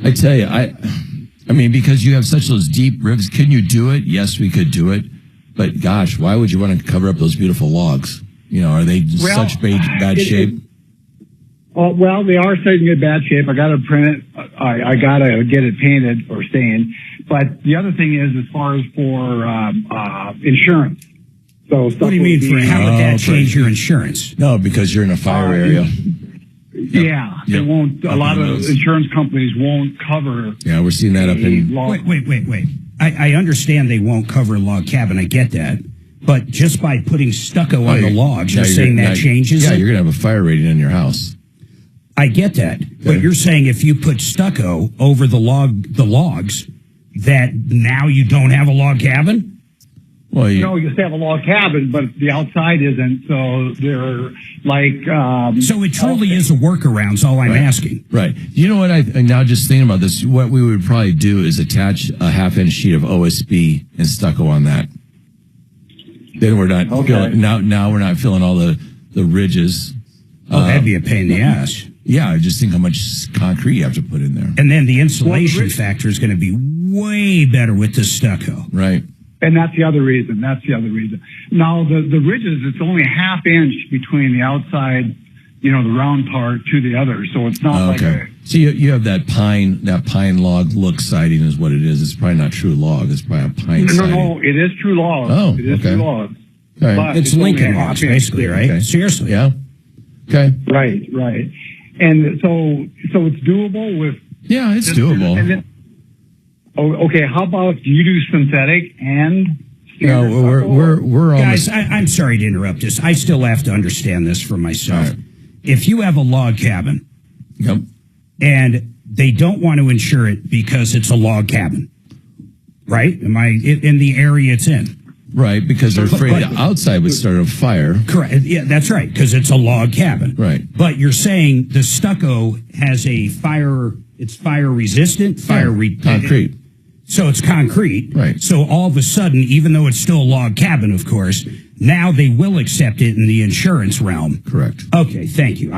I tell you, I mean, because you have such those deep ribs, can you do it? Yes, we could do it. But gosh, why would you want to cover up those beautiful logs? You know, are they in such bad shape? Well, they are such in good bad shape. I got to print it. I got to get it painted or stained. But the other thing is, as far as for insurance. So what do you mean for how would that change your insurance? No, because you're in a fire area. Yeah, they won't. A lot of insurance companies won't cover. Yeah, we're seeing that up in. Wait. I understand they won't cover a log cabin. I get that. But just by putting stucco on the logs, you're saying that changes it? Yeah, you're going to have a fire rating in your house. I get that. Okay. But you're saying if you put stucco over the logs, that now you don't have a log cabin? Well, you used to have a log cabin, but the outside isn't. So they're like. So it truly is a workaround. Is all I'm asking. Right. You know what? I'm now just thinking about this. What we would probably do is attach a half-inch sheet of OSB and stucco on that. Then we're not filling, now we're not filling all the ridges. That'd be a pain in the ass. Yeah, I just think how much concrete you have to put in there. And then the insulation factor is going to be way better with the stucco. Right. And that's the other reason. Now, the ridges, it's only a half inch between the outside, the round part to the other. So it's not So you have that pine log look siding is what it is. It's probably not true log. It's probably a pine siding. No, it is true log. Oh, it is true log. Okay. But it's Lincoln logs, basically, right? Okay. Seriously. Yeah. Okay. Right. And so it's doable with. Yeah, it's doable. And then, okay. How about do you do synthetic and? No, we're guys. I'm sorry to interrupt this. I still have to understand this for myself. Right. If you have a log cabin, and they don't want to insure it because it's a log cabin, right? Am I in the area it's in? Right, because they're afraid the outside would start a fire. Correct. Yeah, that's right, because it's a log cabin. Right. But you're saying the stucco has a it's fire resistant, concrete. So it's concrete. Right. So all of a sudden, even though it's still a log cabin, of course, now they will accept it in the insurance realm. Correct. Okay, thank you.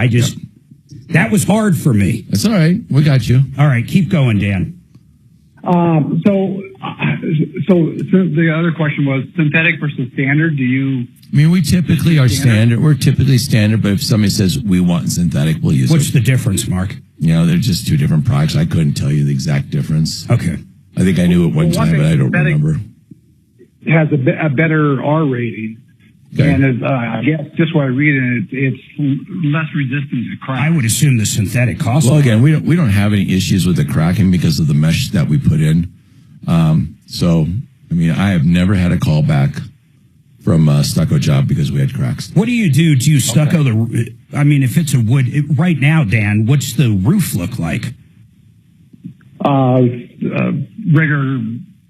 That was hard for me. That's all right. We got you. All right, keep going, Dan. So the other question was synthetic versus standard. I mean, we typically are standard. We're typically standard, but if somebody says we want synthetic, we'll use it. What's the difference, Mark? They're just two different products. I couldn't tell you the exact difference. Okay. I think I knew it one time, but I don't remember. It has a better R rating. Okay. And I guess just what I read in it's less resistant to crack. I would assume the synthetic costs. Well, again, we don't have any issues with the cracking because of the mesh that we put in. So, I mean, I have never had a call back from a stucco job because we had cracks. What do you do? Do you stucco I mean, if it's a wood, right now, Dan, what's the roof look like? Regular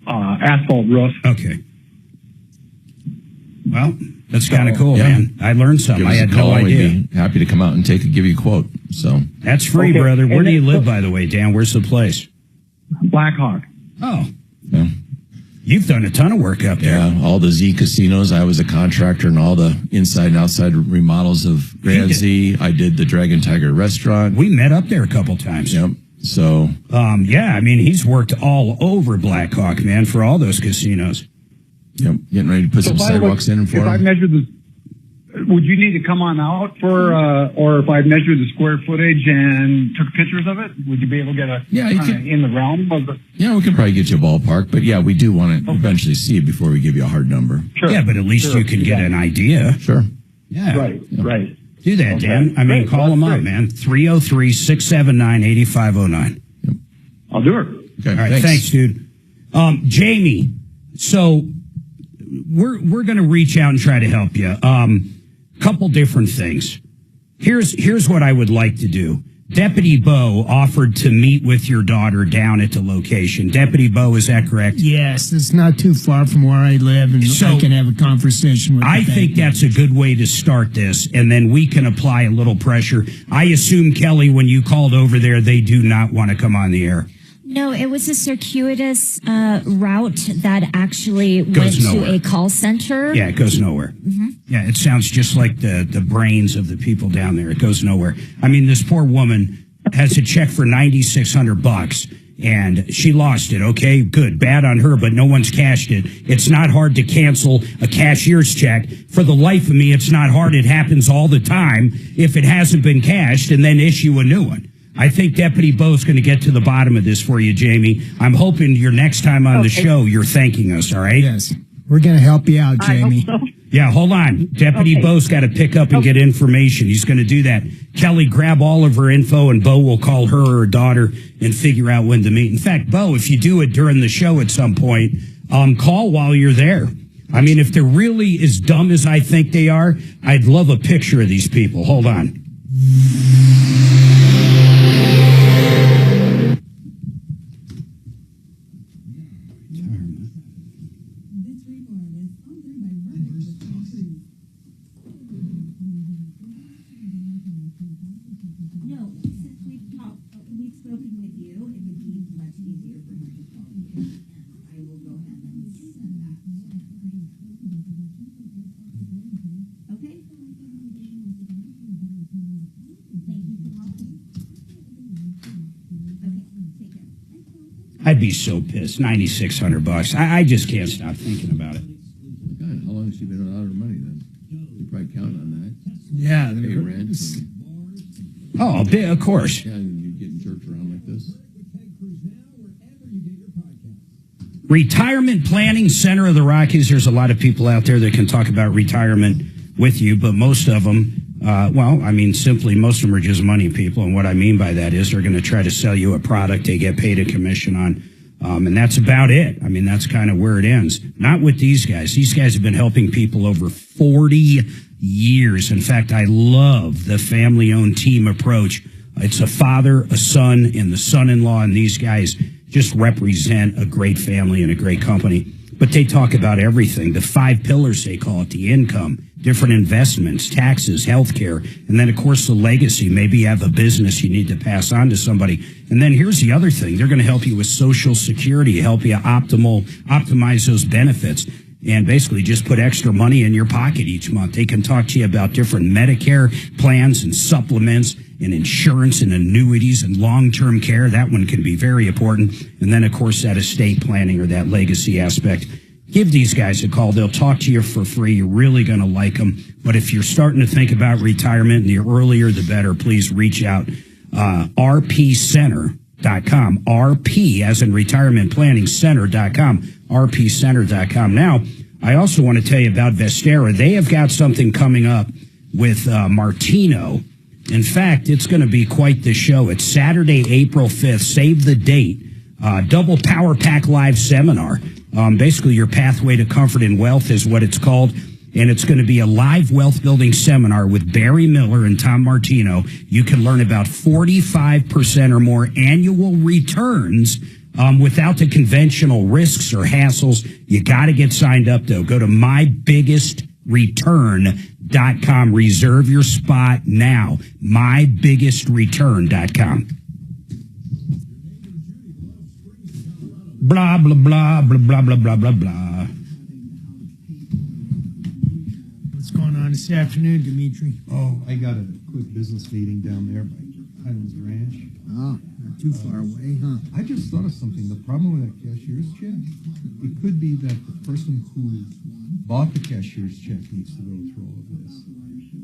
asphalt roof. Okay. Well, that's kind of cool, man. I learned something. I had no idea. We'd be happy to come out and give you a quote. So that's free, brother. Where do you live, by the way, Dan? Where's the place? Blackhawk. Oh. Yeah. You've done a ton of work up there. Yeah, all the Z casinos. I was a contractor in all the inside and outside remodels of Grand Z. I did the Dragon Tiger restaurant. We met up there a couple times. Yep. So, yeah, I mean, he's worked all over Blackhawk, man, for all those casinos. Yep. Getting ready to put some sidewalks in for him. If I measure would you need to come on out or if I measured the square footage and took pictures of it, would you be able to get in the realm of the? Yeah, we can probably get you a ballpark, but yeah, we do want to eventually see it before we give you a hard number. Sure. Yeah, but at least you can get an idea. Sure. Yeah. Right. Do that, Dan. I mean, call them up, man. 303-679-8509. Yep. I'll do it. Okay. All right. Thanks, dude. Jamie, so we're going to reach out and try to help you. Couple different things. Here's what I would like to do. Deputy Bo offered to meet with your daughter down at the location. Deputy Bo, is that correct? Yes, it's not too far from where I live, and so I can have a conversation with I think that's a good way to start this, and then we can apply a little pressure. I assume, Kelly, when you called over there, they do not want to come on the air. No, it was a circuitous route that actually went to a call center. Yeah, it goes nowhere. Mm-hmm. Yeah, it sounds just like the brains of the people down there. It goes nowhere. I mean, this poor woman has a check for $9,600 and she lost it. Okay, good, bad on her, but no one's cashed it. It's not hard to cancel a cashier's check. For the life of me, it's not hard. It happens all the time if it hasn't been cashed, and then issue a new one. I think Deputy Bo's going to get to the bottom of this for you, Jamie. I'm hoping your next time on the show, you're thanking us, all right? Yes. We're going to help you out, Jamie. I hope so. Yeah, hold on. Deputy Bo's got to pick up and get information. He's going to do that. Kelly, grab all of her info, and Bo will call her or her daughter and figure out when to meet. In fact, Bo, if you do it during the show at some point, call while you're there. I mean, if they're really as dumb as I think they are, I'd love a picture of these people. Hold on. I'd be so pissed. $9,600. I just can't stop thinking about it. God, how long has she been out of money then? You probably count on that. Yeah. Pay rent. Oh, of course. Yeah, you getting jerked around like this. Retirement Planning Center of the Rockies. There's a lot of people out there that can talk about retirement with you, but most of them, simply most of them are just money people. And what I mean by that is they're going to try to sell you a product they get paid a commission on. And that's about it. I mean, that's kind of where it ends. Not with these guys. These guys have been helping people over 40 years. In fact, I love the family-owned team approach. It's a father, a son, and the son-in-law, and these guys just represent a great family and a great company. But they talk about everything, the 5 pillars, they call it, the income, different investments, taxes, healthcare, and then, of course, the legacy. Maybe you have a business you need to pass on to somebody. And then here's the other thing. They're going to help you with Social Security, help you optimize those benefits, and basically just put extra money in your pocket each month. They can talk to you about different Medicare plans and supplements and insurance and annuities and long-term care. That one can be very important. And then, of course, that estate planning or that legacy aspect. Give these guys a call. They'll talk to you for free. You're really going to like them. But if you're starting to think about retirement, the earlier the better, please reach out. rpcenter.com. RP, as in retirement planning, center.com. rpcenter.com. Now, I also want to tell you about Vestera. They have got something coming up with Martino. In fact, it's going to be quite the show. It's Saturday, April 5th. Save the date. Double Power Pack Live Seminar. Basically, your pathway to comfort and wealth is what it's called. And it's going to be a live wealth building seminar with Barry Miller and Tom Martino. You can learn about 45% or more annual returns without the conventional risks or hassles. You got to get signed up, though. Go to mybigestreturn.com. Reserve your spot now. mybigestreturn.com. Blah, blah, blah, blah, blah, blah, blah, blah, blah. What's going on this afternoon, Dimitri? Oh, I got a quick business meeting down there by Highlands Ranch. Oh, not too far away, huh? I just thought of something. The problem with that cashier's check, it could be that the person who bought the cashier's check needs to go through all of this,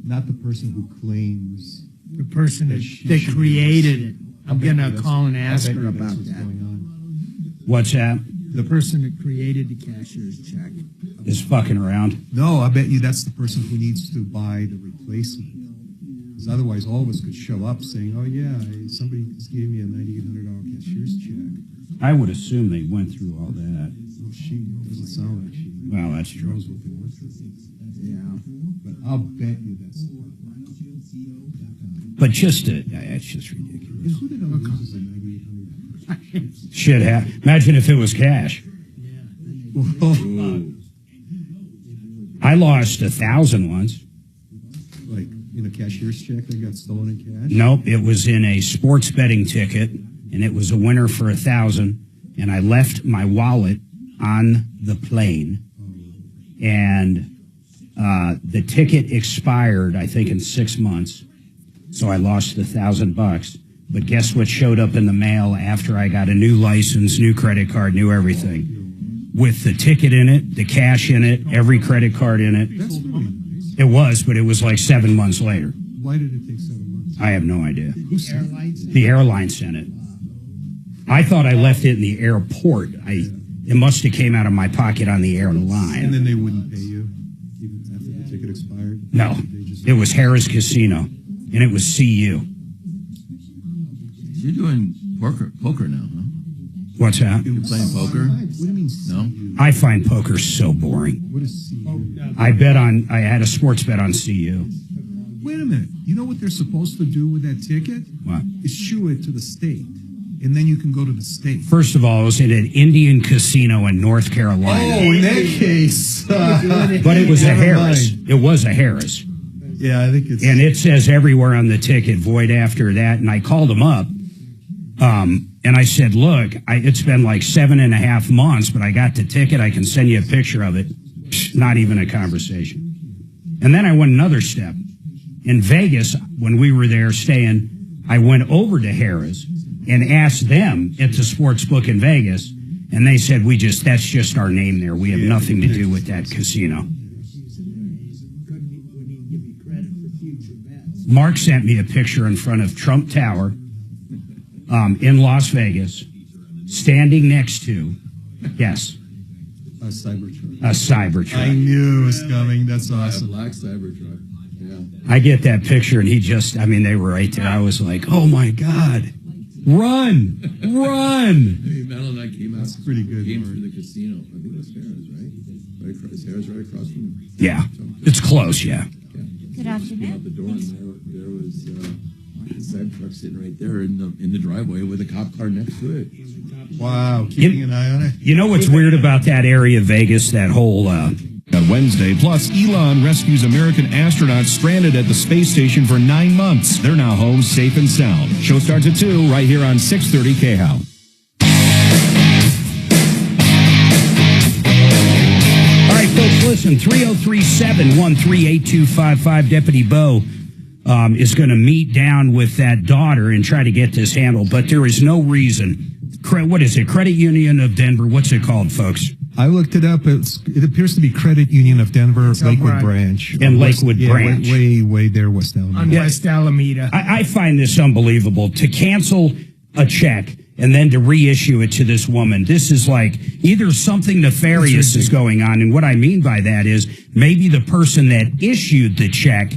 not the person who claims. The person that created it. I'm going to call and ask her about that. What's that? The person that created the cashier's check is fucking around. No, I bet you that's the person who needs to buy the replacement. Because otherwise, all of us could show up saying, "Oh yeah, somebody gave me a $9,800 cashier's check." I would assume they went through all that. Well, she doesn't sound like she. Well, that's true. Knows what they went through. Yeah, but I'll bet you that's. But it's just ridiculous. Who the hell uses a $9,800? Shit, imagine if it was cash. I lost 1,000 once. Like in a cashier's check that got stolen in cash? Nope, it was in a sports betting ticket, and it was a winner for 1,000. And I left my wallet on the plane, and the ticket expired, I think, in 6 months. So I lost $1,000. But guess what showed up in the mail after I got a new license, new credit card, new everything? With the ticket in it, the cash in it, every credit card in it. That's really nice. It was, but it was like 7 months later. Why did it take 7 months? I have no idea. The airline sent it. I thought I left it in the airport. It must have came out of my pocket on the airline. And then they wouldn't pay you even after the ticket expired? No, it was Harrah's Casino, and it was CU. You're doing poker now, huh? What's that? You're playing poker? What do you mean? No. I find poker so boring. What is CU? I had a sports bet on CU. Wait a minute. You know what they're supposed to do with that ticket? What? Is shoo it to the state, and then you can go to the state. First of all, it was in an Indian casino in North Carolina. Oh, in that case. But it was a Harrah's. It was a Harrah's. Yeah, I think it's... And it says everywhere on the ticket, void after that. And I called them up. And I said, look, it's been like 7.5 months, but I got the ticket. I can send you a picture of it. Not even a conversation. And then I went another step. In Vegas, when we were there staying, I went over to Harrah's, and asked them at the sports book in Vegas, and they said, that's just our name there. We have nothing to do with that casino. Mark sent me a picture in front of Trump Tower in Las Vegas, standing next to, yes, A Cybertruck. a Cybertruck. I knew it was coming. That's awesome. Black Cybertruck. Yeah. I get that picture, and they were right there. I was like, oh my God, run. Hey, Madeline and I came out. That's pretty good. Came through the casino. I think that's Harris, right? Harris right across from him. Yeah, it's close, yeah. Good afternoon. Out the door, and there was the Cybertruck sitting right there in the driveway with a cop car next to it. Wow, keeping an eye on it. You know what's weird about that area of Vegas, that whole... On Wednesday, plus Elon rescues American astronauts stranded at the space station for 9 months. They're now home safe and sound. Show starts at 2 right here on 630 KHOW. All right, folks, listen, 303-713-8255. Deputy Bo is going to meet down with that daughter and try to get this handled, but there is no reason. What is it? Credit Union of Denver. What's it called, folks? I looked it up. It appears to be Credit Union of Denver, Lakewood Branch. And Lakewood Branch. Way there, West Alameda. On West Alameda. I find this unbelievable. To cancel a check and then to reissue it to this woman. This is like either something nefarious is going on. And what I mean by that is maybe the person that issued the check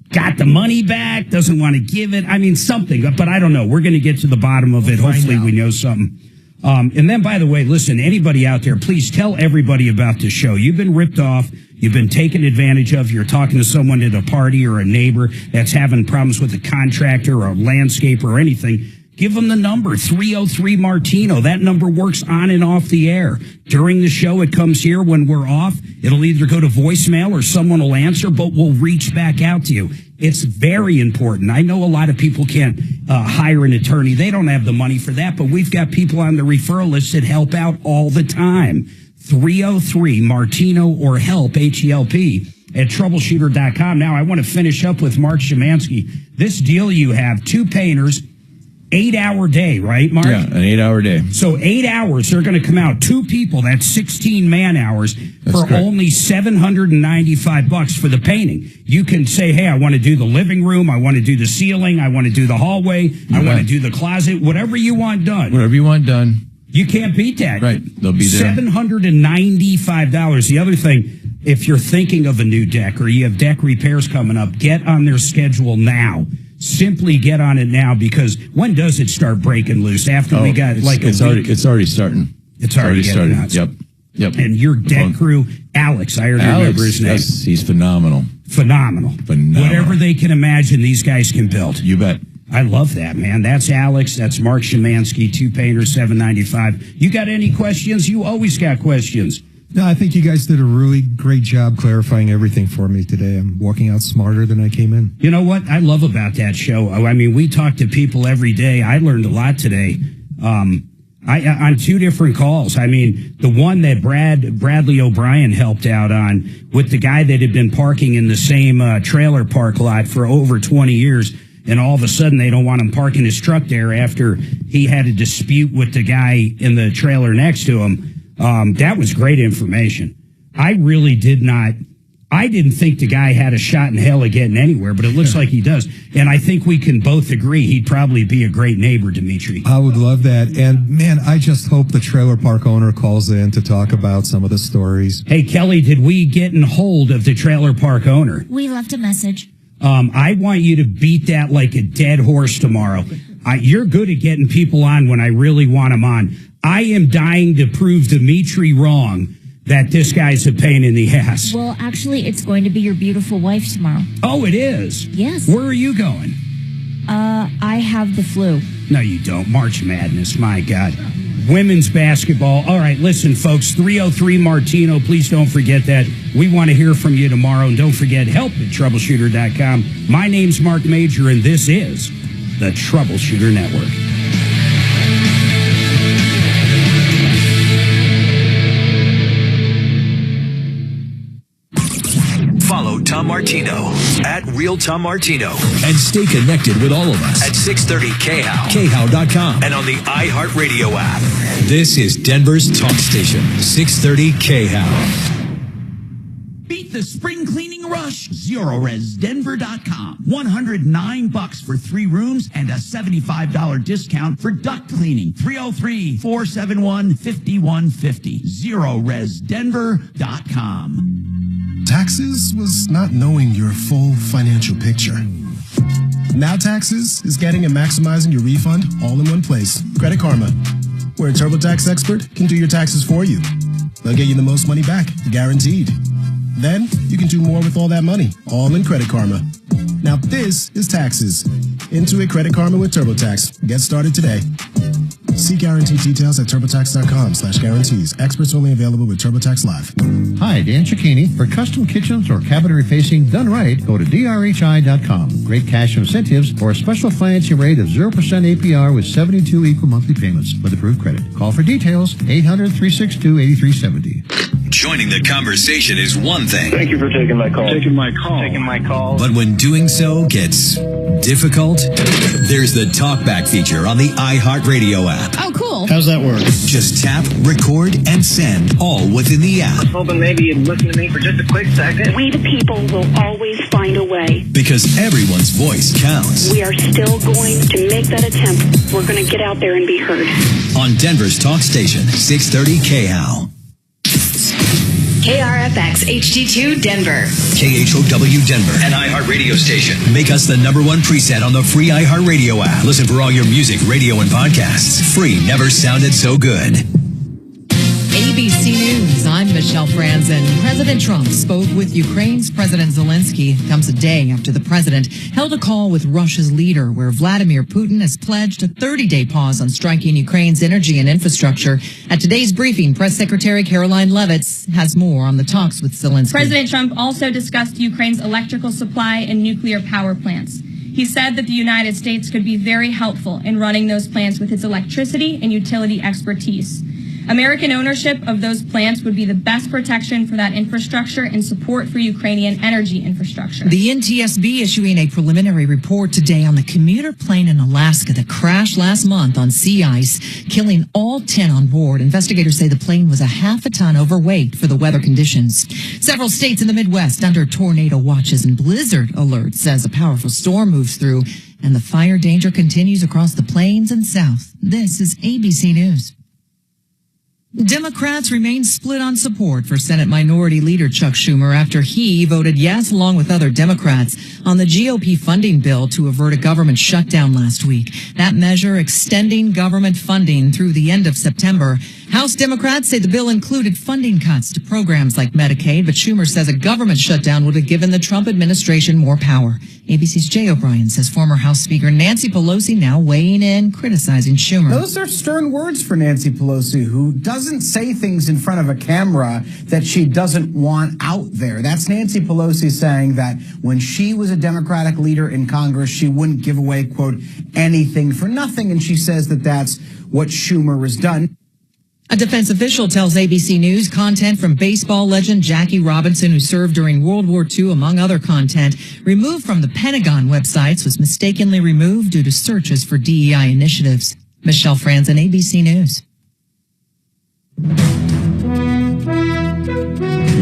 got the money back, doesn't want to give it. I mean, something, but I don't know. We're going to get to the bottom of it. Hopefully we know something. And then, by the way, listen, anybody out there, please tell everybody about the show. You've been ripped off. You've been taken advantage of. You're talking to someone at a party or a neighbor that's having problems with a contractor or a landscaper or anything. Give them the number, 303 Martino. That number works on and off the air. During the show, it comes here. When we're off, it'll either go to voicemail or someone will answer, but we'll reach back out to you. It's very important. I know a lot of people can't hire an attorney. They don't have the money for that, but we've got people on the referral list that help out all the time. 303 Martino or help, H-E-L-P, at troubleshooter.com. Now, I want to finish up with Mark Szymanski. This deal you have, 2 painters, 8-hour day, right, Mark? Yeah, an 8-hour day. So 8 hours, they're going to come out. 2 people, that's 16 man hours for only $795 for the painting. You can say, hey, I want to do the living room, I want to do the ceiling, I want to do the hallway, I want to do the closet, whatever you want done. Whatever you want done. You can't beat that. Right, they'll be there. $795. The other thing, if you're thinking of a new deck or you have deck repairs coming up, get on their schedule now. Simply get on it now, because when does it start breaking loose? After we got like a week? It's already starting. It's already starting. Nuts. Yep. And your deck crew, Alex, I already remember his name. Yes, he's phenomenal. Phenomenal. Whatever they can imagine, these guys can build. You bet. I love that, man. That's Alex. That's Mark Szymanski, 2 painters, $795. You got any questions? You always got questions. No, I think you guys did a really great job clarifying everything for me today. I'm walking out smarter than I came in. You know what I love about that show? I mean, we talk to people every day. I learned a lot today. On 2 different calls. I mean, the one that Bradley O'Brien helped out on with the guy that had been parking in the same trailer park lot for over 20 years, and all of a sudden they don't want him parking his truck there after he had a dispute with the guy in the trailer next to him. That was great information. I really didn't think the guy had a shot in hell of getting anywhere, but it looks like he does. And I think we can both agree he'd probably be a great neighbor, Dimitri. I would love that. And man, I just hope the trailer park owner calls in to talk about some of the stories. Hey, Kelly, did we get in hold of the trailer park owner? We left a message. I want you to beat that like a dead horse tomorrow. You're good at getting people on when I really want them on. I am dying to prove Dimitri wrong that this guy's a pain in the ass. Well, actually, it's going to be your beautiful wife tomorrow. Oh, it is? Yes. Where are you going? I have the flu. No, you don't. March Madness, my God. Women's basketball. All right, listen, folks, 303 Martino. Please don't forget that. We want to hear from you tomorrow. And don't forget, help at troubleshooter.com. My name's Marc Mager, and this is the Troubleshooter Network. Follow Tom Martino at Real Tom Martino. And stay connected with all of us At 630 KHOW. KHOW.com. And on the iHeartRadio app. This is Denver's talk station, 630 KHOW. Beat the spring cleaning rush. ZeroResDenver.com. $109 for 3 rooms and a $75 discount for duct cleaning. 303-471-5150. ZeroResDenver.com. Taxes was not knowing your full financial picture. Now Taxes is getting and maximizing your refund all in one place. Credit Karma, where a TurboTax expert can do your taxes for you. They'll get you the most money back, guaranteed. Then you can do more with all that money, all in Credit Karma. Now this is Taxes. Intuit Credit Karma with TurboTax. Get started today. See guarantee details at TurboTax.com/guarantees. Experts only available with TurboTax Live. Hi, Dan Cicchini. For custom kitchens or cabinetry facing done right, go to drhi.com. Great cash incentives or a special financing rate of 0% APR with 72 equal monthly payments with approved credit. Call for details, 800-362-8370. Joining the conversation is one thing. Thank you for taking my call. Taking my call. But when doing so gets difficult, there's the talkback feature on the iHeartRadio app. Oh, cool. How's that work? Just tap, record, and send all within the I app. was hoping maybe you'd listen to me for just a quick second. We the people will always find a way. Because everyone's voice counts. We are still going to make that attempt. We're going to get out there and be heard. On Denver's talk station, 630 KHOW. KRFX HD2 Denver. KHOW Denver, an iHeartRadio station. Make us the #1 preset on the free iHeartRadio app. Listen for all your music, radio, and podcasts. Free never sounded so good. ABC News, I'm Michelle Franzen. President Trump spoke with Ukraine's President Zelensky. Comes a day after the president held a call with Russia's leader, where Vladimir Putin has pledged a 30-day pause on striking Ukraine's energy and infrastructure. At today's briefing, Press Secretary Caroline Leavitt has more on the talks with Zelensky. President Trump also discussed Ukraine's electrical supply and nuclear power plants. He said that the United States could be very helpful in running those plants with its electricity and utility expertise. American ownership of those plants would be the best protection for that infrastructure and support for Ukrainian energy infrastructure. The NTSB issuing a preliminary report today on the commuter plane in Alaska that crashed last month on sea ice, killing all 10 on board. Investigators say the plane was a half a ton overweight for the weather conditions. Several states in the Midwest under tornado watches and blizzard alerts as a powerful storm moves through, and the fire danger continues across the plains and south. This is ABC News. Democrats remain split on support for Senate Minority Leader Chuck Schumer after he voted yes, along with other Democrats, on the GOP funding bill to avert a government shutdown last week. That measure extending government funding through the end of September. House Democrats say the bill included funding cuts to programs like Medicaid, but Schumer says a government shutdown would have given the Trump administration more power. ABC's Jay O'Brien says former House Speaker Nancy Pelosi now weighing in, criticizing Schumer. Those are stern words for Nancy Pelosi, who doesn't say things in front of a camera that she doesn't want out there. That's Nancy Pelosi saying that when she was a Democratic leader in Congress, she wouldn't give away, quote, anything for nothing. And she says that that's what Schumer has done. A defense official tells ABC News content from baseball legend Jackie Robinson, who served during World War II, among other content, removed from the Pentagon websites, was mistakenly removed due to searches for DEI initiatives. Michelle Franzen, ABC News.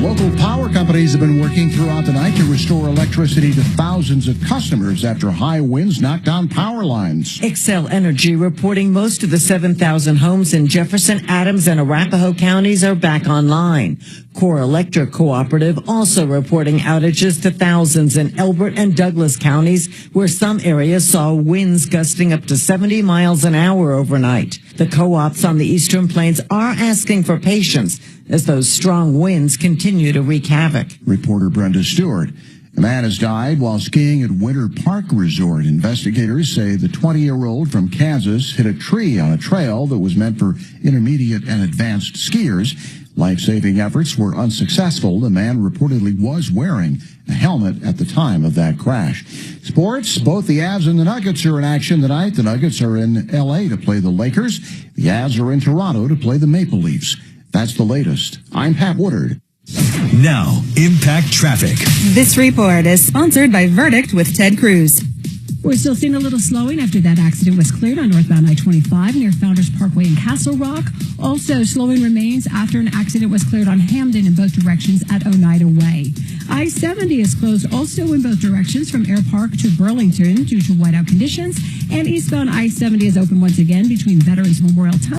Local power companies have been working throughout the night to restore electricity to thousands of customers after high winds knocked down power lines. Xcel Energy reporting most of the 7,000 homes in Jefferson, Adams, and Arapahoe counties are back online. Core Electric Cooperative also reporting outages to thousands in Elbert and Douglas counties, where some areas saw winds gusting up to 70 miles an hour overnight. The co-ops on the Eastern Plains are asking for patience as those strong winds continue to wreak havoc. Reporter Brenda Stewart. A man has died while skiing at Winter Park Resort. Investigators say the 20-year-old from Kansas hit a tree on a trail that was meant for intermediate and advanced skiers. Life-saving efforts were unsuccessful. The man reportedly was wearing a helmet at the time of that crash. Sports, both the Avs and the Nuggets are in action tonight. The Nuggets are in L.A. to play the Lakers. The Avs are in Toronto to play the Maple Leafs. That's the latest. I'm Pat Woodard. Now, Impact Traffic. This report is sponsored by Verdict with Ted Cruz. We're still seeing a little slowing after that accident was cleared on northbound I-25 near Founders Parkway in Castle Rock. Also, slowing remains after an accident was cleared on Hamden in both directions at Oneida Way. I-70 is closed also in both directions from Air Park to Burlington due to whiteout conditions. And eastbound I-70 is open once again between Veterans Memorial Tunnel